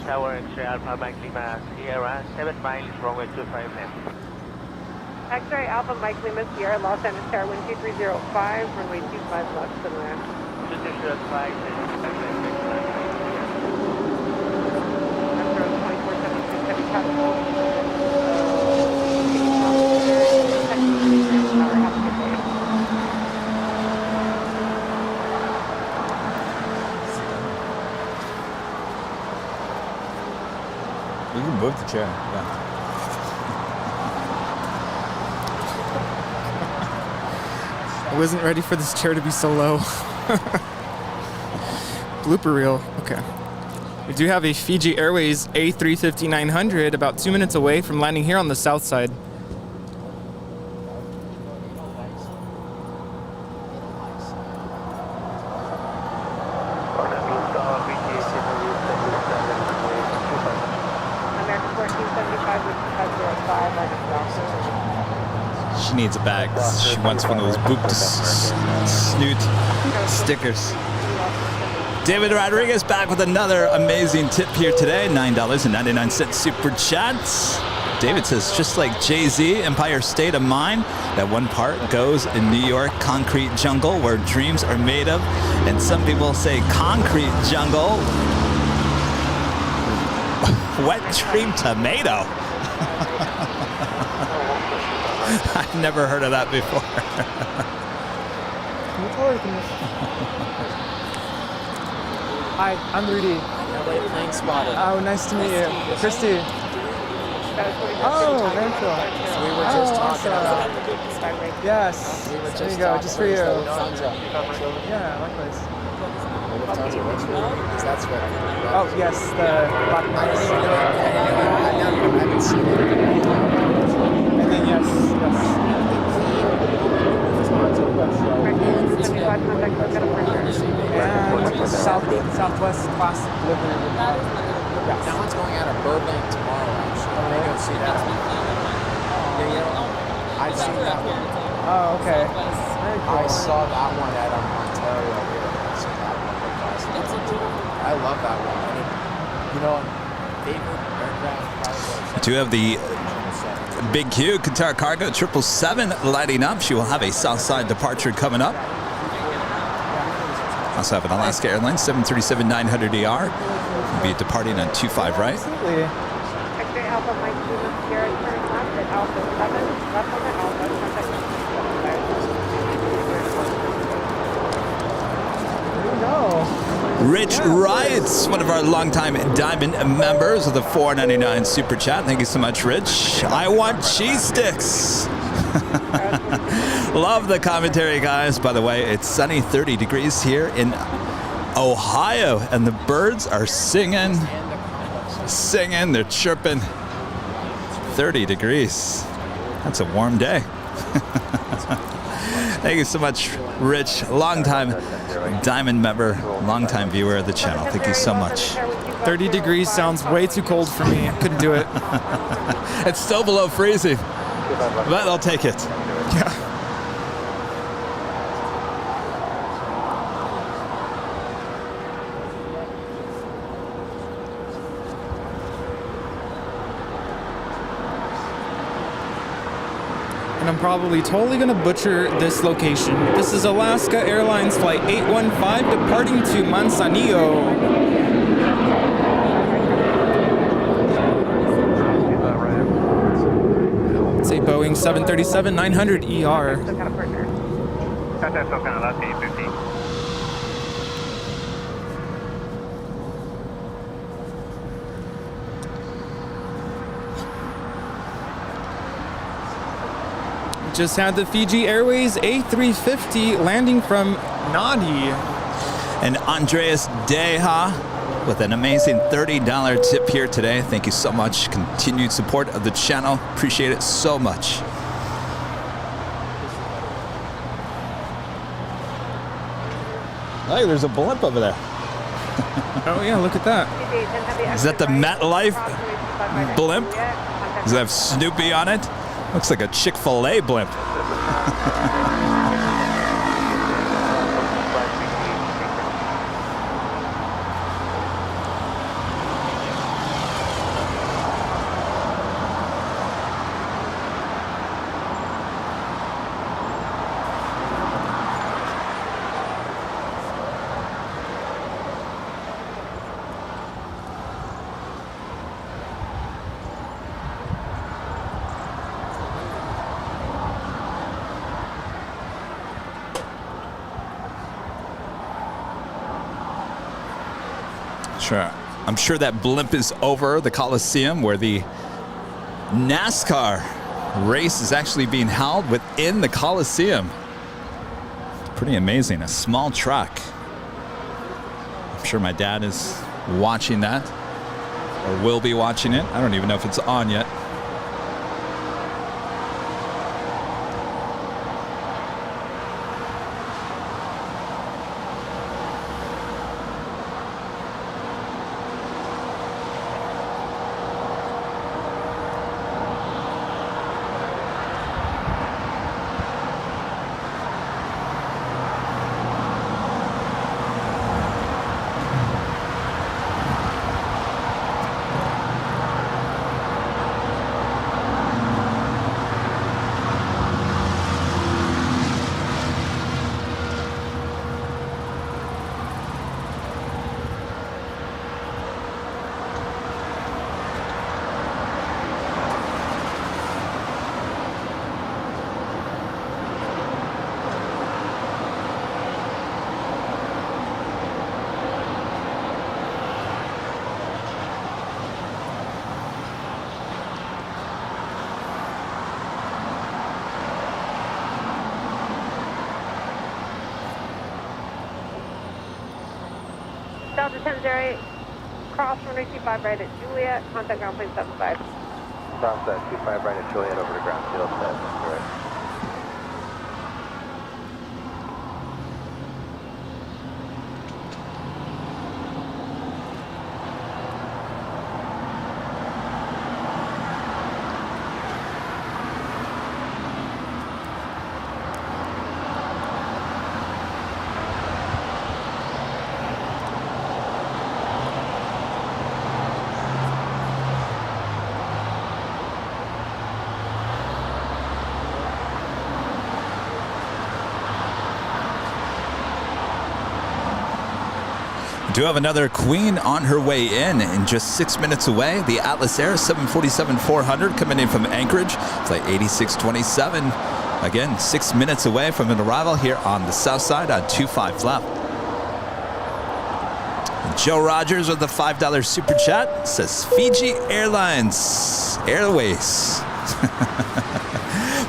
Tower X-ray Alpha Mike Lima, Sierra, 7 miles, runway 25 left. X-ray Alpha Mike Lima, Sierra, Los Angeles Tower, wind 2305, runway 25 left to the land. 2305, You can move the chair, yeah. I wasn't ready for this chair to be so low. Blooper reel. Okay. We do have a Fiji Airways A350-900 about 2 minutes away from landing here on the south side. She needs a bag. She wants one of those boop snoot stickers. David Rodriguez back with another amazing tip here today. $9.99 super chats. David says, just like Jay-Z, Empire State of Mind, that one part goes in New York concrete jungle where dreams are made of. And some people say concrete jungle. Wet dream tomato. I've never heard of that before. Hi, I'm Rudy. LA Plane Spotting. Oh, nice to meet you. Christy. Oh, very cool. We were just talking about Yes. We were just there you go, just for you. Lufthansa. Yeah, likewise. Lufthansa, what's your name? Because that's what Oh, yes, the Black Knights. I haven't seen it. And then, yes. And Southwest class delivery. That one's going out of Burbank tomorrow, actually. I'm going to go see that. I've seen that one. Oh, okay. Very cool. I saw that one at Ontario here. So that one was awesome. I love that one. I mean, you know, favorite aircraft probably. Do you have the Big Q Qatar Cargo 777 lighting up? She will have a Southside departure coming up. Also have an Alaska Airlines 737-900ER. Will be departing on 25 right. Absolutely. X-ray Alpha Mike Lima Sierra turning left at Alpha 7, left on the Alpha, contact There you go. Rich Wrights, one of our longtime Diamond members with a $4.99 super chat. Thank you so much, Rich. I want cheese sticks. Love the commentary, guys. By the way, it's sunny, 30 degrees here in Ohio, and the birds are singing, they're chirping. 30 degrees. That's a warm day. Thank you so much, Rich. Longtime Diamond member, longtime viewer of the channel. Thank you so much. 30 degrees sounds way too cold for me. I couldn't do it. It's still below freezing, but I'll take it. Yeah. And I'm probably totally going to butcher this location. This is Alaska Airlines Flight 815 departing to Manzanillo. It's a Boeing 737-900ER. Contact SoCal, that's 850. Just had the Fiji Airways A350 landing from Nadi. And Andreas Deha with an amazing $30 tip here today. Thank you so much. Continued support of the channel. Appreciate it so much. Hey, there's a blimp over there. Oh yeah, look at that. Is that the MetLife blimp? Does it have Snoopy on it? Looks like a Chick-fil-A blimp. Sure. I'm sure that blimp is over the Coliseum where the NASCAR race is actually being held within the Coliseum. It's pretty amazing. A small truck. I'm sure my dad is watching that or will be watching it. I don't even know if it's on yet. Delta 10-08, cross runway 25 right at Juliet, contact ground plane 75. Cross that 25 right at Juliet over to ground field 7, right. Do have another queen on her way in just 6 minutes away. The Atlas Air 747-400 coming in from Anchorage, flight 8627. Again, 6 minutes away from an arrival here on the south side on 25 left. Joe Rogers with the $5 super chat says Fiji Airways.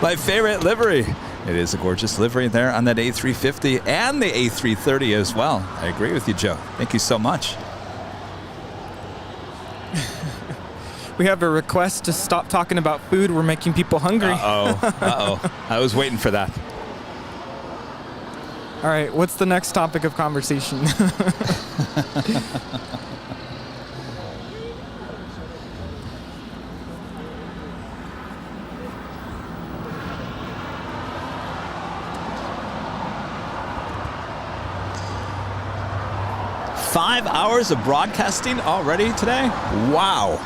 My favorite livery. It is a gorgeous livery there on that A350 and the A330 as well. I agree with you, Joe. Thank you so much. We have a request to stop talking about food. We're making people hungry. Uh-oh. I was waiting for that. All right, what's the next topic of conversation? 5 hours of broadcasting already today? Wow.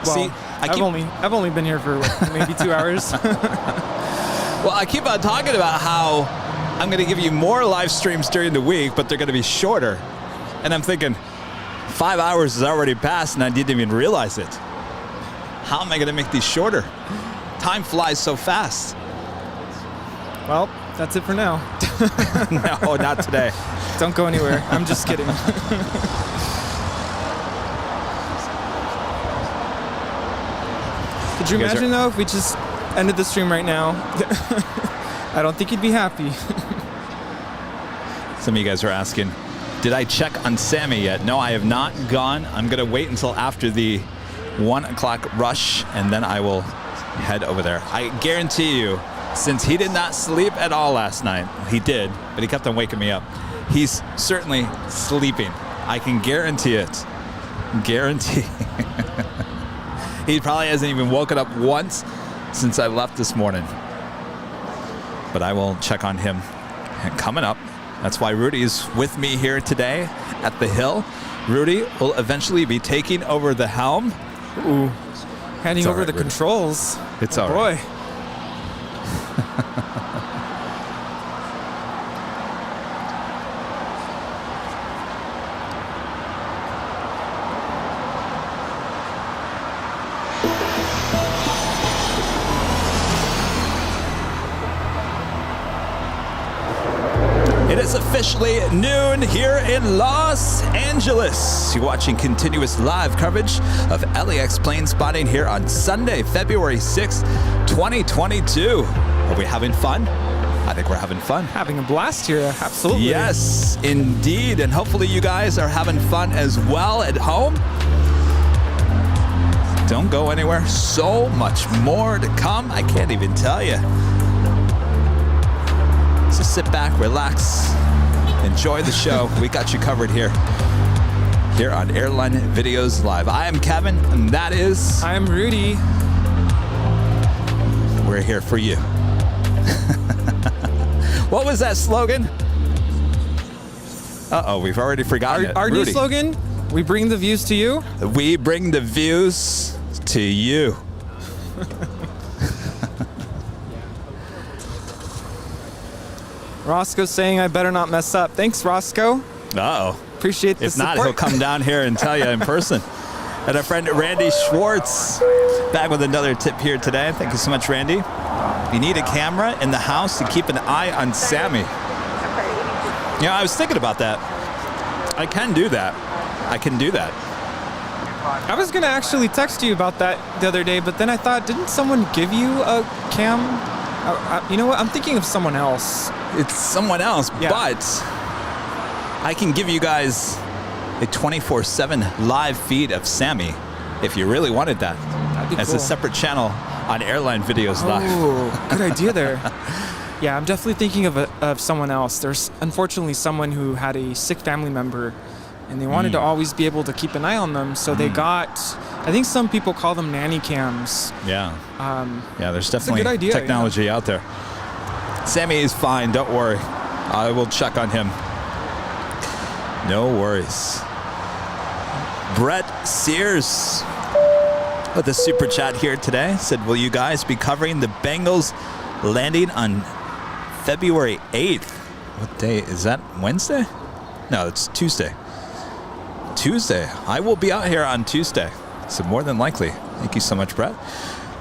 Well, See, I've only been here for maybe 2 hours. Well, I keep on talking about how I'm going to give you more live streams during the week, but they're going to be shorter. And I'm thinking, 5 hours has already passed and I didn't even realize it. How am I going to make these shorter? Time flies so fast. Well, that's it for now. No, not today. Don't go anywhere. I'm just kidding. Could you imagine, though, if we just ended the stream right now? I don't think you'd be happy. Some of you guys are asking, did I check on Sammy yet? No, I have not gone. I'm going to wait until after the 1 o'clock rush, and then I will head over there. I guarantee you, since he did not sleep at all last night, he did, but he kept on waking me up. He's certainly sleeping. I can guarantee it. Guarantee. He probably hasn't even woken up once since I left this morning. But I will check on him coming up. That's why Rudy is with me here today at the hill. Rudy will eventually be taking over the helm. Ooh, handing over the controls. It's all right. Boy. It is officially noon here in Los Angeles. You're watching continuous live coverage of LAX plane spotting here on Sunday, February 6th, 2022. Are we having fun? I think we're having fun. Having a blast here, absolutely. Yes, indeed. And hopefully you guys are having fun as well at home. Don't go anywhere. So much more to come. I can't even tell you. So sit back, relax, enjoy the show. We got you covered here on Airline Videos Live. I am Kevin, and that is... I'm Rudy. We're here for you. What was that slogan? Uh-oh, we've already forgotten it. Our new slogan, we bring the views to you. We bring the views to you. Roscoe's saying I better not mess up. Thanks, Roscoe. Uh-oh. Appreciate the support. If not, he'll come down here and tell you in person. And our friend Randy Schwartz back with another tip here today. Thank you so much, Randy. You need a camera in the house to keep an eye on Sammy. Yeah, I was thinking about that. I can do that. I was going to actually text you about that the other day, but then I thought, didn't someone give you a cam? You know what? I'm thinking of someone else. It's someone else, yeah. But I can give you guys a 24/7 live feed of Sammy if you really wanted that. That'd be as cool. a separate channel on Airline Videos Live. Oh, good idea there. Yeah, I'm definitely thinking of someone else. There's unfortunately someone who had a sick family member, and they wanted to always be able to keep an eye on them. So they got, I think some people call them nanny cams. Yeah. Yeah, there's definitely a good idea, technology out there. Sammy is fine. Don't worry. I will check on him. No worries. Brett Sears with a super chat here today said, will you guys be covering the Bengals landing on February 8th? What day is that? Wednesday? No, it's Tuesday. Tuesday. I will be out here on Tuesday, so more than likely. Thank you so much, Brett.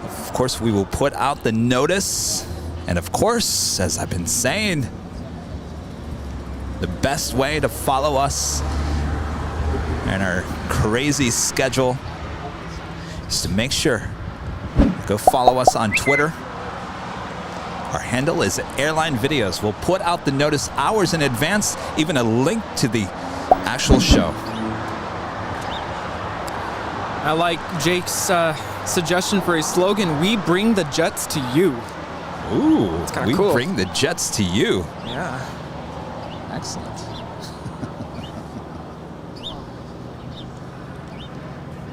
Of course, we will put out the notice, and of course, as I've been saying, the best way to follow us and our crazy schedule is to make sure go follow us on Twitter. Our handle is Airline Videos. We'll put out the notice hours in advance, even a link to the actual show. I like Jake's suggestion for a slogan, we bring the jets to you. Ooh, it's kind we of cool. Bring the jets to you. Yeah. Excellent.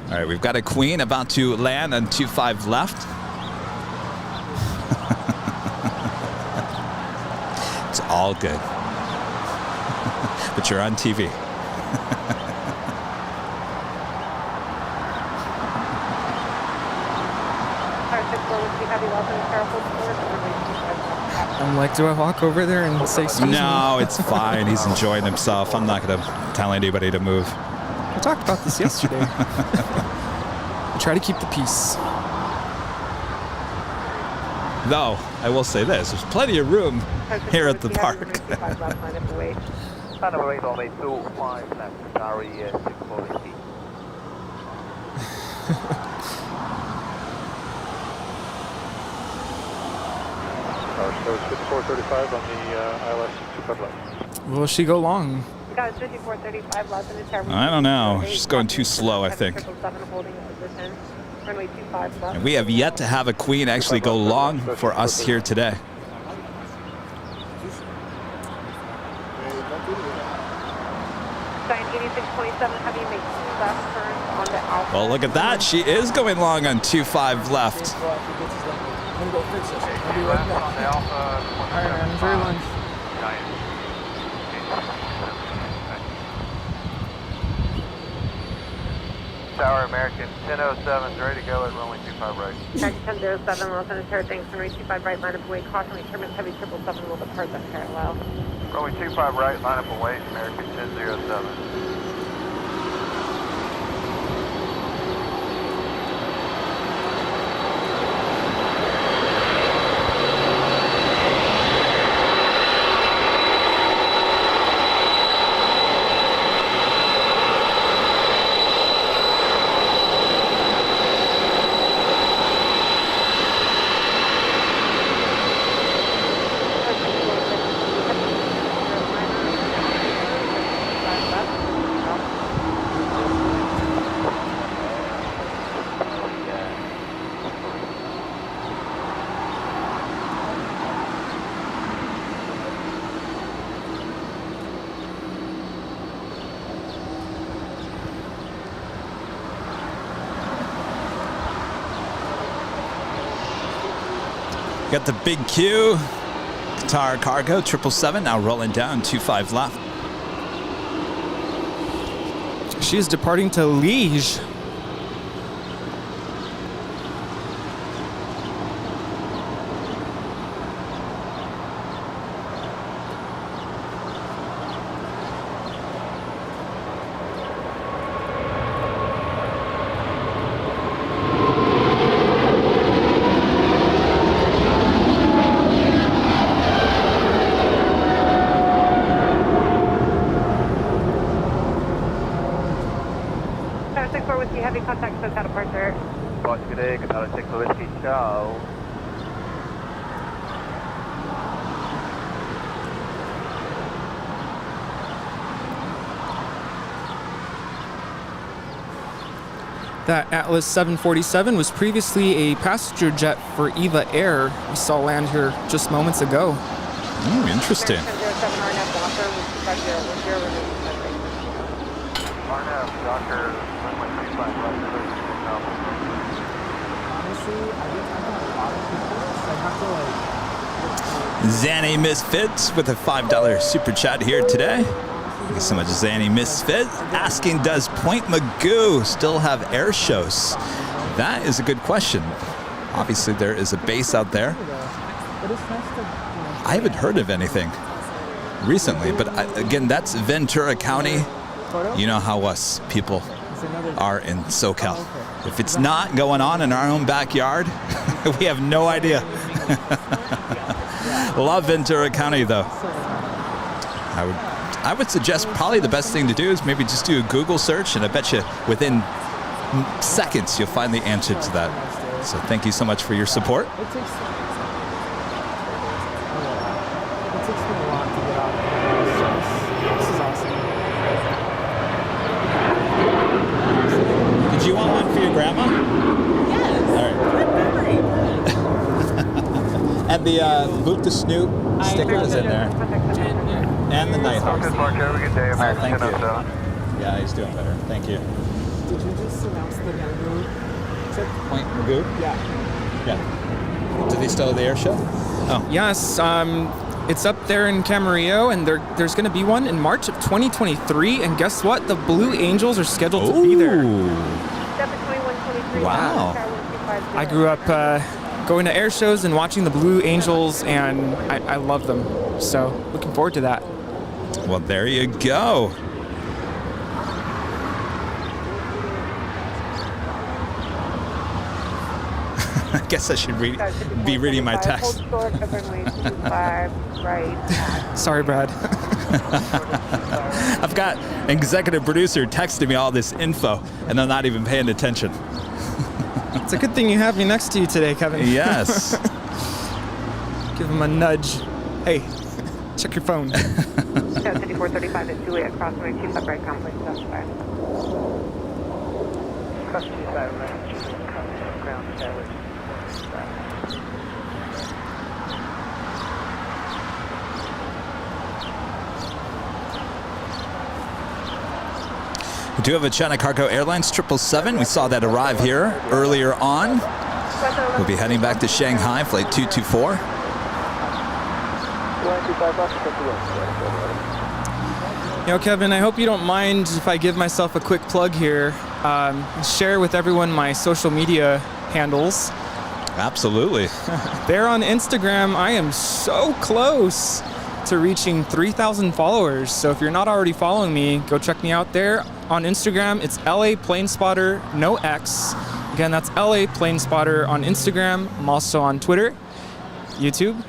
All right, we've got a Queen about to land on 25 left. It's all good. But you're on TV. I'm like, do I walk over there and say excuse me? No, it's fine. He's enjoying himself. I'm not going to tell anybody to move. We talked about this yesterday. We try to keep the peace. Though, I will say this, there's plenty of room here at the park. Number 8, only 25 left, sorry, 640 feet. So it's 5435 on the ILS 25 left. Will she go long? Got 5435 left in the tower. I don't know. She's going too slow, I think. And we have yet to have a Queen actually go long for us here today. Well, look at that. She is going long on 25 left. Tower American 1007 is ready to go at runway 25 right. Taxi 1007, Los Angeles, thanks, runway 25 right, line up away, caution, turbulence, heavy 777 will depart that parallel. Runway 25 right, line up away, American 1007. Got the big Q. Qatar Cargo 777 now rolling down 25 left. She is departing to Liege. That Atlas 747 was previously a passenger jet for EVA Air. We saw land here just moments ago. Interesting. Zanny Misfits with a $5 super chat here today. Thank you so much, Zanny Misfit. Asking, does Point Magoo still have air shows? That is a good question. Obviously, there is a base out there. I haven't heard of anything recently, but again, that's Ventura County. You know how us people are in SoCal. If it's not going on in our own backyard, we have no idea. Love Ventura County, though. I would suggest probably the best thing to do is maybe just do a Google search, and I bet you within seconds you'll find the answer to that. So thank you so much for your support. It takes me a lot to get out of the house. This is awesome. Did you want one for your grandma? All right. And the Boot the Snoop sticker is in there. And the Nighthawk. Have a good day. Thank you. Yeah, he's doing better. Thank you. Did you just announce the Magoo trip? Point Magoo? Yeah. Yeah. Do they still have the air show? Oh. Yes, it's up there in Camarillo, and there's going to be one in March of 2023. And guess what? The Blue Angels are scheduled to be there. Wow. I grew up going to air shows and watching the Blue Angels, and I love them. So looking forward to that. Well, there you go. I guess I should be reading my text. Sorry, Brad. I've got an executive producer texting me all this info, and I'm not even paying attention. It's a good thing you have me next to you today, Kevin. Yes. Give him a nudge. Hey, check your phone. 5435 at Juliet Crossway, keep up right complex, that's fine. We do have a China Cargo Airlines 777. We saw that arrive here earlier on. We'll be heading back to Shanghai, flight 224. You know, Kevin, I hope you don't mind if I give myself a quick plug here. Share with everyone my social media handles. Absolutely. There on Instagram, I am so close to reaching 3,000 followers. So if you're not already following me, go check me out there. On Instagram, it's LA Planespotter, no X. Again, that's LA Planespotter on Instagram. I'm also on Twitter, YouTube,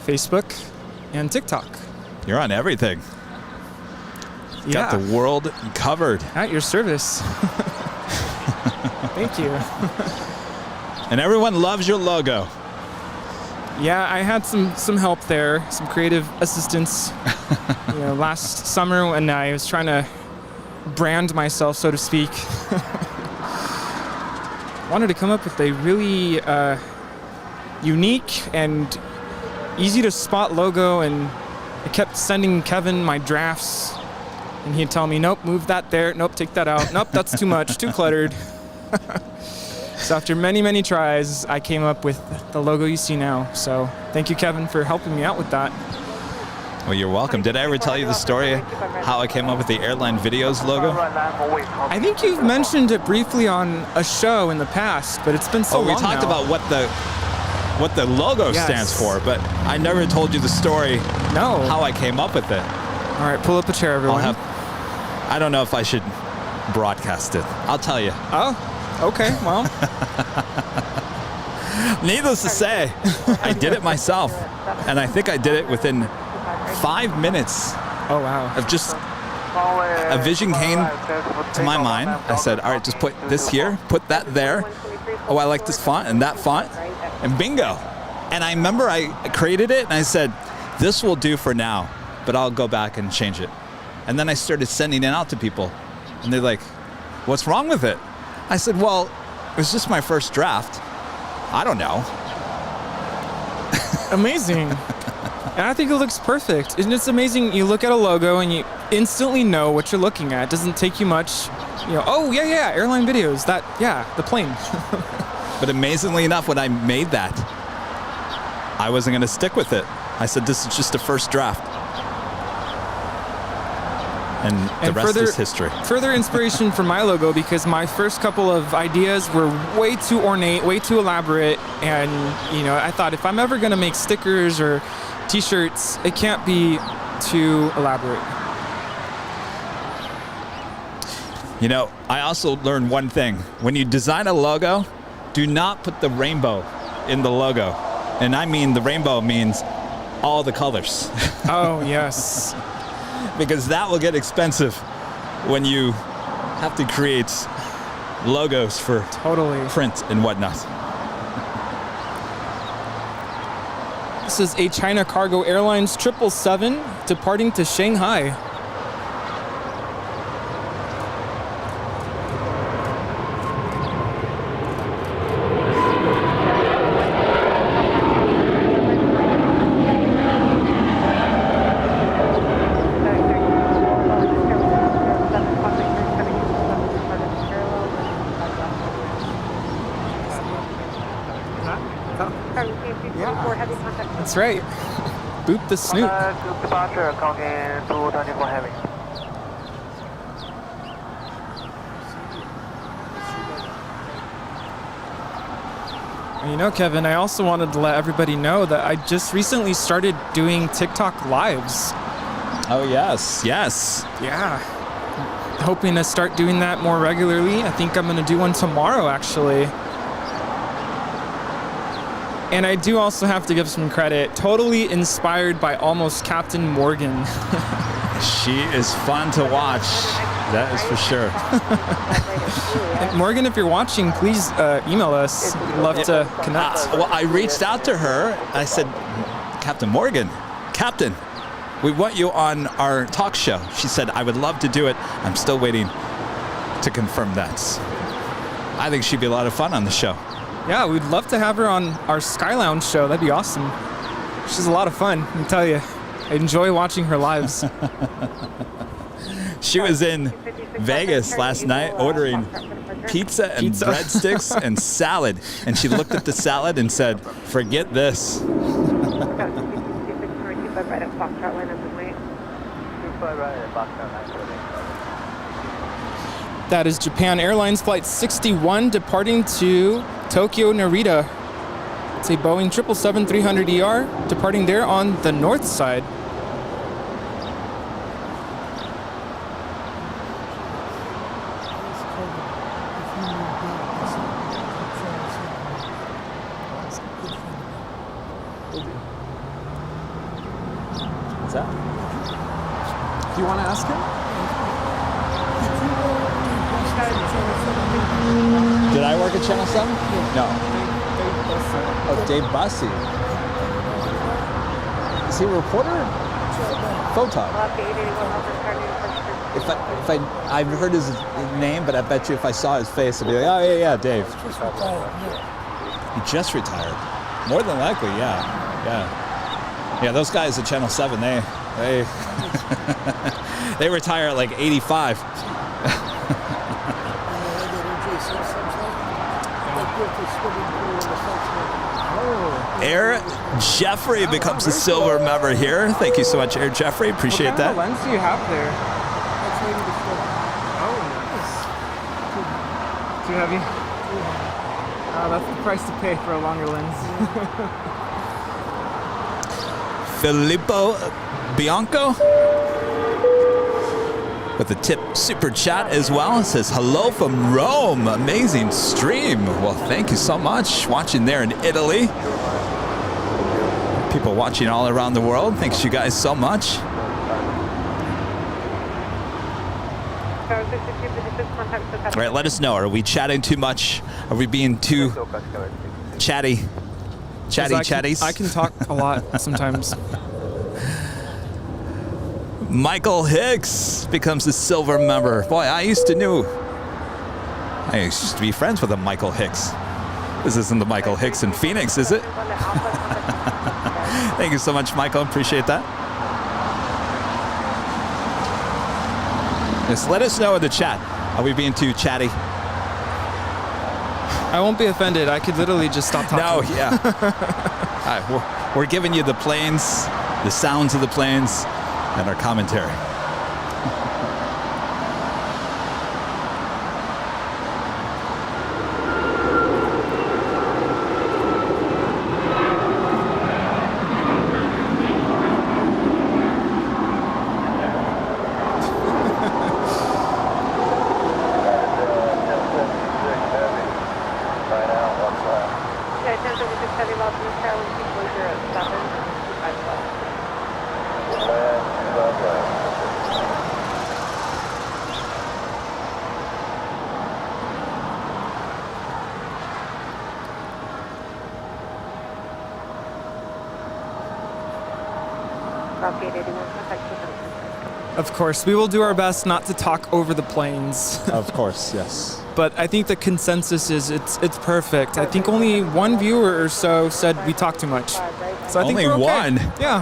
Facebook, and TikTok. You're on everything. Yeah. Got the world covered. At your service. Thank you. And everyone loves your logo. Yeah, I had some help there, some creative assistance. Last summer when I was trying to brand myself, so to speak, wanted to come up with a really unique and easy to spot logo, and I kept sending Kevin my drafts, and he'd tell me, nope, move that there, nope, take that out, nope, that's too much, too cluttered. So after many, many tries, I came up with the logo you see now. So thank you, Kevin, for helping me out with that. Well, you're welcome. Did I ever tell you the story how I came up with the Airline Videos logo? I think you've mentioned it briefly on a show in the past, but it's been so long we talked now. about what the logo stands for, but I never told you the story. No. How I came up with it. All right, pull up a chair, everyone. I don't know if I should broadcast it. I'll tell you. Oh, okay. Well. Needless to say, I did it myself, and I think I did it within 5 minutes. Oh, wow. Of just a vision came to my mind. I said, all right, just put this here, put that there. Oh, I like this font and that font, and bingo. And I remember I created it, and I said, this will do for now, but I'll go back and change it. And then I started sending it out to people, and they're like, what's wrong with it? I said, well, it was just my first draft. I don't know. Amazing. And I think it looks perfect. And it's amazing. You look at a logo and you instantly know what you're looking at. It doesn't take you much. You know, oh, yeah, airline videos. That, yeah, the plane. But amazingly enough, when I made that, I wasn't going to stick with it. I said, this is just a first draft. And the rest is history. Further inspiration for my logo, because my first couple of ideas were way too ornate, way too elaborate. And, you know, I thought if I'm ever going to make stickers or t-shirts, it can't be too elaborate. You know, I also learned one thing. When you design a logo, do not put the rainbow in the logo. And I mean the rainbow means all the colors. Oh, yes. Because that will get expensive when you have to create logos for print and whatnot. This is a China Cargo Airlines 777 departing to Shanghai. That's right. Boop the snoop. Departure, Congan 224 Heavy. You know, Kevin, I also wanted to let everybody know that I just recently started doing TikTok lives. Oh, yes. Yeah. Hoping to start doing that more regularly. I think I'm going to do one tomorrow, actually. And I do also have to give some credit. Totally inspired by almost Captain Morgan. She is fun to watch. That is for sure. Morgan, if you're watching, please email us. Love to connect. Well, I reached out to her. I said, Captain Morgan, Captain, we want you on our talk show. She said, I would love to do it. I'm still waiting to confirm that. I think she'd be a lot of fun on the show. Yeah, we'd love to have her on our Sky Lounge show. That'd be awesome. She's a lot of fun, I can tell you. I enjoy watching her lives. She was in Vegas last night ordering pizza and breadsticks and salad. And she looked at the salad and said, forget this. That is Japan Airlines Flight 61 departing to Tokyo Narita. It's a Boeing 777-300ER departing there on the north side. What's that? Do you want to ask him? Did I work at Channel 7? No. Oh, Dave Bussey. Is he a reporter? Photog. I've heard his name, but I bet you if I saw his face, I'd be like, oh yeah, Dave. He just retired. More than likely, yeah. Yeah, those guys at Channel 7, they they retire at like 85. Air Jeffrey becomes a silver member here. Thank you so much, Air Jeffrey. Appreciate that. What kind of lens do you have there? Oh, nice. Too heavy? Oh, that's the price to pay for a longer lens. Filippo Bianco with a tip super chat as well. It says, hello from Rome. Amazing stream. Well, thank you so much. Watching there in Italy. People watching all around the world. Thanks you guys so much. All right, let us know. Are we chatting too much? Are we being too chatty? Chatties? I can talk a lot sometimes. Michael Hicks becomes a silver member. Boy, I used to know I used to be friends with a Michael Hicks. This isn't the Michael Hicks in Phoenix, is it? Thank you so much, Michael. Appreciate that. Just let us know in the chat. Are we being too chatty? I won't be offended. I could literally just stop talking. No, yeah. All right, we're giving you the planes, the sounds of the planes, and our commentary. Of course, we will do our best not to talk over the planes. Of course, yes. But I think the consensus is it's perfect. I think only one viewer or so said we talk too much. So I think only we're okay. one? Yeah.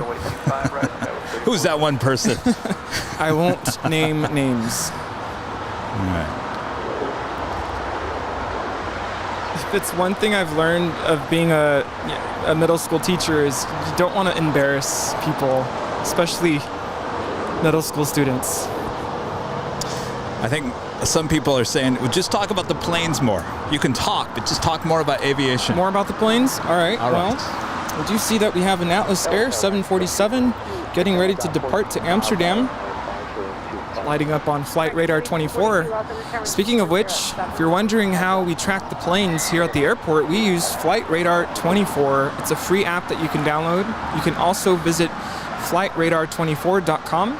Who's that one person? I won't name names. All right. If it's one thing I've learned of being a middle school teacher is you don't want to embarrass people, especially middle school students. I think some people are saying, well, just talk about the planes more. You can talk, but just talk more about aviation. More about the planes? All right. All right. Well, we do see that we have an Atlas Air 747 getting ready to depart to Amsterdam, lighting up on Flight Radar 24. Speaking of which, if you're wondering how we track the planes here at the airport, we use Flight Radar 24. It's a free app that you can download. You can also visit flightradar24.com.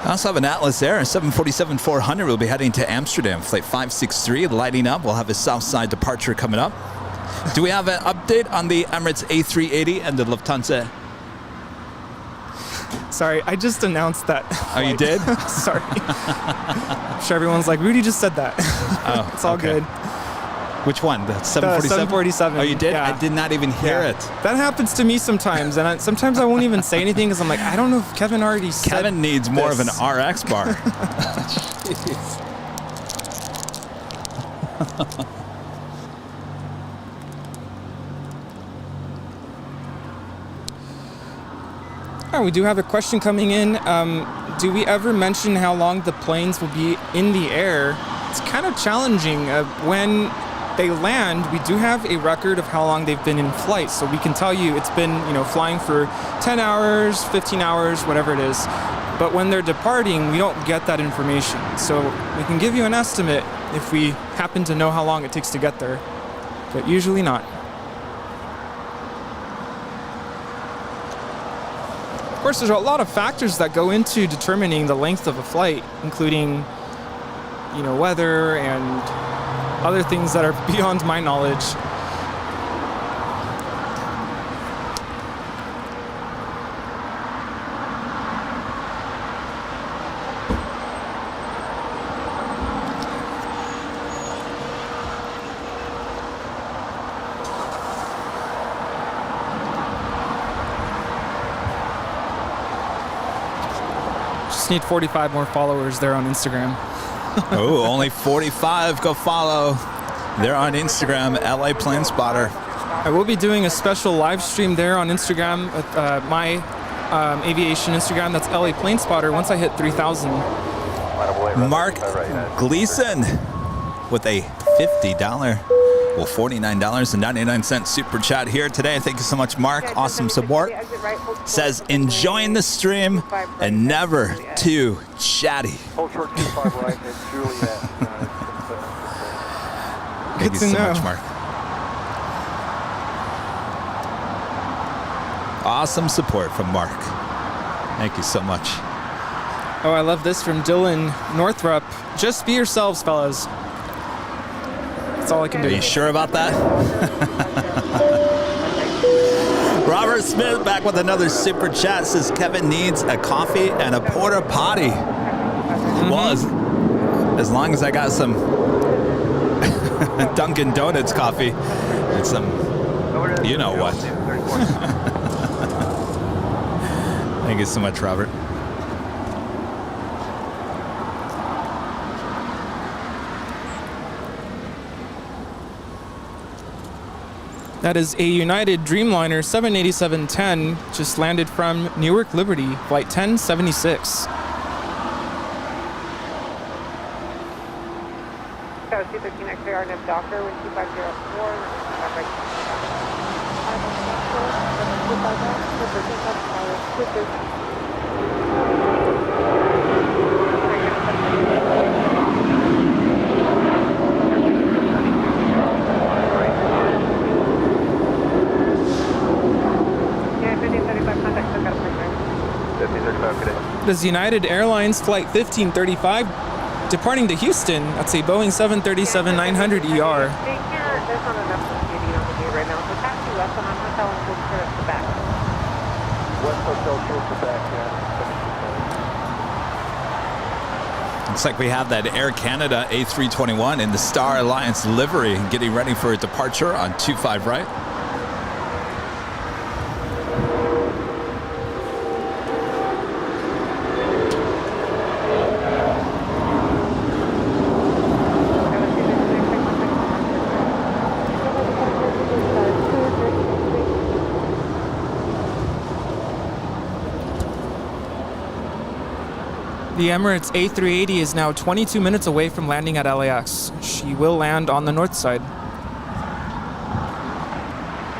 I also have an Atlas Air 747-400. We'll be heading to Amsterdam. Flight 563 lighting up. We'll have a Southside departure coming up. Do we have an update on the Emirates A380 and the Lufthansa? Sorry, I just announced that. Oh, you did? Sorry. I'm sure everyone's like, Rudy just said that. Oh, it's all okay. good. Which one? The 747? The 747. Oh, you did? Yeah. I did not even hear it. That happens to me sometimes, and sometimes I won't even say anything because I'm like, I don't know if Kevin already said Kevin needs more of an RX bar. Oh, we do have a question coming in. Do we ever mention how long the planes will be in the air? It's kind of challenging. When they land, we do have a record of how long they've been in flight. So we can tell you it's been, flying for 10 hours, 15 hours, whatever it is. But when they're departing, we don't get that information. So we can give you an estimate if we happen to know how long it takes to get there, but usually not. Of course, there's a lot of factors that go into determining the length of a flight, including, weather and other things that are beyond my knowledge. Need 45 more followers there on Instagram. Oh, only 45. Go follow. They're on Instagram, LA Planespotter. I will be doing a special live stream there on Instagram with my aviation Instagram. That's LA Planespotter once I hit 3,000. Mark Gleason with a $50. Well, $49.99 super chat here today. Thank you so much, Mark. Awesome support. Says, enjoying the stream and never too chatty. Thank you so much, Mark. Awesome support from Mark. Thank you so much. Oh, I love this from Dylan Northrup. Just be yourselves, fellas. That's all I can do. Are you sure about that? Robert Smith back with another super chat. Says Kevin needs a coffee and a porta potty. Well, As long as I got some Dunkin' Donuts coffee and some, you know what. Thank you so much, Robert. That is a United Dreamliner 787-10, just landed from Newark Liberty, flight 1076. Tower 213 X-ray RNF Doctor, wind 2504. This is United Airlines flight 1535 departing to Houston. That's a Boeing 737-900 ER. There's not enough seating on the gate right now, so taxi left on hotel and we'll turn up the back. West Hotel towards the back, yeah. Looks like we have that Air Canada A321 in the Star Alliance livery getting ready for a departure on 25 right. The Emirates A380 is now 22 minutes away from landing at LAX. She will land on the north side.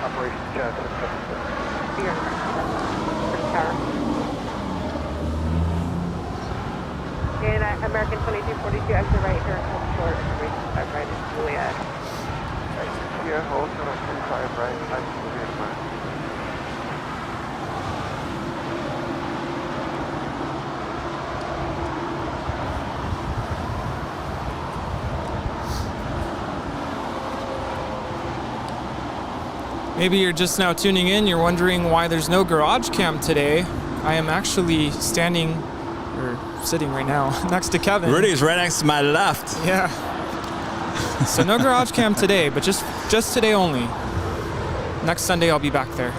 Operation Johnson. And American 2242 exit right here, hold short, information 5 right is Juliet. Yeah, hold short on 25 right, I'm Juliet. Maybe you're just now tuning in, you're wondering why there's no garage cam today. I am actually sitting right now next to Kevin. Rudy's right next to my left. Yeah. So no garage cam today, but just today only. Next Sunday I'll be back there.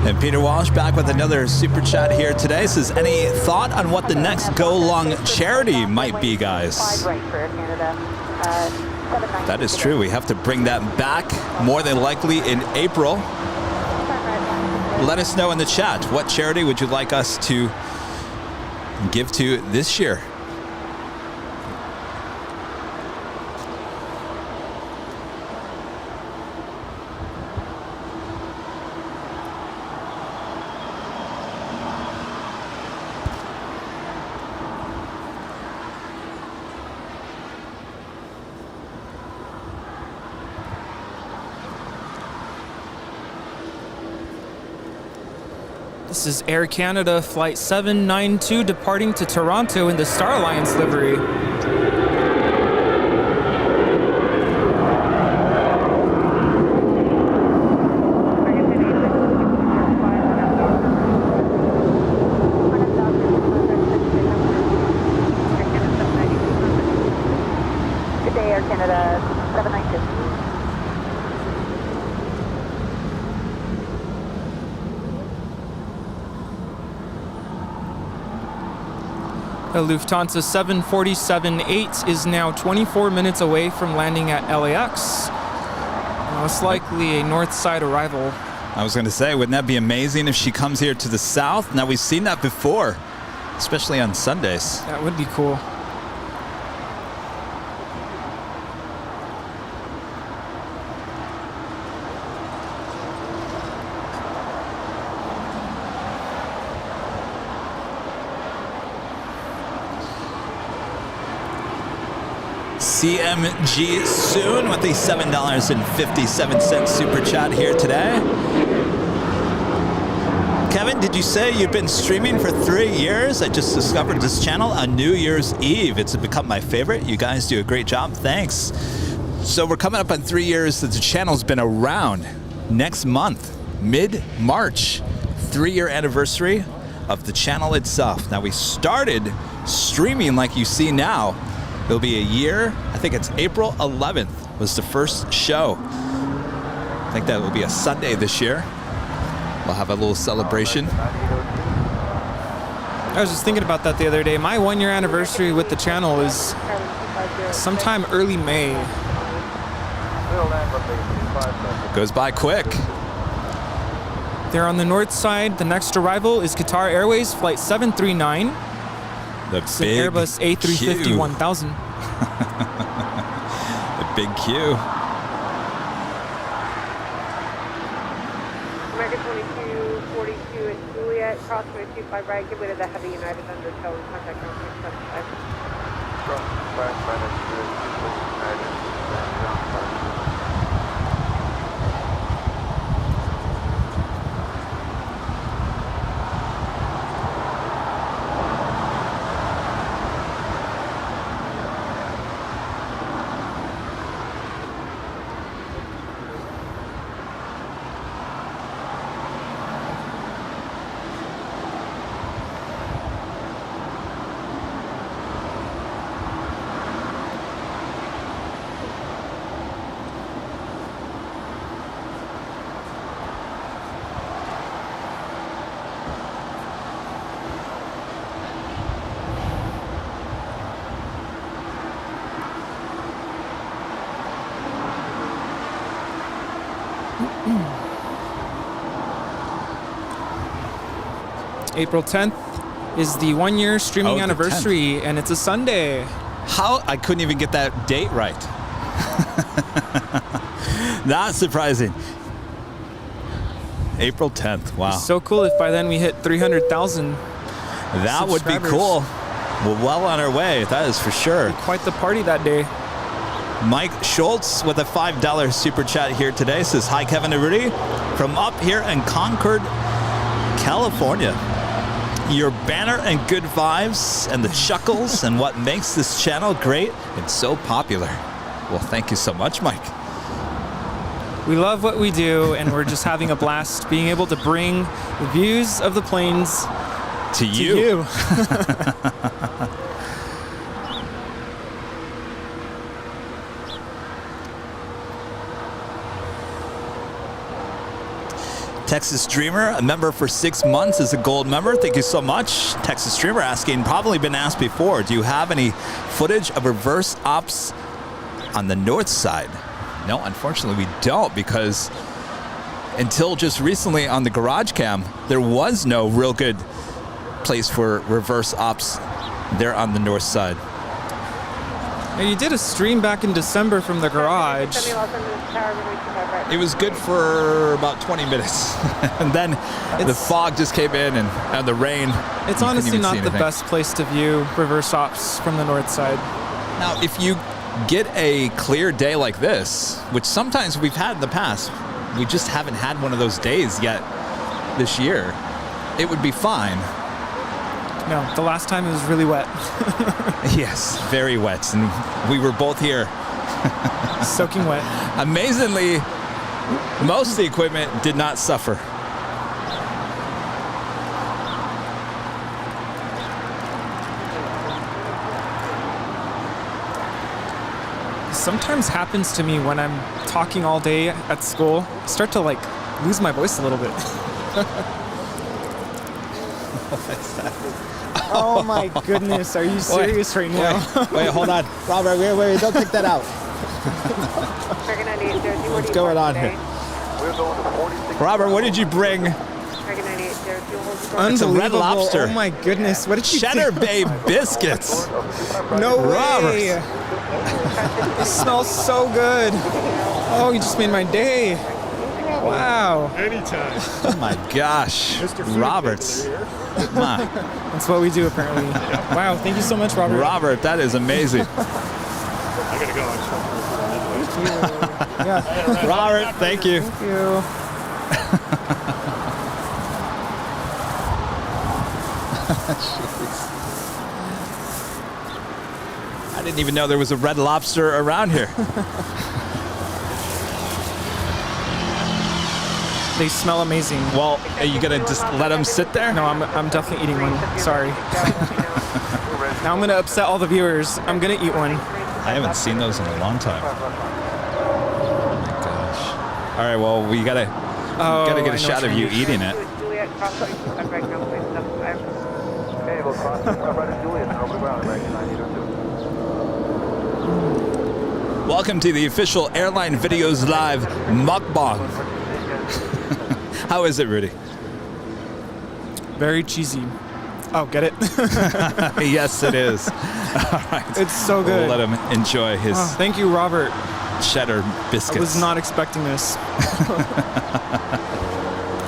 And Peter Walsh back with another super chat here today. Says, any thought on what the next Go Long charity might be, guys? That is true. We have to bring that back more than likely in April. Let us know in the chat. What charity would you like us to give to this year? This is Air Canada Flight 792 departing to Toronto in the Star Alliance livery. Good day, Air Canada 792. The Lufthansa 747-8 is now 24 minutes away from landing at LAX. Most likely a north side arrival. I was going to say, wouldn't that be amazing if she comes here to the south? Now, we've seen that before, especially on Sundays. That would be cool. CMG soon with the $7.57 super chat here today. Kevin, did you say you've been streaming for 3 years? I just discovered this channel on New Year's Eve. It's become my favorite. You guys do a great job. Thanks. So we're coming up on 3 years that the channel's been around. Next month, mid-March, 3-year anniversary of the channel itself. Now, we started streaming like you see now. It'll be a year. I think it's April 11th was the first show. I think that will be a Sunday this year. We'll have a little celebration. I was just thinking about that the other day. My 1-year anniversary with the channel is sometime early May. Goes by quick. They're on the north side. The next arrival is Qatar Airways Flight 739. The It's big an Airbus A350 Q. 1000. The big Q. American 2242 at Juliet, crossway 25 right, give way to the heavy United undertow, contact ground 675. April 10th is the 1-year streaming the anniversary, and it's a Sunday. How? I couldn't even get that date right. Not surprising. April 10th. Wow. So cool if by then we hit 300,000. That would be cool. We're well on our way. That is for sure. Quite the party that day. Mike Schultz with a $5 super chat here today says, "Hi, Kevin and Rudy, from up here in Concord, California. Your banner and good vibes and the chuckles and what makes this channel great and so popular." Well, thank you so much, Mike. We love what we do, and we're just having a blast being able to bring the views of the planes to you. Texas Dreamer, a member for 6 months, is a gold member. Thank you so much. Texas Dreamer asking, probably been asked before, do you have any footage of reverse ops on the north side? No, unfortunately we don't, because until just recently on the garage cam, there was no real good place for reverse ops there on the north side. Now, you did a stream back in December from the garage. It was good for about 20 minutes. And then the fog just came in and the rain. It's honestly not the best place to view reverse ops from the north side. Now, if you get a clear day like this, which sometimes we've had in the past, we just haven't had one of those days yet this year, it would be fine. No, the last time it was really wet. Yes, very wet. And we were both here. Soaking wet. Amazingly, most of the equipment did not suffer. Sometimes happens to me when I'm talking all day at school. I start to like lose my voice a little bit. What's that? Oh my goodness, are you serious right now? Wait, hold on. Robert, wait, don't take that out. What's going on here? Robert, what did you bring? It's a Red Lobster. Oh my goodness, what did you Cheddar do? Bay biscuits. No Robert. way. It smells so good. Oh, you just made my day. Wow. Anytime. Oh my gosh. Roberts. Come on. That's what we do apparently. Wow, thank you so much, Robert. Robert, that is amazing. I gotta go. Yeah. Robert, thank you. Thank you. I didn't even know there was a Red Lobster around here. They smell amazing. Well, are you gonna just let them sit there? No, I'm definitely eating one. Sorry. Now I'm gonna upset all the viewers. I'm gonna eat one. I haven't seen those in a long time. Oh my gosh. All right, well, we gotta get a shot of you eating it. Juliet, cross 25 right now, please. Okay, we'll cross 25 right at Juliet and over ground, right 902. Welcome to the official Airline Videos Live mukbang. How is it, Rudy? Very cheesy. Oh, get it? Yes, it is. All right. It's so good. We'll let him enjoy his thank you, Robert. cheddar biscuits. I was not expecting this. I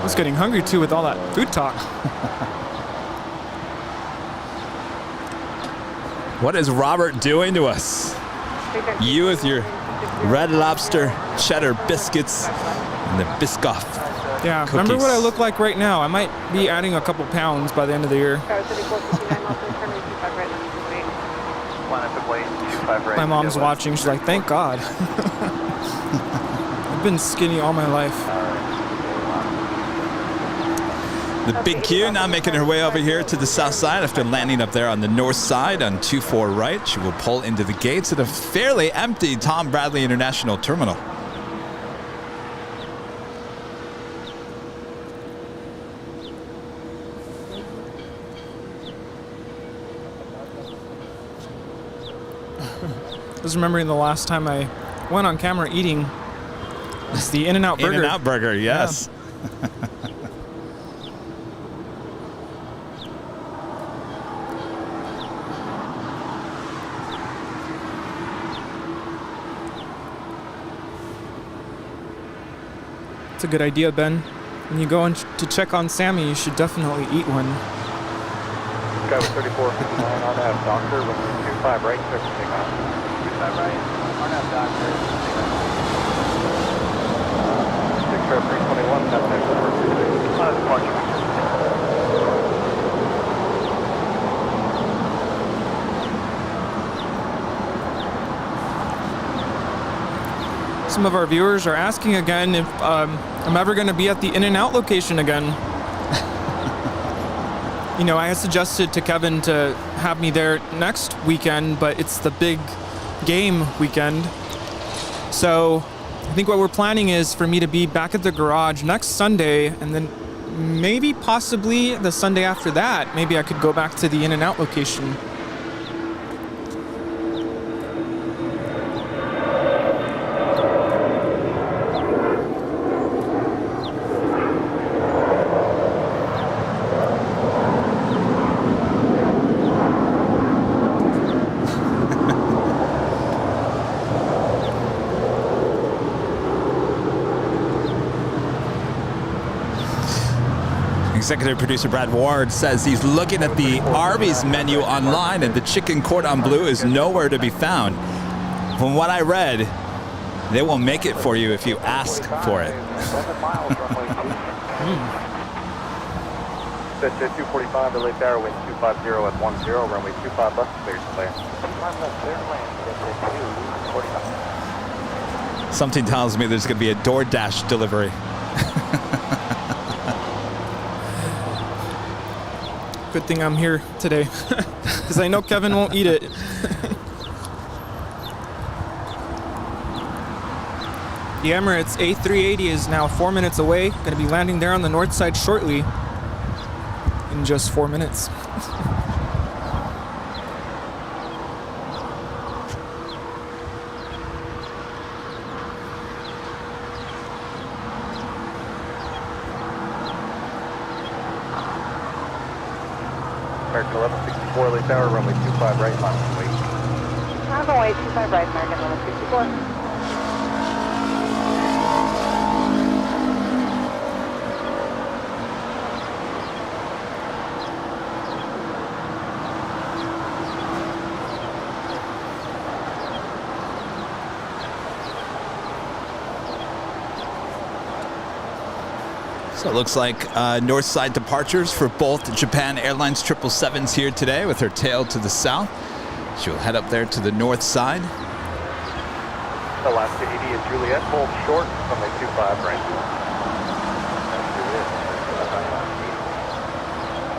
was getting hungry, too, with all that food talk. What is Robert doing to us? You with your Red Lobster cheddar biscuits and the Biscoff Yeah, cookies. remember what I look like right now? I might be adding a couple pounds by the end of the year. My mom's watching. She's like, thank God. I've been skinny all my life. The Big Q now making her way over here to the south side after landing up there on the north side on 24 right. She will pull into the gates at a fairly empty Tom Bradley International Terminal. I was remembering the last time I went on camera eating. It's the In-N-Out Burger. In-N-Out Burger, yes. Yeah. It's a good idea, Ben. When you go in to check on Sammy, you should definitely eat one. Sky with 3459 on that doctor with 25 right, clear for takeoff. 25 right, on that doctor. 6 for 321, that's next over. Departure. Some of our viewers are asking again if I'm ever going to be at the In-N-Out location again. You know, I had suggested to Kevin to have me there next weekend, but it's the big game weekend. So I think what we're planning is for me to be back at the garage next Sunday, and then maybe possibly the Sunday after that, maybe I could go back to the In-N-Out location. Executive producer Brad Ward says he's looking at the Arby's menu online and the chicken cordon bleu is nowhere to be found. From what I read, they will make it for you if you ask for it. That's at 245, the late arrow, wind 250 at 10, runway 25 left, clear to clear. Something tells me there's going to be a DoorDash delivery. Good thing I'm here today, because I know Kevin won't eat it. The Emirates A380 is now 4 minutes away. Going to be landing there on the north side shortly, in just 4 minutes. American 1164, late tower, runway 25 right, line wait. Runway 25 right, American 1164. So it looks like north side departures for both Japan Airlines 777s here today with her tail to the south. She will head up there to the north side. Alaska 80 is Juliet, hold short, runway 25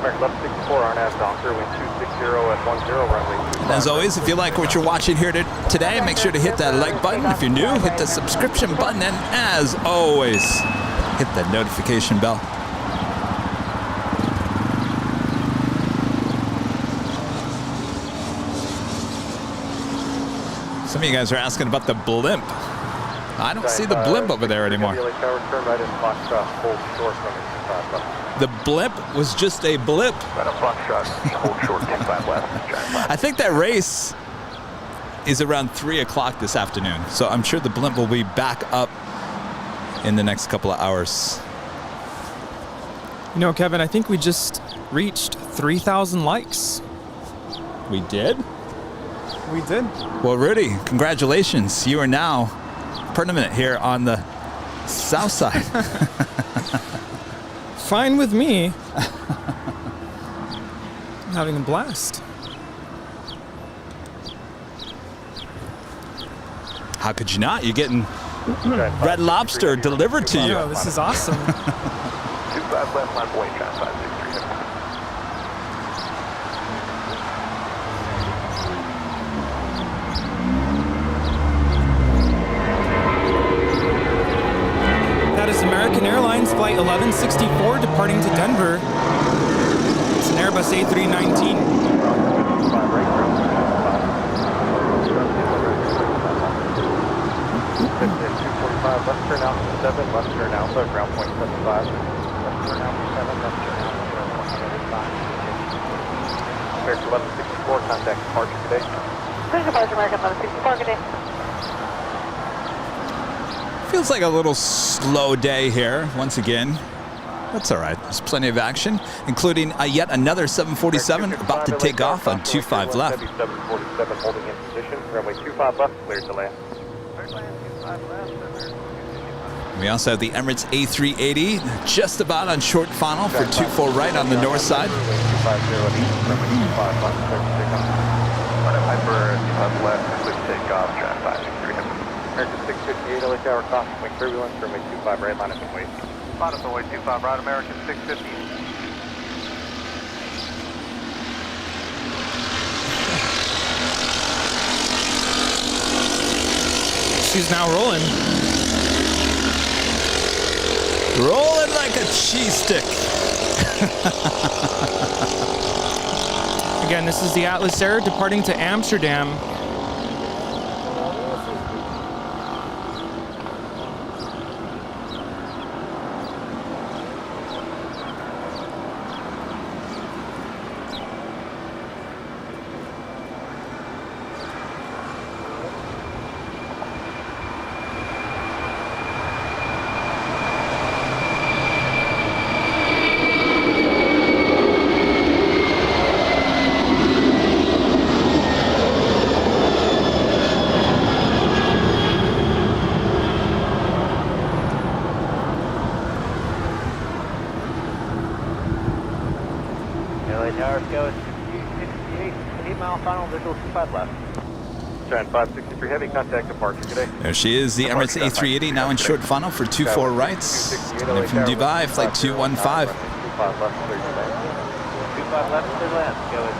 right. Left 64, RNAV Doctor, wind 260 at 10, runway. And as always, if you like what you're watching here today, make sure to hit that like button. If you're new, hit the subscription button. And as always, hit that notification bell. Some of you guys are asking about the blimp. I don't see the blimp over there anymore. The blimp was just a blip. I think that race is around 3 o'clock this afternoon, so I'm sure the blimp will be back up in the next couple of hours. You know, Kevin, I think we just reached 3,000 likes. We did? We did. Well, Rudy, congratulations. You are now permanent here on the south side. Fine with me. I'm having a blast. How could you not? You're getting Red Lobster delivered to you. Oh, this is awesome. 25 left, line point, John 563. That is American Airlines Flight 1164 departing to Denver. It's an Airbus A319. Left turn out to 7, left turn alpha, ground point 75. Left turn out to 7, left turn alpha, ground point 75. American 1164, contact departure today. Please departure American 1164, good day. Feels like a little slow day here, once again. That's all right. There's plenty of action, including yet another 747 about to take off on 25 left. 747 holding in position. Runway 25 left, cleared to land. We also have the Emirates A380 just about on short funnel for 24 right on the north side. Hyper 25 left, quick takeoff, John 563. American 658, LA Tower, crossing wing turbulence, runway 25 right, line up and wait. Line up and wait, 25 right, American 650. She's now rolling. Rolling like a cheese stick. Again, this is the Atlas Air departing to Amsterdam. Giant 563 heavy, contact departure today. There she is, the Emirates A380 now in short funnel for 24 rights. Coming from Dubai, flight 215. 25 left, clear to land. 25 left, clear land. Go ahead.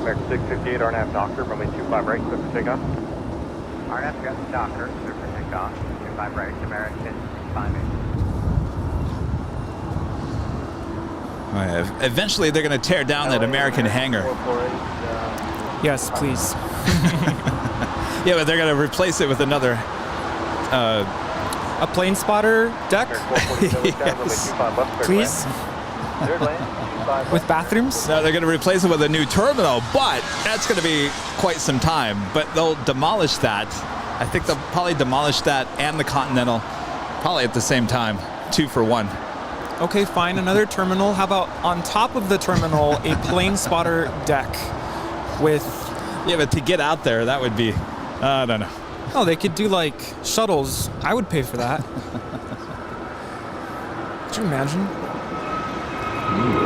American 658, RNAV Doctor, runway 25 right, clear for takeoff. RNAV Doctor, clear for takeoff. 25 right, American 58. Eventually, they're going to tear down that American hangar. Yes, please. Yeah, but they're going to replace it with another... a plane spotter deck? Yes. Please? With bathrooms? No, they're going to replace it with a new terminal, but that's going to be quite some time. But they'll demolish that I think they'll probably demolish that and the Continental probably at the same time. 2 for 1. Okay, fine. Another terminal. How about on top of the terminal, a plane spotter deck with... Yeah, but to get out there, that would be... I don't know. Oh, they could do like shuttles. I would pay for that. Could you imagine?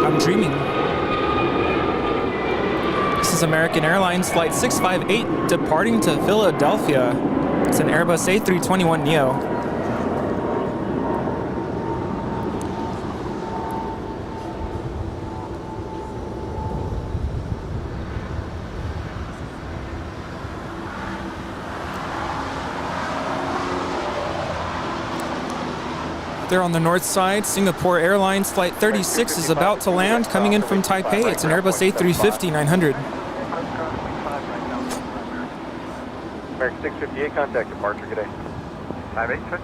I'm dreaming. This is American Airlines Flight 658 departing to Philadelphia. It's an Airbus A321neo. They're on the north side. Singapore Airlines Flight 36 is about to land, coming in from Taipei. It's an Airbus A350-900. American 658, contact departure, good day. 58, touch.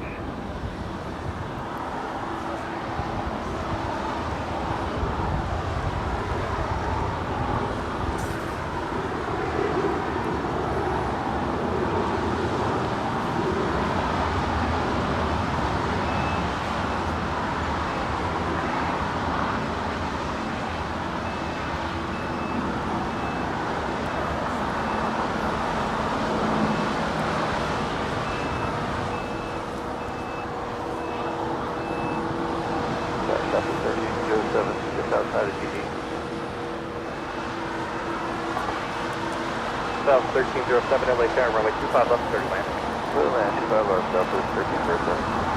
South 1307, LA Tower, runway 25 left, 30 land. Land 25 left, Southwest 1307.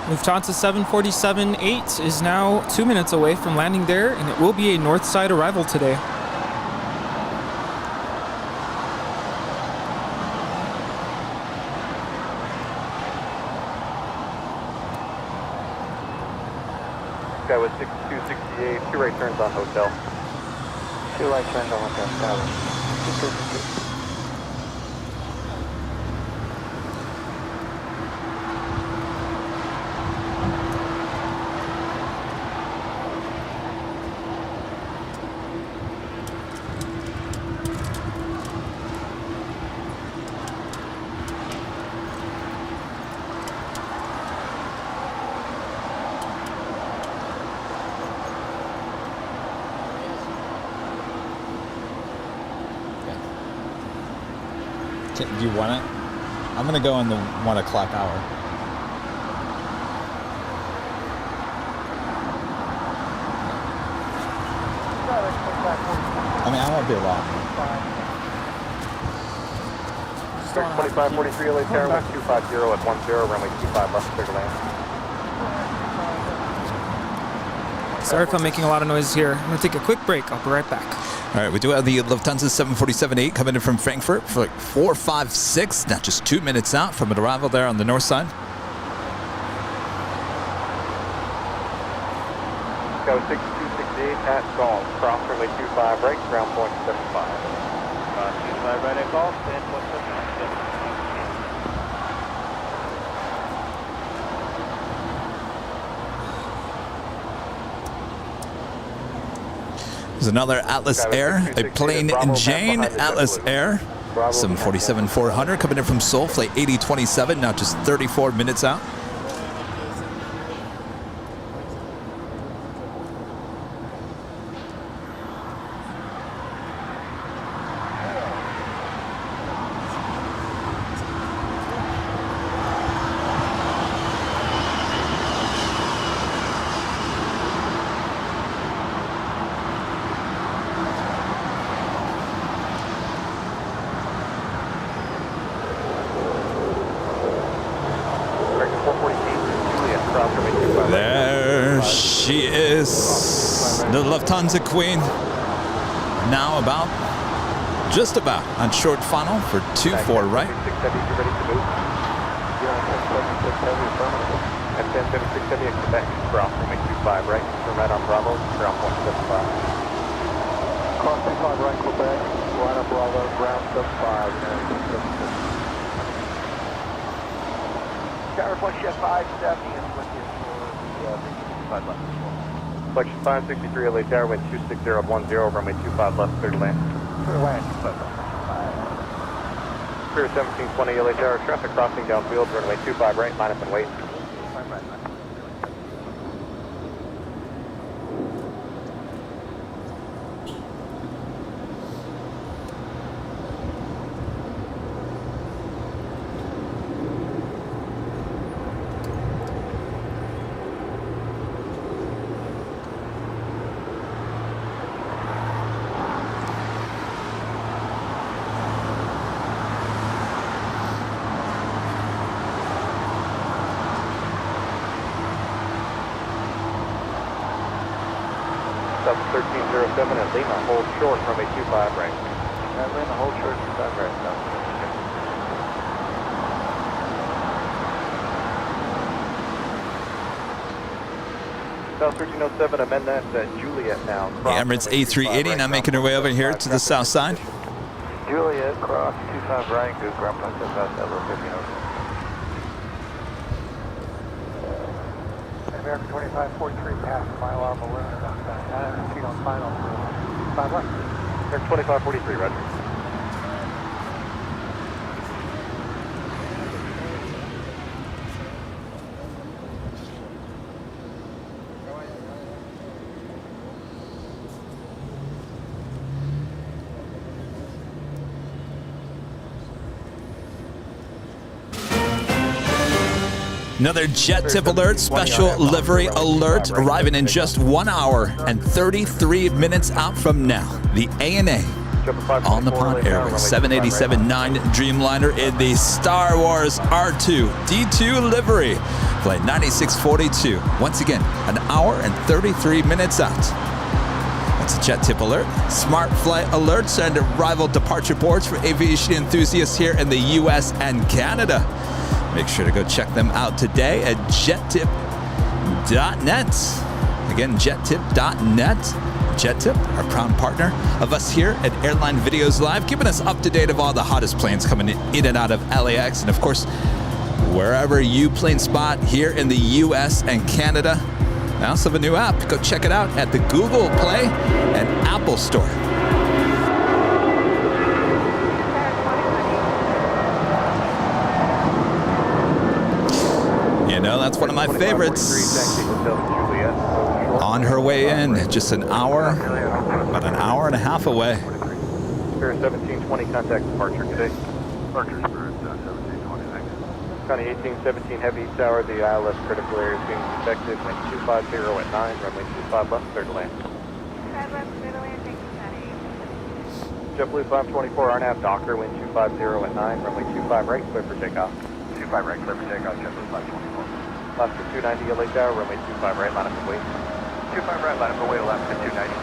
Lufthansa 747-8 is now 2 minutes away from landing there, and it will be a north side arrival today. Guy with 6268, 2 right turns on hotel. 2 right turns on hotel, Tower. 262. Do you want it? I'm going to go in the 1 o'clock hour. I mean, I won't be long. 2543 LA Tower, 1250 at 10, runway 25 left, clear to land. Sorry if I'm making a lot of noise here. I'm going to take a quick break. I'll be right back. All right, we do have the Lufthansa 747-8 coming in from Frankfurt for like 456, not just 2 minutes out from an arrival there on the north side. Go 6268 at Gulf, cross runway 25 right, ground point 75. 25 right at Gulf, and 179. There's another Atlas Air, a plain Jane Atlas Air, 747-400 coming in from Seoul, flight 8027, now just 34 minutes out. There she is, the Lufthansa Queen. Now just about on short funnel for 24 right. And 107670 in Quebec, cross runway 25 right, turn right on Bravo, ground point 75. Cross 25 right, Quebec, line up Bravo, ground 75, and 1076. Tower Flex Jet 570 is looking for the 5 left. Flexion 563, LA Tower, wind 26010, runway 25 left, clear to land. Clear to land, 25 left. Clear 1720, LA Tower, traffic crossing downfield, runway 25 right, minus and wait. 25 right, minus. South 1307 at Lima, hold short, runway 25 right. At Lima, hold short, 25 right, South. South 1307, amend that Juliet now. The Emirates A380 now making her way over here to the south side. Juliet, cross 25 right, good ground plus south, level 50 knots. American 2543 past mile arm balloon about 900 feet on final. 5 left. American 2543, roger. Another JetTip Alert, special livery alert, arriving in just 1 hour and 33 minutes out from now. The ANA on the Pond Airways 787-9 Dreamliner in the Star Wars R2-D2 livery, flight 9642. Once again, an hour and 33 minutes out. That's a JetTip Alert. Smart flight alerts and arrival departure boards for aviation enthusiasts here in the US and Canada. Make sure to go check them out today at jettip.net. Again, jettip.net. JetTip, our proud partner of us here at Airline Videos Live, keeping us up to date of all the hottest planes coming in and out of LAX. And of course, wherever you plane spot here in the US and Canada. Now, also have a new app. Go check it out at the Google Play and Apple Store. You know, that's one of my favorites. On her way in, just an hour, about an hour and a half away. Spirit 1720, contact departure today. Departure Spirit 1720, thanks. County 1817, heavy tower, the ILS critical area is being detected. Wind 250 at 9, runway 25 left, clear to land. 5 left, clear to land, thank you, County. JetBlue 524, RNAV Docker, wind 250 at 9, runway 25 right, clear for takeoff. 25 right, clear for takeoff, JetBlue 524. Alaska 290, LA Tower, runway 25 right, line up and wait. 25 right, line up and wait, Alaska 290.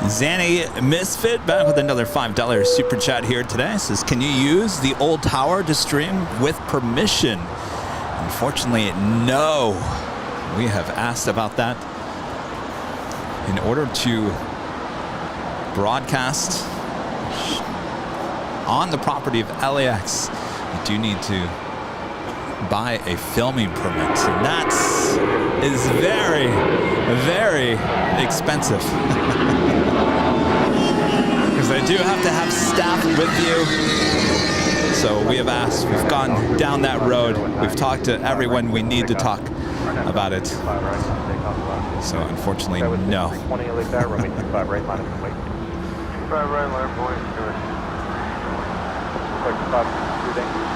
Zanny Misfit back with another $5 super chat here today. Says, can you use the old tower to stream with permission? Unfortunately, no. We have asked about that. In order to broadcast on the property of LAX, you do need to buy a filming permit. And that is very, very expensive. Because I do have to have staff with you. So we have asked, we've gone down that road. We've talked to everyone we need to talk about it. So unfortunately, no. 20 LA Tower, runway 25 right, line up and wait. 25 right, line up, boys, good.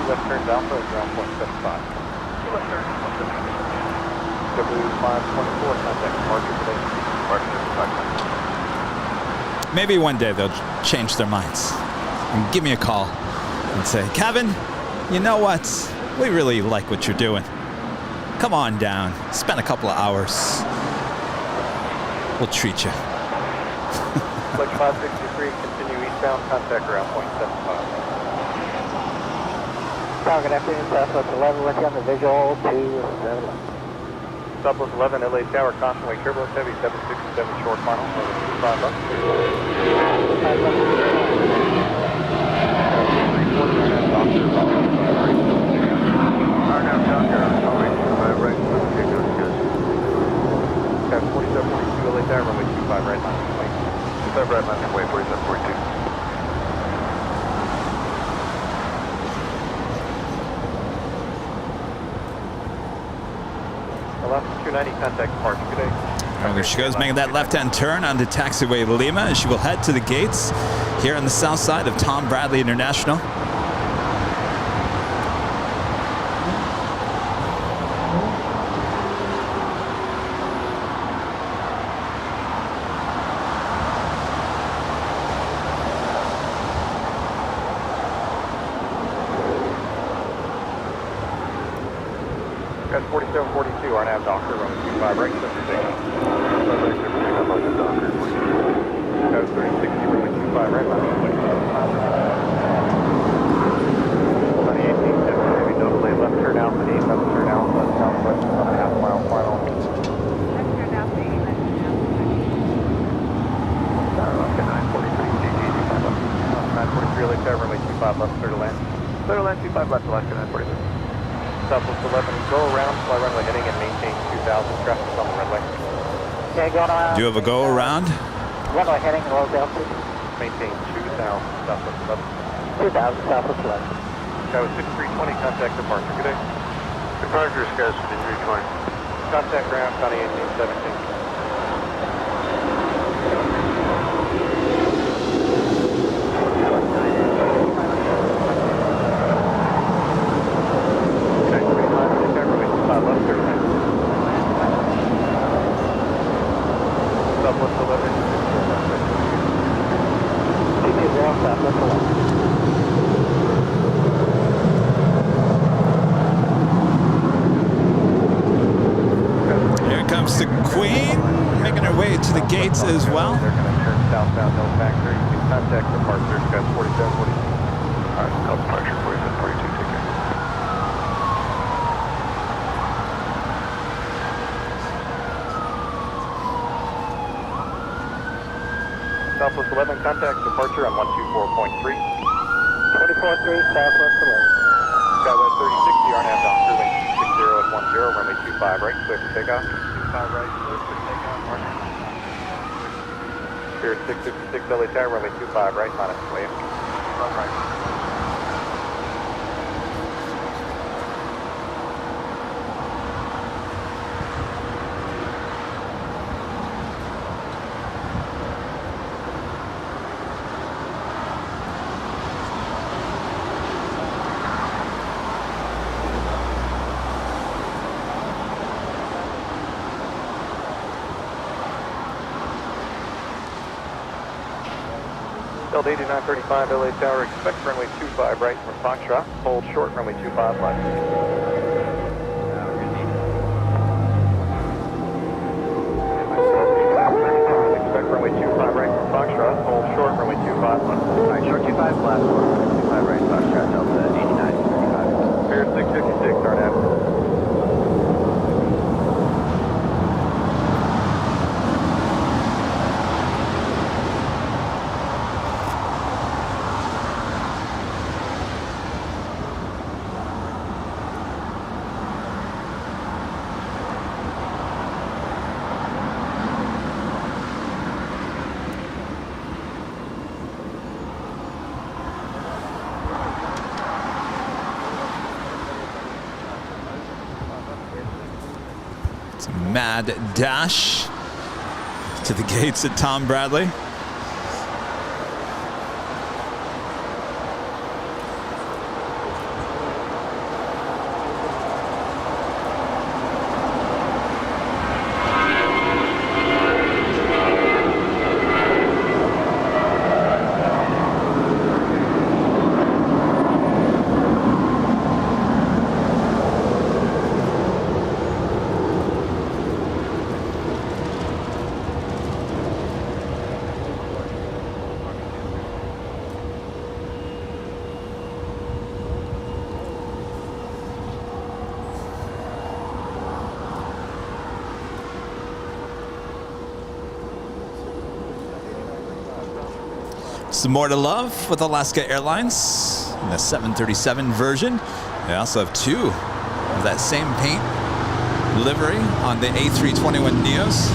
Left turn Alpha, ground point 75. Left turn, 175. W524, contact departure today. Departure 5. Maybe one day they'll change their minds and give me a call and say, Kevin, you know what? We really like what you're doing. Come on down. Spend a couple of hours. We'll treat you. Flight 563, continue eastbound, contact ground point 75. Good afternoon, Southwest 11, with you on the visual to 7. Southwest 11, LA Tower, caution wake turbulence heavy, 767 short final, 5 up. Got 4742 LA Tower, runway 25 right line, wait. 25 right line, wait, 4742. Alaska 290, contact departure, good day. Oh, there she goes, making that left-hand turn onto taxiway Lima, and she will head to the gates here on the south side of Tom Bradley International. Got 4742, RNAV Doctor, runway 25 right, 76. Got 3060, runway 25 right, line 2018, heavy no delay, left turn out, 8 left turn out, southwest, 1.5 mile final. Left turn out to 8, left turn out Okay, 943, GG, 943, LA Tower, runway 25 left, clear to land. Clear to land, 25 left, Alaska 943. Southwest 11, go around, fly runway heading and maintain 2000 traffic on the runway. Okay, going around. Do you have a go around? Runway heading low altitude. Maintain 2000 Southwest 11. 2000 Southwest 11. Sky was 6320, contact departure, good day. Departure Sky 6320. Contact ground, County 1817. Southwest 11. Southwest 11. Here comes the Queen, making her way to the gates as well. They're going to turn southbound, no factory. You can contact departure, Sky 4742. Alright, no departure, 4742, take care. Southwest 11, contact departure on 124.3. 24-3, Southwest 11. Skywest 3060, RNAV Doctor, link 60 at 10, runway 25 right, clear for takeoff. 25 right, clear for takeoff, RNAV. Spirit 656, LA Tower, runway 25 right, minus wave. Run right. Delta 8935, LA Tower, expect runway 25 right from Foxtrot, hold short, runway 25 left. Expect runway 25 right from Foxtrot, hold short, runway 25 left. Alright, short 25 left, 25 right, Foxtrot, Delta 8935. Spirit 656, RNAV. It's a mad dash to the gates at Tom Bradley. Some more to love with Alaska Airlines in the 737 version. They also have 2 of that same paint livery on the A321 Neos.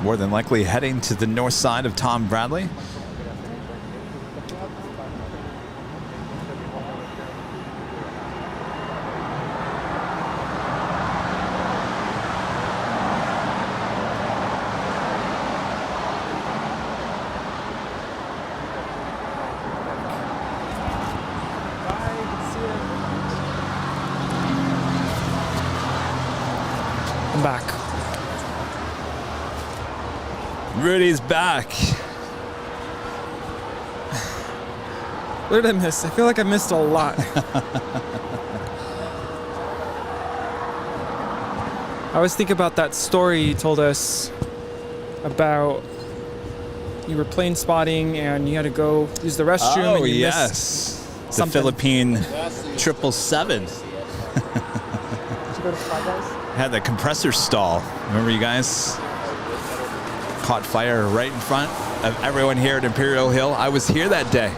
More than likely heading to the north side of Tom Bradley. I'm back. Rudy's back. What did I miss? I feel like I missed a lot. I always think about that story you told us about you were plane spotting and you had to go use the restroom. Oh, and you yes. missed The Philippine 777. Did you go to Fly Guys? Had the compressor stall. Remember, you guys? Caught fire right in front of everyone here at Imperial Hill. I was here that day,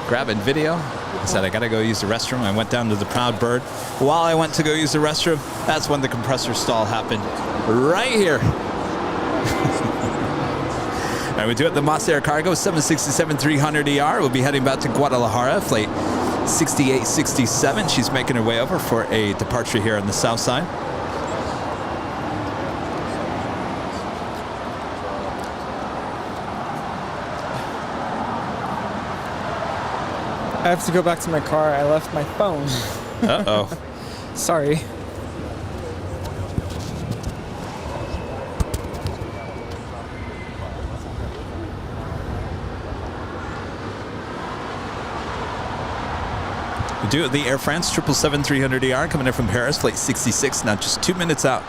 grabbing video. I said, I gotta go use the restroom. I went down to the Proud Bird. While I went to go use the restroom, that's when the compressor stall happened. Right here. All right, we do it the Moss Air Cargo 767-300ER. We'll be heading back to Guadalajara, flight 6867. She's making her way over for a departure here on the south side. I have to go back to my car. I left my phone. Uh-oh. Sorry. We do it the Air France 777-300ER coming in from Paris, flight 66, now just 2 minutes out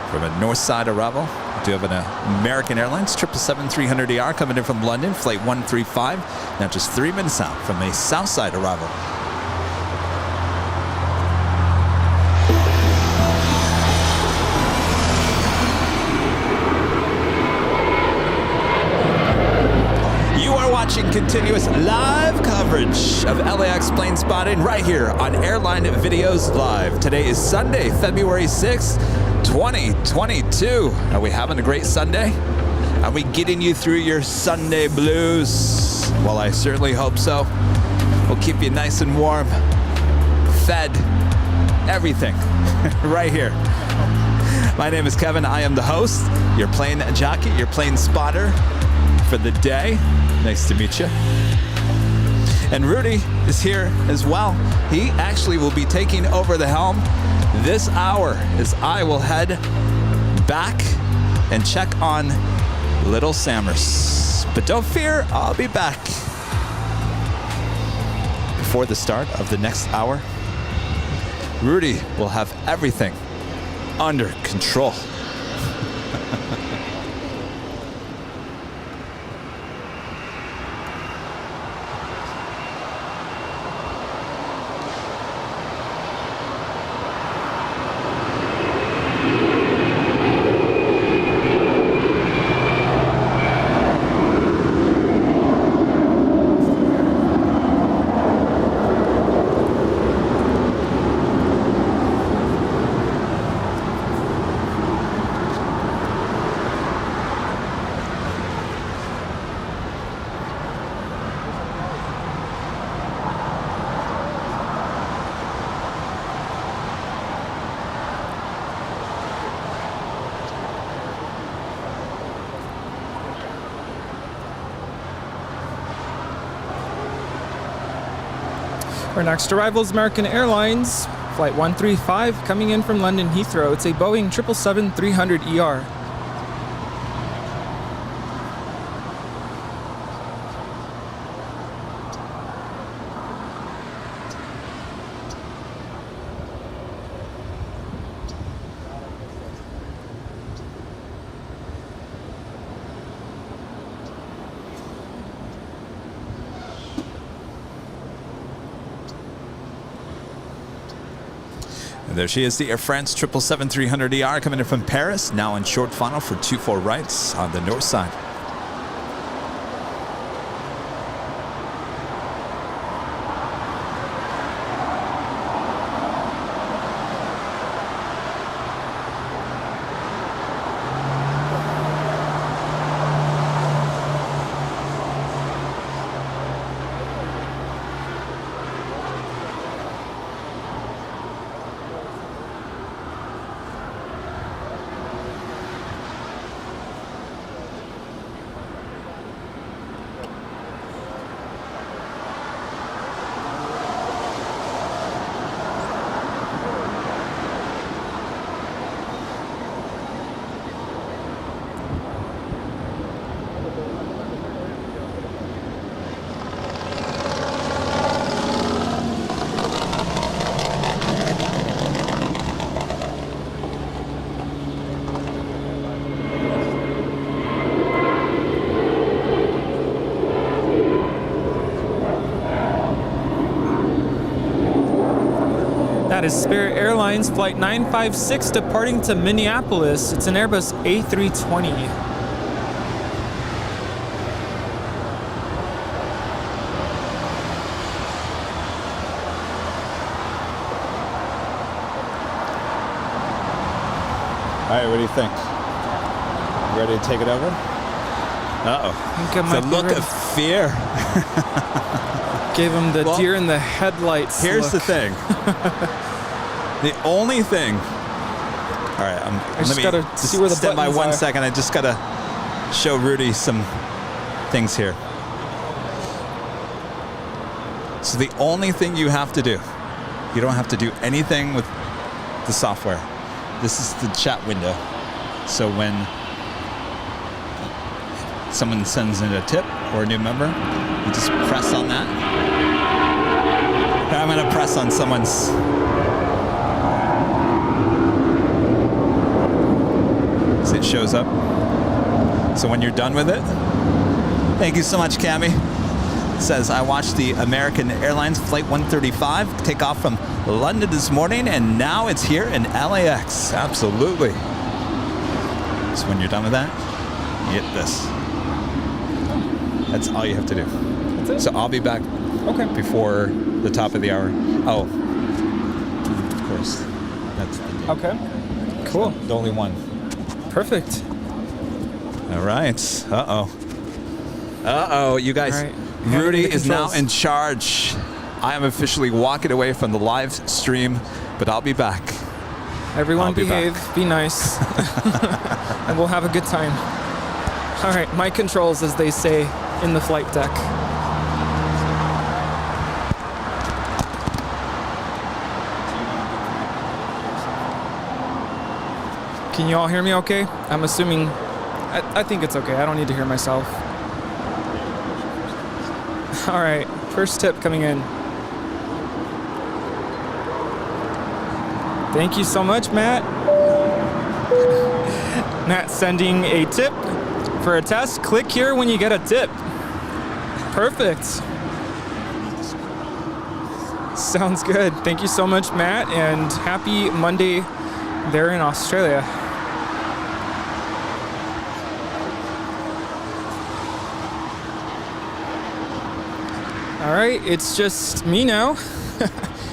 from a north side arrival. We do have an American Airlines 777-300ER coming in from London, flight 135, now just 3 minutes out from a south side arrival. Watching continuous live coverage of LAX plane spotting right here on Airline Videos Live. Today is Sunday, February 6th, 2022. Are we having a great Sunday? Are we getting you through your Sunday blues? Well, I certainly hope so. We'll keep you nice and warm, fed, everything right here. My name is Kevin. I am the host, your plane jockey, your plane spotter for the day. Nice to meet you. And Rudy is here as well. He actually will be taking over the helm this hour as I will head back and check on Little Samers. But don't fear, I'll be back before the start of the next hour. Rudy will have everything under control. Our next arrival is American Airlines, Flight 135, coming in from London Heathrow. It's a Boeing 777-300ER. And there she is, the Air France 777-300ER coming in from Paris, now in short final for 24 rights on the north side. That is Spirit Airlines Flight 956 departing to Minneapolis. It's an Airbus A320. All right, what do you think? You ready to take it over? I think The look of fear. Gave him the deer in the headlights. Here's look. the thing. The only thing. All right, I just gotta see where the stand by buttons 1 are. second. I just gotta show Rudy some things here. So the only thing you have to do, you don't have to do anything with the software. This is the chat window. So when someone sends in a tip or a new member, you just press on that. I'm gonna press on someone's. So it shows up. So when you're done with it, thank you so much, Cami. It says, I watched the American Airlines Flight 135 take off from London this morning, and now it's here in LAX. Absolutely. So when you're done with that, you hit this. That's all you have to do. That's it? So I'll be back before the top of the hour. Oh, of course. That's the deal. Okay. Cool. The only one. Perfect. All right. Uh-oh. Uh-oh, you guys. All right. Rudy is now controls. in charge. I am officially walking away from the live stream, but I'll be back. Everyone behave, be nice, and we'll have a good time. All right, my controls, as they say in the flight deck. Can you all hear me okay? I'm assuming, I think it's okay. I don't need to hear myself. All right, first tip coming in. Thank you so much, Matt. Matt sending a tip for a test. Click here when you get a tip. Perfect. Sounds good. Thank you so much, Matt, and happy Monday there in Australia. All right, it's just me now.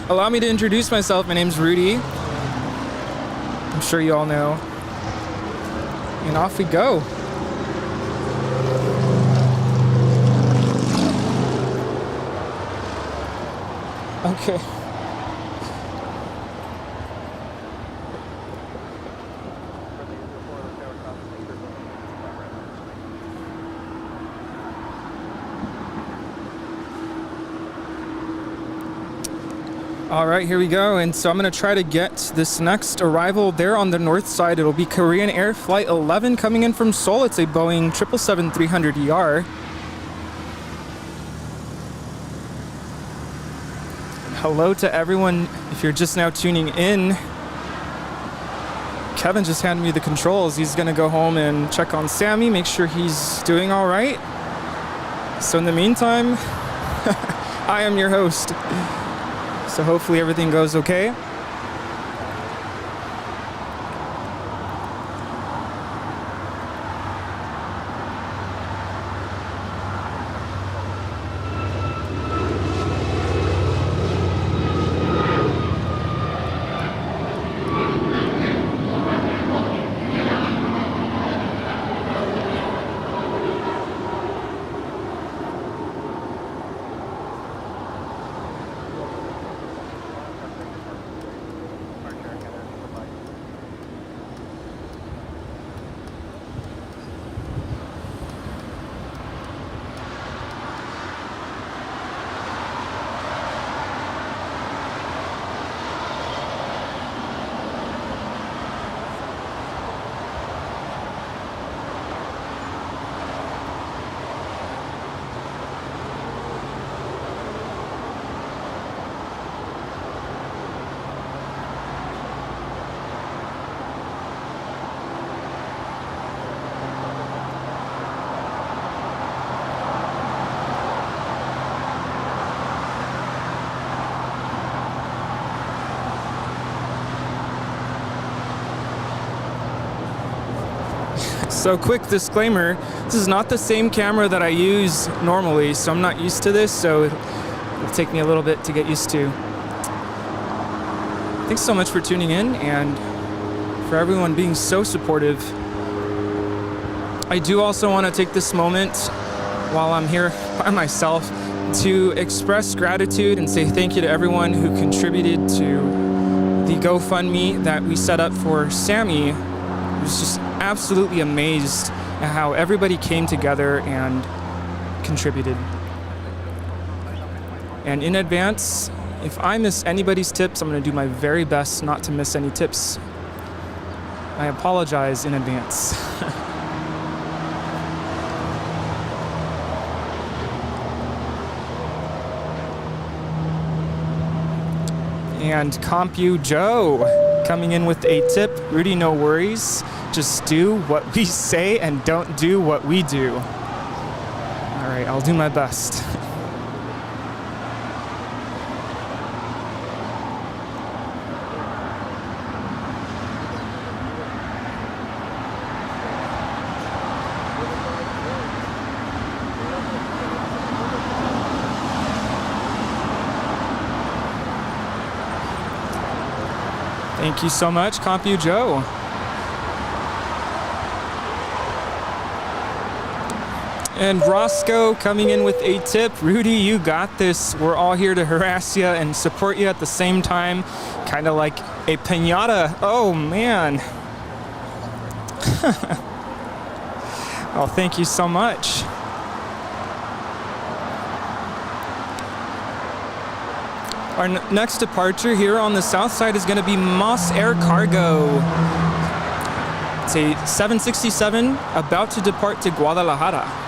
Allow me to introduce myself. My name's Rudy. I'm sure you all know. And off we go. Okay. All right, here we go. And so I'm going to try to get this next arrival there on the north side. It'll be Korean Air Flight 11 coming in from Seoul. It's a Boeing 777-300ER. Hello to everyone. If you're just now tuning in, Kevin just handed me the controls. He's going to go home and check on Sammy, make sure he's doing all right. So in the meantime, I am your host. So hopefully everything goes okay. So quick disclaimer, this is not the same camera that I use normally, so I'm not used to this, so it'll take me a little bit to get used to. Thanks so much for tuning in and for everyone being so supportive. I do also want to take this moment while I'm here by myself to express gratitude and say thank you to everyone who contributed to the GoFundMe that we set up for Sammy. I was just absolutely amazed at how everybody came together and contributed. And in advance, if I miss anybody's tips, I'm going to do my very best not to miss any tips. I apologize in advance. And Compu Joe coming in with a tip. Rudy, no worries. Just do what we say and don't do what we do. All right, I'll do my best. Thank you so much, Compu Joe. And Roscoe coming in with a tip. Rudy, you got this. We're all here to harass you and support you at the same time. Kind of like a piñata. Oh, man. Oh, thank you so much. Our next departure here on the south side is going to be Moss Air Cargo. It's a 767 about to depart to Guadalajara.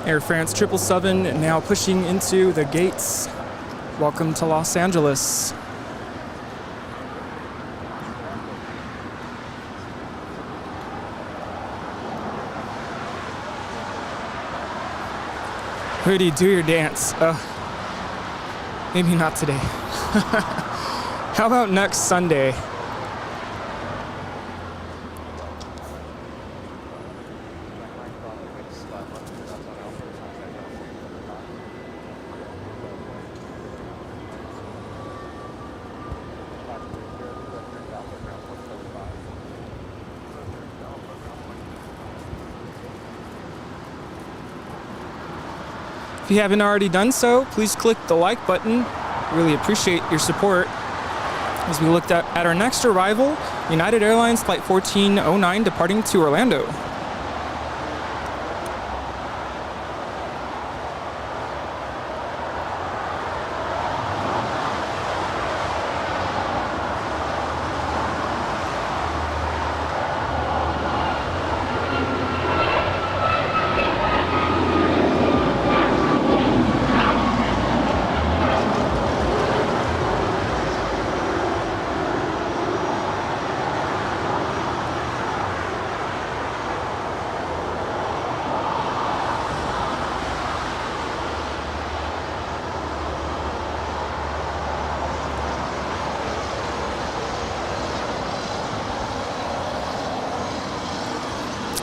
Air France 777 now pushing into the gates. Welcome to Los Angeles. Rudy, do your dance. Maybe not today. How about next Sunday? If you haven't already done so, please click the like button. Really appreciate your support. As we looked at our next arrival, United Airlines Flight 1409 departing to Orlando.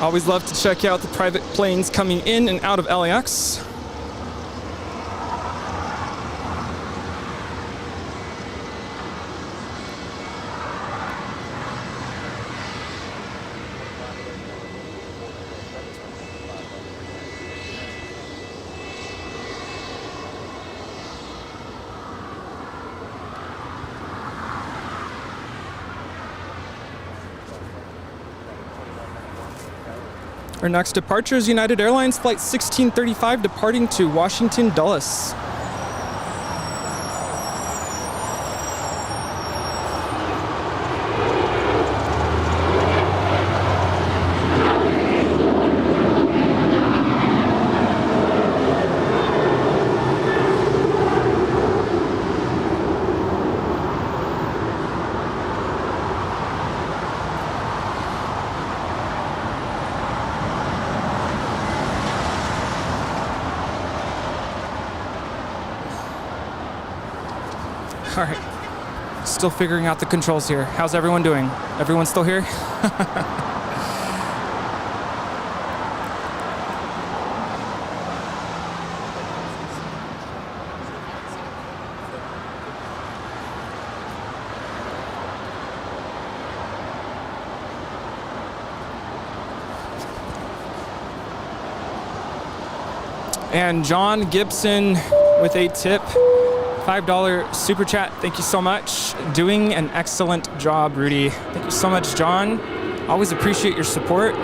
Always love to check out the private planes coming in and out of LAX. Our next departure is United Airlines Flight 1635 departing to Washington Dulles. All right, still figuring out the controls here. How's everyone doing? Everyone still here? And John Gibson with a tip. $5 super chat. Thank you so much. Doing an excellent job, Rudy. Thank you so much, John. Always appreciate your support.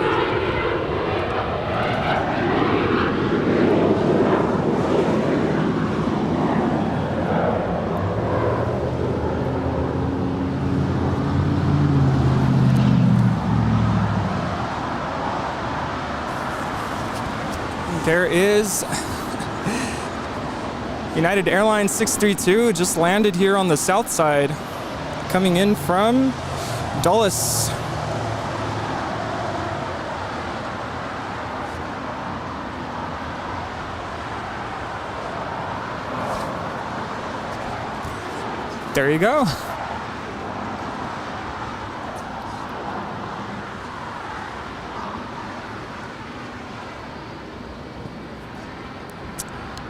There is United Airlines 632 just landed here on the south side, coming in from Dulles. There you go.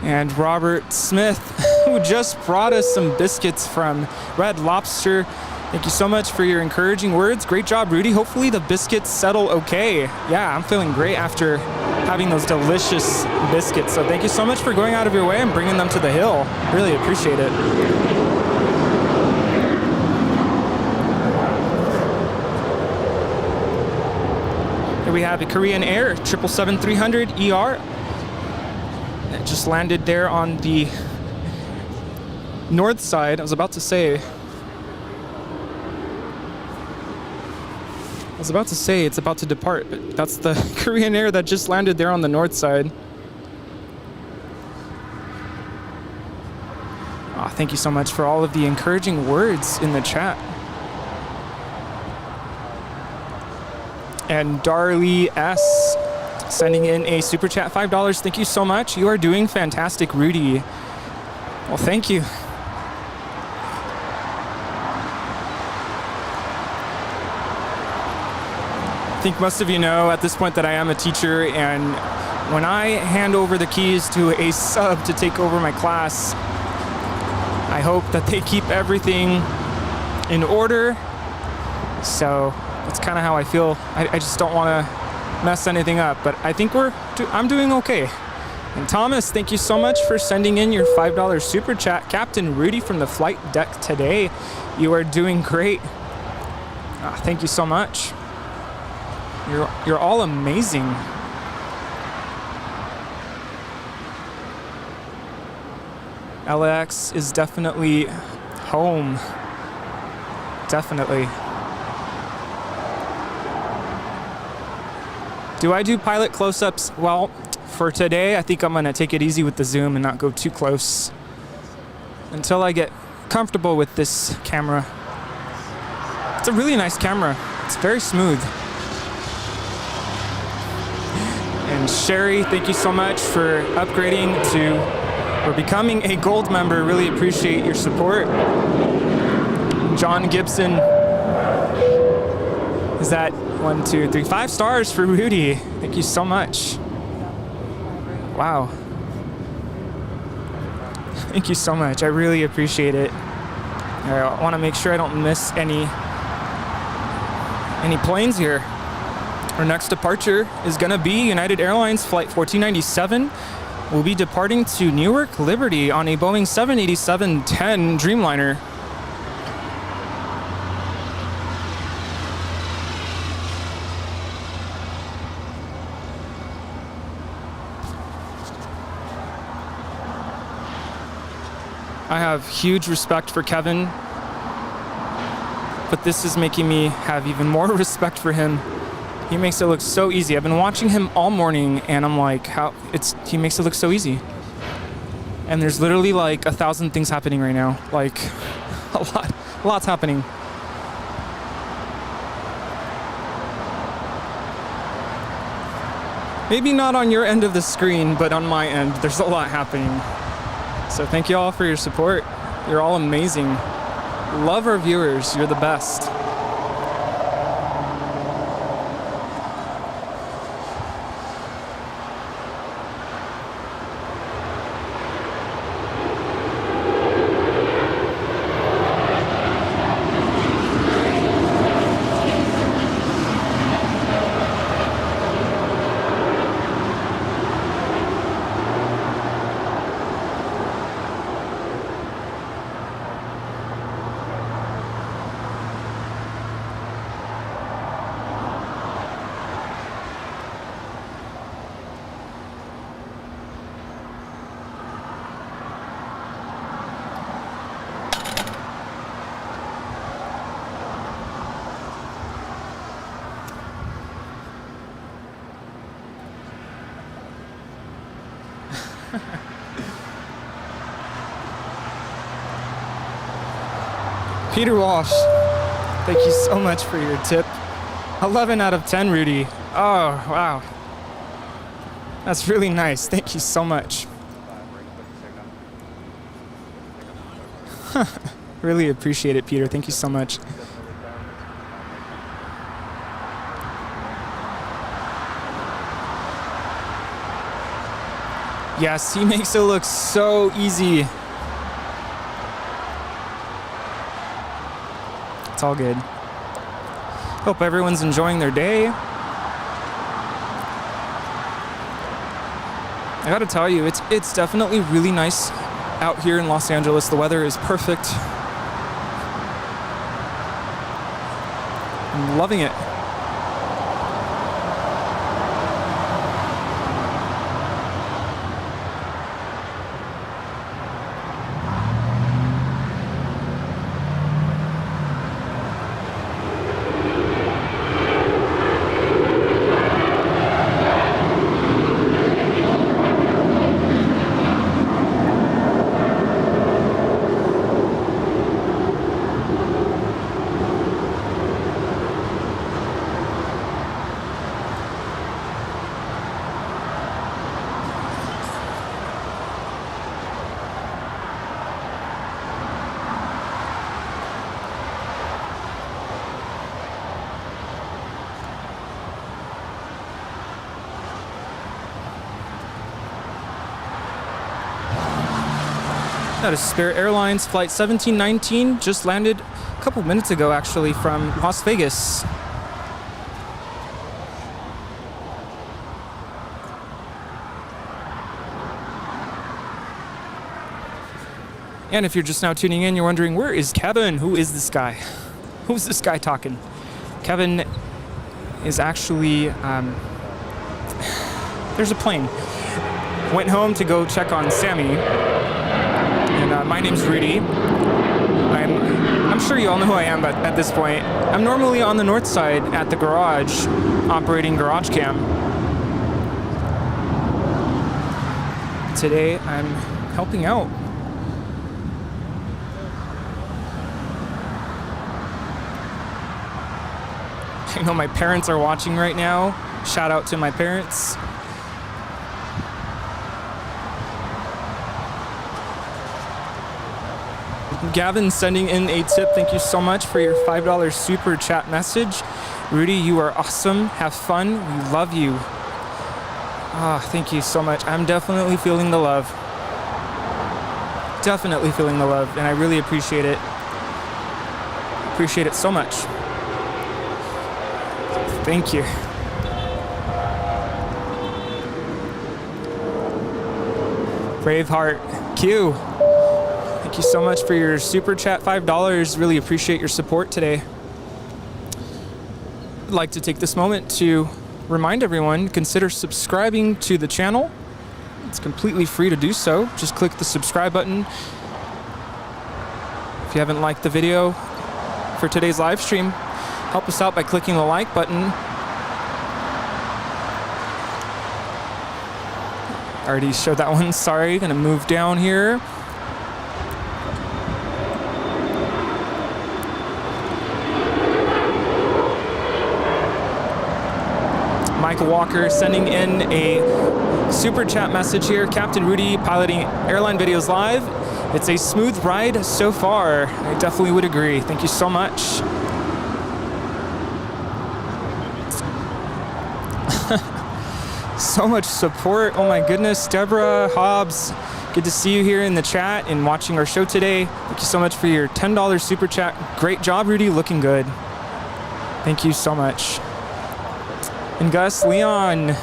And Robert Smith, who just brought us some biscuits from Red Lobster. Thank you so much for your encouraging words. Great job, Rudy. Hopefully the biscuits settle okay. Yeah, I'm feeling great after having those delicious biscuits. So thank you so much for going out of your way and bringing them to the hill. Really appreciate it. Here we have a Korean Air 777-300 ER. It just landed there on the north side. I was about to say it's about to depart, but that's the Korean Air that just landed there on the north side. Thank you so much for all of the encouraging words in the chat. And Darlie S. sending in a super chat, $5. Thank you so much. You are doing fantastic, Rudy. Well, thank you. I think most of you know at this point that I am a teacher, and when I hand over the keys to a sub to take over my class, I hope that they keep everything in order. So that's kind of how I feel. I just don't want to mess anything up, but I think I'm doing okay. And Thomas, thank you so much for sending in your $5 super chat. Captain Rudy from the flight deck today. You are doing great. Thank you so much. You're all amazing. LAX is definitely home. Definitely. Do I do pilot close-ups? Well, for today, I think I'm gonna take it easy with the zoom and not go too close until I get comfortable with this camera. It's a really nice camera. It's very smooth. And Sherry, thank you so much for upgrading or becoming a gold member. Really appreciate your support. John Gibson, is that 1, 2, 3, 5 stars for Rudy. Thank you so much. Wow. Thank you so much. I really appreciate it. I want to make sure I don't miss any planes here. Our next departure is going to be United Airlines Flight 1497. We'll be departing to Newark Liberty on a Boeing 787-10 Dreamliner. I have huge respect for Kevin, but this is making me have even more respect for him. He makes it look so easy. I've been watching him all morning, and I'm like, he makes it look so easy. And there's literally like 1,000 things happening right now. Like, lots happening. Maybe not on your end of the screen, but on my end, there's a lot happening. So thank you all for your support. You're all amazing. Love our viewers. You're the best. Peter Walsh, thank you so much for your tip. 11 out of 10, Rudy. Oh, wow. That's really nice. Thank you so much. Really appreciate it, Peter. Thank you so much. Yes, he makes it look so easy. It's all good. Hope everyone's enjoying their day. I gotta tell you, it's definitely really nice out here in Los Angeles. The weather is perfect. I'm loving it. That is Spirit Airlines Flight 1719, just landed a couple minutes ago actually from Las Vegas. And if you're just now tuning in, you're wondering, where is Kevin? Who is this guy? Who's this guy talking? Kevin is actually, there's a plane. Went home to go check on Sammy. And my name's Rudy. I'm sure you all know who I am at this point. I'm normally on the north side at the garage, operating garage cam. Today I'm helping out. I know my parents are watching right now. Shout out to my parents. Gavin sending in a tip. Thank you so much for your $5 super chat message. Rudy, you are awesome. Have fun. We love you. Thank you so much. I'm definitely feeling the love. Definitely feeling the love, and I really appreciate it. Appreciate it so much. Thank you. Braveheart Q. Thank you so much for your super chat, $5. Really appreciate your support today. I'd like to take this moment to remind everyone, consider subscribing to the channel. It's completely free to do so. Just click the subscribe button. If you haven't liked the video for today's live stream, help us out by clicking the like button. Already showed that one, sorry. Gonna move down here. Michael Walker sending in a super chat message here. Captain Rudy piloting Airline Videos Live. It's a smooth ride so far. I definitely would agree. Thank you so much. So much support. Oh my goodness. Deborah Hobbs, good to see you here in the chat and watching our show today. Thank you so much for your $10 super chat. Great job, Rudy. Looking good. Thank you so much. And Gus Leon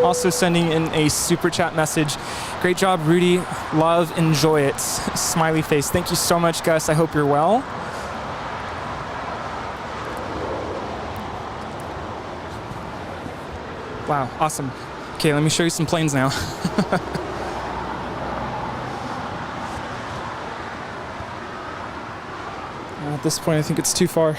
also sending in a super chat message. Great job, Rudy. Love, enjoy it. Smiley face. Thank you so much, Gus. I hope you're well. Wow, awesome. Okay, let me show you some planes now. At this point, I think it's too far.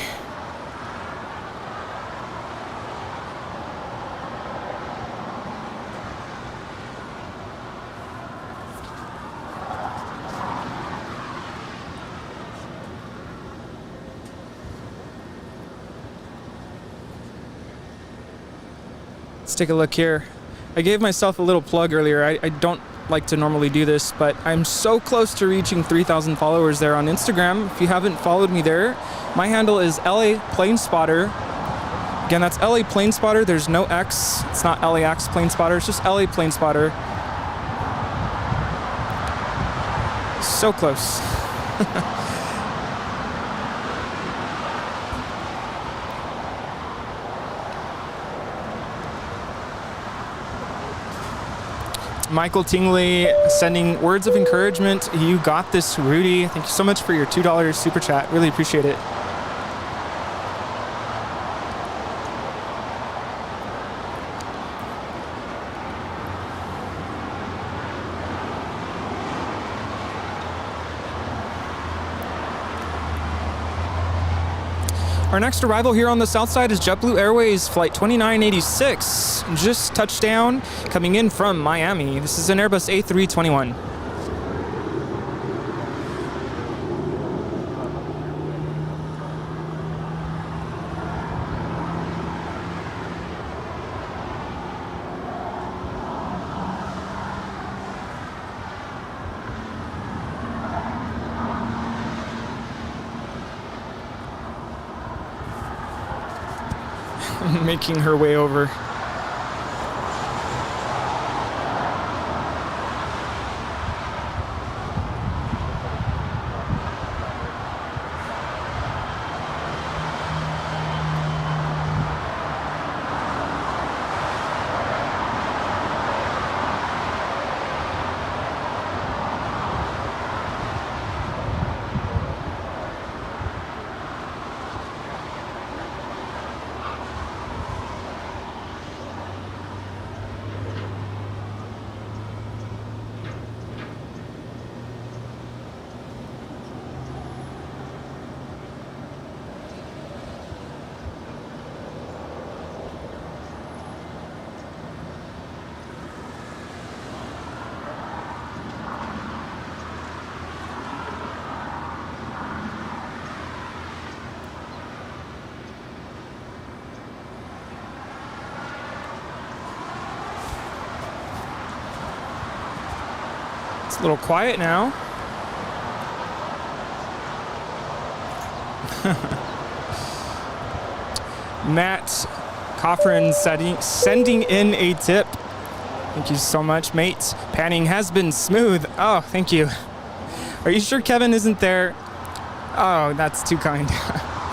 Let's take a look here. I gave myself a little plug earlier. I don't like to normally do this, but I'm so close to reaching 3,000 followers there on Instagram. If you haven't followed me there, my handle is LA Planespotter. Again, that's LA Planespotter. There's no X. It's not LAX Planespotter. It's just LA Planespotter. So close. Michael Tingley sending words of encouragement. You got this, Rudy. Thank you so much for your $2 super chat. Really appreciate it. Our next arrival here on the south side is JetBlue Airways Flight 2986. Just touched down, coming in from Miami. This is an Airbus A321. Making her way over. It's a little quiet now. Matt Coffrin sending in a tip. Thank you so much, mate. Panning has been smooth. Oh, thank you. Are you sure Kevin isn't there? Oh, that's too kind.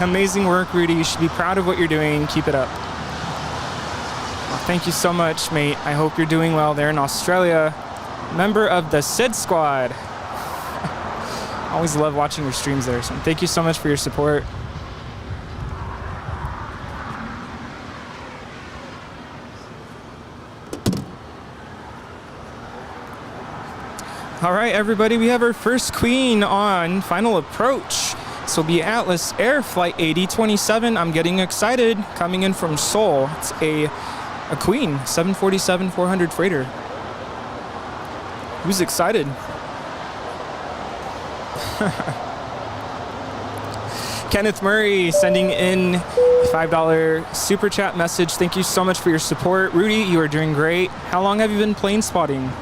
Amazing work, Rudy. You should be proud of what you're doing. Keep it up. Well, thank you so much, mate. I hope you're doing well there in Australia. Member of the SID squad. Always love watching your streams there. So thank you so much for your support. All right, everybody, we have our first queen on final approach. This will be Atlas Air Flight 8027. I'm getting excited. Coming in from Seoul. It's a queen, 747-400 freighter. Who's excited? Kenneth Murray sending in a $5 super chat message. Thank you so much for your support. Rudy, you are doing great. How long have you been plane spotting?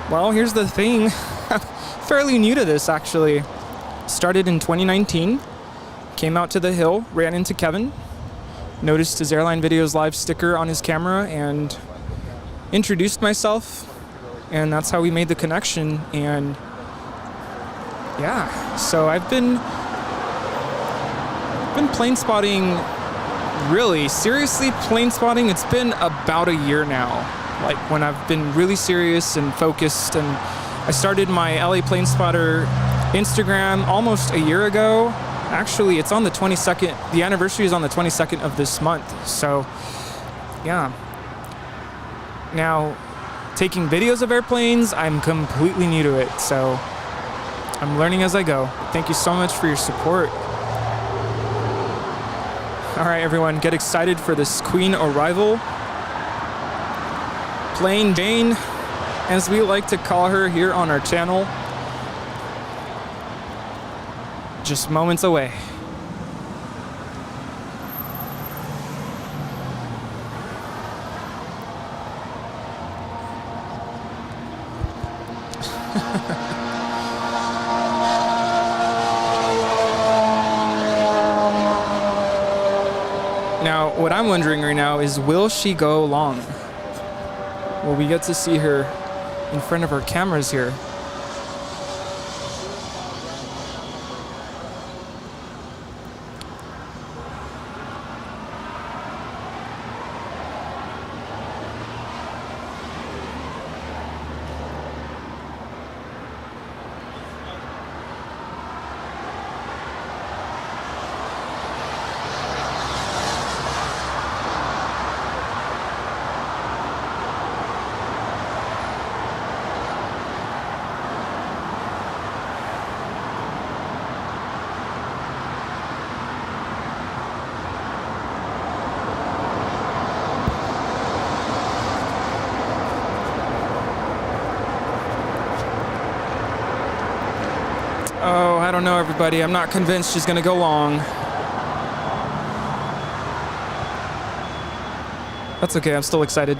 Well, here's the thing. I'm fairly new to this, actually. Started in 2019. Came out to the hill, ran into Kevin, noticed his Airline Videos Live sticker on his camera, and introduced myself. And that's how we made the connection. And yeah, so I've been plane spotting, really seriously plane spotting. It's been about a year now. Like when I've been really serious and focused, and I started my LA Plane Spotter Instagram almost a year ago. Actually, it's on the 22nd. The anniversary is on the 22nd of this month. So yeah. Now, taking videos of airplanes, I'm completely new to it. So I'm learning as I go. Thank you so much for your support. All right, everyone, get excited for this queen arrival. Plain Jane, as we like to call her here on our channel. Just moments away. Now, what I'm wondering right now is, will she go long? Well, we get to see her in front of our cameras here. Oh, I don't know, everybody. I'm not convinced she's gonna go long. That's okay, I'm still excited.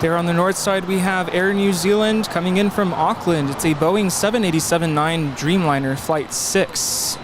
There on the north side, we have Air New Zealand coming in from Auckland. It's a Boeing 787-9 Dreamliner Flight 6.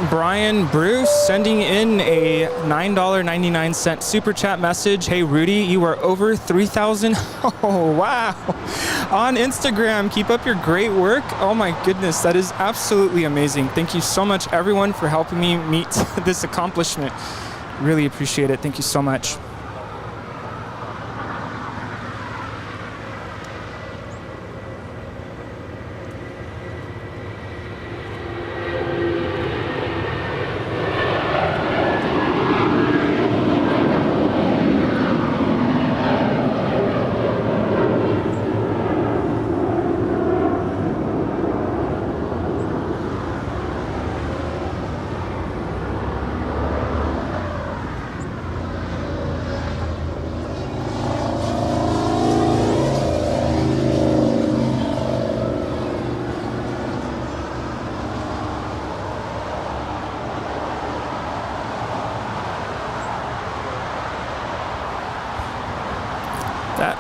Brian Bruce sending in a $9.99 super chat message. Hey Rudy, you are over 3,000. Oh wow! On Instagram, keep up your great work. Oh my goodness, that is absolutely amazing. Thank you so much, everyone, for helping me meet this accomplishment. Really appreciate it. Thank you so much.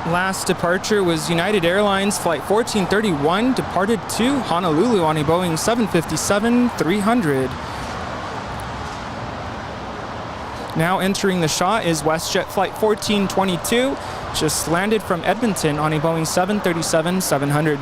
Last departure was United Airlines Flight 1431, departed to Honolulu on a Boeing 757-300. Now entering the shot is WestJet Flight 1422, just landed from Edmonton on a Boeing 737-700.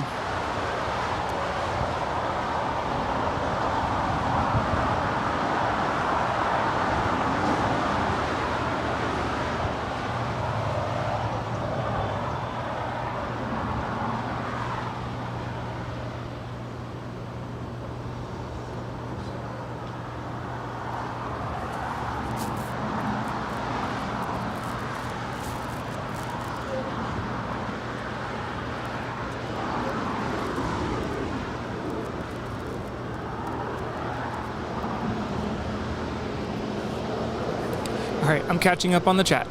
All right, I'm catching up on the chat.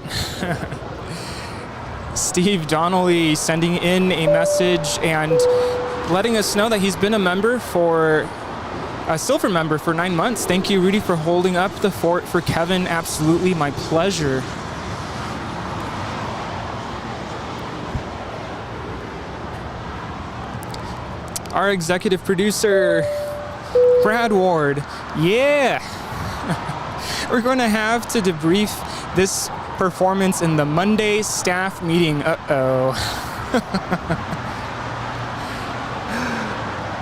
Steve Donnelly sending in a message and letting us know that he's been a silver member for 9 months. Thank you, Rudy, for holding up the fort for Kevin. Absolutely my pleasure. Our executive producer, Brad Ward. Yeah. We're going to have to debrief this performance in the Monday staff meeting. Uh-oh.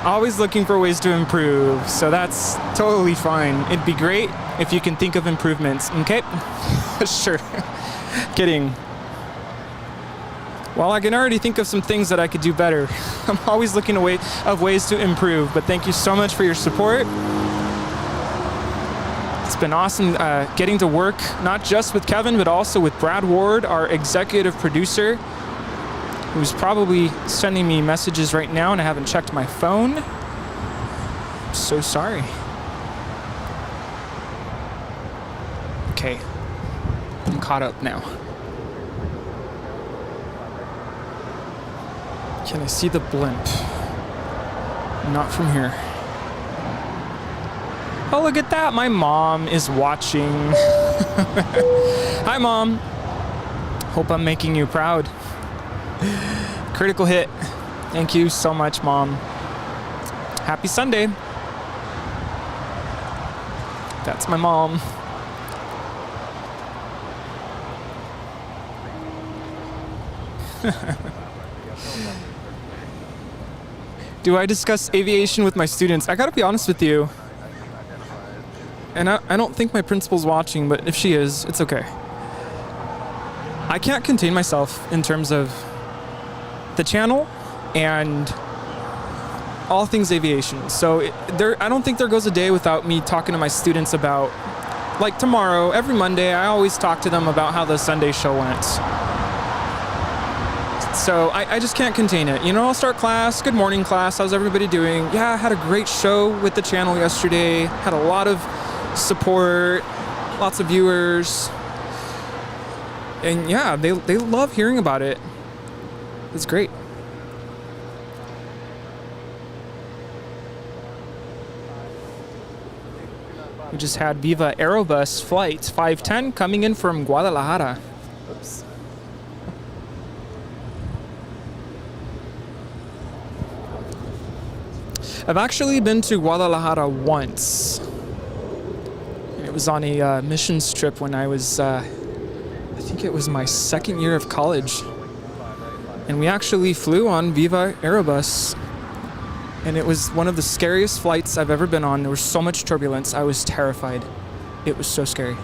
Always looking for ways to improve, so that's totally fine. It'd be great if you can think of improvements, okay? Sure. Kidding. Well, I can already think of some things that I could do better. I'm always looking of ways to improve, but thank you so much for your support. It's been awesome getting to work not just with Kevin, but also with Brad Ward, our executive producer, who's probably sending me messages right now and I haven't checked my phone. I'm so sorry. Okay, I'm caught up now. Can I see the blimp? Not from here. Oh, look at that. My mom is watching. Hi, Mom. Hope I'm making you proud. Critical hit. Thank you so much, Mom. Happy Sunday. That's my mom. Do I discuss aviation with my students? I gotta be honest with you. And I don't think my principal's watching, but if she is, it's okay. I can't contain myself in terms of the channel and all things aviation. So I don't think there goes a day without me talking to my students about, like tomorrow, every Monday, I always talk to them about how the Sunday show went. So I just can't contain it. You know, I'll start class. Good morning, class. How's everybody doing? Yeah, I had a great show with the channel yesterday. Had a lot of support, lots of viewers. And yeah, they love hearing about it. It's great. We just had Viva Aerobus Flight 510 coming in from Guadalajara. Oops. I've actually been to Guadalajara once. was on a missions trip when I was, I think it was my second year of college. And we actually flew on Viva Aerobus. And it was one of the scariest flights I've ever been on. There was so much turbulence. I was terrified. It was so scary.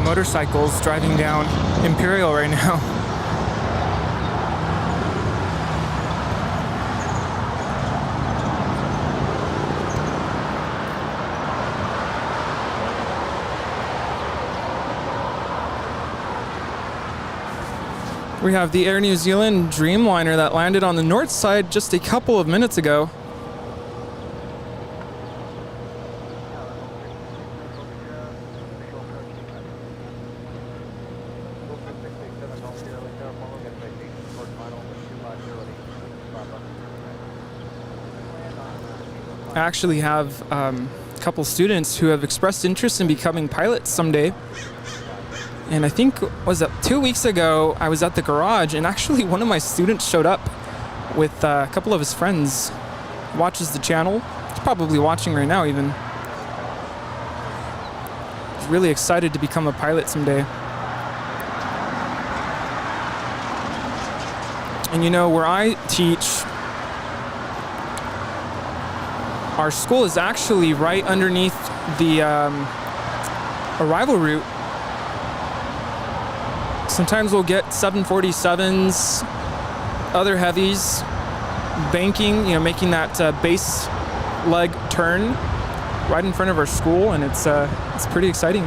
Motorcycles driving down Imperial right now. We have the Air New Zealand Dreamliner that landed on the north side just a couple of minutes ago. I actually have a couple students who have expressed interest in becoming pilots someday. And I think, was it 2 weeks ago, I was at the garage and actually one of my students showed up with a couple of his friends. He watches the channel. He's probably watching right now even. He's really excited to become a pilot someday. And you know, where I teach, our school is actually right underneath the arrival route. Sometimes we'll get 747s, other heavies, banking, you know, making that base leg turn right in front of our school, and it's pretty exciting.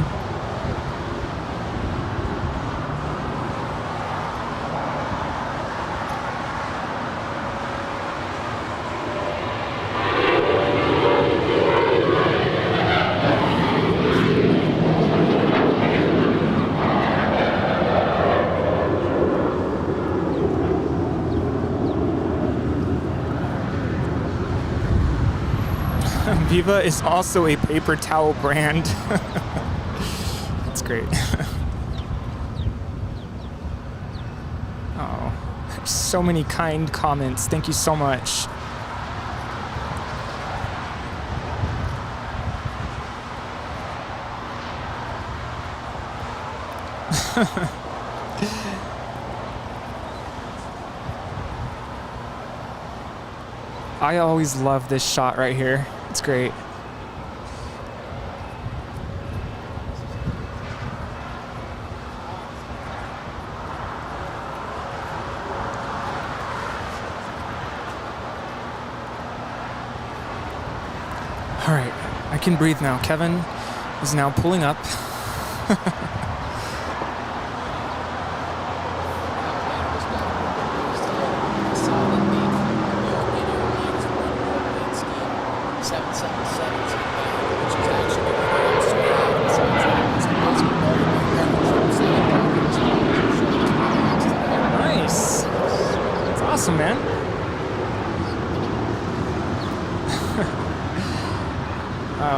Viva is also a paper towel brand. That's great. Oh, so many kind comments. Thank you so much. I always love this shot right here. It's great. All right, I can breathe now. Kevin is now pulling up. Nice. That's awesome, man.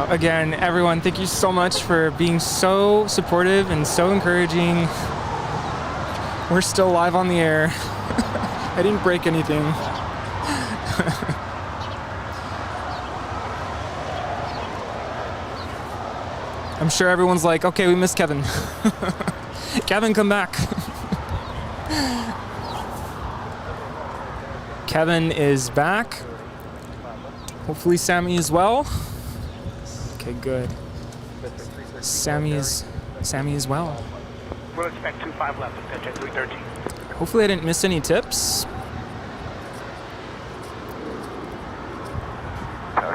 Again, everyone, thank you so much for being so supportive and so encouraging. We're still live on the air. I didn't break anything. I'm sure everyone's like, okay, we missed Kevin. Kevin, come back. Kevin is back. Hopefully Sammy as well. Okay, good. Sammy as well. We'll expect 25 left, attention 313. Hopefully I didn't miss any tips.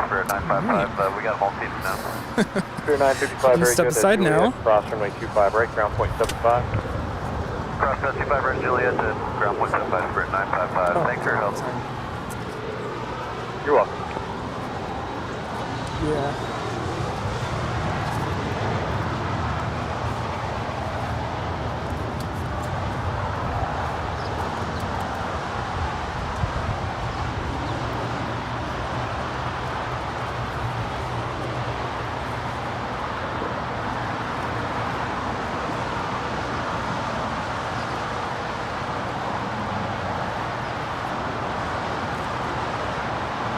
Spirit 955, we got all seats now. Spirit 955, very Step good. aside now. Cross runway 25 right, ground point 75. Cross 25 right, Juliet, and ground point 75, Spirit 955. Oh, Thanks for your help. sorry. You're welcome. Yeah.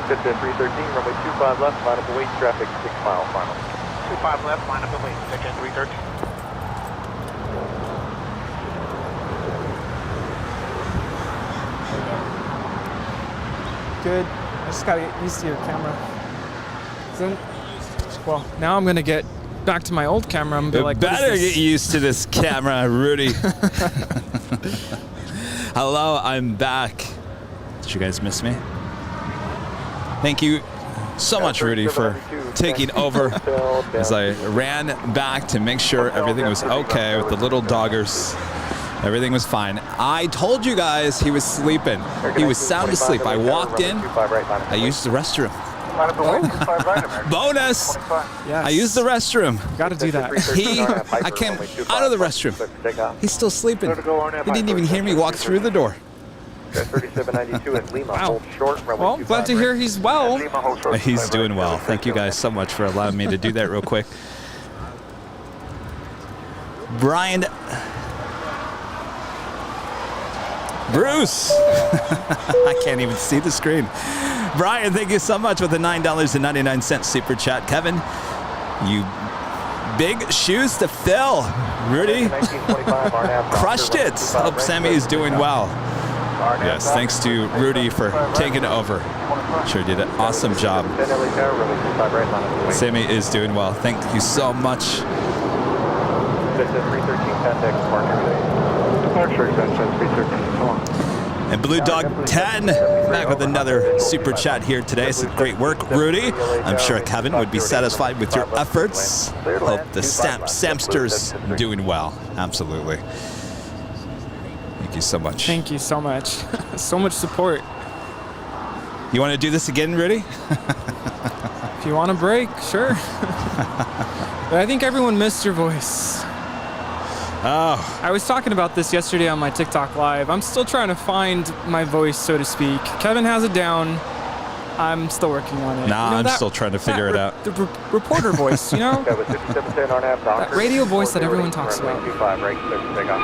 Good to 313, runway 25 left, line up await, traffic 6 mile final. 25 left, line up and wait, attention 313. Good. I just gotta get used to your camera. Well, now I'm gonna get back to my old camera and be You like, what is better this? get used to this camera, Rudy. Hello, I'm back. Did you guys miss me? Thank you so much, Rudy, for taking over as I ran back to make sure everything was okay with the little doggers. Everything was fine. I told you guys he was sleeping. He was sound asleep. I walked in. I used the restroom. Bonus! Yes. I used the restroom. Gotta do that. I came out of the restroom. He's still sleeping. He didn't even hear me walk through the door. 3792 at Lima, Wow. hold short, runway Well, 25 glad to hear he's well. Lima, hold short, He's doing well. Thank you guys so much for allowing me to do that real quick. Brian. Bruce. I can't even see the screen. Brian, thank you so much with the $9.99 super chat. Kevin, you big shoes to fill. Rudy, crushed it. Hope Sammy is doing well. Yes, thanks to Rudy for taking over. Sure did an awesome job. Sammy is doing well. Thank you so much. And Blue Dog 10 back with another super chat here today. So great work, Rudy. I'm sure Kevin would be satisfied with your efforts. Hope the Samsters doing well. Absolutely. Thank you so much. Thank you so much. So much support. You want to do this again, Rudy? If you want a break, sure. But I think everyone missed your voice. Oh. I was talking about this yesterday on my TikTok live. I'm still trying to find my voice, so to speak. Kevin has it down. I'm still working on it. Nah, you know, I'm still trying to figure it out. The reporter voice, you know? That radio voice that everyone talks about.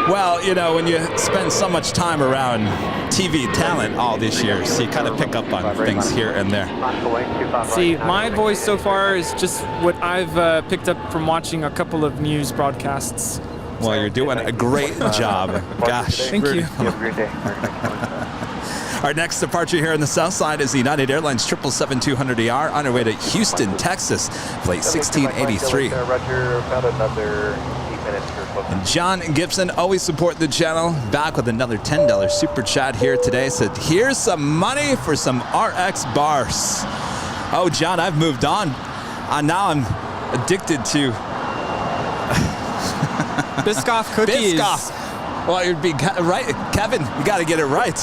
Well, you know, when you spend so much time around TV talent all these years, you kind of pick up on things here and there. See, my voice so far is just what I've picked up from watching a couple of news broadcasts. Well, you're doing a great job. Gosh. Thank you. Our next departure here on the south side is the United Airlines 777-200ER on our way to Houston, Texas, flight 1683. And John Gibson, always support the channel, back with another $10 super chat here today. Said, here's some money for some RX bars. Oh, John, I've moved on. Now I'm addicted to Biscoff cookies. Biscoff. Well, it'd be right, Kevin. You got to get it right.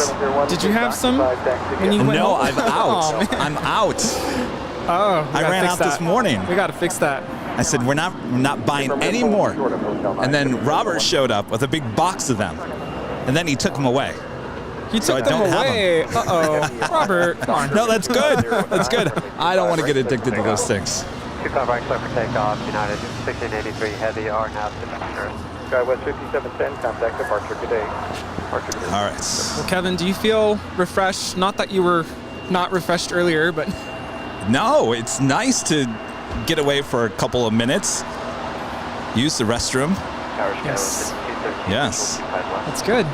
Did you have some when you went No, home? I'm out. Oh, I'm out. Oh, I ran out this morning. We got to fix that. I said we're not buying any more. And then Robert showed up with a big box of them, and then he took them away. He took them away. Uh-oh, Robert. Come on. No, that's good. That's good. I don't want to get addicted to those things. 25 right, clear for takeoff. United 1683 heavy, R now to Skywest 5710, contact departure. Good day. Departure good day. All right. Well, Kevin, do you feel refreshed? Not that you were not refreshed earlier, but... No, it's nice to get away for a couple of minutes. Use the restroom. Yes. Yes. That's good.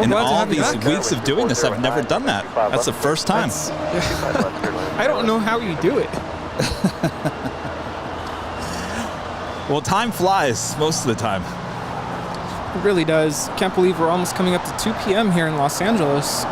In all these weeks of doing this, I've never done that. That's the first time. I don't know how you do it. Well, time flies most of the time. It really does. Can't believe we're almost coming up to 2 p.m. here in Los Angeles.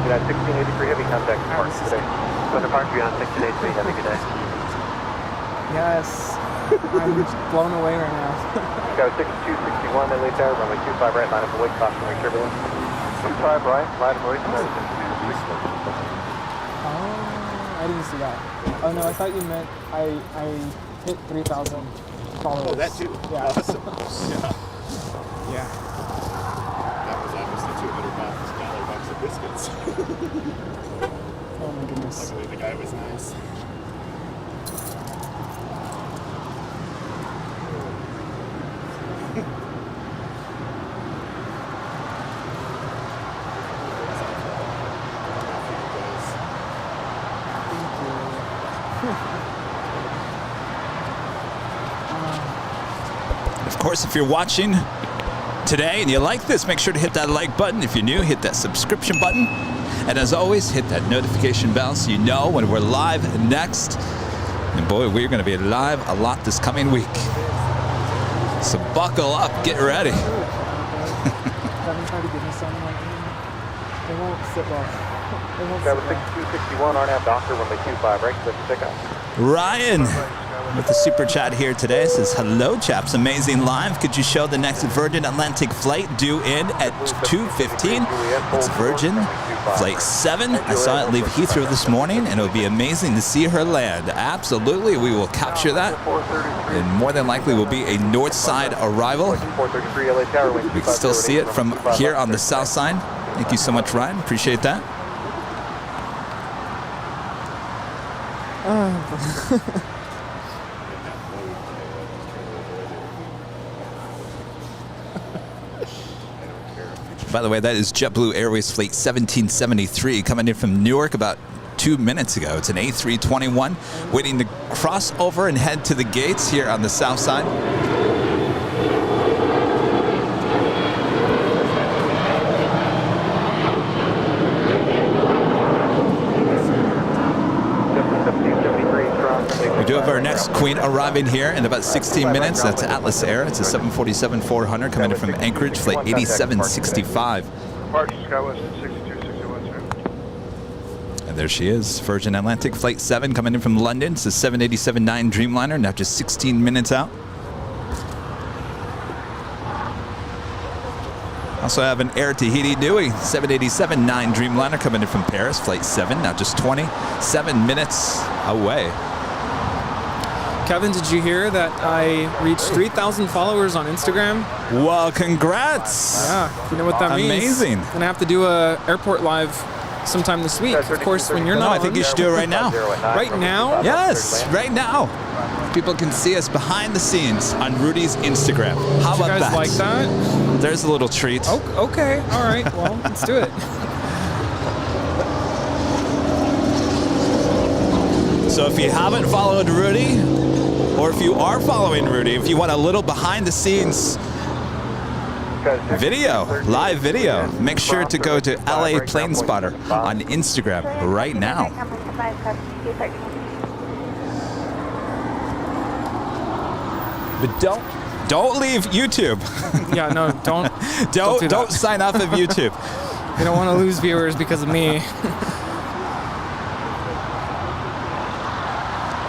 At 1683 heavy contact park today. Thunder Park, you're on 1683 heavy today. Yes. I'm just blown away right now. Go 6261 LA Tower, runway 25 right, line of awake, cautionary turbulence. 25 right, line of awake, Oh, I didn't see that. Oh no, I thought you meant I hit 3,000 followers. Oh, that too? Yeah. Awesome. Yeah. Yeah. That was obviously $200 of biscuits. Oh my goodness. Luckily the guy was nice. Of course, if you're watching today and you like this, make sure to hit that like button. If you're new, hit that subscription button. And as always, hit that notification bell so you know when we're live next. And boy, we're going to be live a lot this coming week. So buckle up, get ready. Kevin tried to give me some, like, they won't sit well. They won't Got sit well. 6261 RNAV Doctor, runway 25 right, click the pickup. Ryan with the super chat here today says, hello chaps, amazing live. Could you show the next Virgin Atlantic flight due in at 2:15? It's Virgin Flight 7. I saw it leave Heathrow this morning and it would be amazing to see her land. Absolutely, we will capture that. And more than likely will be a north side arrival. We can still see it from here on the south side. Thank you so much, Ryan. Appreciate that. By the way, that is JetBlue Airways Flight 1773 coming in from Newark about 2 minutes ago. It's an A321 waiting to cross over and head to the gates here on the south side. We do have our next queen arriving here in about 16 minutes. That's Atlas Air. It's a 747-400 coming in from Anchorage, flight 8765. Departure Skywest at 6261, sir. And there she is, Virgin Atlantic Flight 7 coming in from London. It's a 787-9 Dreamliner, now just 16 minutes out. Also have an Air Tahiti Nui 787-9 Dreamliner coming in from Paris, flight 7, now just 27 minutes away. Kevin, did you hear that I reached 3,000 followers on Instagram? Well, congrats. Yeah, you know what that means. Amazing. Gonna have to do a airport live sometime this week. Of course, when you're not I think you should do it right now. Right now? Yes, right now. People can see us behind the scenes on Rudy's Instagram. How about you guys that? like that? There's a little treat. Oh, okay, all right, well, let's do it. So if you haven't followed Rudy, or if you are following Rudy, if you want a little behind the scenes video, live video, make sure to go to LA Planespotter on Instagram right now. But don't leave YouTube. Yeah, no, don't sign off of YouTube. You don't want to lose viewers because of me.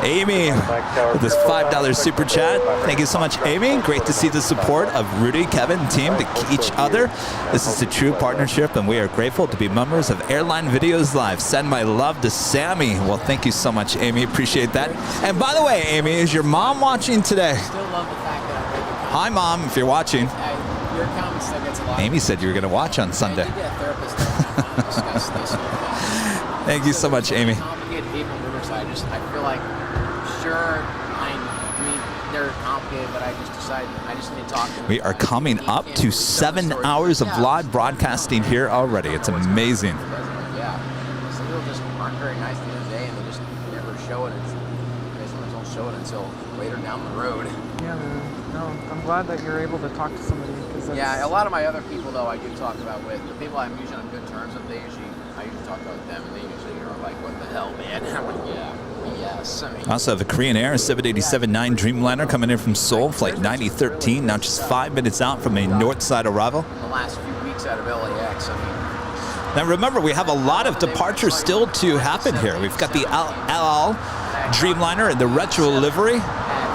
Amy with this $5 super chat. Thank you so much, Amy. Great to see the support of Rudy, Kevin, team to each other. This is a true partnership, and we are grateful to be members of Airline Videos Live. Send my love to Sammy. Well, thank you so much, Amy. Appreciate that. And by the way, Amy, is your mom watching today? I still love the fact that I read the comments. Hi, Mom, if you're watching. Your comments still gets a lot. Amy said you were going to watch on Sunday. I did get a therapist to discuss this. Thank you so much, Amy. Complicated people in Riverside. I feel like, sure, I I mean, they're complicated, but I just decided I just need to talk to them. We are coming up to 7 hours of live broadcasting here already. It's amazing. Yeah. Some people just aren't very nice at the end of the day, and they just never show it. They sometimes don't show it until later down the road. Yeah, man. No, I'm glad that you're able to talk to somebody. Yeah, a lot of my other people, though, I do talk about with. The people I'm usually on good terms with, I usually talk about with them, and they usually are like, what the hell, man? I'm like, yeah. Yes. I mean, also have a Korean Air 787-9 Dreamliner coming in from Seoul, flight 9013, now just 5 minutes out from a north side arrival. The last few weeks out of LAX, I mean. Now remember, we have a lot of departures still to happen here. We've got the LL Dreamliner in the retro livery,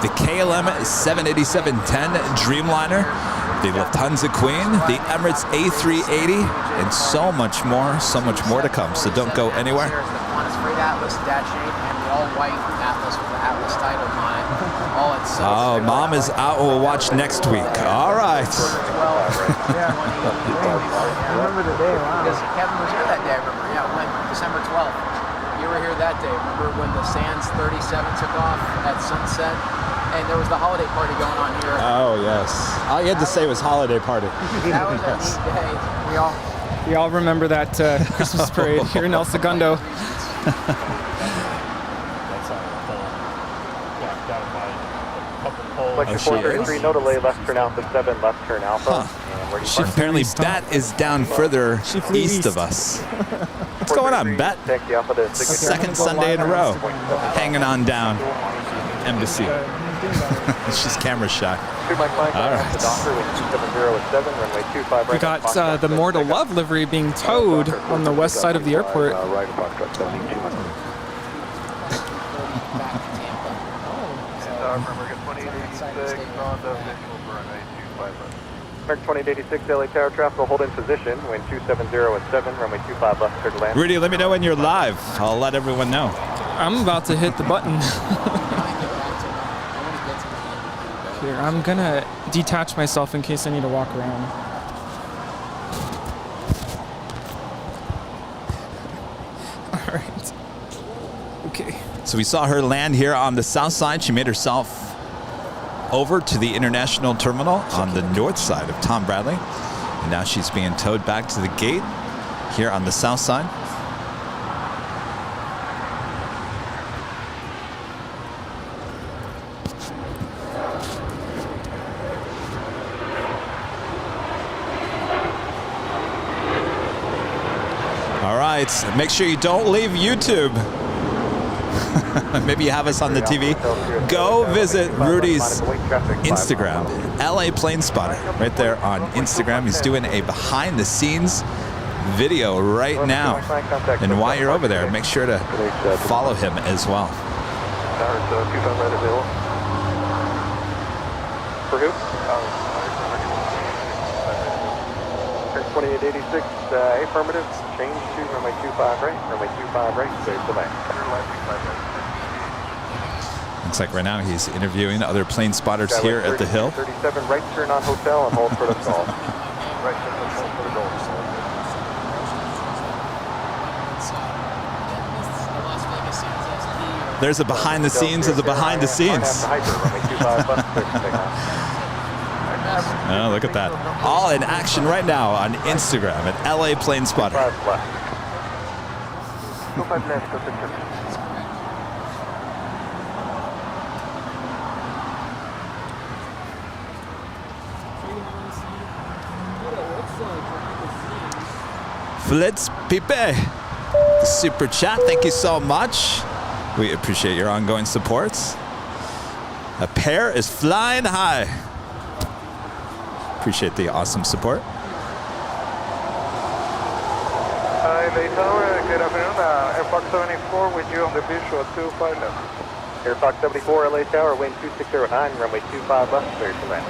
the KLM 787-10 Dreamliner, the Lufthansa Queen, the Emirates A380, and so much more to come. So don't go anywhere. Atlas dash 8 and the all-white Atlas with the Atlas title on it. All at Oh, Mom is out. We'll watch next week. All right. Yeah. I remember the day. Wow. Because Kevin was here that day. I remember. Yeah, when December 12th. You were here that day. Remember when the Sands 37 took off at sunset, and there was the holiday party going on here. Oh yes. All you had to say was holiday party. That was a neat day. We all remember that Christmas parade here in El Segundo. Flight 433, no delay, left turn Alpha 7, left turn Alpha. And She apparently Bet is down further east of us. What's going on, Bet? Second Sunday in a row. Hanging on down. Embassy. She's camera shy. All right. We got the More to Love livery being towed on the west side of the airport. American 2886 LA Tower traffic will hold in position. Wind 270 at 7, runway 25 left, clear to land. Rudy, let me know when you're live. I'll let everyone know. I'm about to hit the button. Here, I'm gonna detach myself in case I need to walk around. All right. Okay. So we saw her land here on the south side. She made herself over to the international terminal on the north side of Tom Bradley. And now she's being towed back to the gate here on the south side. All right, make sure you don't leave YouTube. Maybe you have us on the TV. Go visit Rudy's Instagram, LA Plane Spotter, right there on Instagram. He's doing a behind-the-scenes video right now. And while you're over there, make sure to follow him as well. For who? 2886, affirmative, change to runway 25 right, runway 25 right, clear to land. Looks like right now he's interviewing other plane spotters here at the Hill. 37 right turn on hotel and hold for the call. Right turn on hold for the goal. There's a behind the scenes of the behind the scenes. Oh, look at that. All in action right now on Instagram at LA Plane Spotter. Flitz Pipe, the super chat, thank you so much. We appreciate your ongoing supports. A pair is flying high. Appreciate the awesome support. Hi, LA Tower, good afternoon. Airfox 74 with you on the visual 25 left. Airfox 74, LA Tower, wind 2609, runway 25 left, clear to land.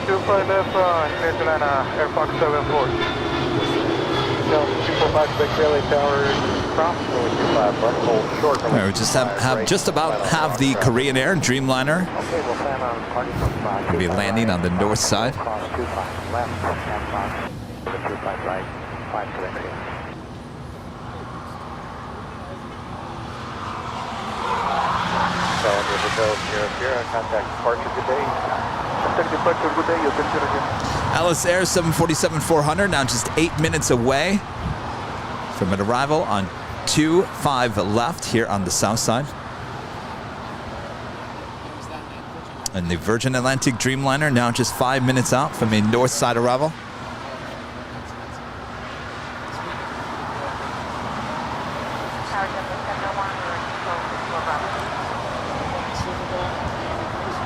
25 left, clear to land, Airfox 74. 2456 LA Tower, cross, runway 25 left, hold short. All right, we just just about have the Korean Air Dreamliner. Okay, we'll plan on party from 5. We'll be landing on the north side. Cross 25 left, 25 right, 5 clear. Calendar Hotel, Sierra, contact departure, good day. Contact departure, good day, you'll consider here. Alice Air 747-400, now just 8 minutes away from an arrival on 25 left here on the south side. And the Virgin Atlantic Dreamliner now just 5 minutes out from a north side arrival.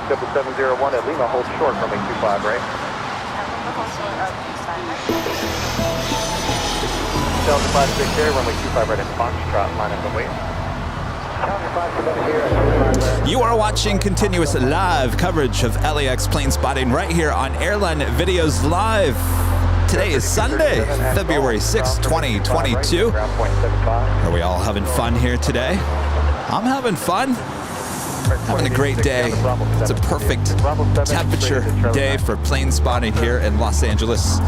Double 701 at Lima, hold short from 825, right? Delta 56 there, runway 25 right at Foxtrot, line up and wait. You are watching continuous live coverage of LAX plane spotting right here on Airline Videos Live. Today is Sunday, February 6, 2022. Are we all having fun here today? I'm having fun. Having a great day. It's a perfect temperature day for plane spotting here in Los Angeles.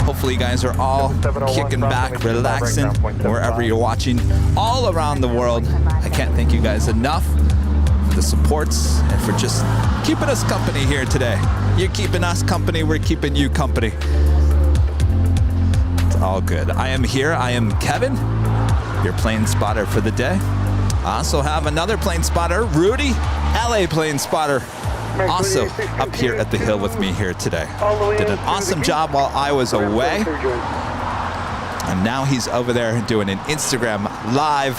Hopefully you guys are all kicking back, relaxing, wherever you're watching, all around the world. I can't thank you guys enough for the supports and for just keeping us company here today. You're keeping us company, we're keeping you company. It's all good. I am here, I am Kevin, your plane spotter for the day. I also have another plane spotter, Rudy, LA plane spotter, also up here at the hill with me here today. Did an awesome job while I was away. And now he's over there doing an Instagram live.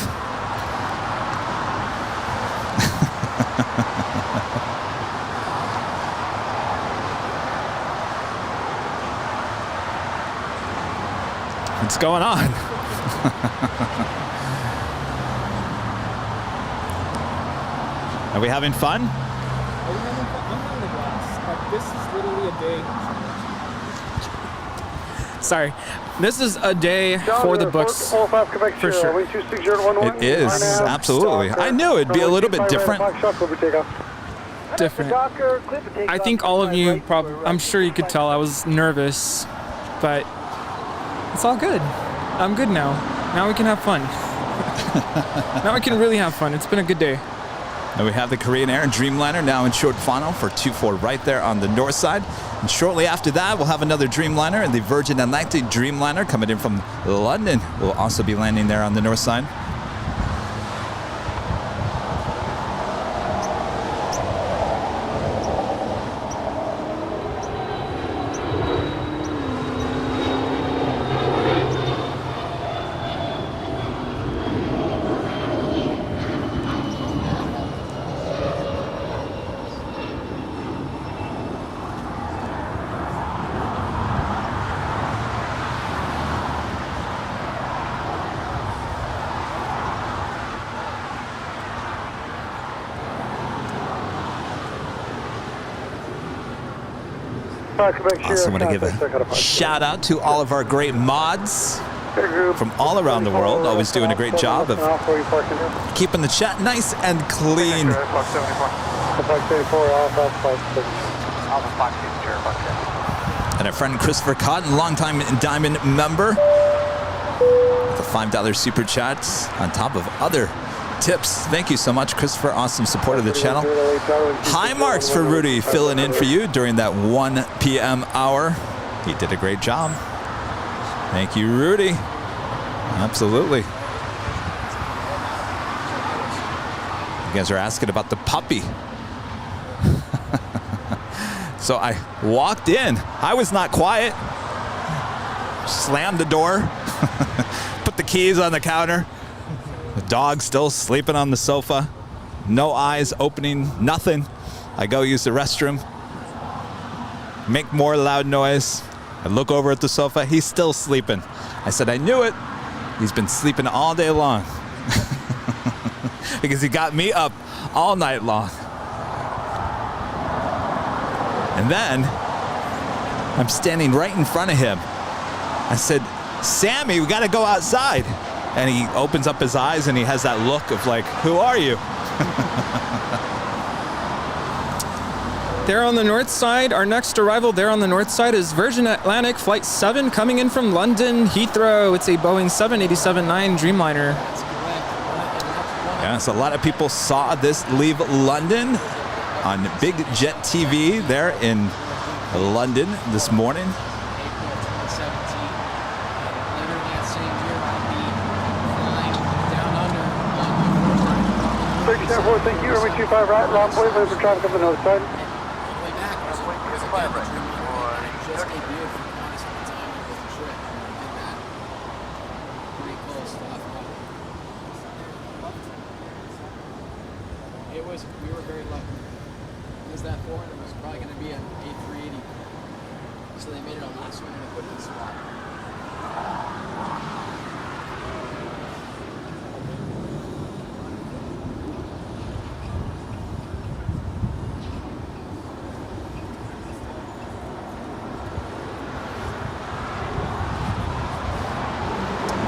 What's going on? Are we having fun? Are we having fun? I'm on the glass. This is literally a day. Sorry. This is a day for the books. For sure. It is, absolutely. I knew it'd be a little bit different. Different. I think all of you probably, I'm sure you could tell I was nervous, but it's all good. I'm good now. Now we can have fun. Now we can really have fun. It's been a good day. And we have the Korean Air Dreamliner now in short final for 2-4 right there on the north side. And shortly after that, we'll have another Dreamliner, and the Virgin Atlantic Dreamliner coming in from London will also be landing there on the north side. Also want to give a shout out to all of our great mods from all around the world, always doing a great job of keeping the chat nice and clean. And our friend Christopher Cotton, longtime Diamond member, with a $5 super chat on top of other tips. Thank you so much, Christopher. Awesome support of the channel. High marks for Rudy filling in for you during that 1 p.m. hour. He did a great job. Thank you, Rudy. Absolutely. You guys are asking about the puppy. So I walked in. I was not quiet. Slammed the door. Put the keys on the counter. The dog still sleeping on the sofa. No eyes opening, nothing. I go use the restroom. Make more loud noise. I look over at the sofa. He's still sleeping. I said, I knew it. He's been sleeping all day long. Because he got me up all night long. And then I'm standing right in front of him. I said, Sammy, we got to go outside. And he opens up his eyes and he has that look of like, who are you? There on the north side, our next arrival there on the north side is Virgin Atlantic Flight 7 coming in from London Heathrow. It's a Boeing 787-9 Dreamliner. Yeah, Yes, a lot of people saw this leave London on Big Jet TV there in London this morning. Thank you. Runway 25 right, long point, wait for traffic on the north side. We were very lucky. It was that forward, it was probably going to be an A380. So they made it a last minute and put it in the spot.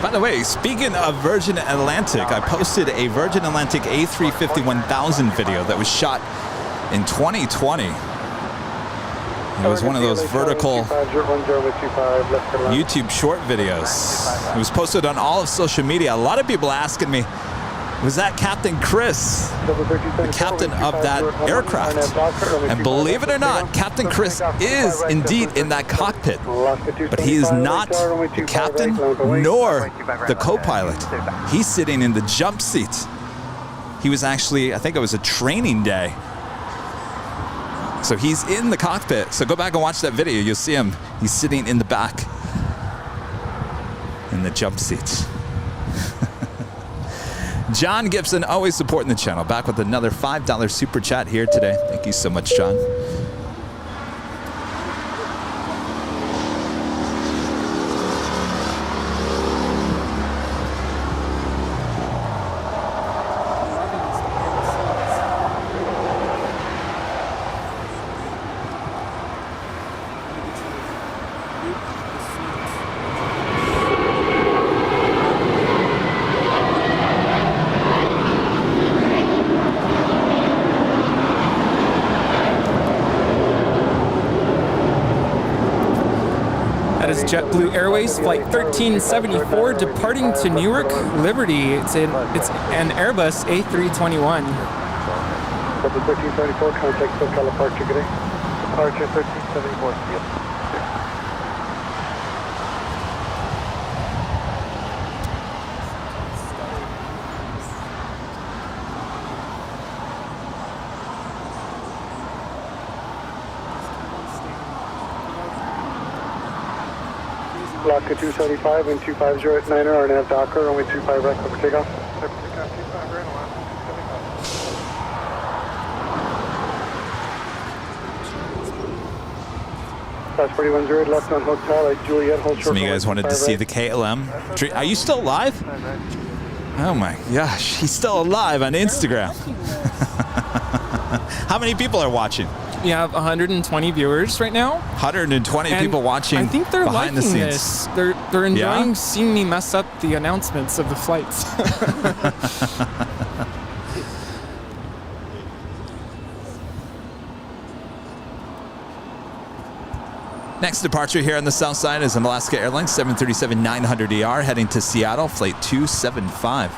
By the way, speaking of Virgin Atlantic, I posted a Virgin Atlantic A350 1000 video that was shot in 2020. It was one of those vertical YouTube short videos. It was posted on all of social media. A lot of people asking me, was that Captain Chris, the captain of that aircraft? And believe it or not, Captain Chris is indeed in that cockpit, but he is not the captain nor the co-pilot. He's sitting in the jump seat. He was actually, I think it was a training day. So he's in the cockpit. So go back and watch that video. You'll see him. He's sitting in the back in the jump seat. John Gibson, always supporting the channel. Back with another $5 super chat here today. Thank you so much, John. JetBlue Airways Flight 1374 departing to Newark Liberty. It's an Airbus A321. 1374, contact SoCal departure today. Departure 1374, field. Block 275 and 250 at 9er, RNAV Docker, runway 25 right, cover takeoff. Class 410 left on hotel at Juliet, hold short. Some of you guys wanted to see the KLM. Are you still alive? Oh my gosh, he's still alive on Instagram. How many people are watching? We have 120 viewers right now. 120 people watching. I think they're behind liking the scenes. this. They're enjoying seeing me mess up the announcements of the flights. Next departure here on the south side is an Alaska Airlines 737-900ER heading to Seattle, flight 275.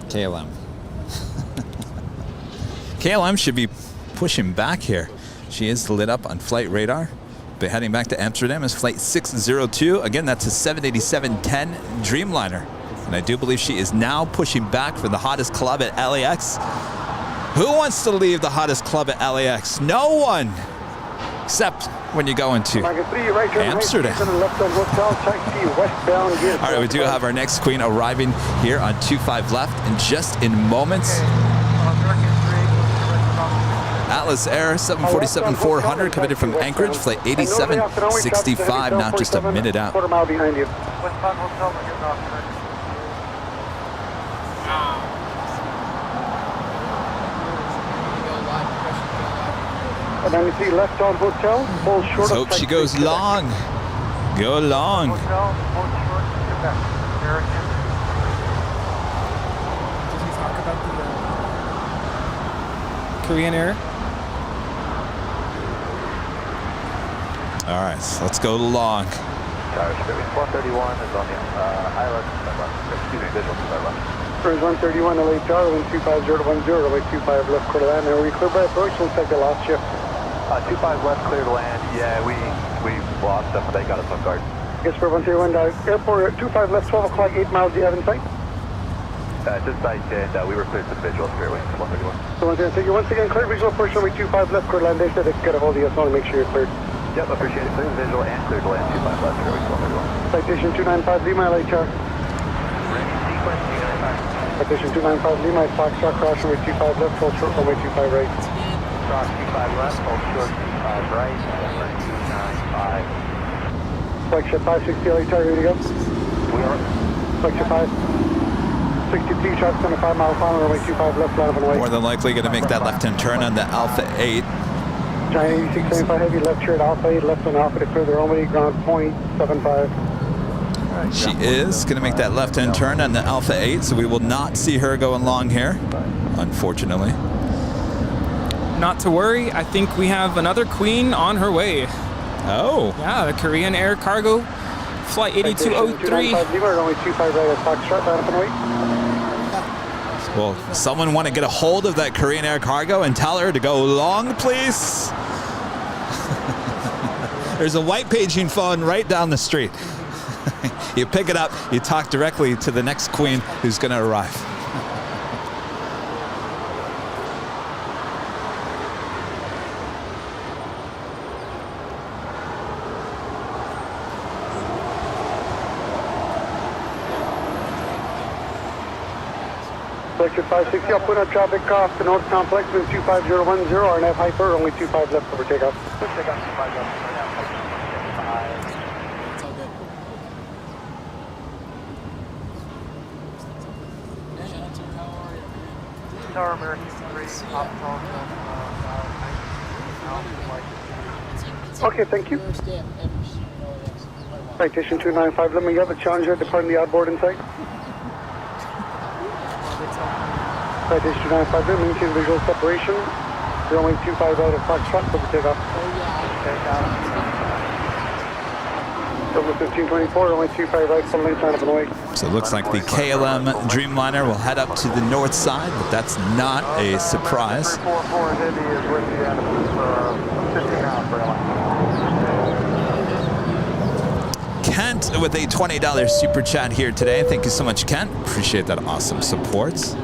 KLM. KLM should be pushing back here. She is lit up on flight radar, but heading back to Amsterdam is flight 602. Again, that's a 787-10 Dreamliner. And I do believe she is now pushing back for the hottest club at LAX. Who wants to leave the hottest club at LAX? No one, except when you go into Amsterdam. All right, we do have our next queen arriving here on 25 left, and just in moments, Dallas Air 747-400 coming in from Anchorage, flight 8765, now just a minute out. Quarter mile behind you. Westbound Hotel, getting off first. And then you see left on Hotel, full short. Let's hope she goes long. Go long. Hotel, hold short, get back. American. Did you talk about the Korean Air? All right, so let's go long. Tower Spirit 131 is on the island. Excuse me, visual to my left. First 131, LHR, 125, 010, runway 25 left, quarter land. Are we clear by approach? Looks like the last shift. 25 left, clear to land. Yeah, we lost them, but they got us off guard. Yes, for 131, airport 25 left, 12 o'clock, 8 miles. Do you have in sight? Just sight, and we were cleared to the visual Spirit Wing 131. So once again, clear visual approach, runway 25 left, quarter land. They said they could get a hold of you. I just want to make sure you're cleared. Yep, appreciate it. Clear to visual and clear to land 25 left, Spirit Wing 131. Citation 295 Lima, LHR. Ready, sequence 295. Citation 295 Lima, Foxtrot, cross runway 25 left, full short, runway 25 right. Cross 25 left, full short 25 right, 295. Flagship 560 LHR, ready to go? We are. Flagship 563, shots 75 miles final, runway 25 left, line up and away. More than likely going to make that left-hand turn on the Alpha 8. Giant 8675 heavy, left here at Alpha 8, left on Alpha to clear the runway, ground point 75. She is going to make that left-hand turn on the Alpha 8, so we will not see her going long here, unfortunately. Not to worry, I think we have another queen on her way. Oh. Yeah, the Korean Air Cargo, flight 8203. Well, someone want to get a hold of that Korean Air Cargo and tell her to go long, please? There's a white paging phone right down the street. You pick it up, you talk directly to the next queen who's going to arrive. Selector 560, I'll put on traffic off the North Complex with 25010, RNF Hyper, only 25 left over takeoff. Take off 25 left. It's all good. How are you? Tower American 3, Okay, thank you. Citation 295, let me have a challenger departing the outboard in sight. Citation 295, let me maintain visual separation. Runway 25 out of Foxtrot, over takeoff. Over 1524, runway 25 right, full length, line up and away. So it looks like the KLM Dreamliner will head up to the north side, but that's not a surprise. 344 Heavy is with the animals, 15 miles per hour. Kent with a $20 super chat here today. Thank you so much, Kent. Appreciate that awesome support.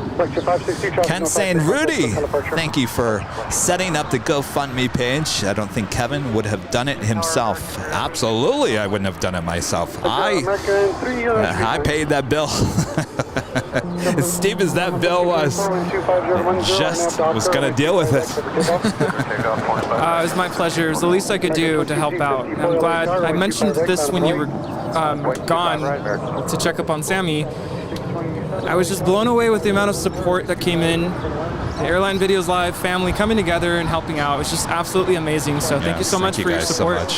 Kent saying, Rudy, thank you for setting up the GoFundMe page. I don't think Kevin would have done it himself. Absolutely, I wouldn't have done it myself. I paid that bill. As steep as that bill was, just was going to deal with it. It was my pleasure. It was the least I could do to help out. I'm glad. I mentioned this when you were gone to check up on Sammy. I was just blown away with the amount of support that came in. The Airline Videos Live family coming together and helping out. It was just absolutely amazing. So thank you so much for your support.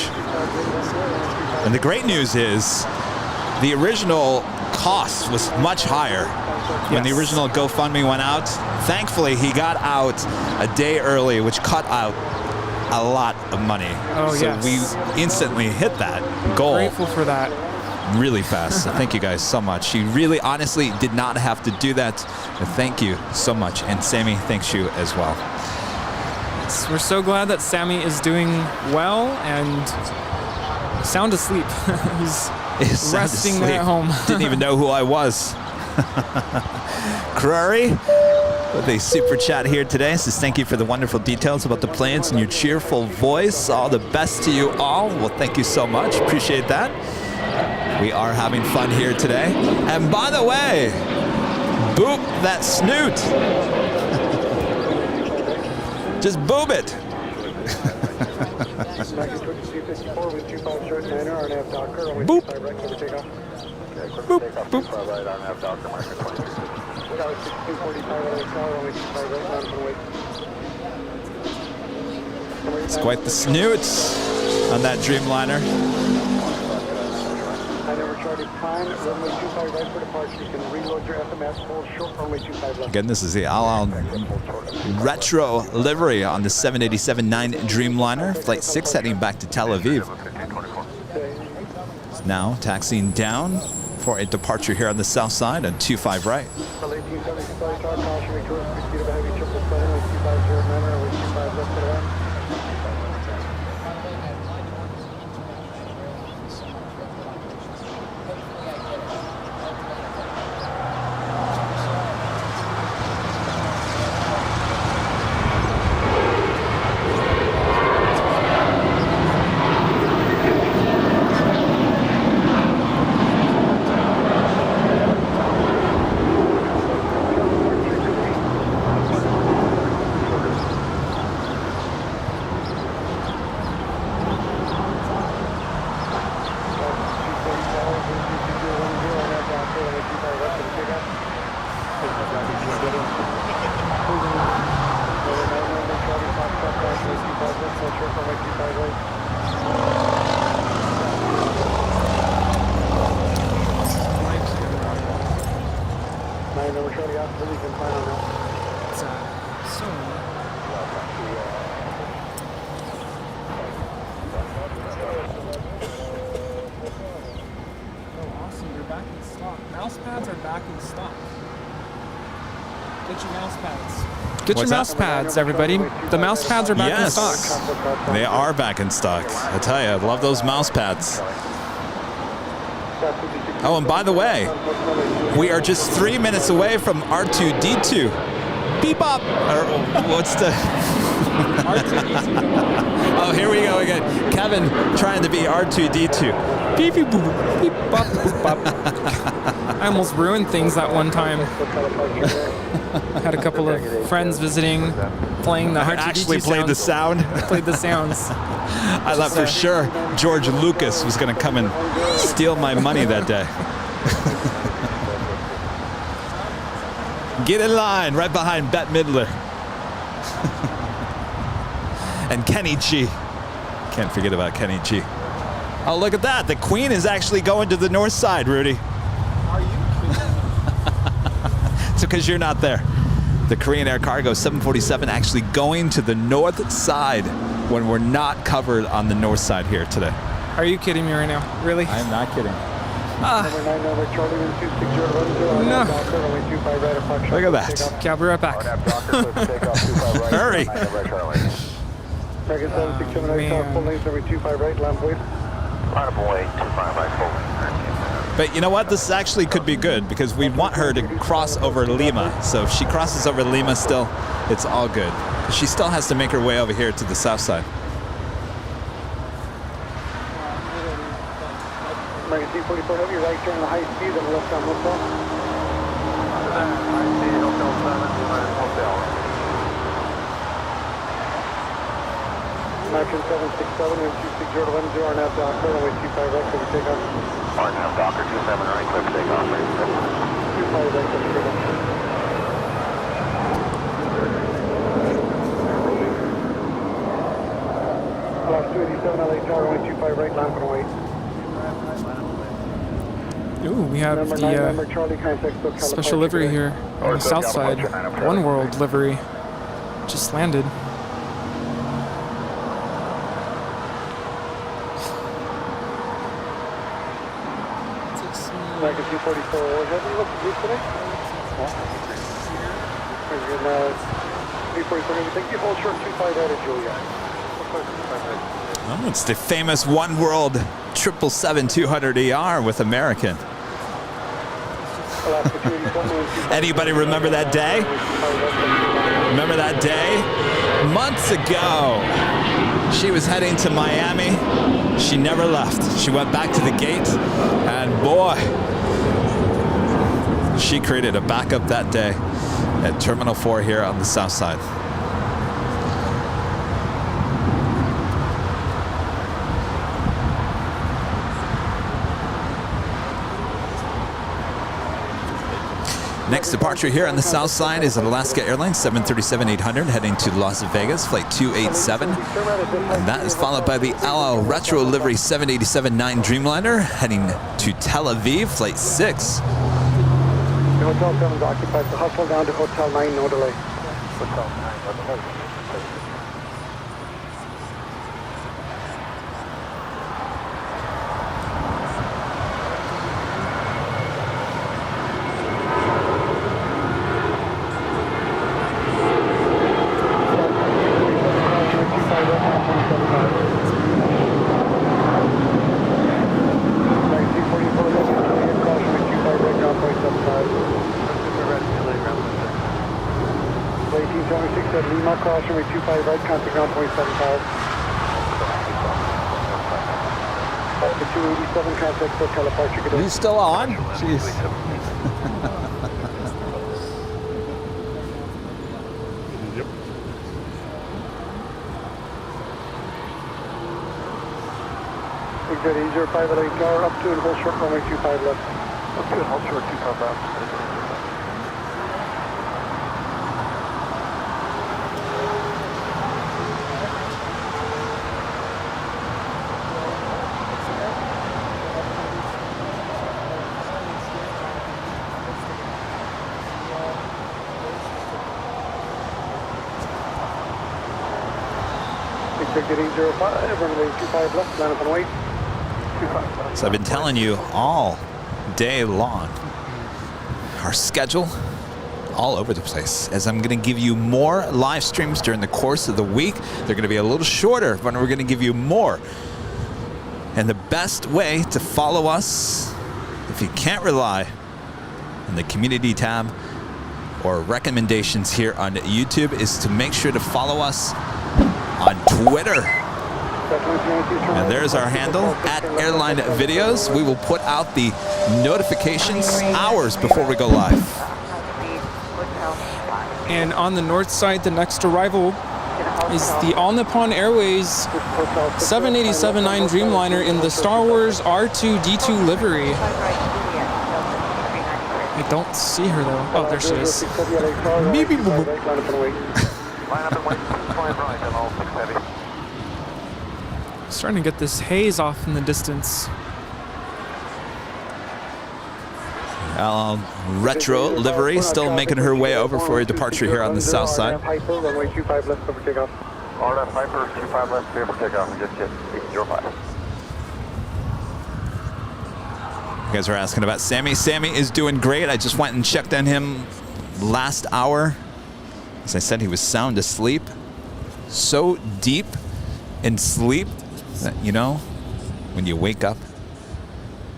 And the great news is the original cost was much higher when the original GoFundMe went out. Thankfully, he got out a day early, which cut out a lot of money. Oh, so we instantly hit that goal. Grateful for that. Really fast. So thank you guys so much. You really honestly did not have to do that. But thank you so much. And Sammy, thanks you as well. We're so glad that Sammy is doing well and sound asleep. He's resting there at home. Didn't even know who I was. Curry with a super chat here today. Says thank you for the wonderful details about the planes and your cheerful voice. All the best to you all. Well, thank you so much. Appreciate that. We are having fun here today. And by the way, boop that snoot. Just boob it. Boop. Boop, boop. It's quite the snoot on that Dreamliner. Again, this is the all retro livery on the 787-9 Dreamliner, Flight 6 heading back to Tel Aviv. It's now taxiing down for a departure here on the south side on 25 right. Get your mouse pads, everybody. The mouse pads are back in stock. They are back in stock. I tell you, I love those mouse pads. Oh, and by the way, we are just 3 minutes away from R2-D2. Beep bop. Or what's the... Oh, here we go again. Kevin trying to be R2-D2. Beep beep boop, beep bop boop bop. I almost ruined things that one time. I had a couple of friends visiting, playing the R2-D2 actually played the sound. Played the sounds. I thought for sure George Lucas was going to come and steal my money that day. Get in line right behind Bette Midler. And Kenny G. Can't forget about Kenny G. Oh, look at that. The Queen is actually going to the north side, Rudy. Are you kidding? It's because you're not there. The Korean Air Cargo 747 actually going to the north side when we're not covered on the north side here today. Are you kidding me right now? Really? I'm not kidding. No. Look at that. Okay, I'll be right back. Hurry. But you know what? This actually could be good because we want her to cross over Lima. So if she crosses over Lima still, it's all good. She still has to make her way over here to the south side. American 44 Heavy, right turn the high speed and left on hotel. High speed, hotel 7, hotel. American 767 and 26010 are now Docker, runway 25 right, clear takeoff. Are now Docker 27 right, clear for takeoff. 25 right, clear for takeoff. Class 287, LA Tower, runway 25 right, land for wait. Ooh, we have the special livery here on the south side. One World livery just landed. American 244, have you looked at this today? Yeah. 344, thank you, hold short 25 out of Julia. Oh, it's the famous One World 777-200ER with American. Anybody remember that day? Remember that day? Months ago, she was heading to Miami. She never left. She went back to the gate, and boy, she created a backup that day at Terminal 4 here on the south side. Next departure here on the south side is Alaska Airlines 737-800 heading to Las Vegas, flight 287. And that is followed by the Al Retro Livery 787-9 Dreamliner heading to Tel Aviv, flight 6. Hotel 7 is occupied, so hustle down to Hotel 9, no delay. Hotel 9, no delay. Runway 25 right, contact ground point 75. The 287 contact hotel departure. Are you still on? Jeez. Yep. Exit 805 LA Tower, up to and hold short runway 25 left. Up to and hold short 25 left. Exit 805, runway 25 left, line up and wait. 25 left. So I've been telling you all day long, our schedule all over the place, as I'm going to give you more live streams during the course of the week. They're going to be a little shorter, but we're going to give you more. And the best way to follow us, if you can't rely on the community tab or recommendations here on YouTube, is to make sure to follow us on Twitter. And there's our handle, at Airline Videos. We will put out the notifications hours before we go live. And on the north side, the next arrival is the All Nippon Airways 787-9 Dreamliner in the Star Wars R2-D2 livery. I don't see her though. Oh, there she is. Maybe. Starting to get this haze off in the distance. Retro Livery still making her way over for a departure here on the south side. Runway 25 left, over takeoff. RF Piper, 25 left, clear for takeoff, and just 805. You guys are asking about Sammy. Sammy is doing great. I just went and checked on him last hour. As I said, he was sound asleep. So deep in sleep that, you know, when you wake up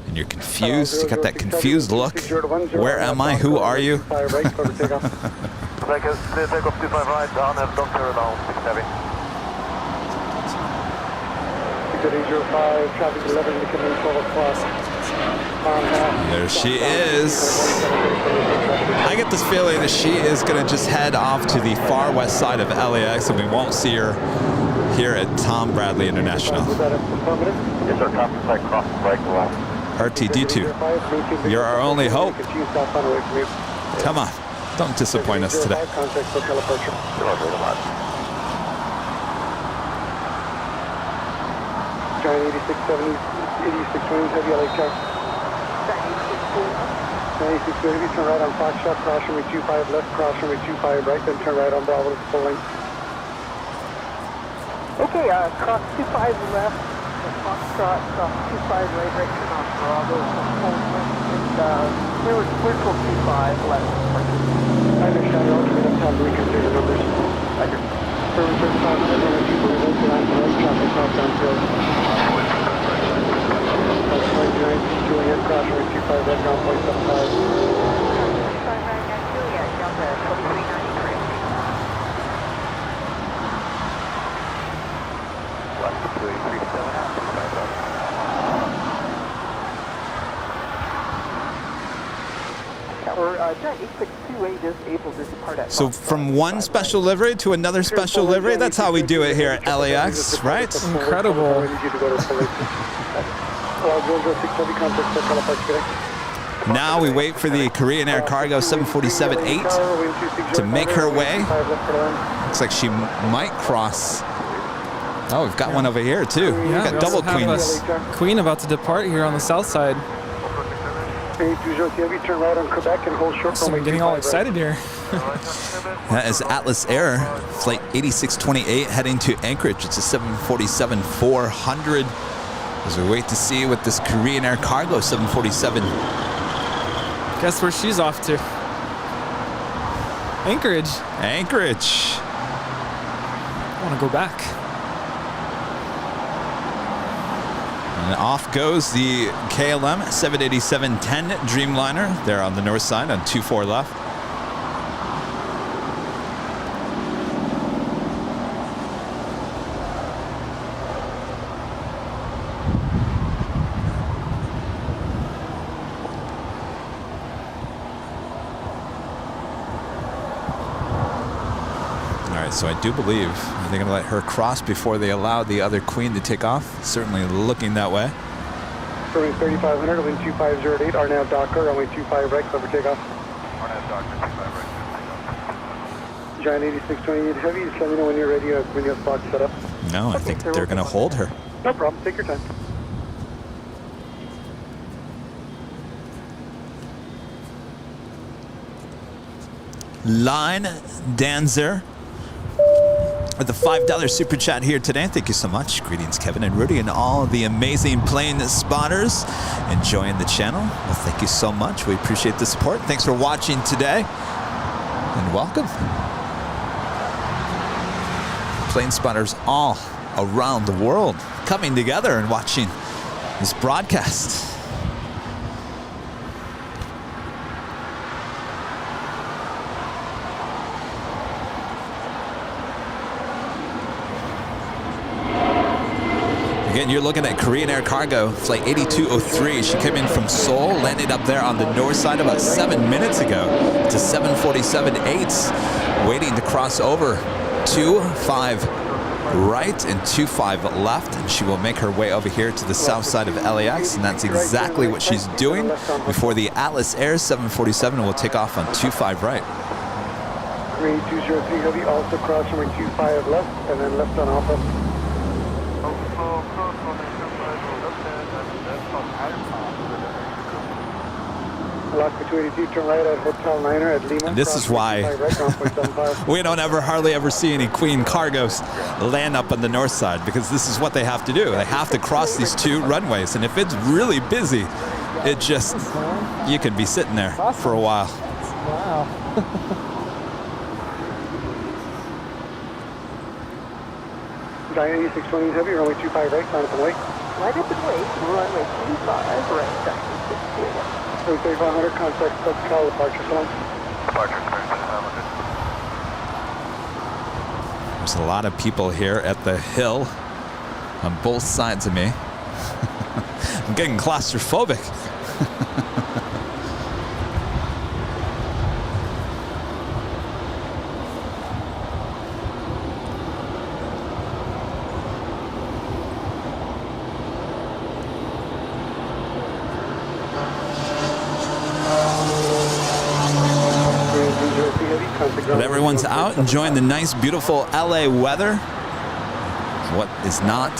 and you're confused, you got that confused look. Where am I? Who are you? Take off 25 right, down, don't turn down, 670. Exit 805, traffic 11, becoming 12 o'clock. There she is. I get this feeling that she is going to just head off to the far west side of LAX, and we won't see her here at Tom Bradley International. Yes, sir, top side, cross, right, left. RTD2, you're our only hope. Come on, don't disappoint us today. Giant 8670, 8620, heavy LA check. 9620, turn right on Foxtrot, cross runway 25 left, cross runway 25 right, then turn right on Bravo to full length. Okay, cross 25 left, Foxtrot, cross 25 right, right turn on Bravo to full length, and clear to 25 left. I understand, I'll give them time to reconsider numbers. Service 35, runway 25 left, line to right, traffic southbound field. Juliet, cross runway 25 right, ground point 75. 25 right, Juliet, Delta 2393. Left 237 out, 25 left. Giant 8628 is able to depart at So from one special livery to another special livery, that's how we do it here at LAX, right? Incredible. Now we wait for the Korean Air Cargo 747-8 to make her way. Looks like she might cross. Oh, we've got one over here too. Yeah, we've got double queens. Queen about to depart here on the south side. Turn right on Quebec and hold short. I'm getting all excited here. That is Atlas Air, flight 8628 heading to Anchorage. It's a 747-400. As we wait to see what this Korean Air Cargo 747. Guess where she's off to? Anchorage. Anchorage. I want to go back. And off goes the KLM 787-10 Dreamliner. They're on the north side on 24 left. So I do believe they're going to let her cross before they allow the other queen to take off. Certainly looking that way. Runway 3500, wind 2508, RNAV Docker, runway 25 right, clever takeoff. RNAV Docker, 25 right, takeoff. Giant 8628 Heavy, just let me know when you're ready, when you have box set up. No, I think they're going to hold her. No problem, take your time. Line Danzer with the $5 super chat here today. Thank you so much. Greetings, Kevin and Rudy, and all the amazing plane spotters enjoying the channel. Well, thank you so much. We appreciate the support. Thanks for watching today, and welcome. Plane spotters all around the world coming together and watching this broadcast. Again, you're looking at Korean Air Cargo, flight 8203. She came in from Seoul, landed up there on the north side about 7 minutes ago. It's a 747-8 waiting to cross over 25 right and 25 left, and she will make her way over here to the south side of LAX, and that's exactly what she's doing before the Atlas Air 747 will take off on 25 right. 3203 Heavy, also cross runway 25 left, and then left on Alpha. Alaska 282, turn right at Hotel Niner at Lima. And this is why we don't hardly ever see any Queen cargos land up on the north side, because this is what they have to do. They have to cross these two runways, and if it's really busy, it just, you could be sitting there for a while. Wow. Giant 8620 Heavy, runway 25 right, line up and wait. Line up and wait, runway 25 right, taxi 621. 3500, contact SubCal, departure sign. Departure, There's a lot of people here at the hill on both sides of me. I'm getting claustrophobic. But everyone's out enjoying the nice, beautiful LA weather. What is not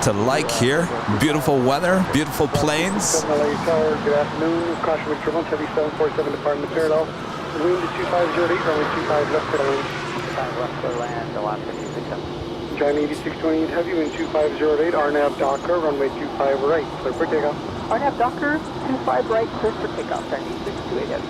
to like here? Beautiful weather, beautiful planes. LA Tower, good afternoon. Caution with turbulence, heavy 747 departing parallel. Wind to 2508, runway 25 left, clear land. 25 left, clear land, Alaska 267. Giant 8628 Heavy, wind 2508, RNAV Docker, runway 25 right, clear for takeoff. RNAV Docker, 25 right, clear for takeoff, 9628 Heavy.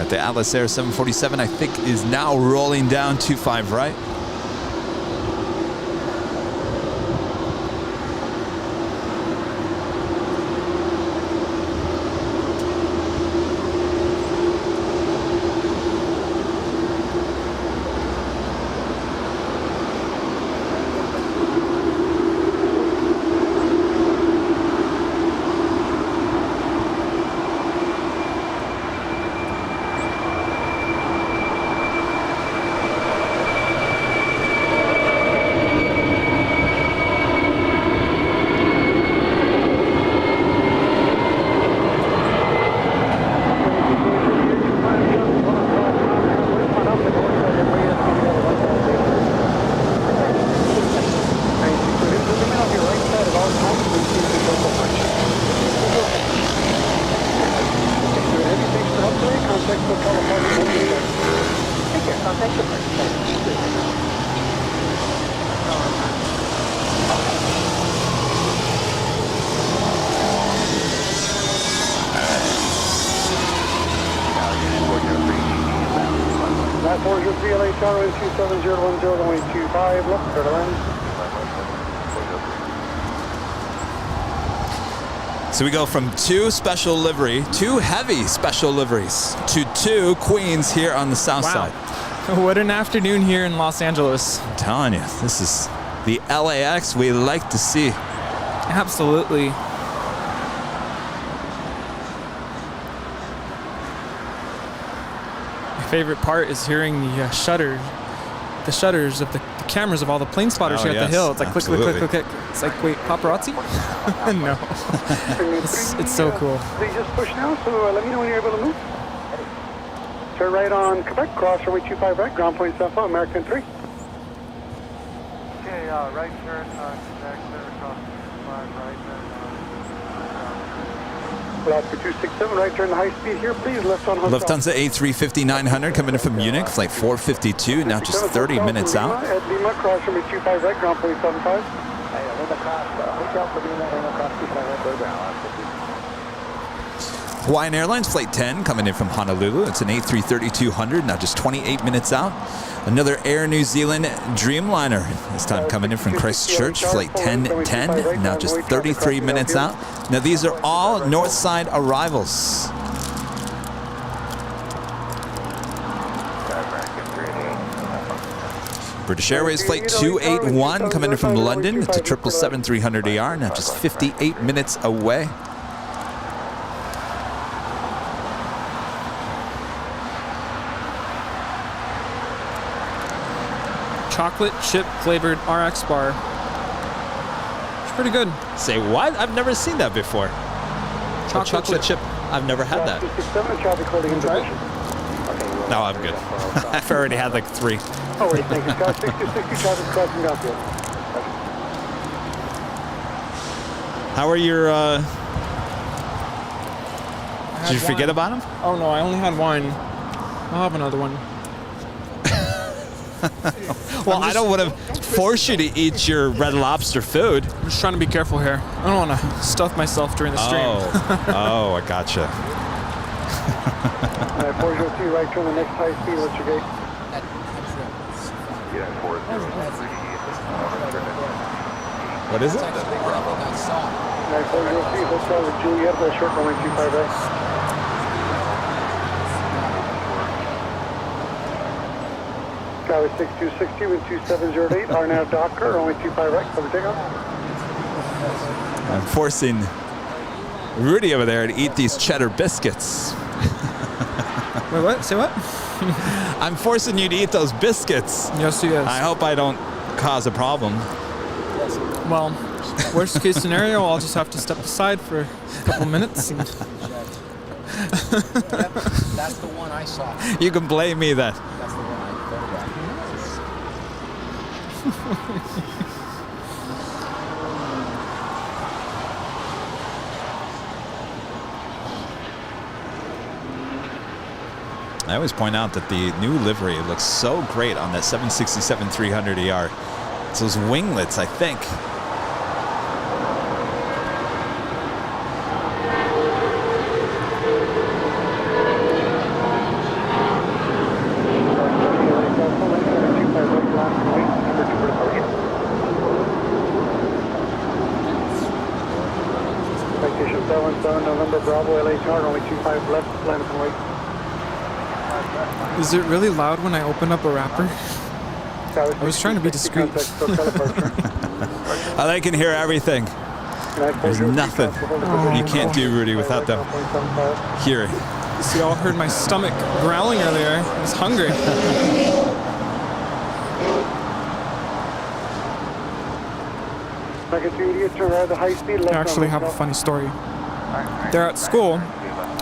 The Atlas Air 747, I think, is now rolling down 25 right. Thank you. That 403 LA Tower 27010 left, clear to land. So we go from 2 special livery, 2 heavy special liveries, to 2 queens here on the south side. What an afternoon here in Los Angeles. I'm telling you, this is the LAX we like to see. Absolutely. My favorite part is hearing the shutters of the cameras of all the plane spotters here at the hill. It's like click, click, click, click, click. It's like, wait, paparazzi? No. It's so cool. They just push now, so let me know when you're able to move. Turn right on Quebec, cross runway 25 right, ground point south, American 3. Okay, right turn, Quebec, cross 25 right, Alaska 267, right turn to high speed here, please, left on hotel. Lufthansa A350-900 coming in from Munich, flight 452, now just 30 minutes out. At Lima, cross runway 25 right, ground point 75. Hawaiian Airlines Flight 10 coming in from Honolulu. It's an A330-200, now just 28 minutes out. Another Air New Zealand Dreamliner, this time coming in from Christchurch, Flight 1010, now just 33 minutes out. Now these are all north side arrivals. British Airways Flight 281 coming in from London. It's a 777-300ER, now just 58 minutes away. Chocolate chip flavored RX bar. It's pretty good. Say what? I've never seen that before. Chocolate chip. I've never had that. No, I'm good. I've already had like 3. Oh, wait, thank you. Scott 6060, traffic crossing downfield. How are your, did you forget about them? Oh no, I only had one. I'll have another one. Well, I don't want to force you to eat your Red Lobster food. I'm just trying to be careful here. I don't want to stuff myself during the stream. Oh, I gotcha. 402, right turn the next high speed, what's your gate? What is it? 403, hotel with Juliet, hold short runway 25 right. Tower 6260 with 2708, RNAV Docker, runway 25 right, cover takeoff. I'm forcing Rudy over there to eat these cheddar biscuits. Wait, what? Say what? I'm forcing you to eat those biscuits. Yes, yes. I hope I don't cause a problem. Well, worst case scenario, I'll just have to step aside for a couple minutes. And That's the one I saw. You can blame me then. That's the one I photographed. I always point out that the new livery looks so great on that 767-300ER. It's those winglets, I think. Citation 77, November Bravo, LA Tower, only 25 left, land and wait. Is it really loud when I open up a wrapper? I was trying to be discreet. I can hear everything. There's nothing you can't do, Rudy, without them hearing. So y'all heard my stomach growling earlier. I was hungry. I actually have a funny story. They're at school.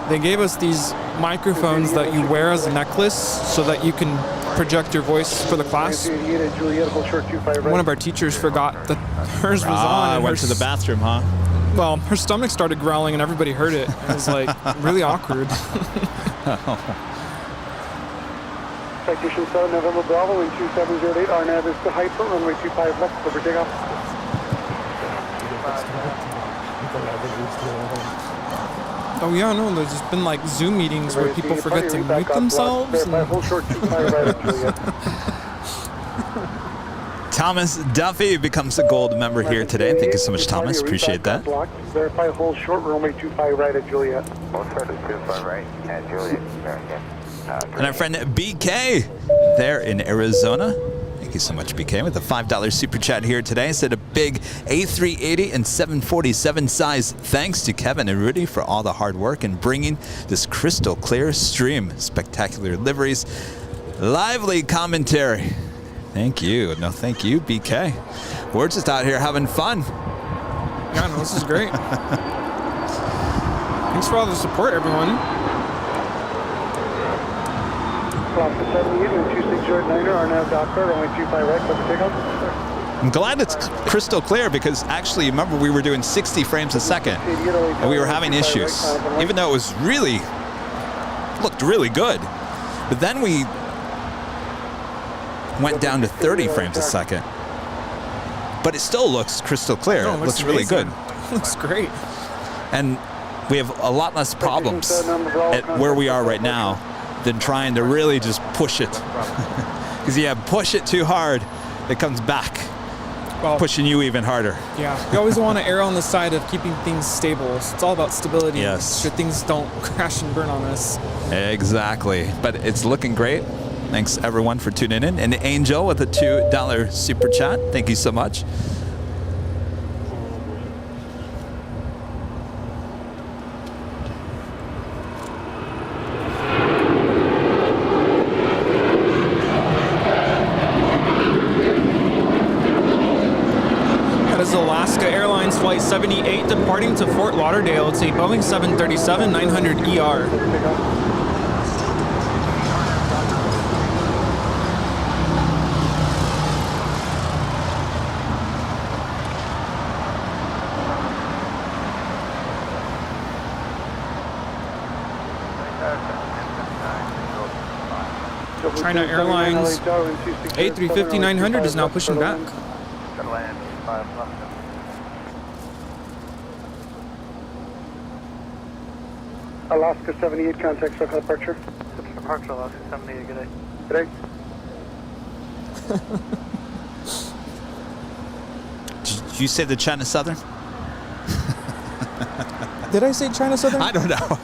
They gave us these microphones that you wear as a necklace so that you can project your voice for the class. One of our teachers forgot that hers was on. I went to the bathroom, huh? Well, her stomach started growling and everybody heard it. It was like really awkward. Citation 7 November Bravo, wind 2708, RNAV is to hyper, runway 25 left, clear for takeoff. Oh yeah, no, there's just been like Zoom meetings where people forget to mute themselves. Thomas Duffy becomes a gold member here today. Thank you so much, Thomas. Appreciate that. Verify hold short, runway 25 right at Juliet. Hold short is 25 right at Juliet. American. And our friend BK there in Arizona. Thank you so much, BK, with a $5 super chat here today. Said a big A380 and 747 size thanks to Kevin and Rudy for all the hard work in bringing this crystal clear stream. Spectacular liveries, lively commentary. Thank you. No, thank you, BK. We're just out here having fun. Yeah, no, this is great. Thanks for all the support, everyone. I'm glad it's crystal clear because actually, remember, we were doing 60 frames a second and we were having issues, even though it was looked really good. But then we went down to 30 frames a second. But it still looks crystal clear. No, it looks really good. It looks great. And we have a lot less problems at where we are right now than trying to really just push it. Because push it too hard, it comes back, pushing you even harder. Yeah, we always want to err on the side of keeping things stable. So it's all about stability. Yes. Sure things don't crash and burn on us. Exactly. But it's looking great. Thanks everyone for tuning in. And Angel with a $2 super chat. Thank you so much. That is Alaska Airlines Flight 78 departing to Fort Lauderdale. It's a Boeing 737-900ER. China Airlines A350-900 is now pushing back. Alaska 78, contact circle departure. Departure, Alaska 78, good day. Good day. Did you say the China Southern? Did I say China Southern? I don't know.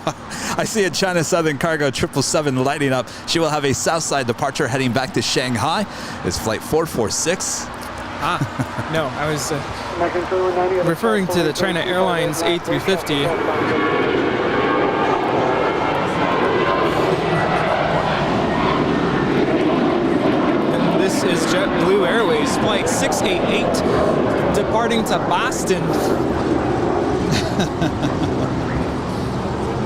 I see a China Southern Cargo 777 lighting up. She will have a Southside departure heading back to Shanghai. It's flight 446. No, I was referring to the China Airlines A350. And this is JetBlue Airways flight 688 departing to Boston.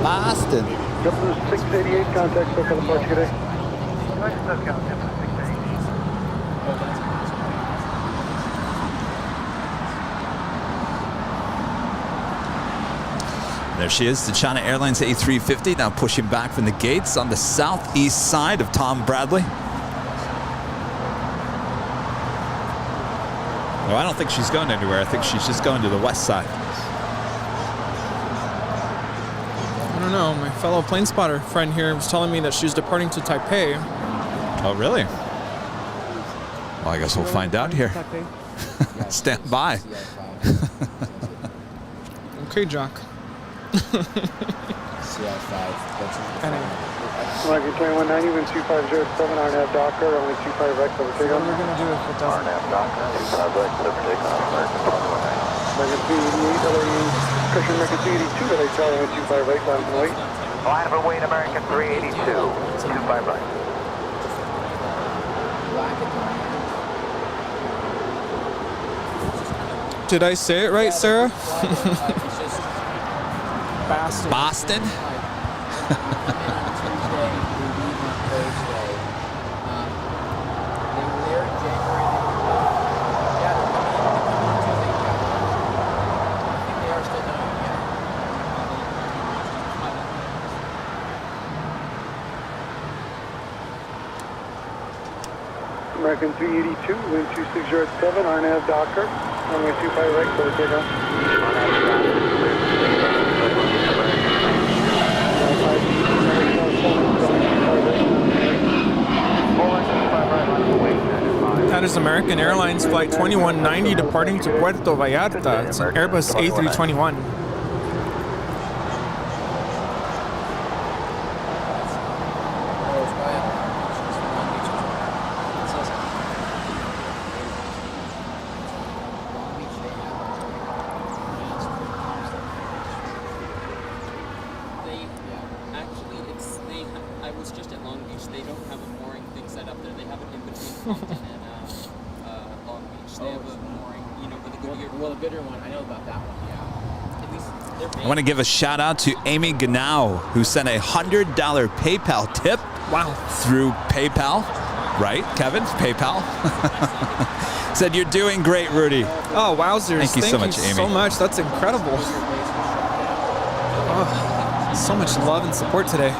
Boston. JetBlue 688, contact circle departure today. There she is, the China Airlines A350, now pushing back from the gates on the southeast side of Tom Bradley. No, I don't think she's going anywhere. I think she's just going to the west side. I don't know. My fellow plane spotter friend here was telling me that she was departing to Taipei. Oh, really? Well, I guess we'll find out here. Stand by. Okay, Jock. American 2190, wind 2507, RNAV Docker, only 25 right, cover takeoff. What are we going to do if it doesn't? RNAV Docker, 25 right, cover takeoff, American 2190. American 388, LA, Christian American 382, LA Charlie, only 25 right, line and wait. Line of wait, American 382, 25 right. Did I say it right, Sarah? Boston. Boston? American 382, wind 260 at 7, RNAV Docker, runway 25 right, clear takeoff. That is American Airlines Flight 2190 departing to Puerto Vallarta. It's an Airbus A321. I was just at Long Beach. They don't have a mooring thing set up there. They have it in between Compton and Long Beach. They have a mooring, you know, for the Goodyear. Well, the Goodyear one, I know about that one, yeah. At least I want to give a shout out to Amy Ganau, who sent a $100 PayPal tip. Wow. Through PayPal, right, Kevin? PayPal. Said, you're doing great, Rudy. Oh, wowzers. Thank you so much, Amy. So much. That's incredible. Oh, so much love and support today.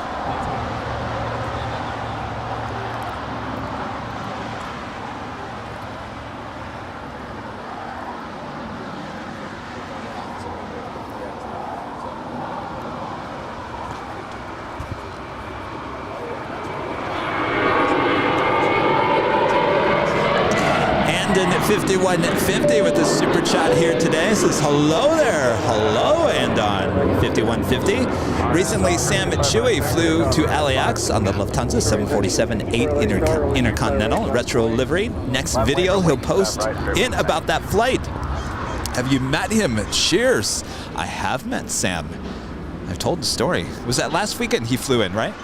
Andon 5150 with the super chat here today. Says hello there. Hello, Andon 5150. Recently, Sam Chewy flew to LAX on the Lufthansa 747-8 Intercontinental retro livery. Next video he'll post in about that flight. Have you met him? Cheers. I have met Sam. I've told the story. Was that last weekend he flew in, right?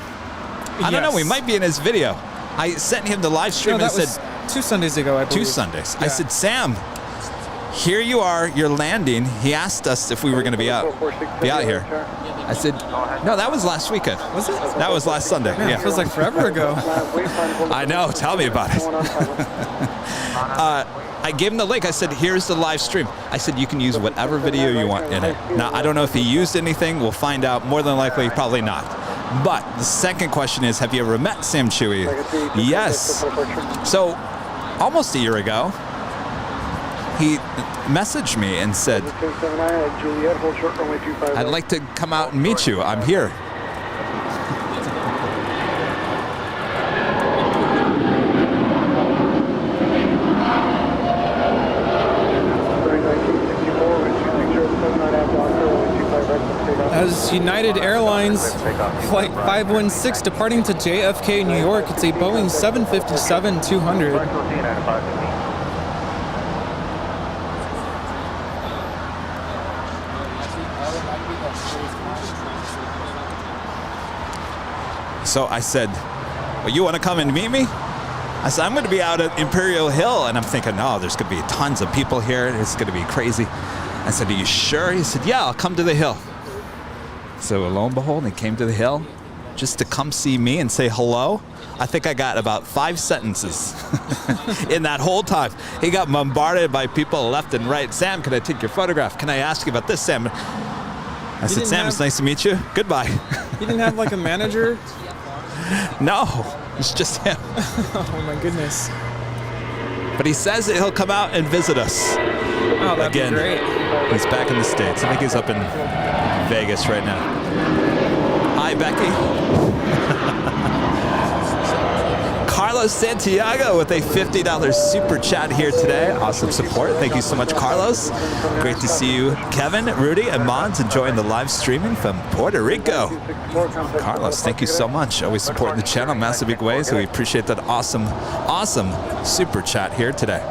I don't know. We might be in his video. I sent him the live stream and said, 2 Sundays ago, I believe. 2 Sundays. Yeah. I said, Sam, here you are, you're landing. He asked us if we were going to be out here. I said, no, that was last weekend. Was it? That was last Sunday. Man, yeah. It feels like forever ago. I know. Tell me about it. I gave him the link. I said, here's the live stream. I said, you can use whatever video you want in it. Now, I don't know if he used anything. We'll find out. More than likely, probably not. But the second question is, have you ever met Sam Chewy? Yes. So, almost a year ago, he messaged me and said, I'd like to come out and meet you. I'm here. As United Airlines Flight 516 departing to JFK, New York. It's a Boeing 757-200. So I said, well, you want to come and meet me? I said, I'm going to be out at Imperial Hill. And I'm thinking, oh, there's going to be tons of people here. It's going to be crazy. I said, are you sure? He said, yeah, I'll come to the hill. So lo and behold, he came to the hill just to come see me and say hello. I think I got about 5 sentences in that whole time. He got bombarded by people left and right. Sam, can I take your photograph? Can I ask you about this, Sam? I said, Sam, it's nice to meet you. Goodbye. You didn't have like a manager? No, it's just him. Oh my goodness. But he says that he'll come out and visit us. Oh, that'd again. be great. He's back in the States. I think he's up in Vegas right now. Hi, Becky. Carlos Santiago with a $50 super chat here today. Awesome support. Thank you so much, Carlos. Great to see you, Kevin, Rudy, and Mons enjoying the live streaming from Puerto Rico. Carlos, thank you so much. Always supporting the channel in massive big ways. So we appreciate that awesome super chat here today.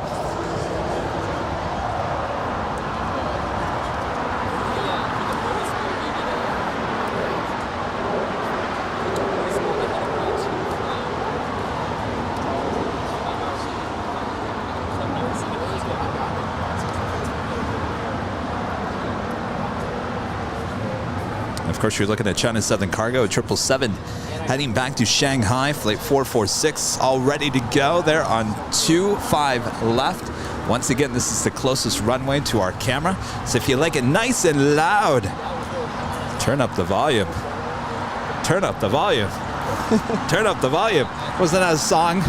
Of course, you're looking at China Southern Cargo, 777, heading back to Shanghai, flight 446, all ready to go. They're on 25 left. Once again, this is the closest runway to our camera. So if you like it nice and loud, turn up the volume. Turn up the volume. Turn up the volume. Wasn't that a song?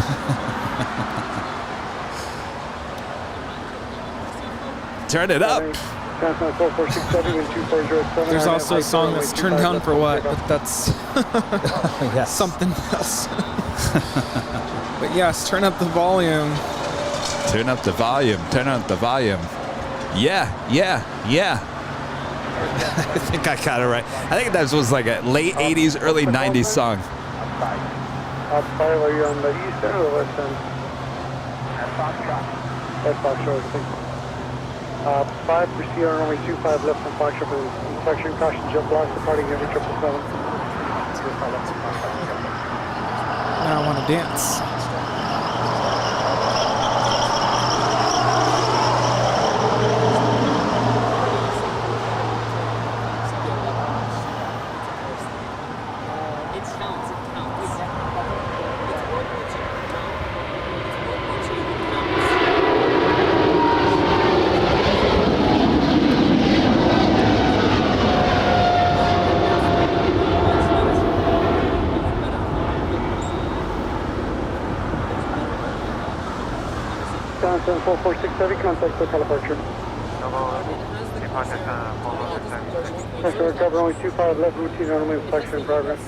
Turn it up. There's also a song that's turned down for what, but that's yes. something else. But yes, turn up the volume. Turn up the volume. Turn up the volume. Yeah. I think I got it right. I think that was like a late 80s, early 90s song. Are you on the east end or the west end? That's Foxtrot, I think. 5 proceed on runway 25 left from Foxtrot for inspection. Caution jet blast departing heavy 777. Now I want to dance. Johnson 4467, contact local departure. That's our cover only 25 left, routine runway inspection in progress.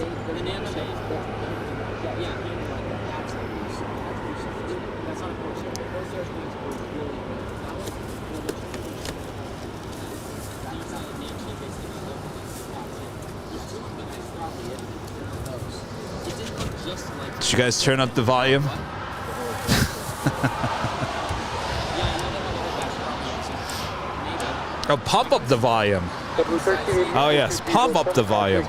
Did you guys turn up the volume? Oh, pump up the volume. Oh yes, pump up the volume.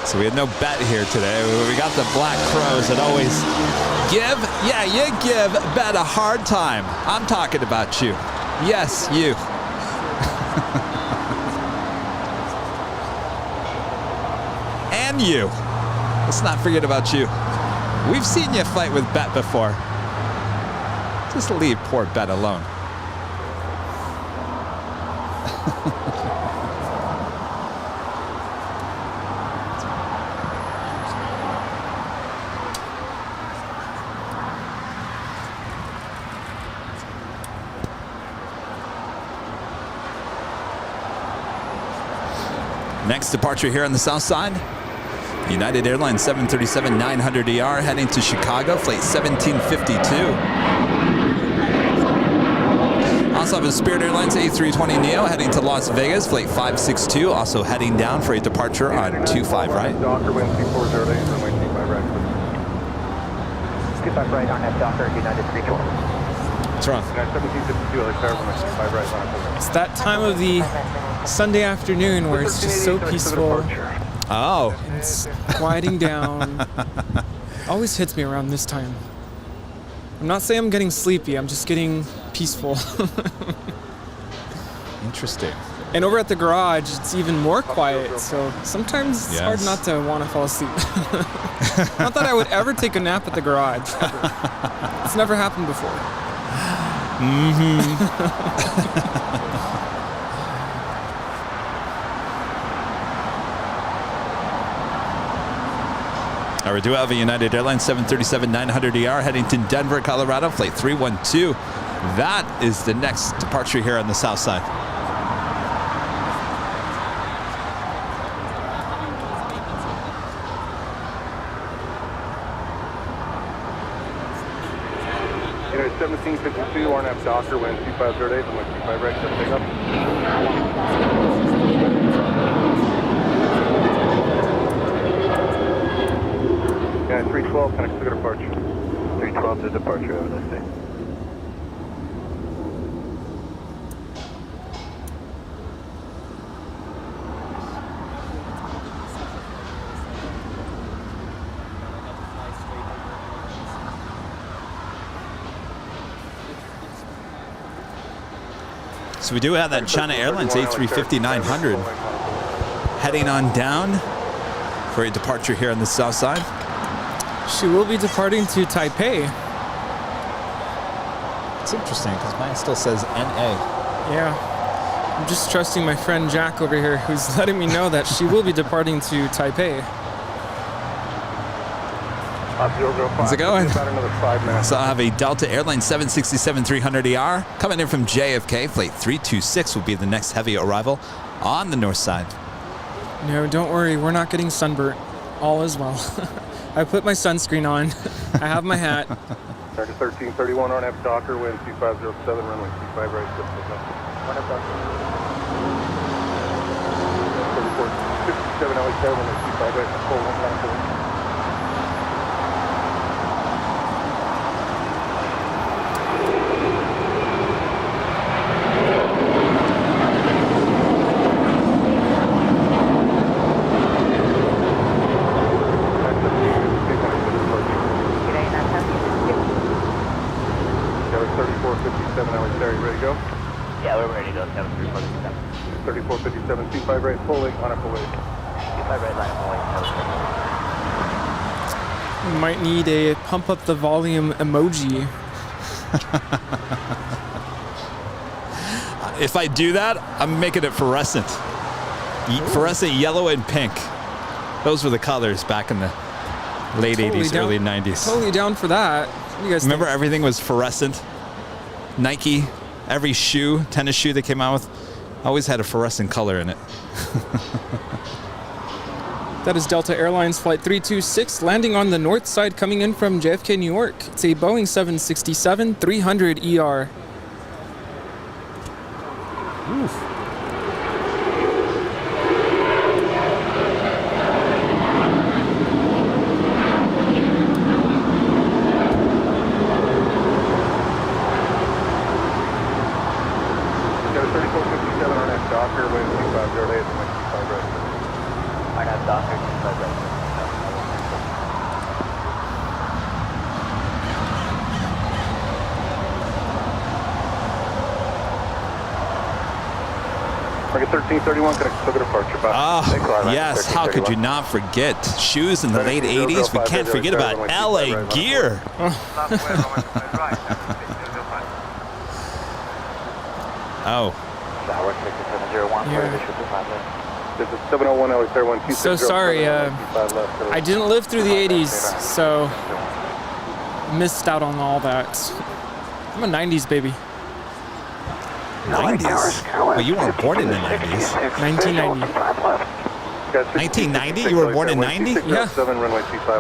So we had no bet here today. We got the Black Crows that always you give Bet a hard time. I'm talking about you. Yes, you. And you. Let's not forget about you. We've seen you fight with Bet before. Just leave poor Bet alone. Next departure here on the south side, United Airlines 737-900ER heading to Chicago, flight 1752. Also have a Spirit Airlines A320neo heading to Las Vegas, flight 562, also heading down for a departure on 25 right. Docker, wind 240, runway 25 right. 25 right on that Docker, United 320. What's wrong? 1752, LAX, runway 25 right on. It's that time of the Sunday afternoon where it's just so peaceful. Oh. It's quieting down. Always hits me around this time. I'm not saying I'm getting sleepy, I'm just getting peaceful. Interesting. And over at the garage, it's even more quiet, so sometimes it's hard not to want to fall asleep. Not that I would ever take a nap at the garage. Ever. It's never happened before. We do have a United Airlines 737-900ER heading to Denver, Colorado, flight 312. That is the next departure here on the south side. United 1752, RNAV Docker, wind 2508, runway 25 right, set pickup. Yeah, 312, connect to departure. 312 to departure, have a nice day. So we do have that China Airlines A350-900 heading on down for a departure here on the south side. She will be departing to Taipei. It's interesting because mine still says NA. Yeah. I'm just trusting my friend Jack over here, who's letting me know that she will be departing to Taipei. How's it going? About another 5 minutes. So I have a Delta Airline 767-300ER coming in from JFK. Flight 326 will be the next heavy arrival on the north side. No, don't worry. We're not getting sunburnt. All is well. I put my sunscreen on. I have my hat. Target 1331 RNF Docker, wind 2507, runway 25 right, 3457 LAX, runway 25 right, full 1 3457, 25 right, full link, on up away. 25 right, line up away. We might need a pump up the volume emoji. If I do that, I'm making it fluorescent. Fluorescent yellow and pink. Those were the colors back in the late 80s, early 90s. Totally down for that. What do you guys Remember think? everything was fluorescent? Nike, every shoe, tennis shoe they came out with, always had a fluorescent color in it. That is Delta Airlines Flight 326 landing on the north side coming in from JFK, New York. It's a Boeing 767-300ER. Oof. Target 1331, connect to departure. Yes, how could you not forget shoes in the late 80s? We can't forget about LA gear. Oh. This is 701 LA 1 So sorry, I didn't live through the 80s, so missed out on all that. I'm a 90s baby. 90s? Well, you weren't born in the 90s. 1990. 1990? You were born in 90? Yeah.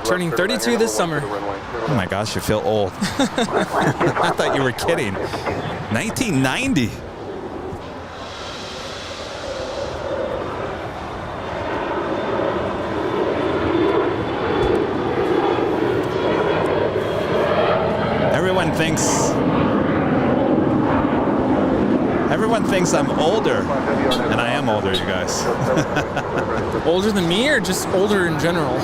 Turning 32 this summer. Oh my gosh, you feel old. I thought you were kidding. 1990. Everyone thinks I'm older, and I am older, you guys. Older than me, or just older in general?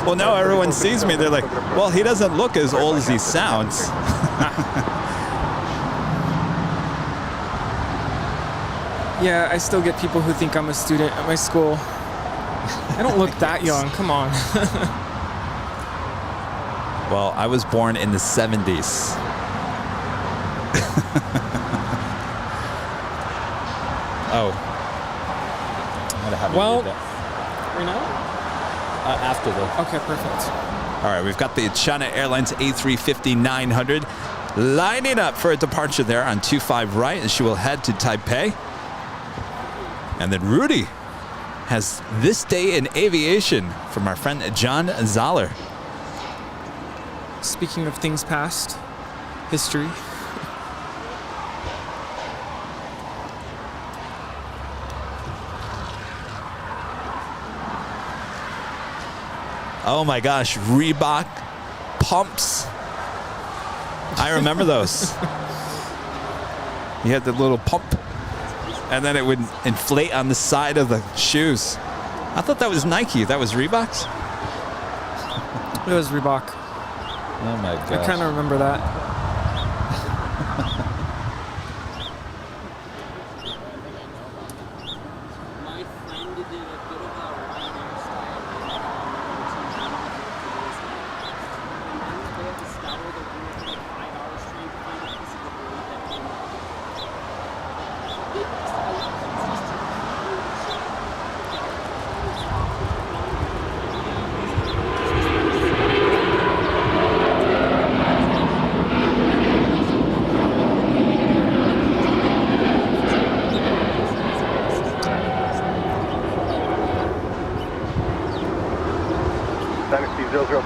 Well, now everyone sees me. They're like, well, he doesn't look as old as he sounds. Yeah, I still get people who think I'm a student at my school. I don't look that young. Come on. Well, I was born in the 70s. Oh. Well, right now? After the. Okay, perfect. All right, we've got the China Airlines A350-900 lining up for a departure there on 25 right, and she will head to Taipei. And then Rudy has This Day in Aviation from our friend John Zoller. Speaking of things past, history. Oh my gosh, Reebok pumps. I remember those. You had the little pump, and then it would inflate on the side of the shoes. I thought that was Nike. That was Reebok's? It was Reebok. Oh my gosh. I kind of remember that.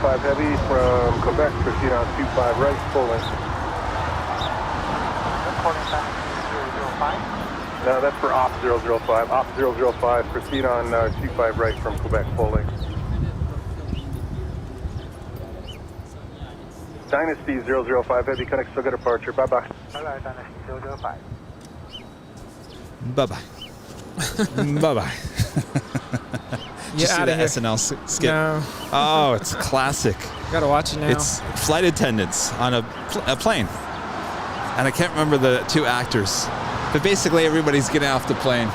005 Heavy from Quebec, proceed on 25 right, full length. No, that's for op 005. Op 005, proceed on 25 right from Quebec, full length. Dynasty 005 Heavy, connects to good departure. Bye-bye. Bye-bye, Dynasty 005. Bye-bye. Bye-bye. Did you see the SNL skit? No. Oh, it's classic. Gotta watch it now. It's flight attendants on a plane. And I can't remember the two actors. But basically everybody's getting off the plane.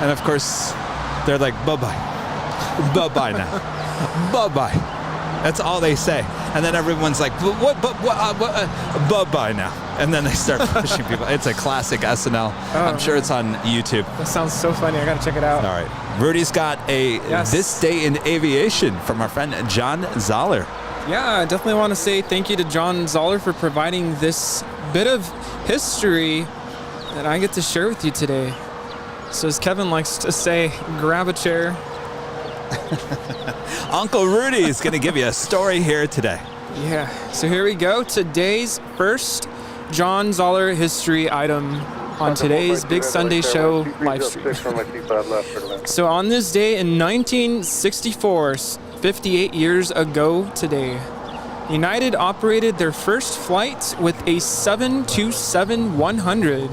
And of course, they're like, bye-bye. Bye-bye now. Bye-bye. That's all they say. And then everyone's like, bye-bye now. And then they start pushing people. It's a classic SNL. I'm sure it's on YouTube. That sounds so funny. I gotta check it out. All right. Rudy's got a This Day in Aviation from our friend John Zoller. Yeah, I definitely want to say thank you to John Zoller for providing this bit of history that I get to share with you today. So as Kevin likes to say, grab a chair. Uncle Rudy is going to give you a story here today. Yeah, so here we go. Today's first John Zoller history item on today's Big Sunday Show live stream. So on this day in 1964, 58 years ago today, United operated their first flight with a 727-100.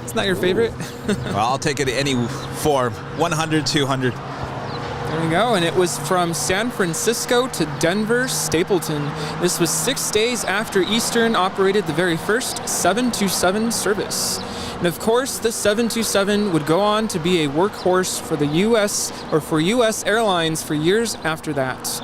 Isn't that your favorite? Well, I'll take it in any form. 100, 200. There we go, and it was from San Francisco to Denver, Stapleton. This was 6 days after Eastern operated the very first 727 service. And of course, the 727 would go on to be a workhorse for the U.S. or for U.S. Airlines for years after that.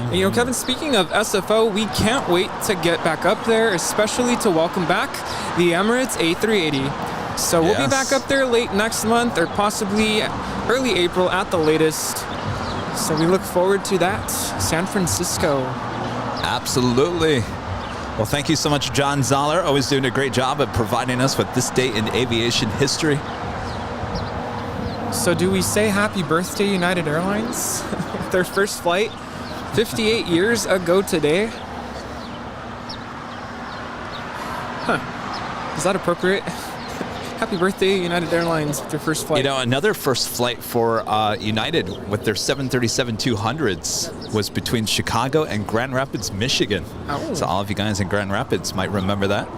And, you know, Kevin, speaking of SFO, we can't wait to get back up there, especially to welcome back the Emirates A380. So we'll be back up there late next month or possibly early April at the latest. So we look forward to that. San Francisco. Absolutely. Well, thank you so much, John Zoller. Always doing a great job at providing us with this day in aviation history. So do we say happy birthday, United Airlines? Their first flight 58 years ago today. Huh. Is that appropriate? Happy birthday, United Airlines, with their first flight. You know, another first flight for United with their 737-200s was between Chicago and Grand Rapids, Michigan. Oh. So all of you guys in Grand Rapids might remember that.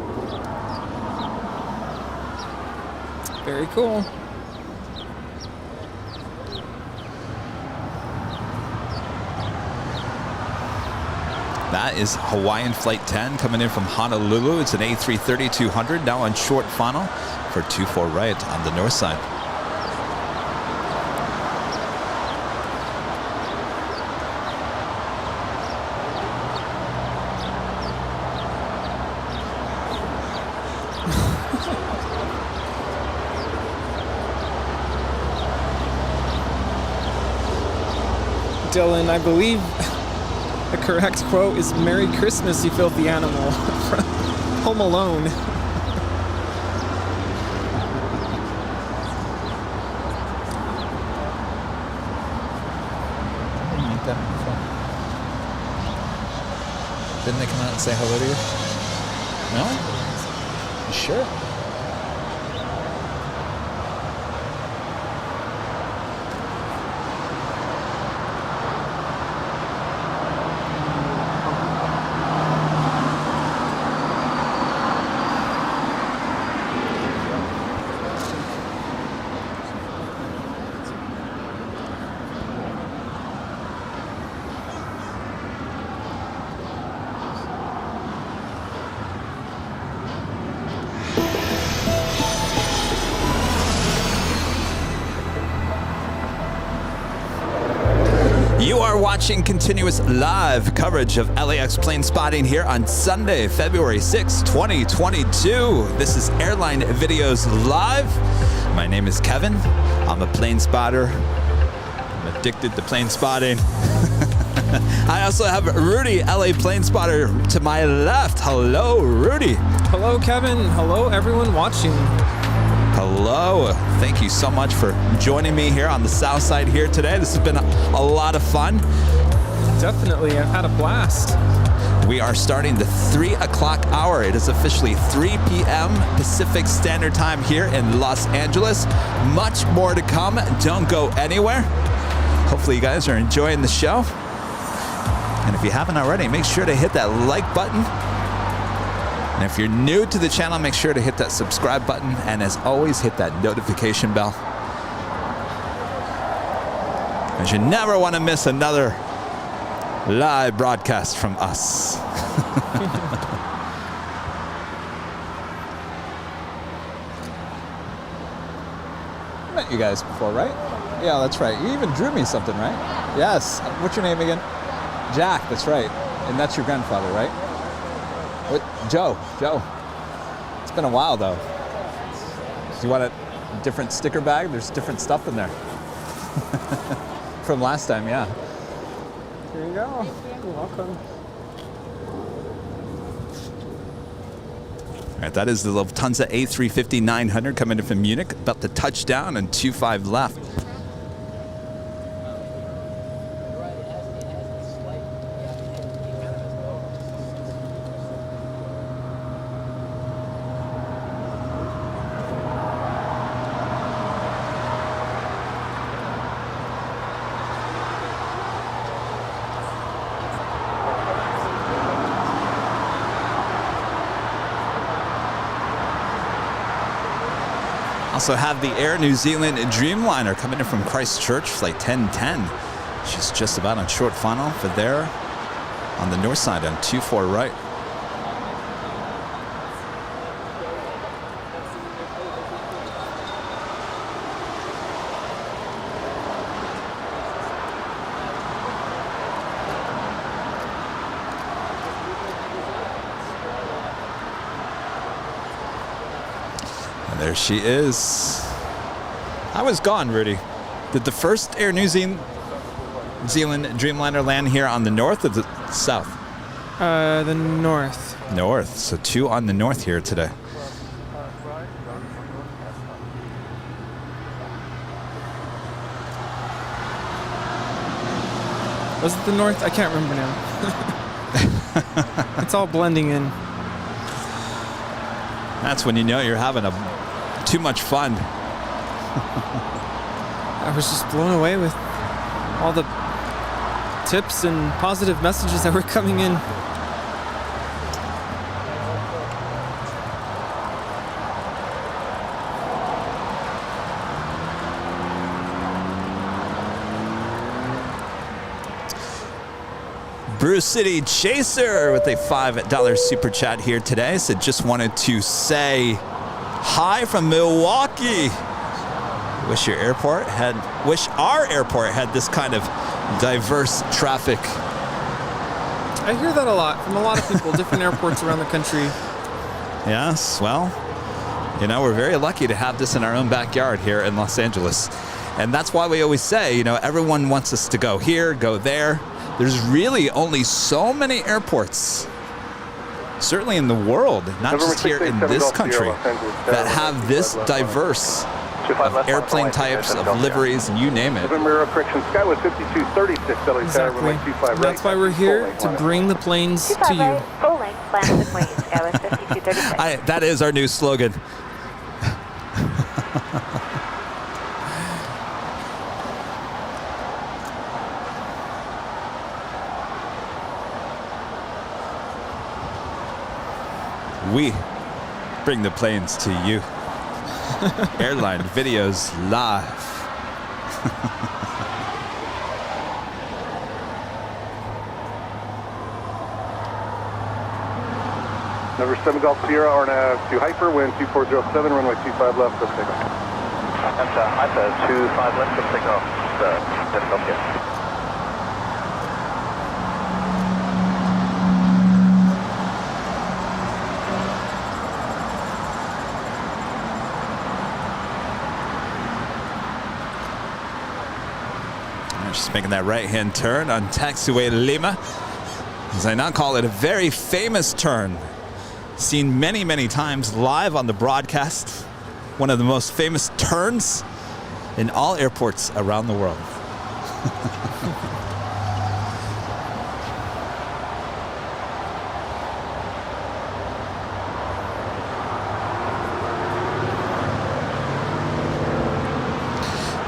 Very cool. That is Hawaiian Flight 10 coming in from Honolulu. It's an A330-200 now on short funnel for 24 right on the north side. Dylan, I believe the correct quote is "Merry Christmas, you filthy animal," from Home Alone. Didn't they come out and say hello to you? No? You sure? You are watching continuous live coverage of LAX plane spotting here on Sunday, February 6, 2022. This is Airline Videos Live. My name is Kevin. I'm a plane spotter. I'm addicted to plane spotting. I also have Rudy, LA plane spotter, to my left. Hello, Rudy. Hello, Kevin. Hello, everyone watching. Hello. Thank you so much for joining me here on the south side here today. This has been a lot of fun. Definitely, I've had a blast. We are starting the 3 o'clock hour. It is officially 3 p.m. Pacific Standard Time here in Los Angeles. Much more to come. Don't go anywhere. Hopefully you guys are enjoying the show. And if you haven't already, make sure to hit that like button. And if you're new to the channel, make sure to hit that subscribe button. And as always, hit that notification bell. As you never want to miss another live broadcast from us. I met you guys before, right? Yeah, that's right. You even drew me something, right? Yes. What's your name again? Jack, that's right. And that's your grandfather, right? What? Joe. It's been a while, though. Do you want a different sticker bag? There's different stuff in there. From last time, yeah. Here you go. You're welcome. All right, that is the Lufthansa A350-900 coming in from Munich, about to touch down and 25 left. Also have the Air New Zealand Dreamliner coming in from Christchurch, flight 1010. She's just about on short final for there on the north side on 24 right. There she is. I was gone, Rudy. Did the first Air New Zealand Dreamliner land here on the north or the south? The north. North. So 2 on the north here today. Was it the north? I can't remember now. It's all blending in. That's when you know you're having too much fun. I was just blown away with all the tips and positive messages that were coming in. Bruce City Chaser with a $5 super chat here today. Said just wanted to say hi from Milwaukee. Wish our airport had this kind of diverse traffic. I hear that a lot from a lot of people, different airports around the country. Yes, well, you know, we're very lucky to have this in our own backyard here in Los Angeles. And that's why we always say, you know, everyone wants us to go here, go there. There's really only so many airports, certainly in the world, not just here in this country, that have this diverse of airplane types, of liveries, and you name it. Exactly. That's why we're here, to bring the planes to you. That is our new slogan. We bring the planes to you. Airline videos live. Number 7 Golf Sierra, RNAV to Hyper, wind 2407, runway 25 left, let's take off. That's Hyper, 25 left, let's take off. Let's go, yeah. Just making that right-hand turn on taxiway Lima. As I now call it a very famous turn. Seen many, many times live on the broadcast. One of the most famous turns in all airports around the world.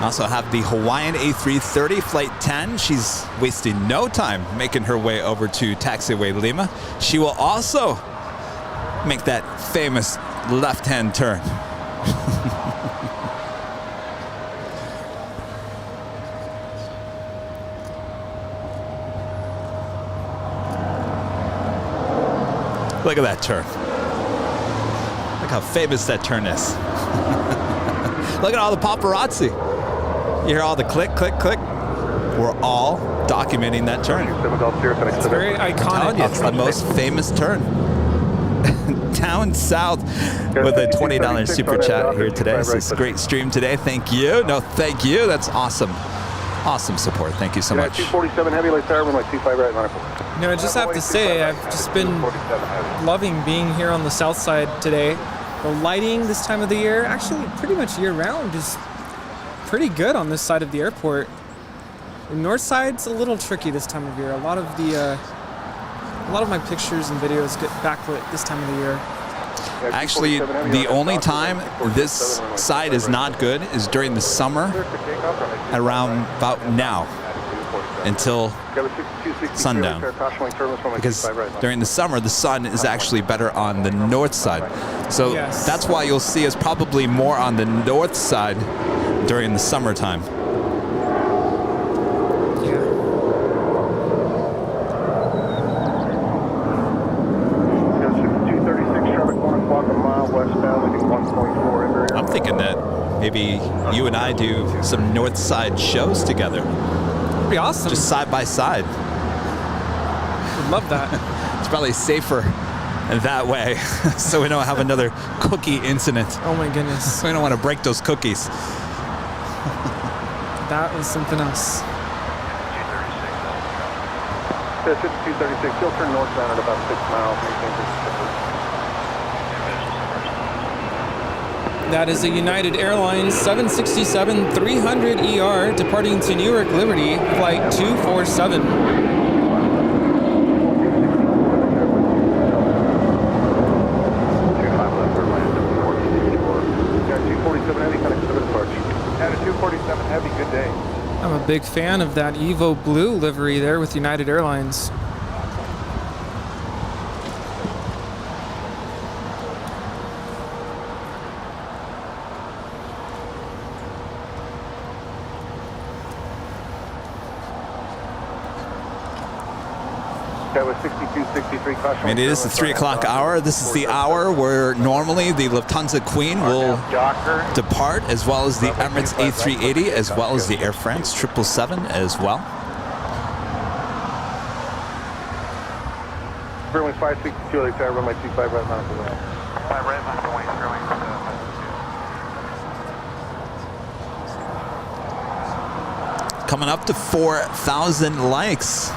Also have the Hawaiian A330 Flight 10. She's wasting no time making her way over to Taxiway Lima. She will also make that famous left-hand turn. Look at that turn. Look how famous that turn is. Look at all the paparazzi. You hear all the click, click, click. We're all documenting that turn. It's very iconic. It's the most famous turn. Down south with a $20 super chat here today. This is a great stream today. Thank you. No, thank you. That's awesome. Awesome support. Thank you so much. 247 heavy, like Tower, runway 25 right, Monaco. No, I just have to say, I've just been loving being here on the south side today. The lighting this time of the year, actually pretty much year-round, is pretty good on this side of the airport. The north side's a little tricky this time of year. A lot of my pictures and videos get backlit this time of the year. Actually, the only time this side is not good is during the summer, around about now, until sundown. Because during the summer, the sun is actually better on the north side. So that's why you'll see us probably more on the north side during the summertime. I'm thinking that maybe you and I do some north side shows together. That'd be awesome. Just side by side. Would love that. It's probably safer that way, so we don't have another cookie incident. Oh my goodness. We don't want to break those cookies. That was something else. 236, you'll turn northbound at about 6 miles. That is a United Airlines 767-300 ER departing to Newark Liberty, flight 247. I'm a big fan of that Evo blue livery there with United Airlines. I mean, it is the 3 o'clock hour. This is the hour where normally the Lufthansa Queen will depart, as well as the Emirates A380, as well as the Air France 777 as well. Runway 562, like that, runway 25 right now. 5 right, Coming up to 4,000 likes.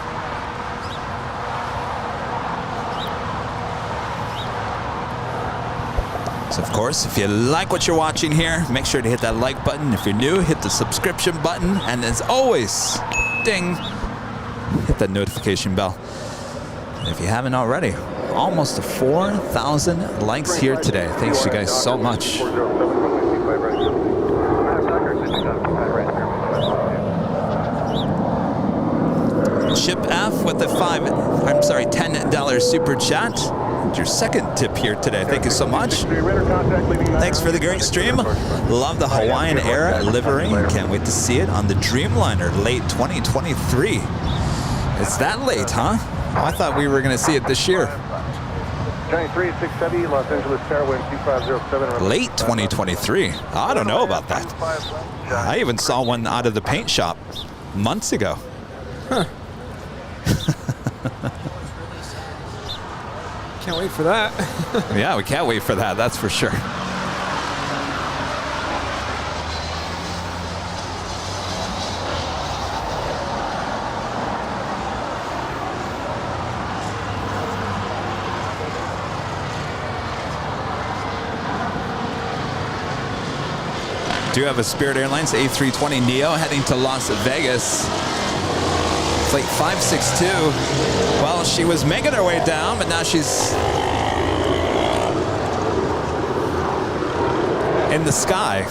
So of course, if you like what you're watching here, make sure to hit that like button. If you're new, hit the subscription button. And as always, ding, hit that notification bell. And if you haven't already, almost 4,000 likes here today. Thanks you guys so much. Chip F with the $10 super chat. Your second tip here today. Thank you so much. Thanks for the great stream. Love the Hawaiian Air livery. Can't wait to see it on the Dreamliner late 2023. It's that late, huh? Oh, I thought we were going to see it this year. Late 2023. I don't know about that. I even saw one out of the paint shop months ago. Huh. Can't wait for that. Yeah, we can't wait for that, that's for sure. Do have a Spirit Airlines A320neo heading to Las Vegas. Flight 562. Well, she was making her way down, but now she's in the sky.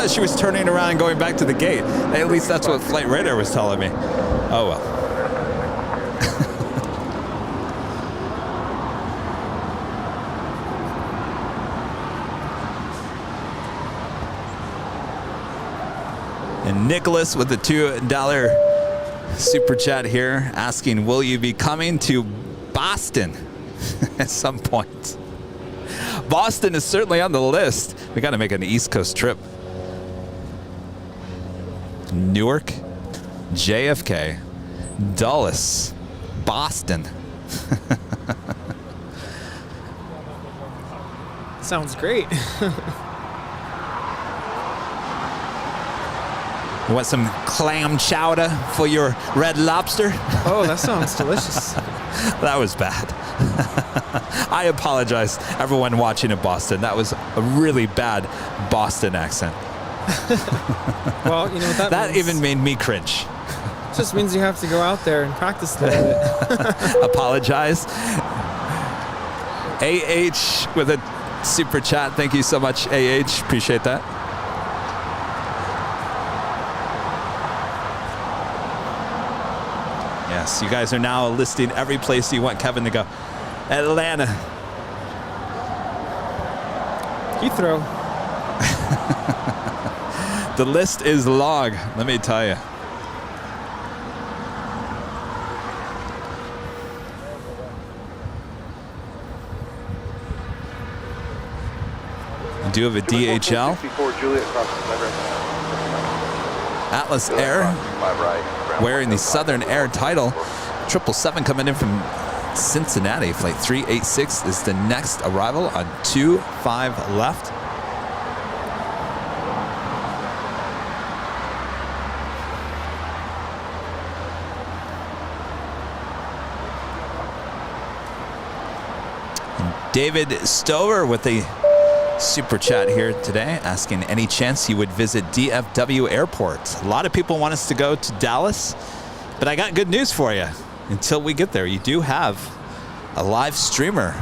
thought she was turning around and going back to the gate. At least that's what flight radar was telling me. Oh well. And Nicholas with the $2 super chat here asking, will you be coming to Boston at some point? Boston is certainly on the list. We got to make an East Coast trip. Newark, JFK, Dulles, Boston. Sounds great. You want some clam chowder for your Red Lobster? Oh, that sounds delicious. That was bad. I apologize, everyone watching in Boston. That was a really bad Boston accent. Well, you know what that means? Even made me cringe. It just means you have to go out there and practice a little bit. Apologize. AH with a super chat. Thank you so much, AH. Appreciate that. Yes, you guys are now listing every place you want Kevin to go. Atlanta. Heathrow. The list is long, let me tell you. You do have a DHL. Atlas Air, wearing the Southern Air title. 777 coming in from Cincinnati. Flight 386 is the next arrival on 25 left. And David Stover with a super chat here today, asking any chance you would visit DFW Airport. A lot of people want us to go to Dallas, but I got good news for you. Until we get there, you do have a live streamer.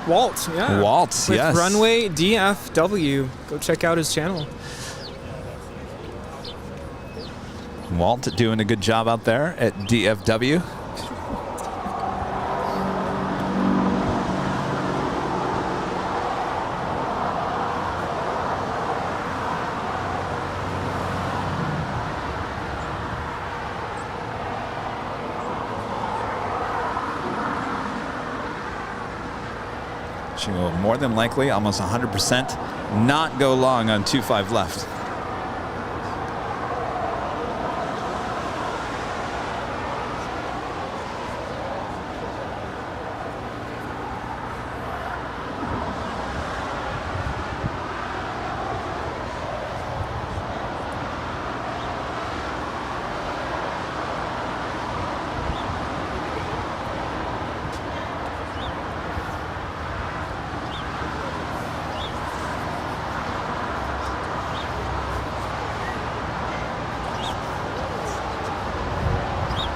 Walt, yeah. Walt, with yes. Runway DFW. Go check out his channel. Walt doing a good job out there at DFW. She will more than likely, almost 100%, not go long on 25 left.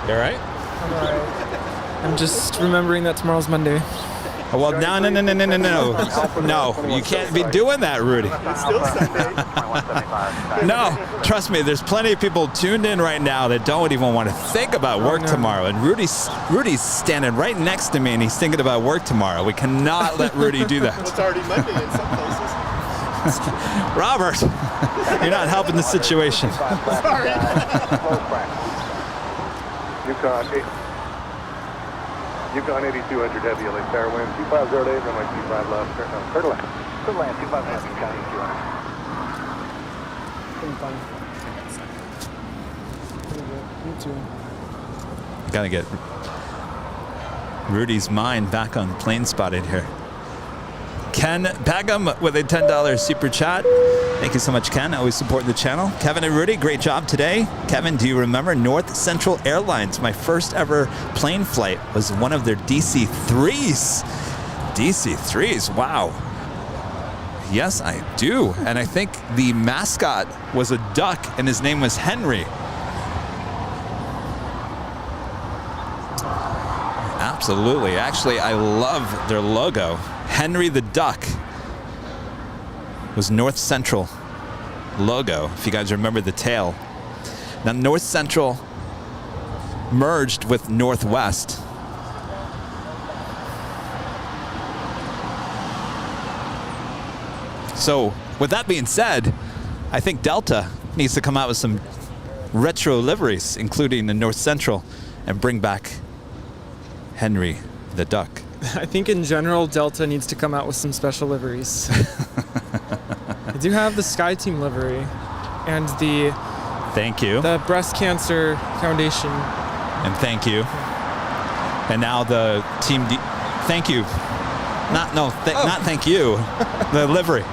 You all right? I'm all right. I'm just remembering that tomorrow's Monday. Oh, well, no. No, you can't be doing that, Rudy. It's still Sunday. No, trust me, there's plenty of people tuned in right now that don't even want to think about work tomorrow. And Rudy's standing right next to me, and he's thinking about work tomorrow. We cannot let Rudy do that. Well, it's already Monday in some places. Robert, you're not helping the situation. Sorry. Yukon 8200 heavy, LA fair wind, 2508, runway 25 left, clear to land. Clear to land, 25 left, Yukon 8200. Me too. Gotta get Rudy's mind back on plane spotted here. Ken Pagum with a $10 super chat. Thank you so much, Ken. Always supporting the channel. Kevin and Rudy, great job today. Kevin, do you remember North Central Airlines? My first ever plane flight was one of their DC-3s. DC-3s, wow. Yes, I do. And I think the mascot was a duck, and his name was Henry. Absolutely. Actually, I love their logo. Henry the Duck was North Central logo, if you guys remember the tail. Now, North Central merged with Northwest. So, with that being said, I think Delta needs to come out with some retro liveries, including the North Central, and bring back Henry the Duck. I think in general, Delta needs to come out with some special liveries. I do have the Sky Team livery and the Breast Cancer Foundation. And thank you. And now the Team thank you. Not thank you. The livery.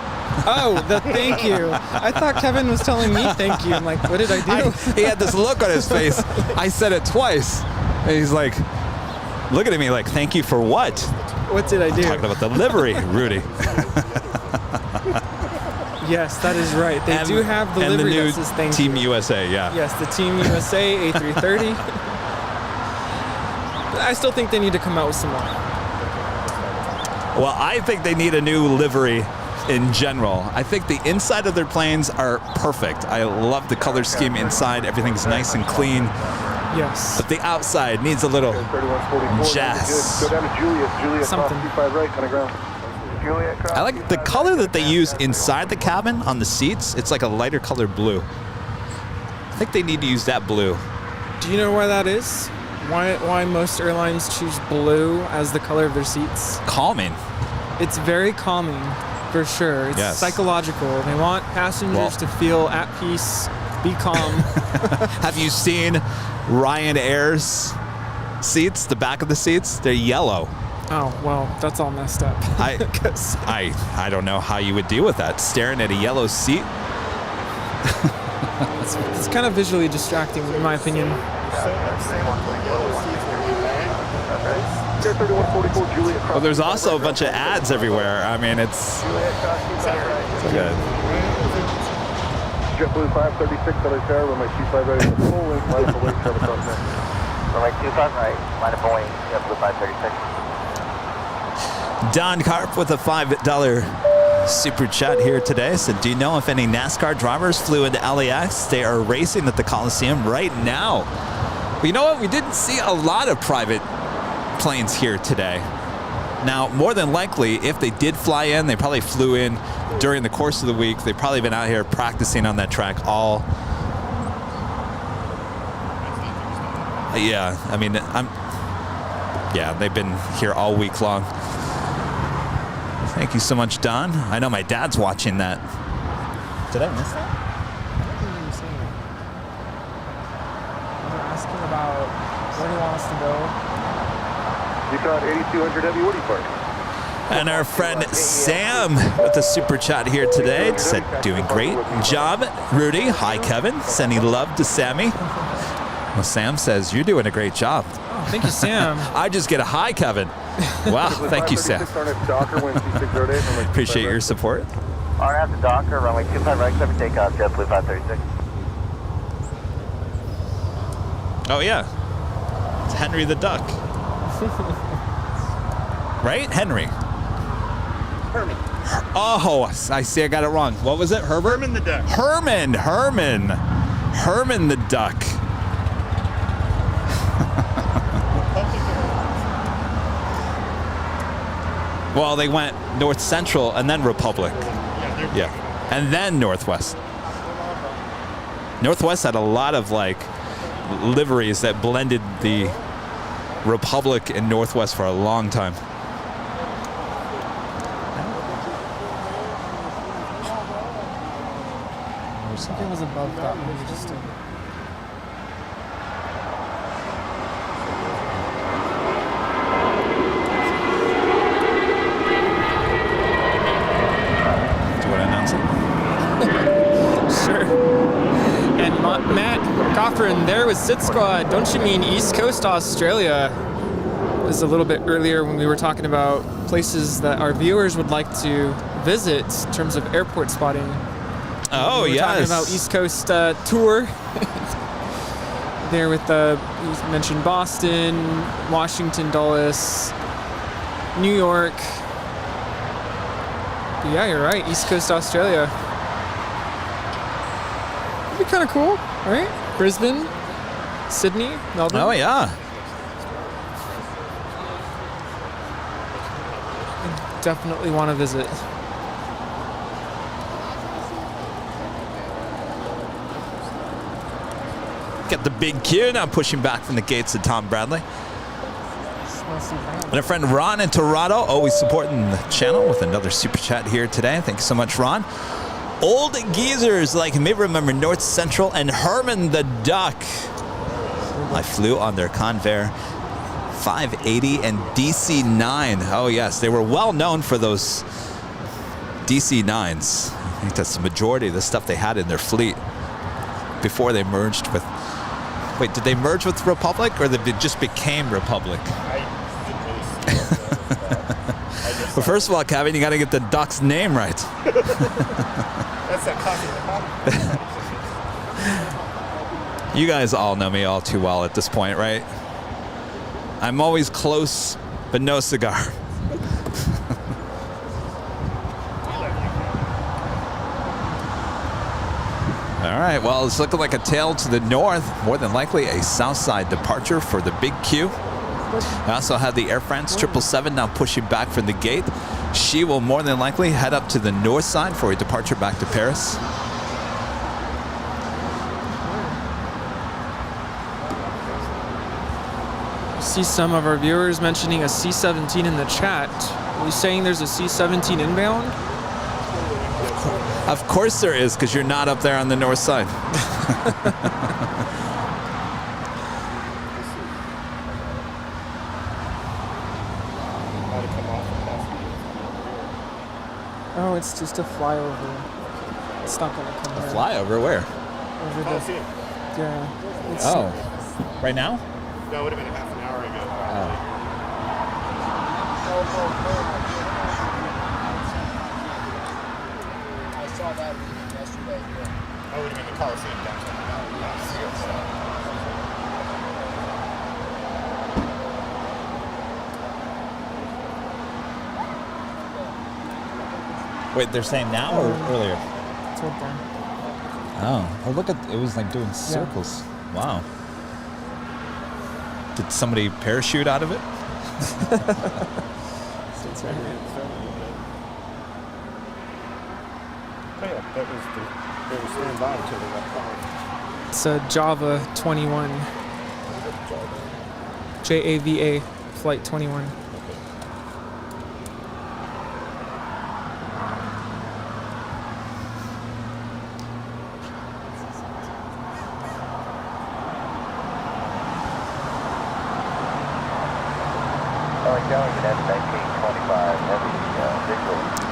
Oh, the thank you. I thought Kevin was telling me thank you. I'm like, what did I do? He had this look on his face. I said it twice. And he's like, looking at me like, thank you for what? What did I do? Talking about the livery, Rudy. Yes, that is right. They do have the livery that says thank Team you. USA, yeah. Yes, the Team USA A330. But I still think they need to come out with some more. Well, I think they need a new livery in general. I think the inside of their planes are perfect. I love the color scheme inside. Everything's nice and clean. Yes. But the outside needs a little jazz. Go down to Juliet. Something. 25 right, kind of ground. I like the color that they use inside the cabin on the seats. It's like a lighter color blue. I think they need to use that blue. Do you know why that is? Why most airlines choose blue as the color of their seats? Calming. It's very calming, for sure. It's psychological. They want passengers to feel at peace, be calm. Have you seen Ryanair's seats, the back of the seats? They're yellow. Oh, well, that's all messed up. I don't know how you would deal with that, staring at a yellow seat. It's kind of visually distracting, in my opinion. Well, there's also a bunch of ads everywhere. I mean, it's good. JetBlue 536, LA runway 25 right, full length, line up away, traffic on there. Runway 25 right, line up away, JetBlue 536. Don Karp with a $5 super chat here today. Said, do you know if any NASCAR drivers flew into LAX? They are racing at the Coliseum right now. Well, you know what? We didn't see a lot of private planes here today. Now, more than likely, if they did fly in, they probably flew in during the course of the week. They've probably been out here practicing on that track all. Yeah, I mean, they've been here all week long. Thank you so much, Don. I know my dad's watching that. Did I miss that? We're asking about where he wants to go. You caught 8200 heavy Woody Park. And our friend Sam with the super chat here today said, doing great job, Rudy. Hi, Kevin. Sending love to Sammy. Well, Sam says, you're doing a great job. Oh, thank you, Sam. I just get a hi, Kevin. Wow, thank you, Sam. Appreciate your support. On at the Docker, runway 25 right, clear for takeoff, JetBlue 536. Oh, yeah. It's Henry the Duck. Right? Henry. Herman. Oh, I see I got it wrong. What was it? Herbert? Herman the Duck. Herman the Duck. Well, they went North Central and then Republic. Yeah. And then Northwest. Northwest had a lot of like liveries that blended the Republic and Northwest for a long time. It was above that. It was just Do you want to announce it? Sure. And Matt Cochran there with Sit Squad. Don't you mean East Coast Australia? It was a little bit earlier when we were talking about places that our viewers would like to visit in terms of airport spotting. Oh, we were talking about East Coast tour. There with you mentioned Boston, Washington Dulles, New York. But yeah, you're right. East Coast Australia. be kind of cool, right? Brisbane, Sydney, Melbourne. Oh, yeah. Definitely want to visit. Get the big Q now pushing back from the gates of Tom Bradley. And our friend Ron in Toronto, always supporting the channel with another super chat here today. Thank you so much, Ron. Old geezers like me remember North Central and Herman the Duck. I flew on their Convair 580 and DC-9. Oh yes, they were well known for those DC-9s. I think that's the majority of the stuff they had in their fleet before they merged with... Wait, did they merge with Republic or they just became Republic? Well, first of all, Kevin, you got to get the duck's name right. That's that coffee in the pot. You guys all know me all too well at this point, right? I'm always close, but no cigar. All right, well, it's looking like a tail to the north. More than likely a south side departure for the big Q. I also have the Air France 777 now pushing back from the gate. She will more than likely head up to the north side for a departure back to Paris. I see some of our viewers mentioning a C-17 in the chat. Are you saying there's a C-17 inbound? Of course there is, because you're not up there on the north side. Oh, it's just a flyover. It's not gonna come here. Flyover where? Over the... Yeah. It's Oh. Right now? No, it would have been half an hour ago. I saw that reading yesterday. I would have been the Coliseum downtown. Wait, they're saying now or earlier? It's right there. Oh, look at it was like doing circles. Wow. Did somebody parachute out of it? It's right here. Oh yeah, that was they were standing by until they got called. It's a Java 21. JAVA Flight 21.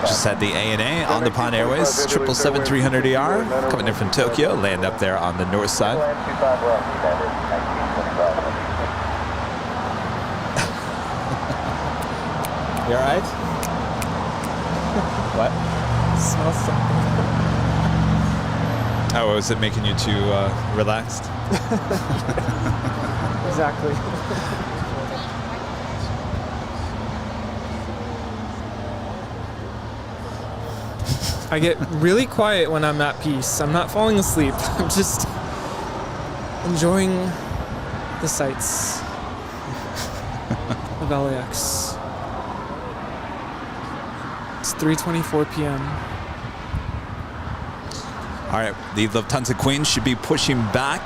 Just had the ANA on the Pond Airways 777-300ER coming in from Tokyo. Land up there on the north side. You all right? What? Smells something. Oh, was it making you too relaxed? Exactly. I get really quiet when I'm at peace. I'm not falling asleep. I'm just enjoying the sights of LAX. It's 3:24 p.m. All right, the Lufthansa Queen should be pushing back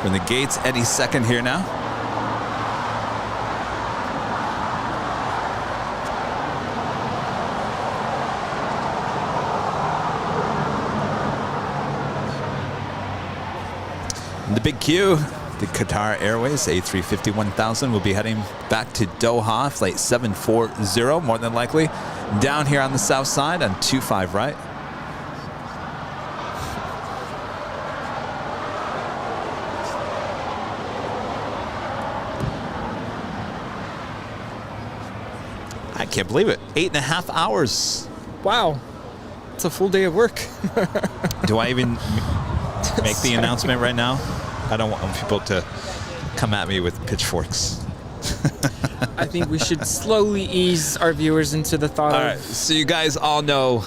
from the gates any second here now. The big Q, the Qatar Airways A350-1000 will be heading back to Doha, flight 740, more than likely, down here on the south side on 25 right. I can't believe it, 8.5 hours. Wow, it's a full day of work. Do I even make the announcement right now? I don't want people to come at me with pitchforks. I think we should slowly ease our viewers into the thought All of... right, so you guys all know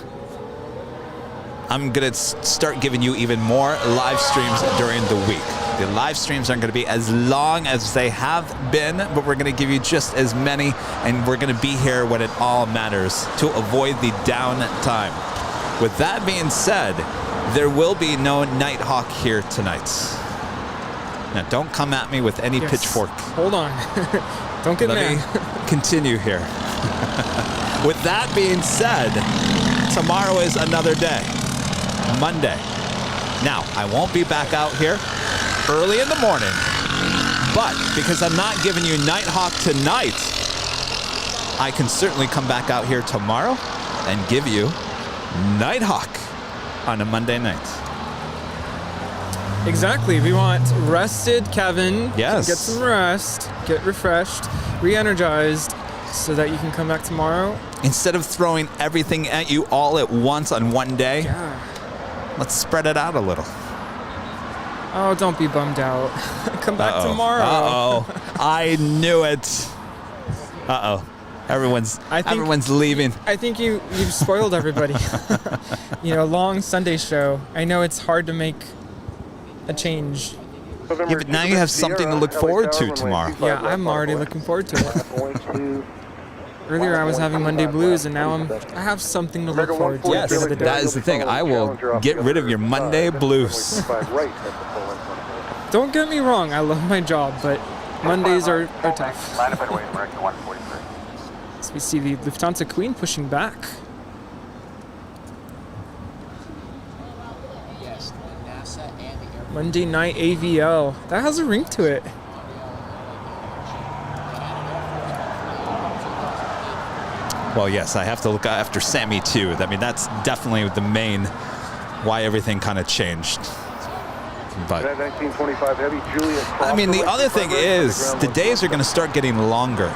I'm going to start giving you even more live streams during the week. The live streams aren't going to be as long as they have been, but we're going to give you just as many, and we're going to be here when it all matters to avoid the downtime. With that being said, there will be no Nighthawk here tonight. Now, don't come at me with any pitchfork. Hold on. Don't get mad. Let me continue here. With that being said, tomorrow is another day. Monday. Now, I won't be back out here early in the morning, but because I'm not giving you Nighthawk tonight, I can certainly come back out here tomorrow and give you Nighthawk on a Monday night. Exactly. We want rested Kevin. Yes. Get some rest, get refreshed, re-energized, so that you can come back tomorrow. Instead of throwing everything at you all at once on one day, let's spread it out a little. Oh, don't be bummed out. Come back tomorrow. Uh-oh. I knew it. Uh-oh. Everyone's leaving. I think you've spoiled everybody. You know, long Sunday show. I know it's hard to make a change. Yeah, but now you have something to look forward to tomorrow. Yeah, I'm already looking forward to it. Earlier I was having Monday blues, and now I have something to look forward to. Yes, that is the thing. I will get rid of your Monday blues. Don't get me wrong, I love my job, but Mondays are tough. So we see the Lufthansa Queen pushing back. Monday night AVL. That has a ring to it. Well, yes, I have to look after Sammy too. I mean, that's definitely the main why everything kind of changed. But I mean, the other thing is the days are going to start getting longer.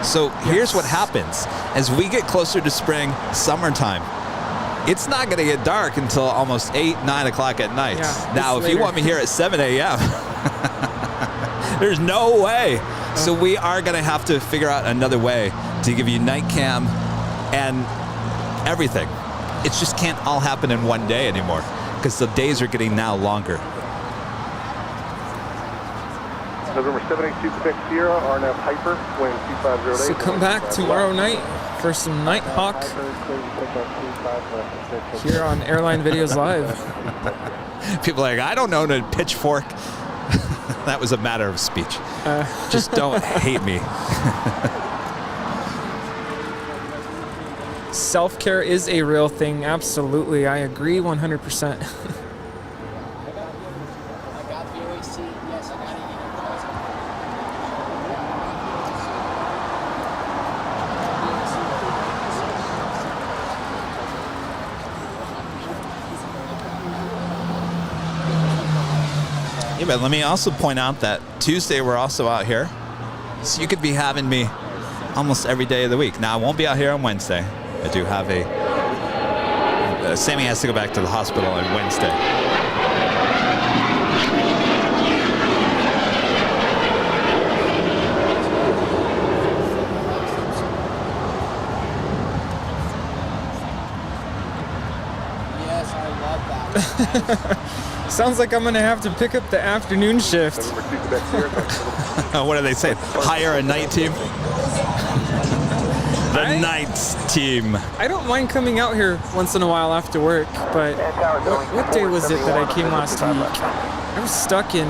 So here's what happens. As we get closer to spring, summertime, it's not going to get dark until almost 8, 9 o'clock at night. Yeah, now, if you want me here at 7 a.m., there's no way. So we are going to have to figure out another way to give you night cam and everything. It just can't all happen in one day anymore because the days are getting now longer. November 782 Quebec Sierra, RNF Hyper, wind 250. So come back tomorrow night for some Nighthawk here on Airline Videos Live. People are like, I don't own a pitchfork. That was a matter of speech. Just don't hate me. Self-care is a real thing. Absolutely. I agree 100%. Yeah, but let me also point out that Tuesday we're also out here. So you could be having me almost every day of the week. Now, I won't be out here on Wednesday. I do have Sammy has to go back to the hospital on Wednesday. Yes, I love that. Sounds like I'm going to have to pick up the afternoon shift. What do they say? Hire a night team? The night team. I don't mind coming out here once in a while after work, but what day was it that I came last week? I was stuck in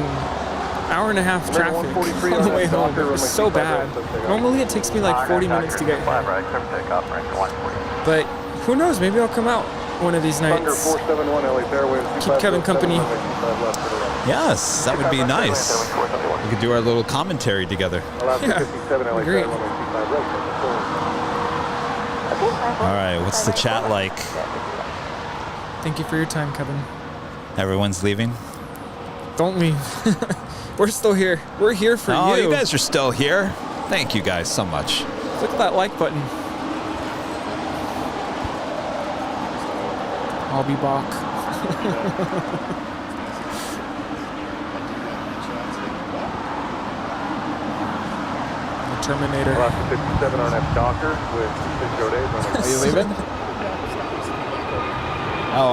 hour-and-a-half traffic on the way home. It was so bad. Normally it takes me like 40 minutes to get here. But who knows? Maybe I'll come out one of these nights. Keep Kevin company. Yes, that would be nice. We could do our little commentary together. Yeah, great. All right, what's the chat like? Thank you for your time, Kevin. Everyone's leaving? Don't leave. We're still here. We're here for you. Oh, you guys are still here? Thank you guys so much. Click that like button. I'll be back. The Terminator. Alaska 57 RNF Docker with 6 days. Are you leaving? Oh,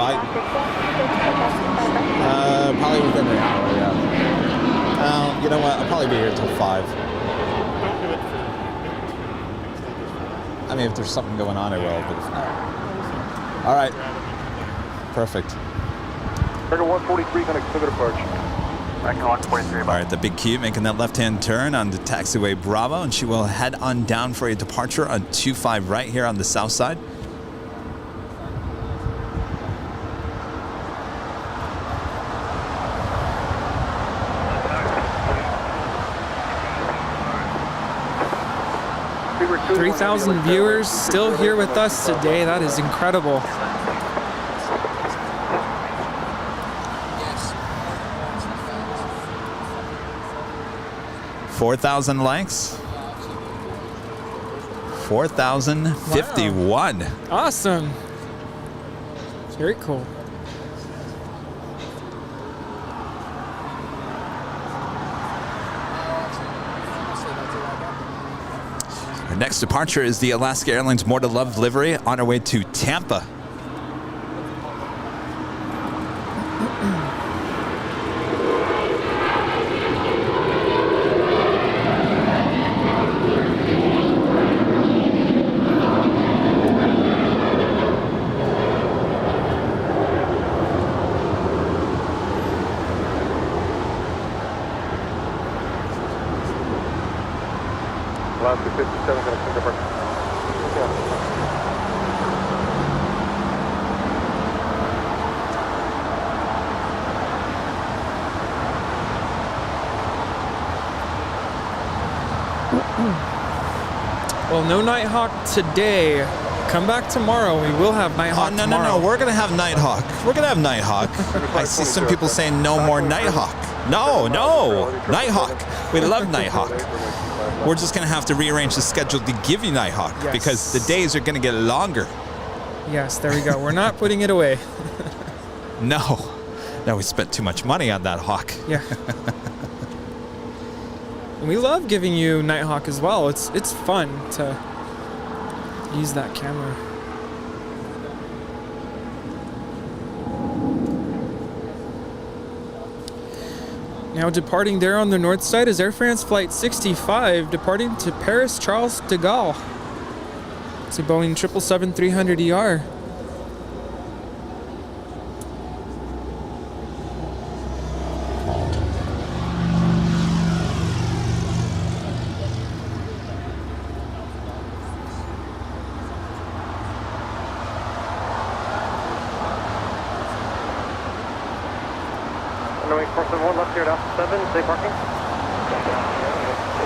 probably within an hour, yeah. You know what? I'll probably be here till 5. I mean, if there's something going on, I will, but if not. All right. Perfect. Trigger 143, going to consider departure. All right, the big Q making that left-hand turn on the taxiway Bravo, and she will head on down for a departure on 25 right here on the south side. – 3,000 viewers still here with us today. That is incredible. 4,000 likes. 4,051. Wow. Awesome. Very cool. Our next departure is the Alaska Airlines More to Love livery on our way to Tampa. Alaska 57 going to send departure. Well, no Nighthawk today. Come back tomorrow. We will have Nighthawk tomorrow. No. We're going to have Nighthawk. We're going to have Nighthawk. I see some people saying no more Nighthawk. No. Nighthawk. We love Nighthawk. We're just going to have to rearrange the schedule to give you Nighthawk because the days are going to get longer. Yes, there we go. We're not putting it away. No, we spent too much money on that Hawk. Yeah. We love giving you Nighthawk as well. It's fun to use that camera. Now departing there on the north side is Air France Flight 65, departing to Paris Charles de Gaulle. It's a Boeing 777-300ER.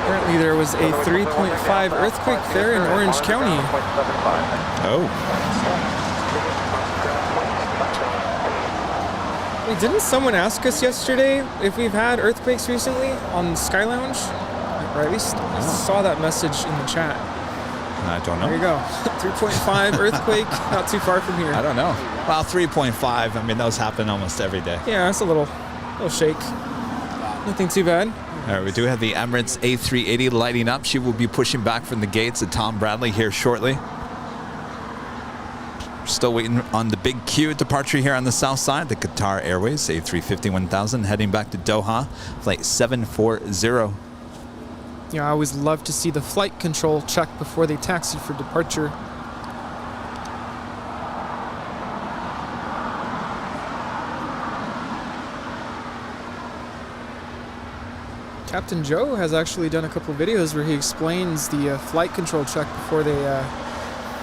Apparently there was a 3.5 earthquake there in Orange County. Oh. Wait, didn't someone ask us yesterday if we've had earthquakes recently on Sky Lounge? Or at least I saw that message in the chat. I don't know. There you go. 3.5 earthquake, not too far from here. I don't know. Well, 3.5, I mean, those happen almost every day. Yeah, it's a little shake. Nothing too bad. All right, we do have the Emirates A380 lighting up. She will be pushing back from the gates at Tom Bradley here shortly. Still waiting on the big Q departure here on the south side. The Qatar Airways A350-1000 heading back to Doha, flight 740. Yeah, I always love to see the flight control check before they taxi for departure. Captain Joe has actually done a couple videos where he explains the flight control check before they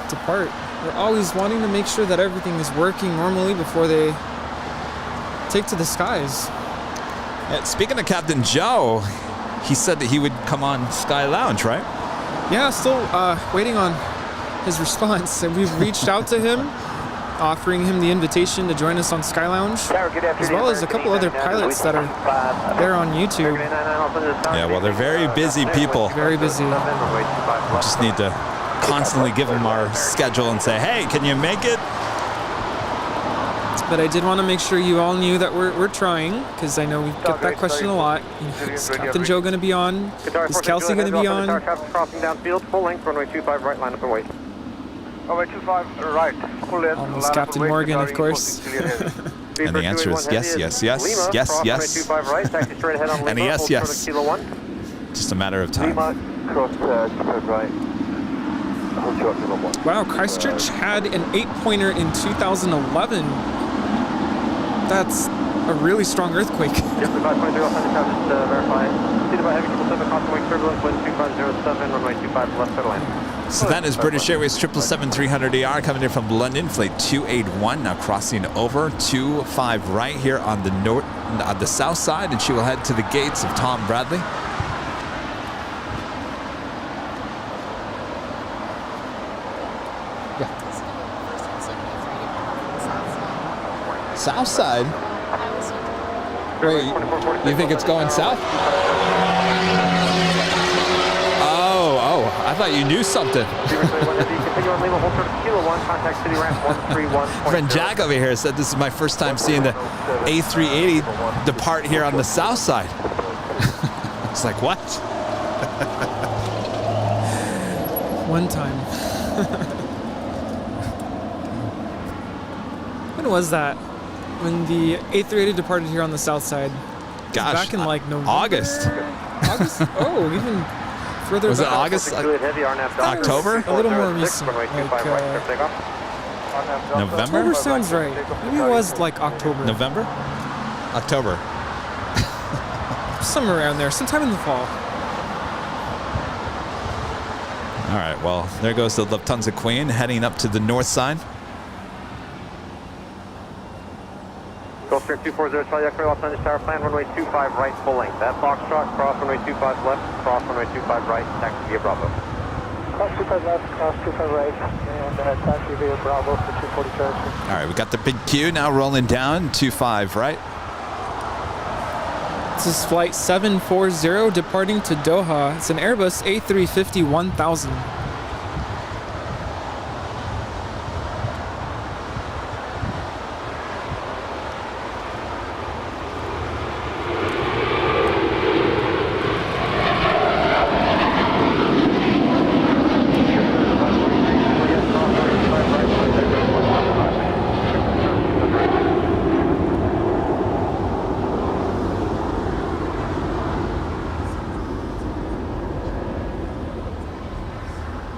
depart. They're always wanting to make sure that everything is working normally before they take to the skies. Speaking of Captain Joe, he said that he would come on Sky Lounge, right? Yeah, still waiting on his response. And we've reached out to him, offering him the invitation to join us on Sky Lounge, as well as a couple other pilots that are there on YouTube. Yeah, well, they're very busy people. Very busy. We just need to constantly give them our schedule and say, hey, can you make it? But I did want to make sure you all knew that we're trying, because I know we get that question a lot. Is Captain Joe going to be on? Is Kelsey going to be on? Crossing downfield, full length, runway 25 right, line up and wait. Runway 25 right. Pull in. Almost Captain Morgan, of course. And the answer is yes, yes, yes, yes, yes. And a yes, yes. Just a matter of time. Wow, Christchurch had an 8-pointer in 2011. That's a really strong earthquake. So that is British Airways 777-300ER coming in from London, flight 281, now crossing over 25 right here on the south side, and she will head to the gates of Tom Bradley. South side? Wait, you think it's going south? Oh, I thought you knew something. Friend Jack over here said this is my first time seeing the A380 depart here on the south side. It's like, what? One time. When was that? When the A380 departed here on the south side. Gosh, back in like November. August. August? Oh, even further was back. It August? October? A little more recent. Like, November? October sounds right. Maybe it was like October. November? October. Somewhere around there, sometime in the fall. All right, well, there goes the Lufthansa Queen heading up to the north side. Gulfstream 240 Charlie X-ray, Los Angeles Tower, plan runway 25 right, full length. That Foxtrot, cross runway 25 left, cross runway 25 right, taxi via Bravo. Cross 25 left, cross 25 right, and taxi via Bravo for 240 Charlie. All right, we got the big Q now rolling down, 25 right. This is flight 740 departing to Doha. It's an Airbus A350-1000.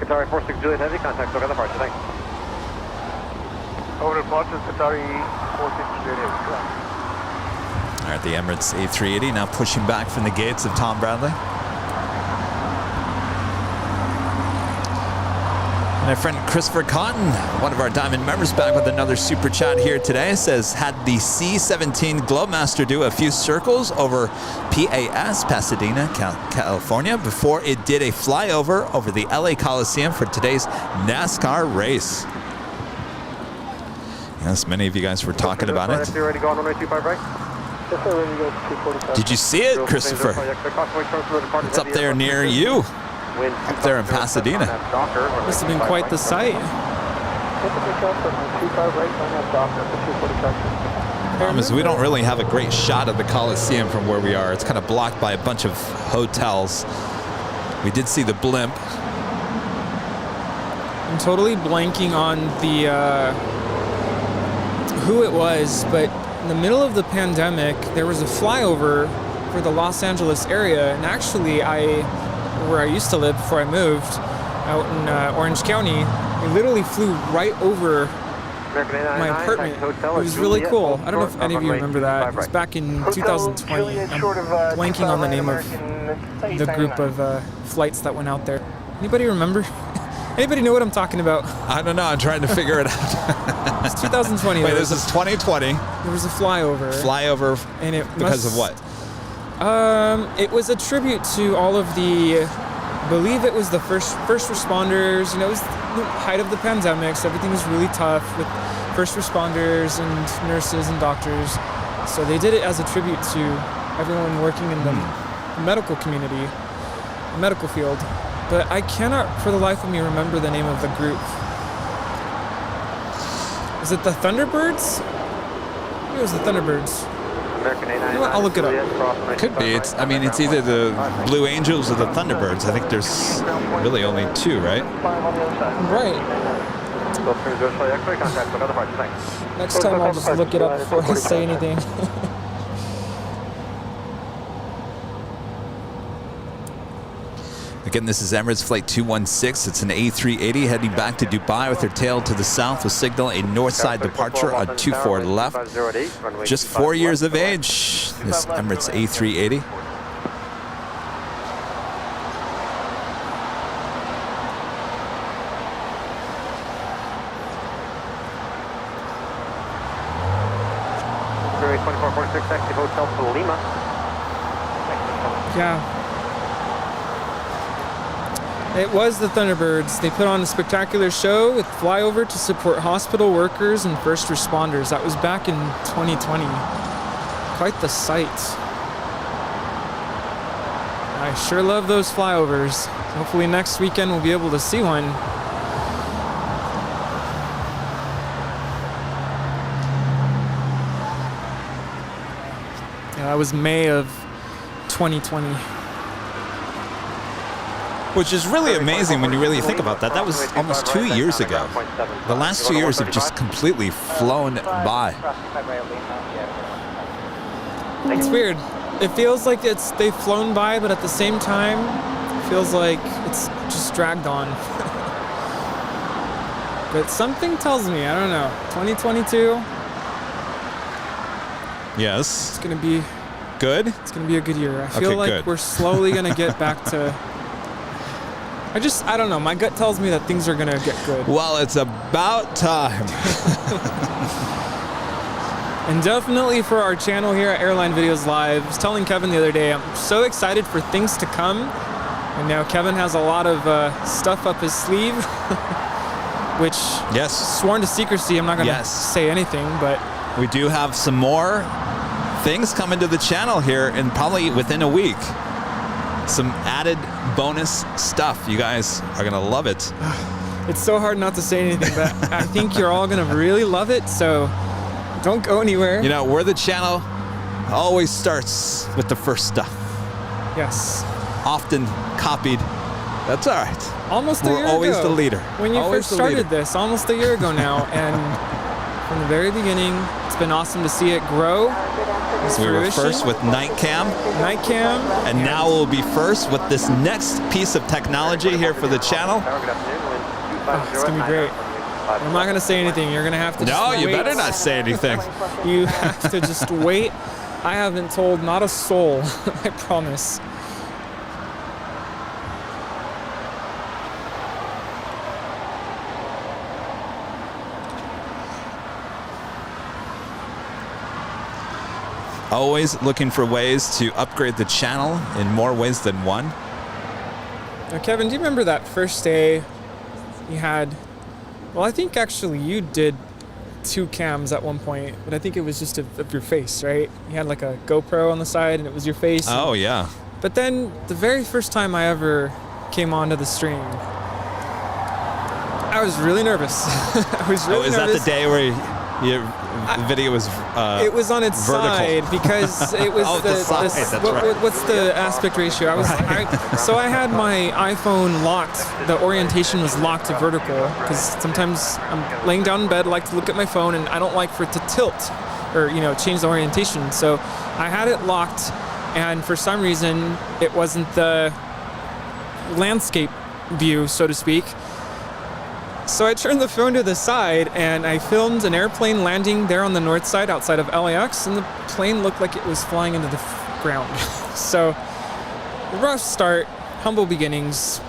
Qatari 46 Juliet Heavy, contact SoCal departure, thanks. Over departure, Qatari 46 Juliet Heavy. All right, the Emirates A380 now pushing back from the gates of Tom Bradley. My friend Christopher Cotton, one of our Diamond members, back with another super chat here today, says, had the C-17 Globemaster do a few circles over PAS, Pasadena, California, before it did a flyover over the LA Coliseum for today's NASCAR race. Yes, many of you guys were talking about it. Did you see it, Christopher? It's up there near you. Up there in Pasadena. Must have been quite the sight. Problem is, we don't really have a great shot of the Coliseum from where we are. It's kind of blocked by a bunch of hotels. We did see the blimp. I'm totally blanking on the who it was, but in the middle of the pandemic, there was a flyover for the Los Angeles area, and actually where I used to live before I moved, out in Orange County, we literally flew right over my apartment. It was really cool. I don't know if any of you remember that. It was back in 2020. I'm blanking on the name of the group of flights that went out there. Anybody remember? Anybody know what I'm talking about? I don't know. I'm trying to figure it out. It's 2020. Wait, this is 2020. There was a flyover. Flyover and it because of what? It was a tribute to all of the, I believe it was the first responders. You know, it was the height of the pandemic, so everything was really tough with first responders and nurses and doctors. So they did it as a tribute to everyone working in the medical community, the medical field. But I cannot, for the life of me, remember the name of the group. Is it the Thunderbirds? Maybe it was the Thunderbirds. You know what? I'll look it up. Could be. It's either the Blue Angels or the Thunderbirds. I think there's really only two, right? Right. Next time I'll just look it up before I say anything. Again, this is Emirates Flight 216. It's an A380 heading back to Dubai with her tail to the south with signal a north side departure on 24 left. Just 4 years of age, this Emirates A380. Runway 2446, taxi hotel to Lima. Yeah. It was the Thunderbirds. They put on a spectacular show with flyover to support hospital workers and first responders. That was back in 2020. Quite the sight. I sure love those flyovers. Hopefully next weekend we'll be able to see one. Yeah, that was May of 2020. Which is really amazing when you really think about that. That was almost 2 years ago. The last 2 years have just completely flown by. It's weird. It feels like they've flown by, but at the same time, it feels like it's just dragged on. But something tells me, I don't know, 2022. Yes. It's gonna be good. It's gonna be a good year. I feel like we're slowly gonna get back to. I don't know. My gut tells me that things are gonna get good. Well, it's about time. And definitely for our channel here at Airline Videos Live. I was telling Kevin the other day, I'm so excited for things to come. And now Kevin has a lot of stuff up his sleeve, which sworn to secrecy. I'm not gonna say anything, but we do have some more things coming to the channel here, and probably within a week. Some added bonus stuff. You guys are gonna love it. It's so hard not to say anything, but I think you're all gonna really love it, so don't go anywhere. You know, we're the channel always starts with the first stuff. Yes. Often copied. That's all right. Almost a year ago. We're always the leader. When you first started this, almost a year ago now, and from the very beginning, it's been awesome to see it grow. We were first with night cam. And now we'll be first with this next piece of technology here for the channel. Oh, it's going to be great. I'm not going to say anything. You're going to have to just wait. No, you better not say anything. You have to just wait. I haven't told not a soul. I promise. Always looking for ways to upgrade the channel in more ways than one. Now, Kevin, do you remember that first day you had? Well, I think actually you did 2 cams at one point, but I think it was just of your face, right? You had like a GoPro on the side and it was your face. Oh, yeah. But then the very first time I ever came onto the stream, I was really nervous. I was really nervous. Is that the day where your video was it was on its vertical. Side because it was what's the aspect ratio? So I had my iPhone locked. The orientation was locked to vertical because sometimes I'm laying down in bed, I like to look at my phone, and I don't like for it to tilt or change the orientation. So I had it locked, and for some reason it wasn't the landscape view, so to speak. So I turned the phone to the side and I filmed an airplane landing there on the north side outside of LAX, and the plane looked like it was flying into the ground. So rough start, humble beginnings.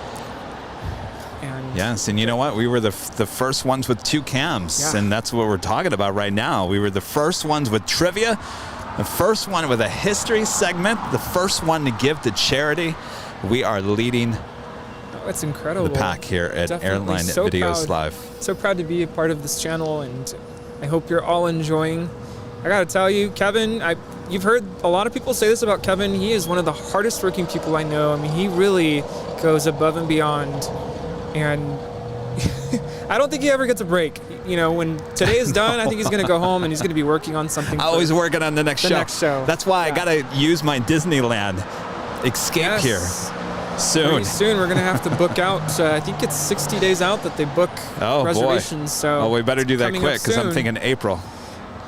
And yes, and you know what? We were the first ones with 2 cams, and that's what we're talking about right now. We were the first ones with trivia, the first one with a history segment, the first one to give to charity. We are leading it's incredible. The pack here at Airline Videos Live. So proud to be a part of this channel, and I hope you're all enjoying. I gotta tell you, Kevin, you've heard a lot of people say this about Kevin. He is one of the hardest working people I know. I mean, he really goes above and beyond, and I don't think he ever gets a break. When today is done, I think he's gonna go home and he's gonna be working on something. Always working on the next show. That's why I gotta use my Disneyland escape here. Soon. Pretty soon we're going to have to book out. I think it's 60 days out that they book reservations. Boy. So well, we better do that quick because I'm thinking April.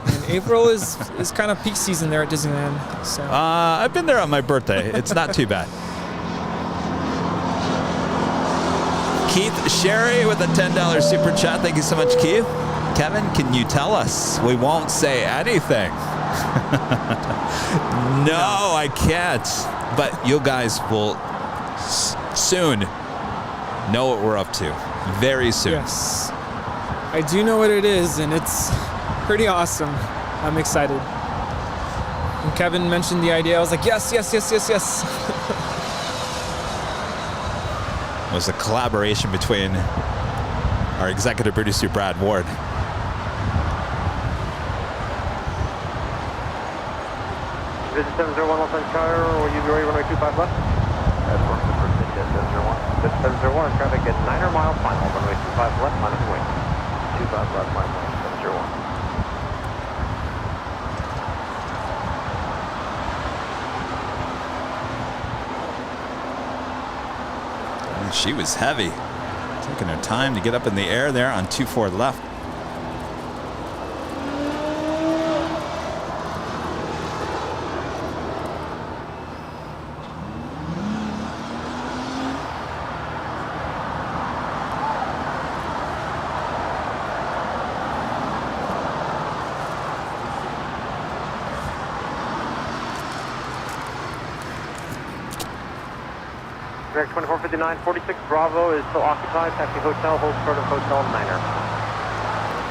And April is kind of peak season there at Disneyland. So. I've been there on my birthday. It's not too bad. Keith Sherry with a $10 super chat. Thank you so much, Keith. Kevin, can you tell us? We won't say anything. No, I can't. But you guys will soon know what we're up to. Very soon. Yes. I do know what it is, and it's pretty awesome. I'm excited. When Kevin mentioned the idea, I was like, yes, yes, yes, yes, yes. It was a collaboration between our executive producer, Brad Ward. Visit 701 Los Angeles Tower, will you be ready runway 25 left? That's work the first Jet 701. Jet 701, traffic at 9 mile final, runway 25 left, minus wing. 25 left, minus wing, 701. She was heavy. Taking her time to get up in the air there on 24 left. Direct 2459, 46 Bravo is still occupied. Taxi hotel, hold short of hotel Niner.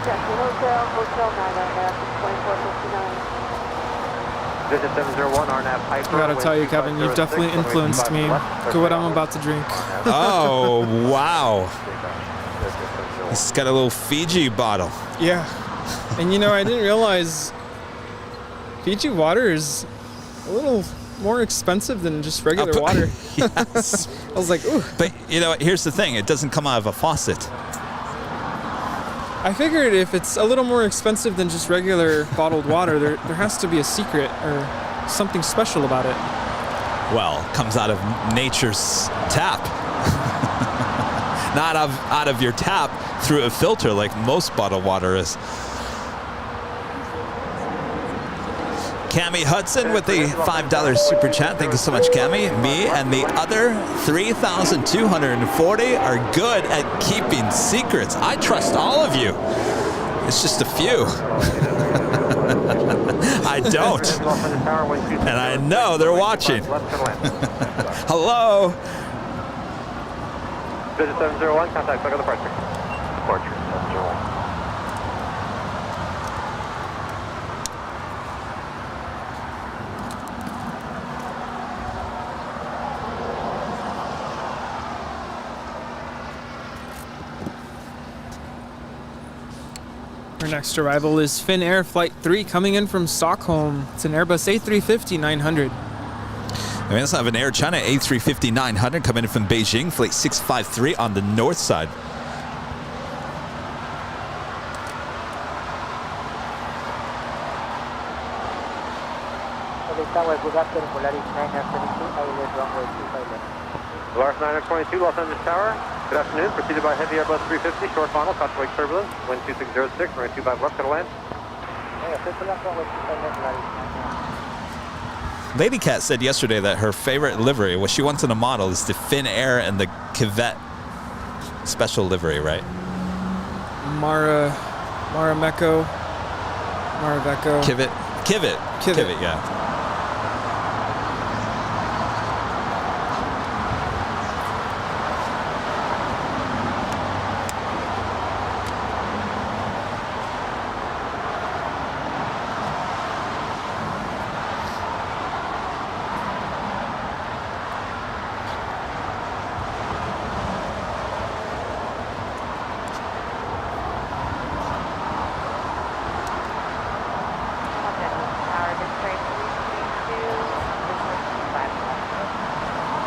Taxi hotel, hotel Niner, at 2459. Visit 701, RNAV Piper. I gotta tell you, Kevin, you've definitely influenced me. Look at what I'm about to drink. Oh, wow. He's got a little Fiji bottle. Yeah. And you know, I didn't realize Fiji water is a little more expensive than just regular water. Yes. I was like, ooh. But, you know, here's the thing. It doesn't come out of a faucet. I figured if it's a little more expensive than just regular bottled water, there has to be a secret or something special about it. Well, it comes out of nature's tap. Not out of your tap through a filter like most bottled water is. Cami Hudson with the $5 super chat. Thank you so much, Cami. Me and the other 3,240 are good at keeping secrets. I trust all of you. It's just a few. I don't. And I know they're watching. Hello. Visit 701, contact back on the departure. Departure 701. Our next arrival is Finnair Flight 3 coming in from Stockholm. It's an Airbus A350-900. We also have an Air China A350-900 coming in from Beijing, flight 653 on the north side. Lars 922, Los Angeles Tower. Good afternoon. Proceeded by heavy Airbus 350, short final, cost wake turbulence, wind 2606, runway 25 left, to land. Lady Cat said yesterday that her favorite livery, what she wants in a model, is the Finnair and the Kivette special livery, right? Maravecco. Kivette, yeah.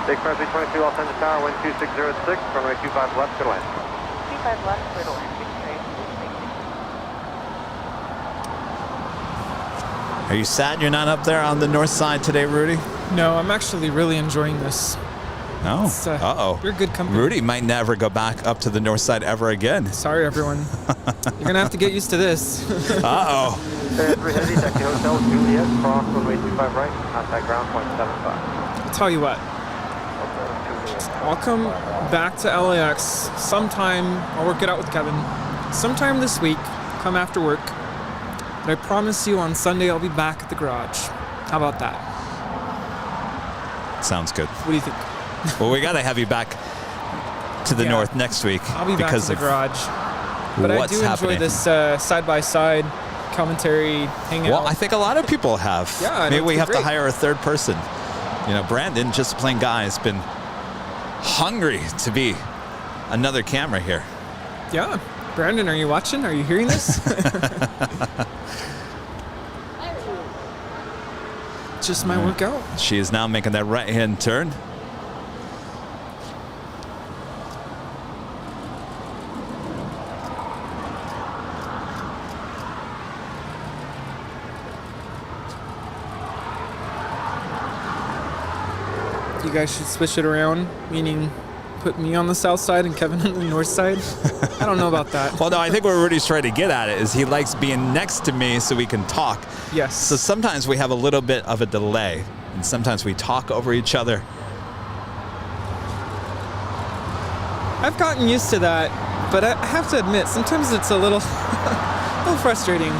Take Cruise 22 Los Angeles Tower, wind 2606, runway 25 left, to land. 25 left, clear to land. Are you sad you're not up there on the north side today, Rudy? No, I'm actually really enjoying this. Oh, uh-oh. You're good company. Rudy might never go back up to the north side ever again. Sorry, everyone. You're going to have to get used to this. Uh-oh. 330, taxi hotel, Juliet, cross runway 25 right, contact ground, 0.75. I'll tell you what. I'll come back to LAX sometime. I'll work it out with Kevin. Sometime this week, come after work. But I promise you on Sunday I'll be back at the garage. How about that? Sounds good. What do you think? Well, we got to have you back to the north next week. I'll be back because to the garage. But what's I do happening. enjoy this side-by-side commentary hangout. Well, I think a lot of people have. Yeah, maybe we have great. to hire a third person. You know, Brandon, just a plain guy, has been hungry to be another camera here. Yeah. Brandon, are you watching? Are you hearing this? Just my workout. She is now making that right-hand turn. You guys should switch it around, meaning put me on the south side and Kevin on the north side. I don't know about that. Well, no, I think what Rudy's trying to get at it is he likes being next to me so we can talk. Yes. So sometimes we have a little bit of a delay, and sometimes we talk over each other. I've gotten used to that, but I have to admit, sometimes it's a little frustrating.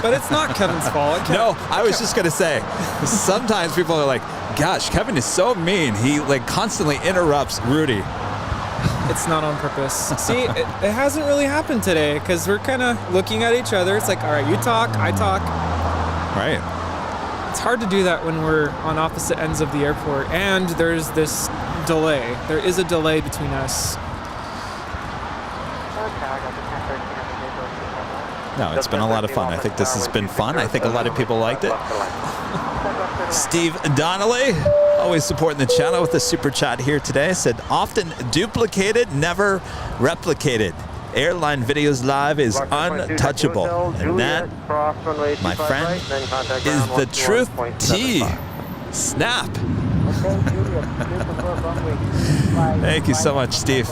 But it's not Kevin's fault. No, I was just going to say, sometimes people are like, gosh, Kevin is so mean. He like constantly interrupts Rudy. It's not on purpose. See, it hasn't really happened today because we're kind of looking at each other. It's like, all right, you talk, I talk. Right. It's hard to do that when we're on opposite ends of the airport and there's this delay. There is a delay between us. No, it's been a lot of fun. I think this has been fun. I think a lot of people liked it. Steve Donnelly, always supporting the channel with the super chat here today, said, often duplicated, never replicated. Airline Videos Live is untouchable. And that, my friend, is the truth T. Snap. Thank you so much, Steve.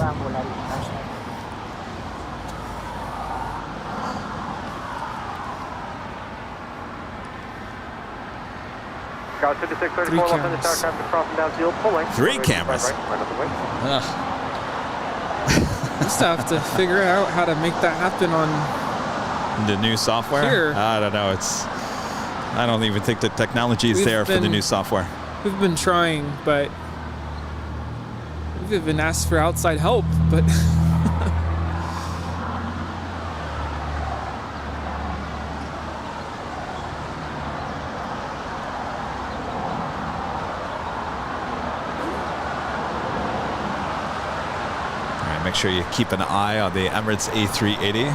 Three cameras. Just have to figure out how to make that happen on the new software. Here. I don't know. I don't even think the technology is there for the new software. We've been trying, but we've even asked for outside help, but make sure you keep an eye on the Emirates A380.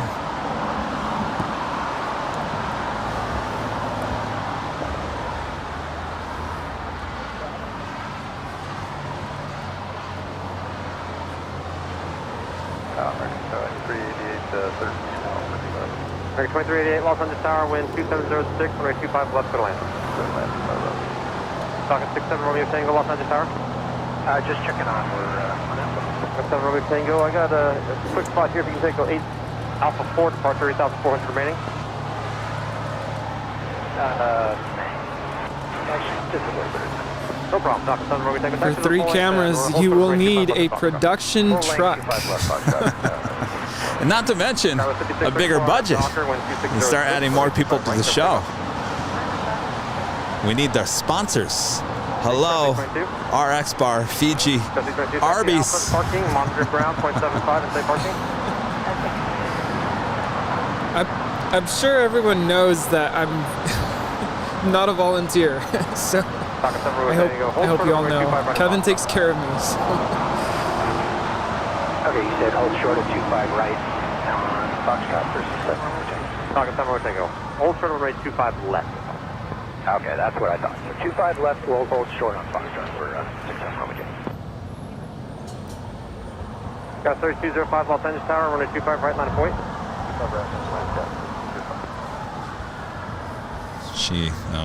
American 2388, Los Angeles Tower, wind 2706, runway 25 left, clear to land. Talking 67 Romeo Tango, Los Angeles Tower. Just checking on. We're on Alpha. 7 Romeo Tango, I got a quick spot here if you can take 8 Alpha 4, departure 8,400 remaining. No problem, Dr. 7 Romeo Tango. For 3 cameras, you will need a production truck. And not to mention a bigger budget. And start adding more people to the show. We need their sponsors. Hello, RX Bar, Fiji, Arby's. Parking, monitor ground, 0.75 and say parking. I'm sure everyone knows that I'm not a volunteer, so I hope you all know. Kevin takes care of me. So. Okay, you said hold short of 25 right on Foxtrot versus 7 Romeo Tango. Talking 7 Romeo Tango. Hold short of runway 25 left. Okay, that's what I thought. So 25 left, we'll hold short on Foxtrot for 6 Romeo Tango. Got 3205 Los Angeles Tower, runway 25 right, line of point.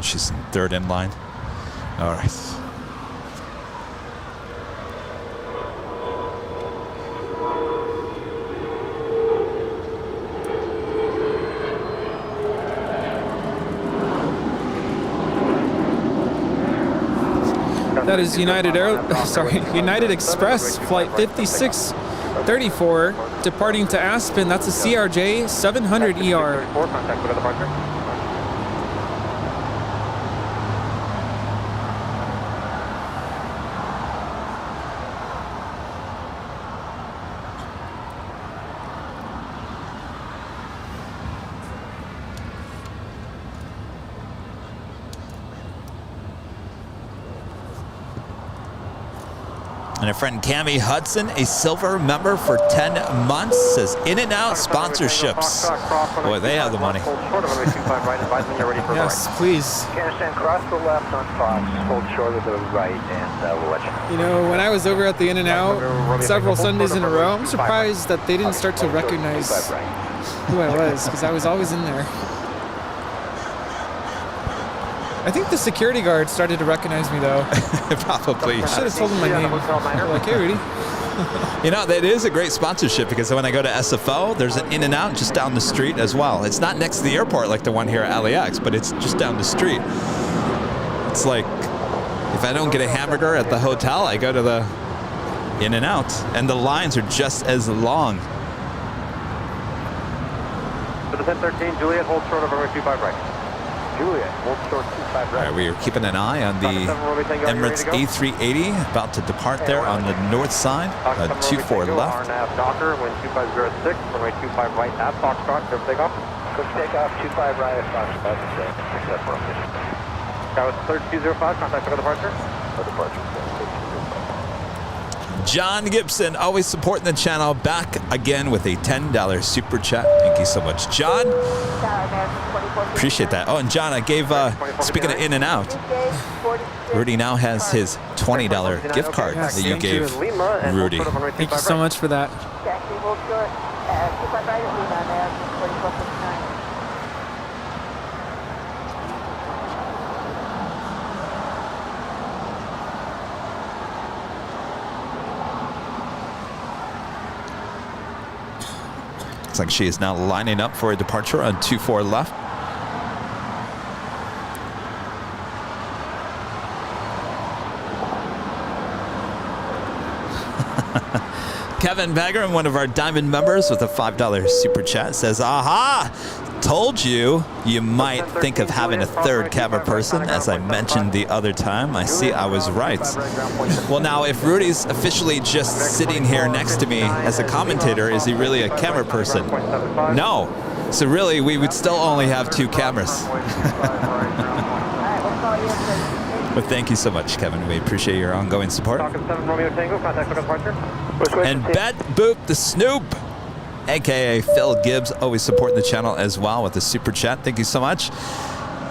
She's third in line. All right. That is United Express flight 5634 departing to Aspen. That's a CRJ 700 ER. Contact with the departure. And our friend Cammie Hudson, a silver member for 10 months, says In and Out sponsorships. Boy, they have the money. Yes, please. Understand, cross the left on Fox, hold short of the right, and we'll let you know. You know, when I was over at the In and Out several Sundays in a row, I'm surprised that they didn't start to recognize who I was, because I was always in there. I think the security guard started to recognize me, though. Probably. I should have told him my name. Like, hey, Rudy. You know, that is a great sponsorship, because when I go to SFO, there's an In and Out just down the street as well. It's not next to the airport like the one here at LAX, but it's just down the street. It's like, if I don't get a hamburger at the hotel, I go to the In and Out, and the lines are just as long. For the 1013, Juliet, hold short of runway 25 right. Juliet, hold short 25 right. All right, we are keeping an eye on the Emirates A380, about to depart there on the north side, 24 left. RNAV Docker, wind 2506, runway 25 right at Foxtrot, go takeoff. Quick takeoff, 25 right at Foxtrot, except for That was 3205, contact for departure. For departure. John Gibson, always supporting the channel, back again with a $10 super chat. Thank you so much, John. Appreciate that. Oh, and John, I gave, speaking of In and Out, Rudy now has his $20 gift card that you gave Rudy. Thank you so much for that. Looks like she is now lining up for a departure on 24 left. Kevin Bagger, one of our Diamond members with a $5 super chat, says, aha! Told you might think of having a third camera person, as I mentioned the other time. I see I was right. Well, now, if Rudy's officially just sitting here next to me as a commentator, is he really a camera person? No. So really, we would still only have 2 cameras. But thank you so much, Kevin. We appreciate your ongoing support. And Bet Boop the Snoop, aka Phil Gibbs, always supporting the channel as well with the super chat. Thank you so much.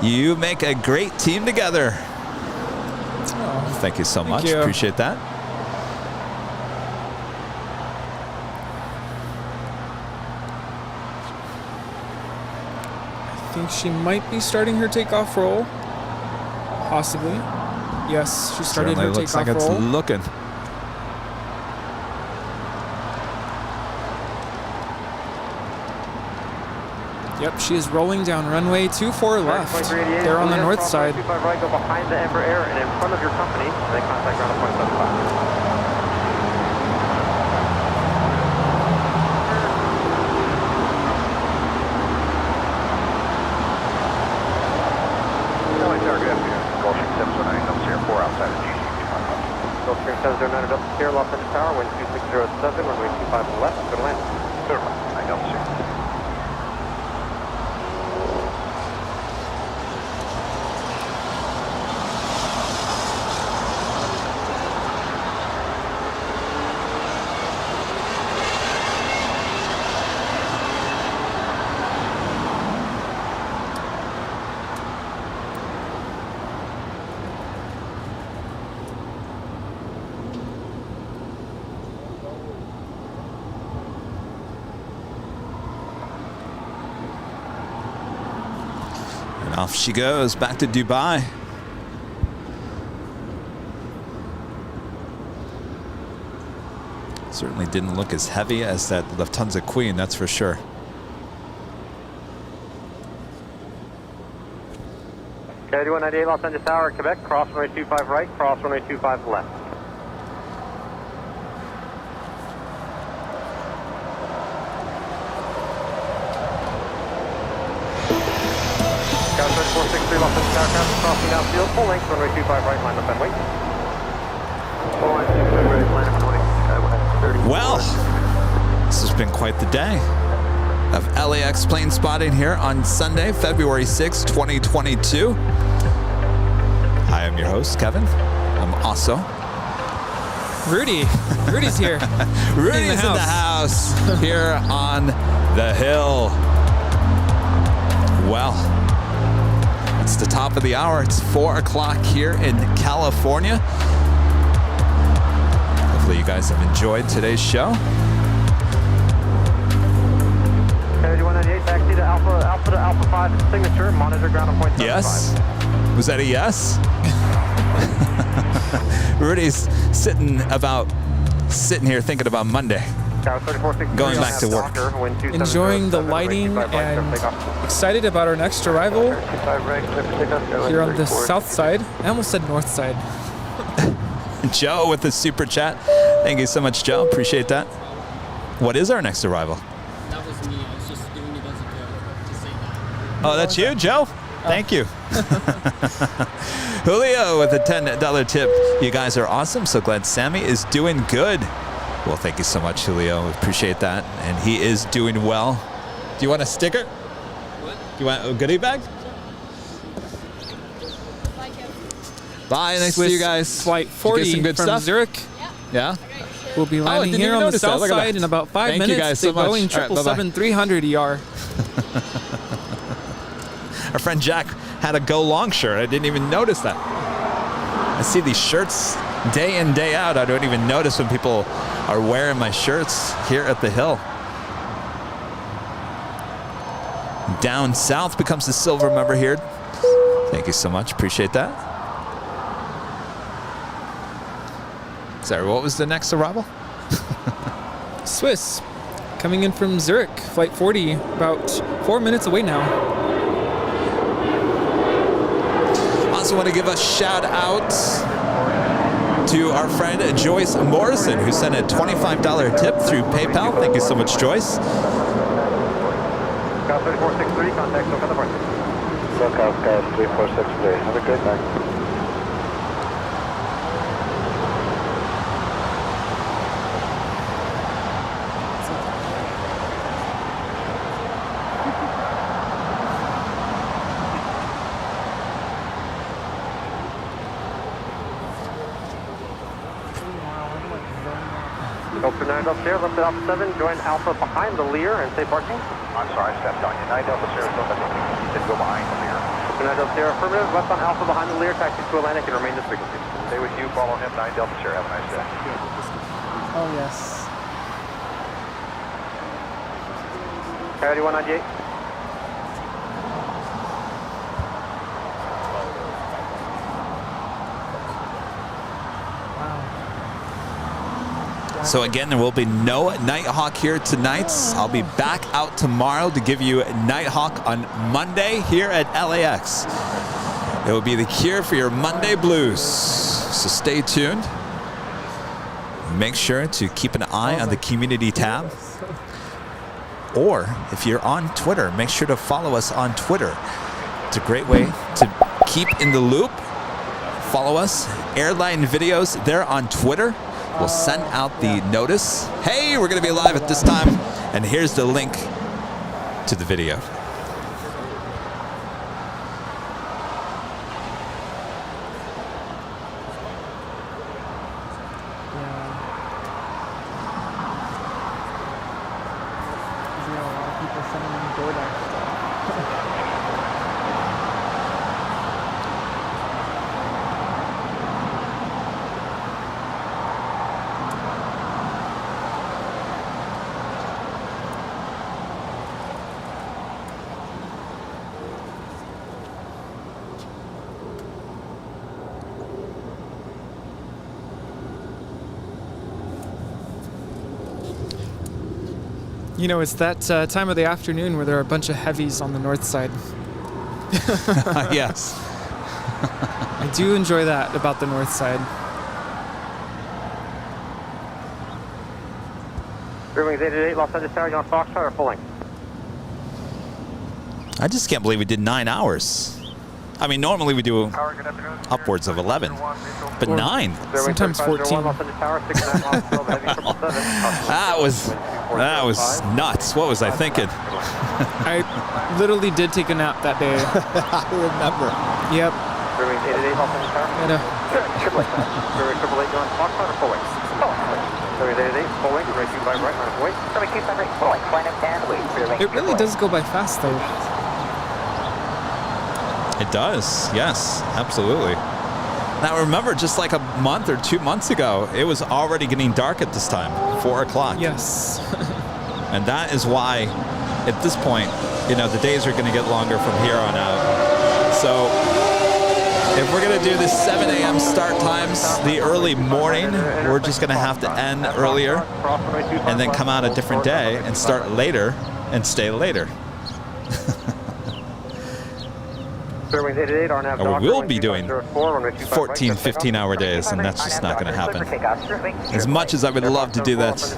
You make a great team together. Oh, thank you so much. Appreciate that. I think she might be starting her takeoff roll. Possibly. Yes, she started her takeoff roll. Looks like it's looking. Yep, she is rolling down runway 24 left. They're on the north side. 25 right, go behind the Embraer Air and in front of your company. They contact ground at 0.75. Gulfstream 709 up here, Los Angeles Tower, wind 2607, runway 25 left, go to land. Clear, I don't see. Off she goes, back to Dubai. Certainly didn't look as heavy as that Lufthansa Queen, that's for sure. Okay, 2198 Los Angeles Tower, Quebec, cross runway 25 right, cross runway 25 left. Scout 3463 Los Angeles Tower, Captain, crossing outfield, full length, runway 25 right, line up and wait. Full line 25 right, line up and wait. Well, this has been quite the day of LAX plane spotting here on Sunday, February 6, 2022. I am your host, Kevin. I'm also Rudy. Rudy's here. Rudy's in the house here on the hill. Well, it's the top of the hour. It's 4 o'clock here in California. Hopefully you guys have enjoyed today's show. Okay, 2198, taxi to Alpha to Alpha 5, signature, monitor ground on point 75. Yes? Was that a yes? Rudy's sitting here thinking about Monday. Going back to work. Enjoying the lighting and excited about our next arrival here on the south side. I almost said north side. Joe with the super chat. Thank you so much, Joe. Appreciate that. What is our next arrival? That was me. I was just doing it as a joke to say that. Oh, that's you, Joe? Thank you. Julio with a $10 tip. You guys are awesome. So glad Sammy is doing good. Well, thank you so much, Julio. We appreciate that. And he is doing well. Do you want a sticker? What? Do you want a goodie bag? Bye. Nice to see you guys. Flight 40 some good from stuff? Zurich. Yeah? We'll be landing here on the south side in about 5 minutes. Thank you guys so much. Boeing 777-300 ER. Our friend Jack had a Go Long shirt. I didn't even notice that. I see these shirts day in, day out. I don't even notice when people are wearing my shirts here at the hill. Down south becomes the silver member here. Thank you so much. Appreciate that. Sorry, what was the next arrival? Swiss, coming in from Zurich, flight 40, about 4 minutes away now. Also want to give a shout out to our friend Joyce Morrison, who sent a $25 tip through PayPal. Thank you so much, Joyce. Scout 3463, contact SoCal departure. SoCal, Scout 3463. Have a good night. Delta 9 Delta Sierra, left at Alpha 7, join Alpha behind the Lear and safe parking. I'm sorry, I stepped on you. 9 Delta Sierra, you said go behind the Lear. Delta 9 Delta Sierra, affirmative, left on Alpha behind the Lear, taxi to Atlantic and remain this frequency. Stay with you, follow him, 9 Delta Sierra, have a nice day. Oh, yes. Coyote 198. So again, there will be no Nighthawk here tonight. I'll be back out tomorrow to give you Nighthawk on Monday here at LAX. It will be the cure for your Monday blues. So stay tuned. Make sure to keep an eye on the community tab. Or if you're on Twitter, make sure to follow us on Twitter. It's a great way to keep in the loop. Follow us, Airline Videos, there on Twitter. We'll send out the notice. Hey, we're going to be live at this time. And here's the link to the video. You know, it's that time of the afternoon where there are a bunch of heavies on the north side. Yes. I do enjoy that about the north side. Runway 88, Los Angeles Tower, you on Foxtrot or full length? I just can't believe we did 9 hours. I mean, normally we do upwards of 11, but 9. Sometimes 14. That was nuts. What was I thinking? I literally did take a nap that day. I remember. Yep. Runway 88, Los Angeles Tower. Runway 88, you on Foxtrot or full length? Runway 88, full length, runway 25 right, on wait. Runway 25 right, full length, line up and wait. It really does go by fast though. It does, yes, absolutely. Now remember, just like a month or 2 months ago, it was already getting dark at this time, 4 o'clock. Yes. And that is why, at this point, you know, the days are going to get longer from here on out. So if we're going to do the 7 a.m. start times, the early morning, we're just going to have to end earlier and then come out a different day and start later and stay later. Or we will be doing 14, 15-hour days, and that's just not going to happen. As much as I would love to do that, it's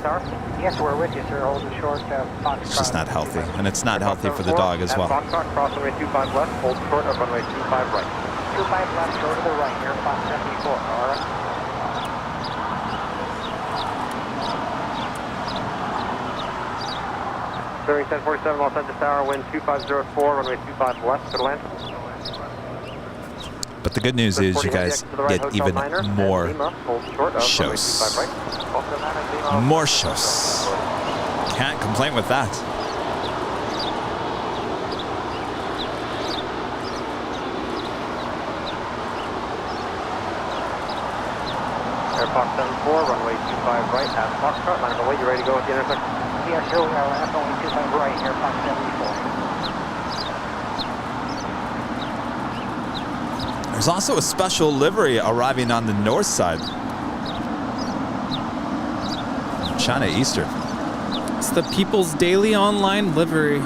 just not healthy, and it's not healthy for the dog as well. Cross runway 25 left, hold short of runway 25 right. 25 left, go to the right, here, Fox 74, all right. Bearing 1047, Los Angeles Tower, wind 2504, runway 25 left, to land. But the good news is you guys get even more shows. More shows. Can't complain with that. Air Fox 74, runway 25 right, at Foxtrot, line of the way, you ready to go at the intersection? Yes, sir, we are at runway 25 right, Air Fox 74. There's also a special livery arriving on the north side. China Eastern. It's the People's Daily Online livery.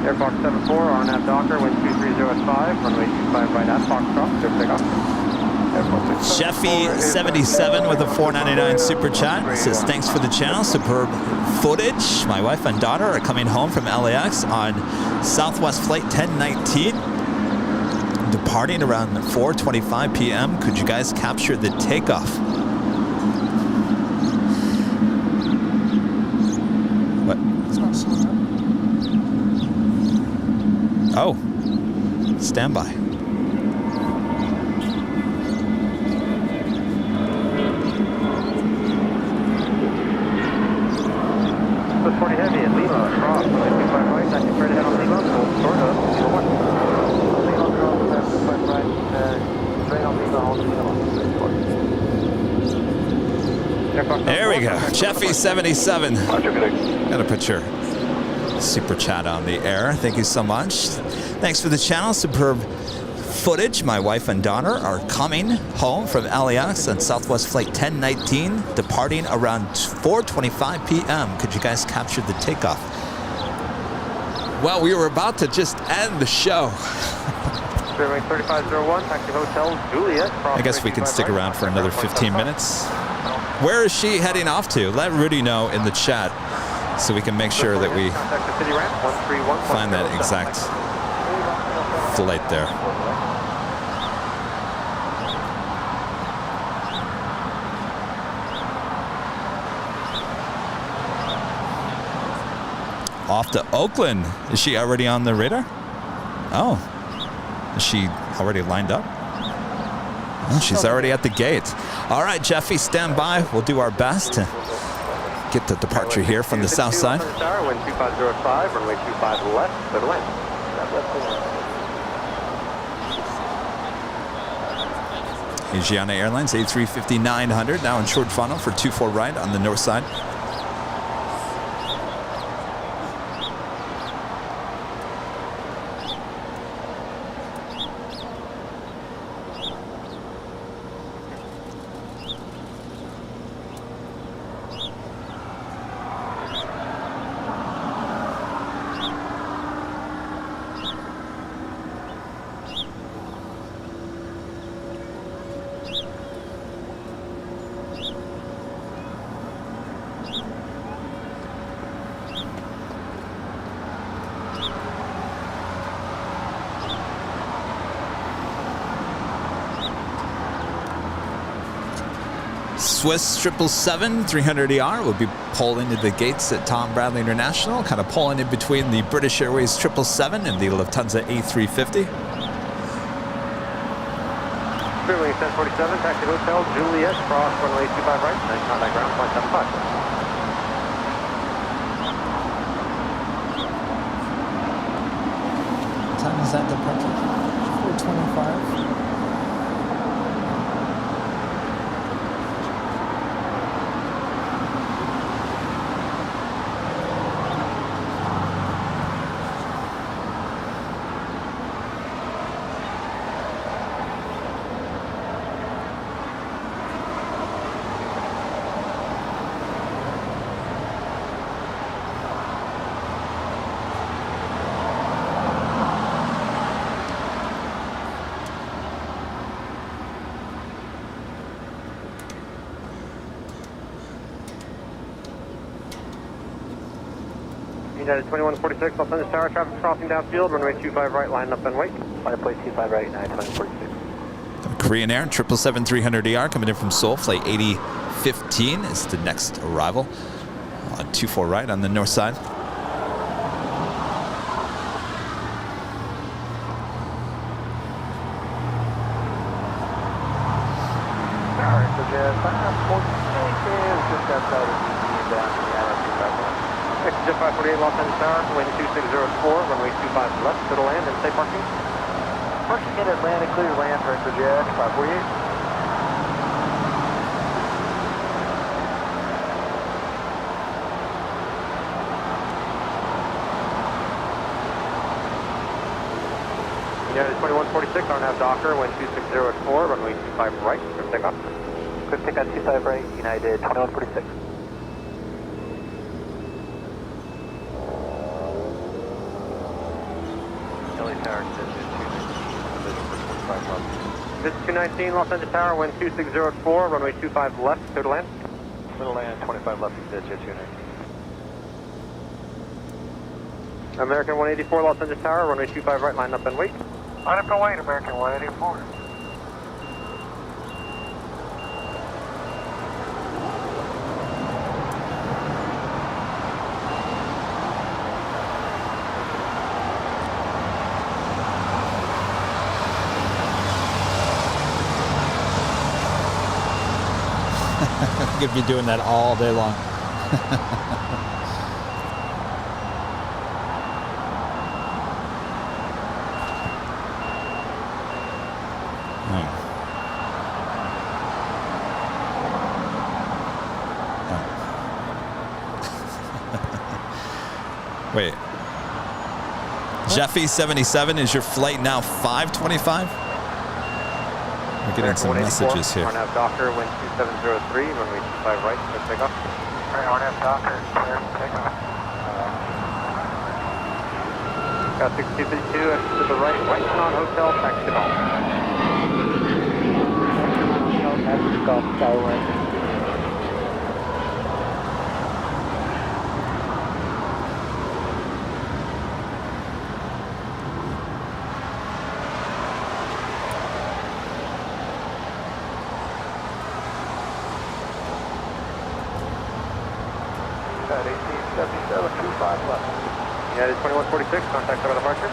Air Fox 74, RNAV Docker, wind 230 at 5, runway 25 right at Foxtrot, clear takeoff. Cheffy77 with a $4.99 super chat says, thanks for the channel, superb footage. My wife and daughter are coming home from LAX on Southwest Flight 1019, departing around 4:25 p.m. Could you guys capture the takeoff? What? It's not showing up. Oh, stand by. Plus 40 heavy at Lima, cross, runway 25 right, taxi straight ahead on Lima, hold short of, 01. Lima, cross, 25 right, straight on Lima, hold Lima. There we go, Cheffy77. Gotta put your super chat on the air. Thank you so much. Thanks for the channel. Superb footage. My wife and daughter are coming home from LAX on Southwest Flight 1019, departing around 4:25 p.m. Could you guys capture the takeoff? Well, we were about to just end the show. 3501, taxi hotel, Juliet. I guess we can stick around for another 15 minutes. Where is she heading off to? Let Rudy know in the chat so we can make sure that we find that exact flight there. Off to Oakland. Is she already on the radar? Oh. Is she already lined up? Oh, she's already at the gate. All right, Jeffy, stand by. We'll do our best to get the departure here from the south side. Wind 2505, runway 25 left, clear to land. Asiana Airlines A350-900 now in short funnel for 24 right on the north side. Swiss 777 300ER will be pulling into the gates at Tom Bradley International, kind of pulling in between the British Airways 777 and the Lufthansa A350. Clearly 1047, taxi Hotel Juliet, cross runway 25 right, then contact ground 175. What time is that departure? 4:25. United 2146, Los Angeles Tower, traffic crossing downfield, runway 25 right, line up and wait. Flight place 25 right, United 2146. Korean Air 777 300ER coming in from Seoul, flight 8015 is the next arrival. 24 right on the north side. Alright, so just just outside of the down to the island 251. Jet 548 Los Angeles Tower, wind 2604, runway 25 left, to the land and stay parking. Parking in Atlanta, clear land for Jet 548. United 2146, RNAV Docker, wind 2604, runway 25 right, clear takeoff. Clear takeoff 25 right, United 2146. This is 219, Los Angeles Tower, wind 2604, runway 25 left, clear to land. Clear to land, 25 left, Jet 219. American 184, Los Angeles Tower, runway 25 right, line up and wait. Line up and wait, American 184. Could be doing that all day long. Wait. Jeffy 77, is your flight now 525? We're getting some messages here. RNAV Docker, wind 2703, runway 25 right, clear takeoff. RNAV Docker, clear takeoff. Got 6252, exit to the right, right non-hotel, taxi to golf. Taxi to golf, Skyway. United 2146, contact our departure.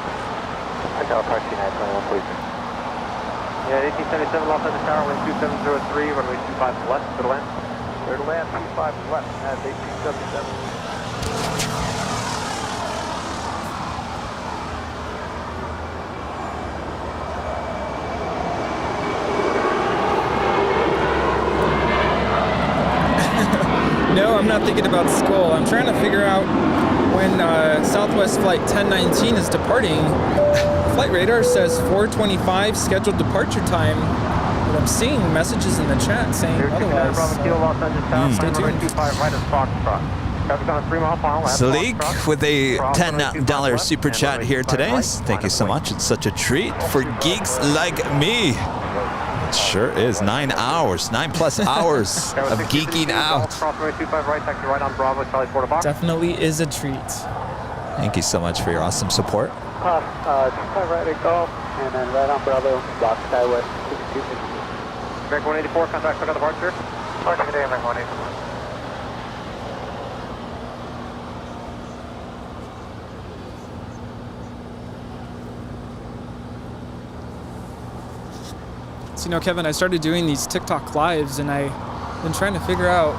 Hotel Taxi 921, please. Yeah, 1877 Los Angeles Tower, wind 2703, runway 25 left, clear to land. Clear to land, 25 left, at 1877. No, I'm not thinking about school. I'm trying to figure out when Southwest Flight 1019 is departing. Flight radar says 4:25 scheduled departure time, but I'm seeing messages in the chat saying otherwise. Stay tuned. Sleek with a $10 super chat here today. Thank you so much. It's such a treat for geeks like me. It sure is. 9 hours, 9+ hours of geeking out. Definitely is a treat. Thank you so much for your awesome support. 25 right at Golf, and then right on Bravo, block Skywest, 6250. American 184, contact for departure. Departure today, American 184. So, you know, Kevin, I started doing these TikTok lives, and I've been trying to figure out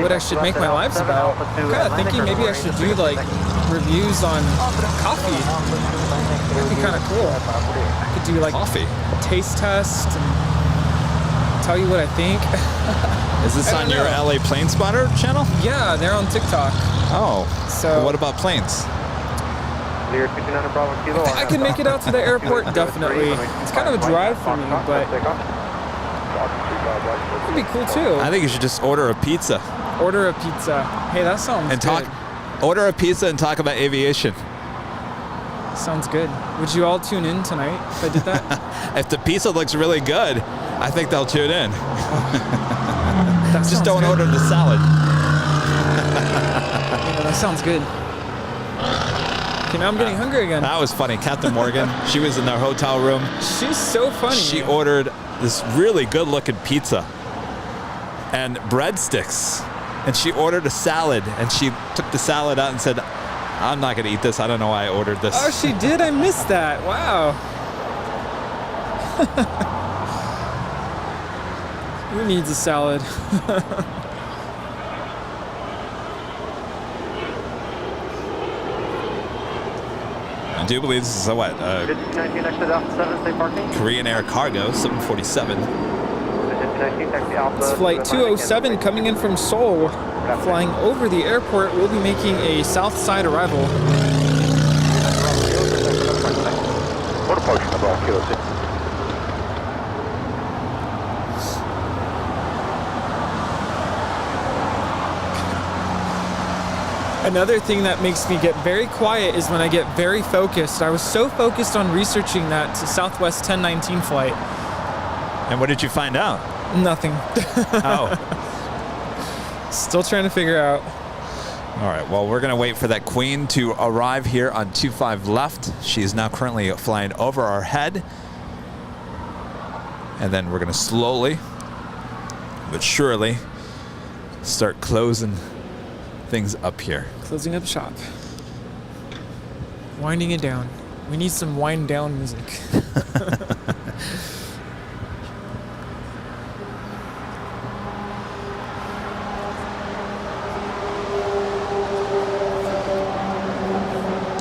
what I should make my lives about. I'm kind of thinking maybe I should do like reviews on coffee. That'd be kind of cool. I could do like coffee taste test and tell you what I think. Is this on your LA Plane Spotter channel? Yeah, they're on TikTok. Oh, so what about planes? I can make it out to the airport, definitely. It's kind of a drive for me, but it'd be cool too. I think you should just order a pizza. Order a pizza. Hey, that sounds good. Order a pizza and talk about aviation. Sounds good. Would you all tune in tonight if I did that? If the pizza looks really good, I think they'll tune in. Just don't order the salad. Yeah, that sounds good. Okay, now I'm getting hungry again. That was funny. Captain Morgan, she was in their hotel room. She's so funny. She ordered this really good-looking pizza and breadsticks, and she ordered a salad, and she took the salad out and said, I'm not going to eat this. I don't know why I ordered this. Oh, she did? I missed that. Wow. Who needs a salad? I do believe this is a what? Korean Air Cargo 747. It's flight 207 coming in from Seoul. Flying over the airport, we'll be making a south side arrival. Another thing that makes me get very quiet is when I get very focused. I was so focused on researching that Southwest 1019 flight. And what did you find out? Nothing. Oh. Still trying to figure out. All right, well, we're going to wait for that queen to arrive here on 25 left. She is now currently flying over our head. And then we're going to slowly but surely start closing things up here. Closing up shop. Winding it down. We need some wind down music.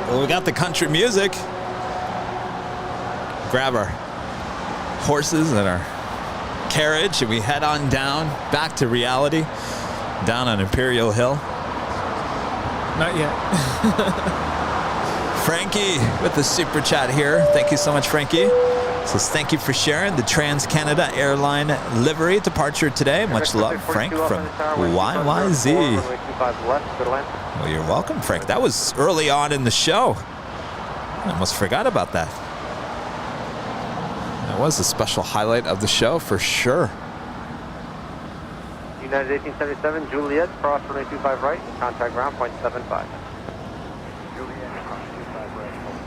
Well, we got the country music. Grab our horses and our carriage and we head on down back to reality, down on Imperial Hill. Not yet. Frankie with the super chat here. Thank you so much, Frankie. Says thank you for sharing the Trans-Canada Airline livery departure today. Much love, Frank from YYZ. Well, you're welcome, Frank. That was early on in the show. I almost forgot about that. That was a special highlight of the show for sure. United 1877, Juliet, cross runway 25 right, contact ground, point 75. Juliet, cross 25 right, hold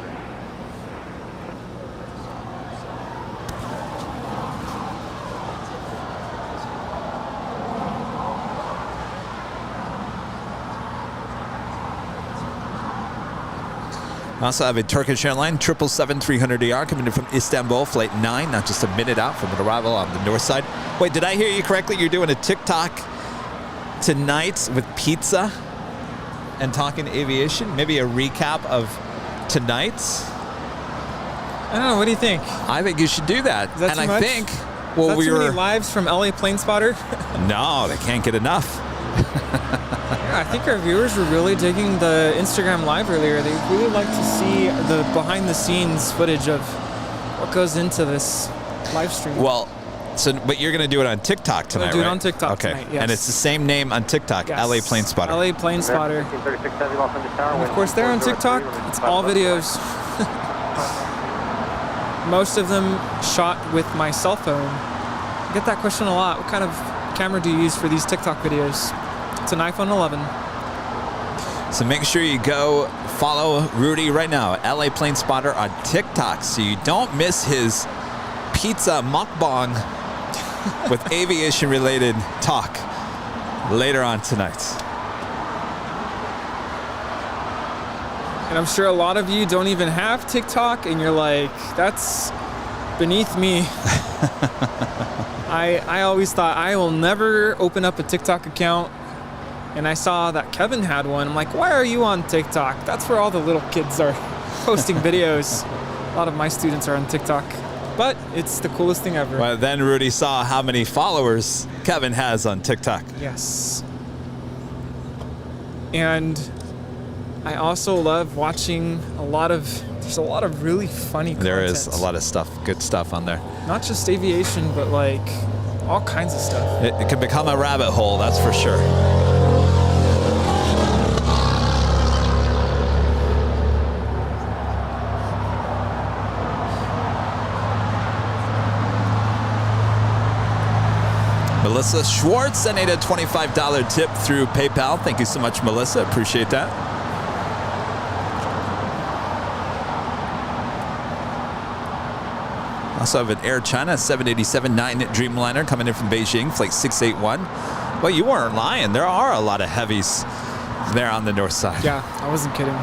3. We also have a Turkish airline 777-300ER coming in from Istanbul, flight 9, not just a minute out from an arrival on the north side. Wait, did I hear you correctly? You're doing a TikTok tonight with pizza and talking aviation? Maybe a recap of tonight? I don't know. What do you think? I think you should do that. Is that and too I much? think, well, we were lives from LA Plane Spotter. No, they can't get enough. Yeah, I think our viewers were really digging the Instagram live earlier. They really like to see the behind-the-scenes footage of what goes into this live stream. Well, but you're going to do it on TikTok tonight, I'll do it right? on TikTok tonight, yes. And it's the same name on TikTok, Yes. LA Plane Spotter. LA Plane Spotter. And of course, they're on TikTok. It's all videos. Most of them shot with my cell phone. I get that question a lot. What kind of camera do you use for these TikTok videos? It's an iPhone 11. So make sure you go follow Rudy right now, LA Plane Spotter on TikTok, so you don't miss his pizza mukbang with aviation-related talk later on tonight. And I'm sure a lot of you don't even have TikTok, and you're like, that's beneath me. I always thought I will never open up a TikTok account. And I saw that Kevin had one. I'm like, why are you on TikTok? That's where all the little kids are posting videos. A lot of my students are on TikTok. But it's the coolest thing ever. Well, then Rudy saw how many followers Kevin has on TikTok. Yes. And I also love watching there's a lot of really funny content. There is a lot of stuff, good stuff on there. Not just aviation, but like all kinds of stuff. It can become a rabbit hole, that's for sure. Melissa Schwartz sending a $25 tip through PayPal. Thank you so much, Melissa. Appreciate that. Also have an Air China 787-9 Dreamliner coming in from Beijing, flight 681. Well, you weren't lying. There are a lot of heavies there on the north side. Yeah, I wasn't kidding.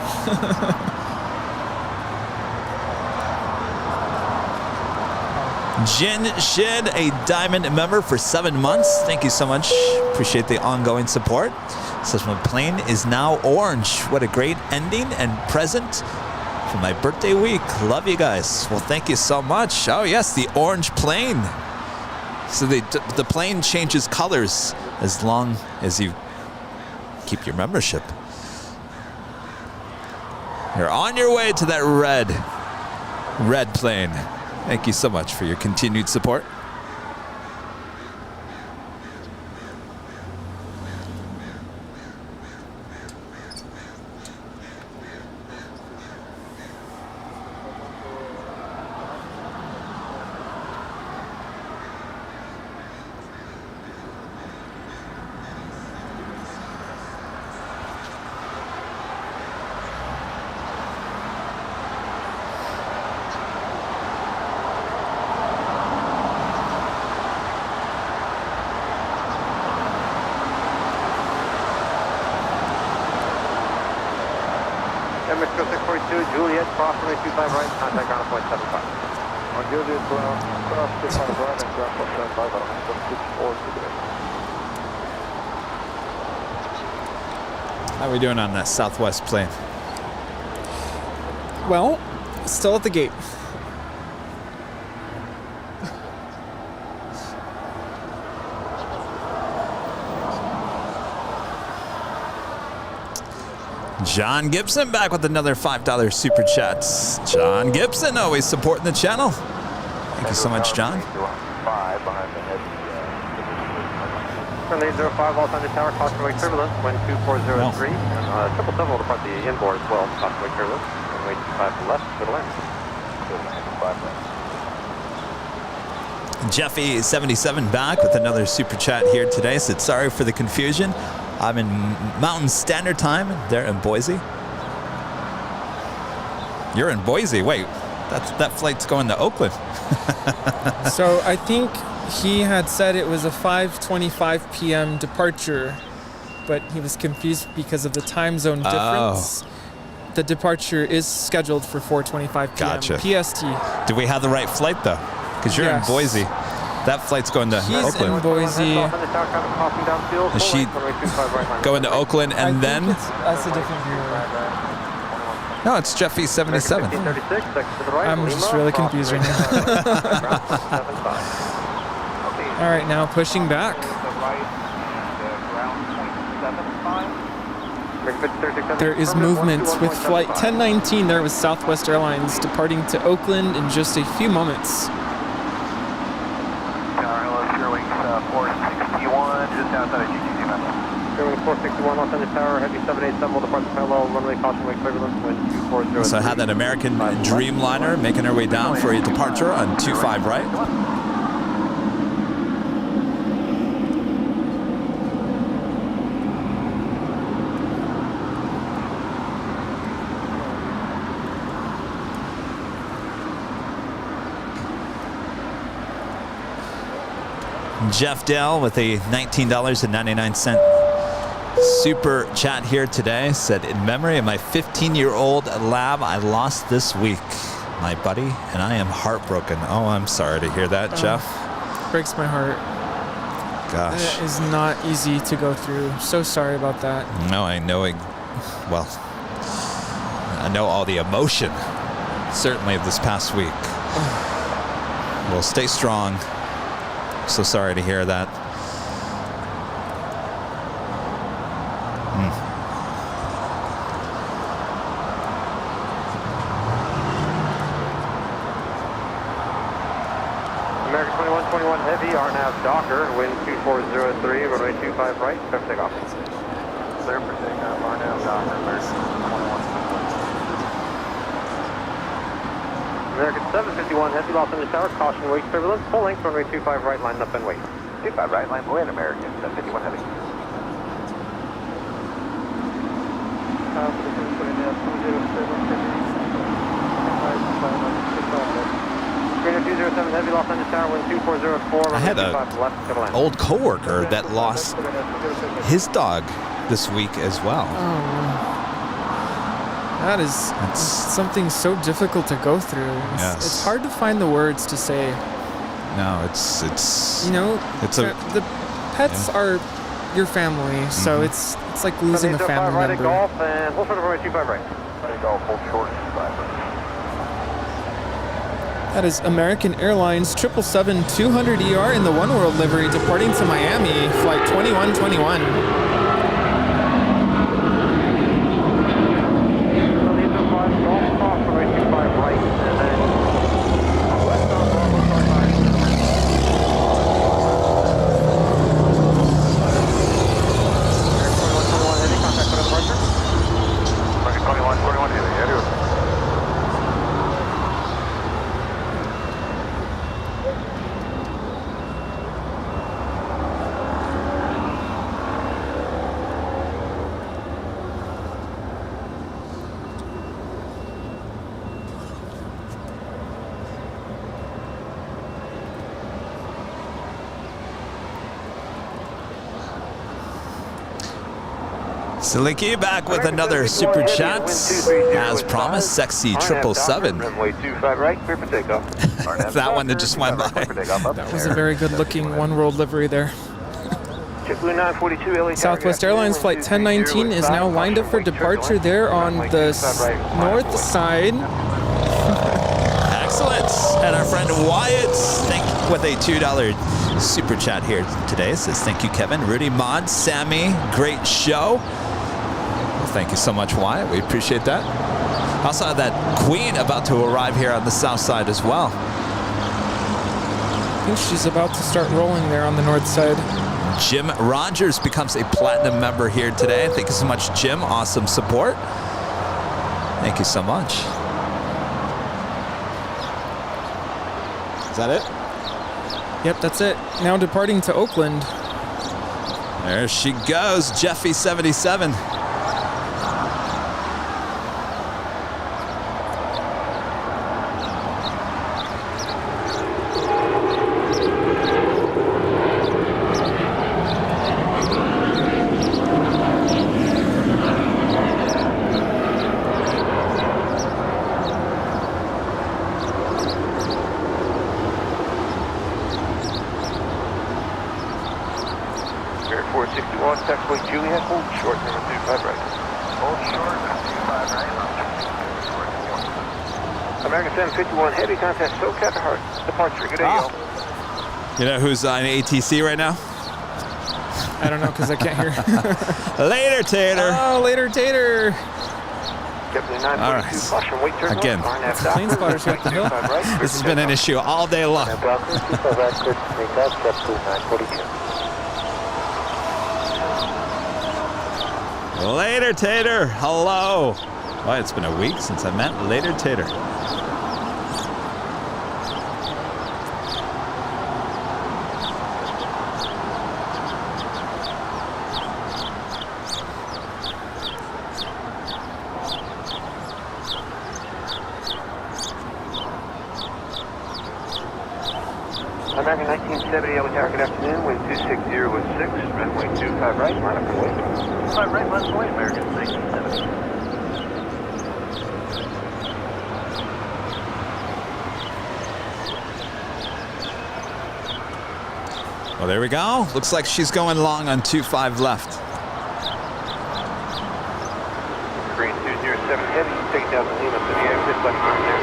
Jin Shin, a Diamond member for 7 months. Thank you so much. Appreciate the ongoing support. Says my plane is now orange. What a great ending and present for my birthday week. Love you guys. Well, thank you so much. Oh yes, the orange plane. So the plane changes colors as long as you keep your membership. You're on your way to that red plane. Thank you so much for your continued support. Mexico 642, Juliet, cross runway 25 right, contact ground point 75. On Juliet, ground, cross 25 right, and ground point 75, on 64 today. How are we doing on that Southwest plane? Well, still at the gate. John Gibson back with another $5 super chats. John Gibson always supporting the channel. Thank you so much, John. Runway 05, all Thunder Tower, crossway turbulence, wind 2403, and 777 will depart the inboard as well, crossway turbulence, runway 25 to left, good land. Jeffy 77 back with another super chat here today. Said sorry for the confusion. I'm in Mountain Standard Time there in Boise. You're in Boise. Wait, that flight's going to Oakland. So I think he had said it was a 5:25 p.m. departure, but he was confused because of the time zone difference. the departure is scheduled for 4:25 p.m. Gotcha. PST. Do we have the right flight though? Because you're Yes. in Boise. That flight's going to He's Oakland. in Boise. Is she going to Oakland and then? That's a different view. No, it's Jeffy 77. I'm just really confused right now. All right, now pushing back. There is movement with flight 1019 there with Southwest Airlines departing to Oakland in just a few moments. Just outside of GTC, man. Airwing 461, Los Angeles Tower, heavy 787, will depart the parallel, runway caution, wake turbulence, wind 240. So I had that American Dreamliner making her way down for a departure on 25 right. Jeff Dale with a $19.99 super chat here today said, in memory of my 15-year-old lab I lost this week. My buddy and I am heartbroken. Oh, I'm sorry to hear that, Jeff. Breaks my heart. Gosh. It is not easy to go through. So sorry about that. No, I know it. Well, I know all the emotion, certainly, of this past week. Well, stay strong. So sorry to hear that. American 2121 Heavy, RNAV Docker, wind 2403, runway 25 right, clear for takeoff. Clear for takeoff, RNAV Docker, American 2121. American 751 Heavy, Los Angeles Tower, caution, wake turbulence, full length, runway 25 right, line up and wait. 25 right, line wind, American 751 Heavy. Heavy, Los Angeles Tower, wind 2404, I had an old coworker that lost his dog this week as well. That is something so difficult to go through. It's hard to find the words to say. No, it's you know, the pets are your family, so it's like losing a family right member. Golf and hold short of runway 25 right. Right Golf, hold short 25 right. That is American Airlines 777-200ER in the One World livery departing to Miami, flight 2121. Slicky back with another super chat. As promised, sexy 777. Runway 25 right, clear for takeoff. That one that just went by. That was a very good looking One World livery there. JetBlue 942 Southwest Airlines flight 1019 is now lined up for departure there on the north side. Excellent. And our friend Wyatt, thank you, with a $2 super chat here today. It says, thank you, Kevin, Rudy, Mod, Sammy. Great show. Well, thank you so much, Wyatt. We appreciate that. Also have that Queen about to arrive here on the south side as well. I think she's about to start rolling there on the north side. Jim Rogers becomes a platinum member here today. Thank you so much, Jim. Awesome support. Thank you so much. Is that it? Yep, that's it. Now departing to Oakland. There she goes, Jeffy 77. Wait, Juliet, hold short, number 25 right. Hold short, number 25 right. American 751, heavy contact, SoCal departure. Good day, y'all. You know who's on ATC right now? I don't know because I can't hear. Later, Tater. Oh, later, Tater. All right. Again, plane spotters got the hill. This has been an issue all day long. Later, Tater. Hello. Why, it's been a week since I met Later, Tater. American 1970, LA Tower, good afternoon, wind 260 with 6, runway 25 right, line up and wait. 25 right, line up and wait, American 1970. Well, there we go. Looks like she's going long on 25 left. Green 207 heavy, take down the Lima to the exit, left turn there.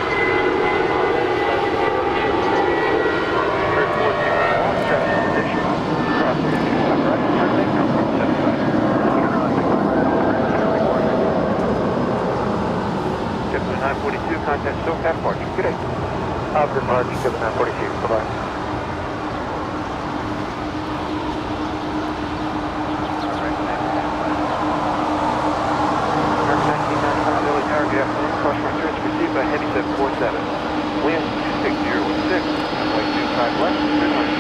JetTip 942, contact SoCal departure. Good day. Good March, JetTip 942, bye-bye. Cross returns received by heavy 747. Wind 260 with 6, runway 25 left, good night.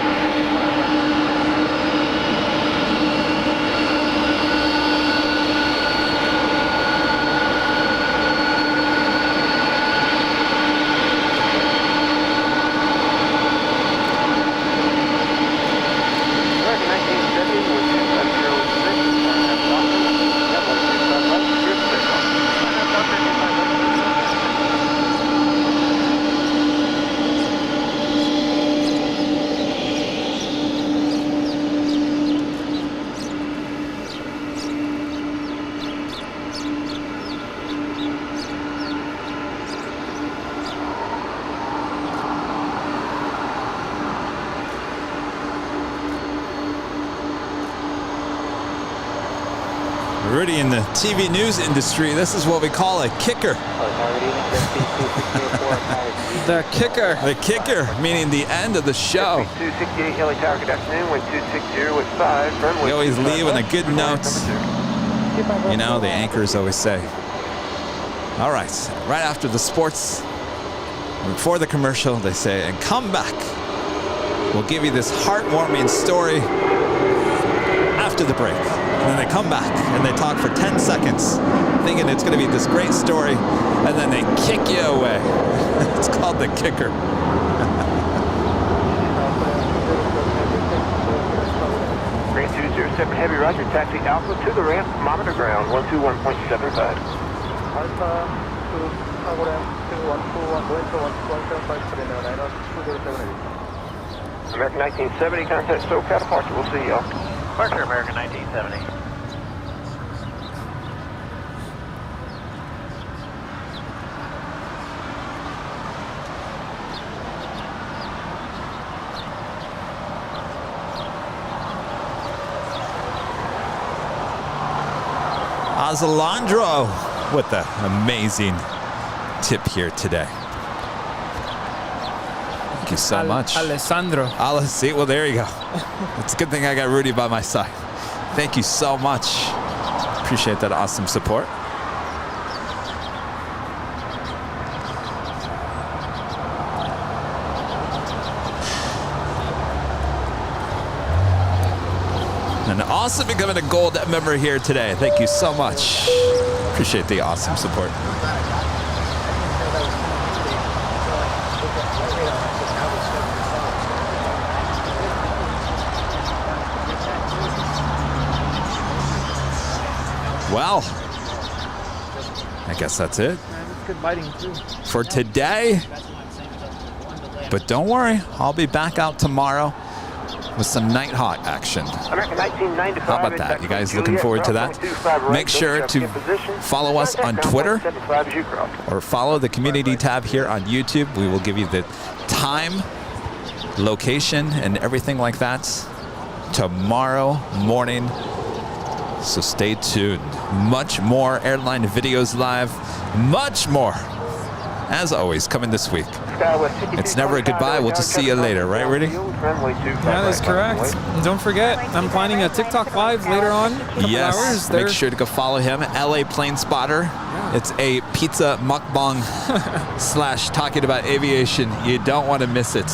American 1970 with 250 with 6, Rudy, in the TV news industry, this is what we call a kicker. The kicker. The kicker, meaning the end of the show. 268 LA Tower, good afternoon, wind 260 with 5, runway. We always leave on a good note. You know, the anchors always say. All right, right after the sports, before the commercial, they say, and come back. We'll give you this heartwarming story after the break. And then they come back and they talk for 10 seconds, thinking it's going to be this great story, and then they kick you away. It's called the kicker. Green 207 heavy, roger, taxi Alpha to the ramp, monitor ground, 121.75. Alpha to ramp, 121.75. American 1970, contact SoCal departure, we'll see y'all. Departure, American 1970. Azalandro with the amazing tip here today. Thank you so much. Alessandro. See, well, there you go. It's a good thing I got Rudy by my side. Thank you so much. Appreciate that awesome support. And also becoming a gold member here today. Thank you so much. Appreciate the awesome support. Well, I guess that's it for today. But don't worry, I'll be back out tomorrow with some Nighthawk action. American 1995. How about that? You guys looking forward to that? Make sure to follow us on Twitter or follow the community tab here on YouTube. We will give you the time, location, and everything like that tomorrow morning. So stay tuned. Much more Airline Videos Live. Much more, as always, coming this week. It's never a goodbye. We'll just see you later, right, Rudy? That is correct. And don't forget, I'm planning a TikTok Live later on. Yes, make sure to go follow him, LA Plane Spotter. Yeah. It's a pizza mukbang / talking about aviation. You don't want to miss it.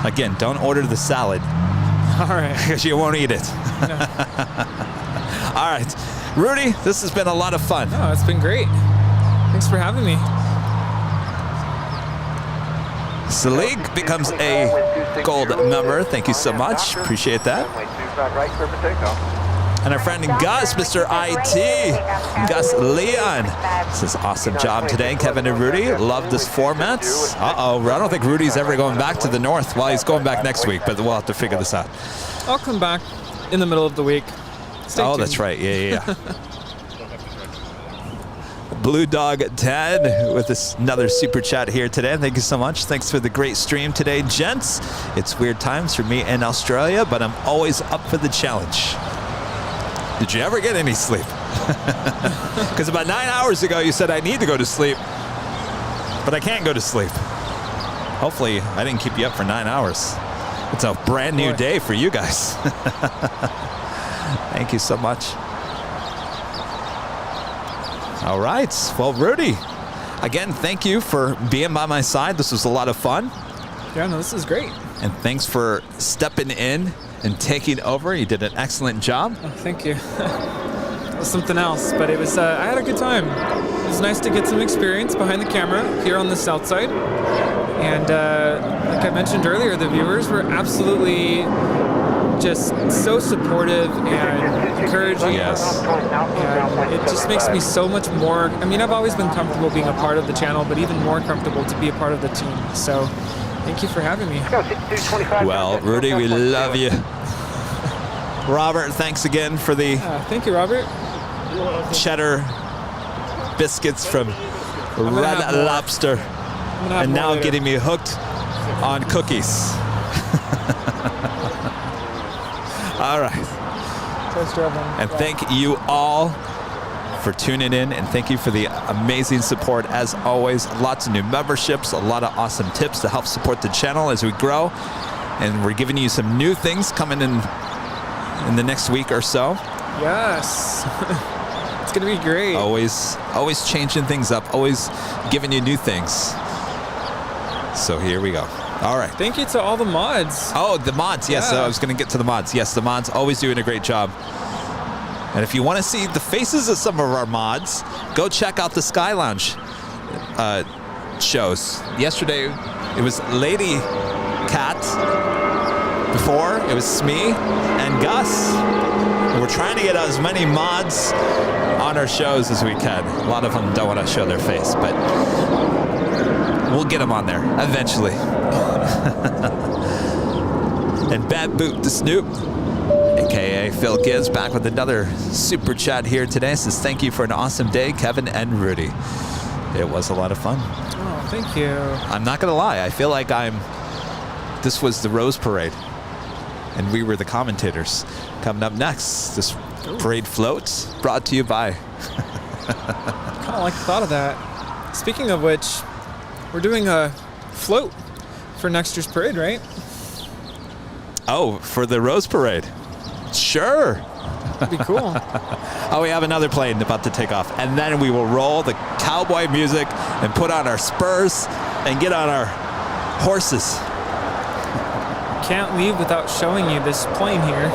Again, don't order the salad. All right. Because you won't eat it. No. All right. Rudy, this has been a lot of fun. Oh, it's been great. Thanks for having me. Salik becomes a gold member. Thank you so much. Appreciate that. And our friend Gus, Mr. IT, Gus Leon, says awesome job today. Kevin and Rudy, love this format. Uh-oh, I don't think Rudy's ever going back to the north. Well, he's going back next week, but we'll have to figure this out. I'll come back in the middle of the week. Stay tuned. That's right. Yeah. Blue Dog Ted with another super chat here today. Thank you so much. Thanks for the great stream today, gents. It's weird times for me in Australia, but I'm always up for the challenge. Did you ever get any sleep? Because about 9 hours ago, you said I need to go to sleep, but I can't go to sleep. Hopefully, I didn't keep you up for 9 hours. It's a brand new day for you guys. Thank you so much. All right. Well, Rudy, again, thank you for being by my side. This was a lot of fun. Yeah, no, this is great. And thanks for stepping in and taking over. You did an excellent job. Oh, thank you. It was something else, but it was. I had a good time. It was nice to get some experience behind the camera here on the south side. And like I mentioned earlier, the viewers were absolutely just so supportive and encouraging. Yes. And it just makes me so much more. I mean, I've always been comfortable being a part of the channel, but even more comfortable to be a part of the team. So thank you for having me. Well, Rudy, we love you. Robert, thanks again for the thank you, Robert. cheddar biscuits from Red Lobster. And now getting me hooked on cookies. All right. And thank you all for tuning in, and thank you for the amazing support as always. Lots of new memberships, a lot of awesome tips to help support the channel as we grow, and we're giving you some new things coming in the next week or so. Yes. It's gonna be great. Always changing things up, always giving you new things. So here we go. All right. Thank you to all the mods. Oh, the mods. Yes, I was going to get to the mods. Yes, the mods always doing a great job. And if you want to see the faces of some of our mods, go check out the Sky Lounge shows. Yesterday, it was Lady Cat. Before, it was Smee and Gus. And we're trying to get as many mods on our shows as we can. A lot of them don't want to show their face, but we'll get them on there eventually. And Bad Boot the Snoop, aka Phil Gibbs, back with another super chat here today. Says thank you for an awesome day, Kevin and Rudy. It was a lot of fun. Oh, thank you. I'm not gonna lie, I feel like this was the Rose Parade, and we were the commentators. Coming up next, this parade floats, brought to you by. Kind of like the thought of that. Speaking of which, we're doing a float for next year's parade, right? Oh, for the Rose Parade. Sure. That'd be cool. Oh, we have another plane about to take off. And then we will roll the cowboy music and put on our spurs and get on our horses. Can't leave without showing you this plane here.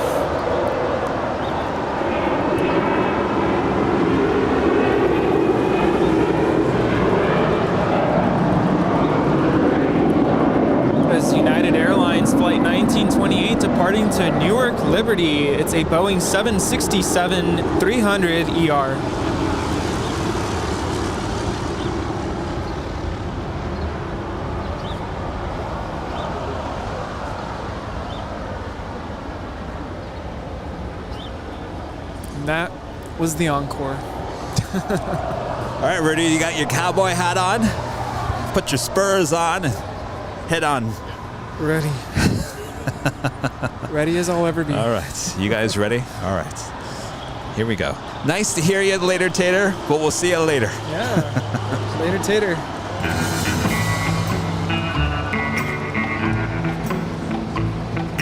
United Airlines Flight 1928 departing to Newark Liberty. It's a Boeing 767-300ER. That was the encore. All right, Rudy, you got your cowboy hat on. Put your spurs on. Head on. Ready. Ready as I'll ever be. All right. You guys ready? All right. Here we go. Nice to hear you later, Tater, but we'll see you later. Yeah. Later, Tater.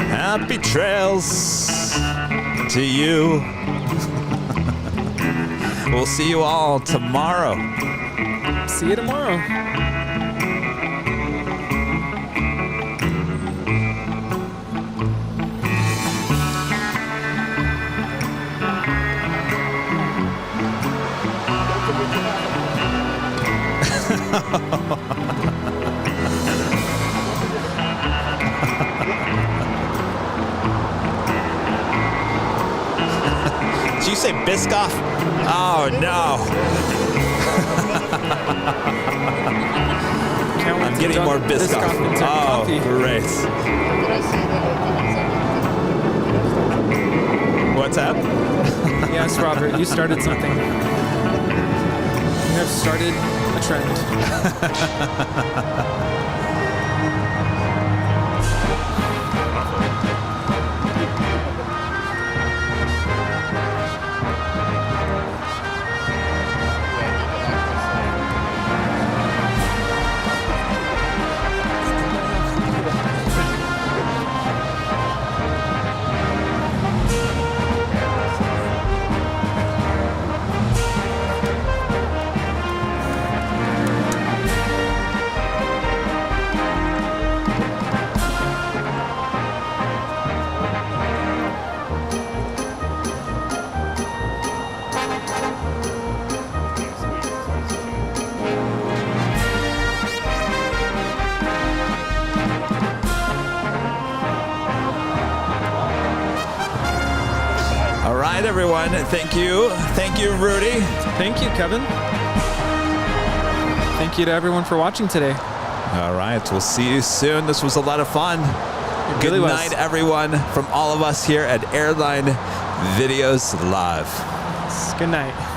Happy trails to you. We'll see you all tomorrow. See you tomorrow. Did you say Biscoff? Oh no. I'm getting more Biscoff. Oh, great. What's up? Yes, Robert, you started something. You have started a trend. Everyone, thank you. Thank you, Rudy. Thank you, Kevin. Thank you to everyone for watching today. All right, we'll see you soon. This was a lot of fun. Good night, everyone, from all of us here at Airline Videos Live. Good night.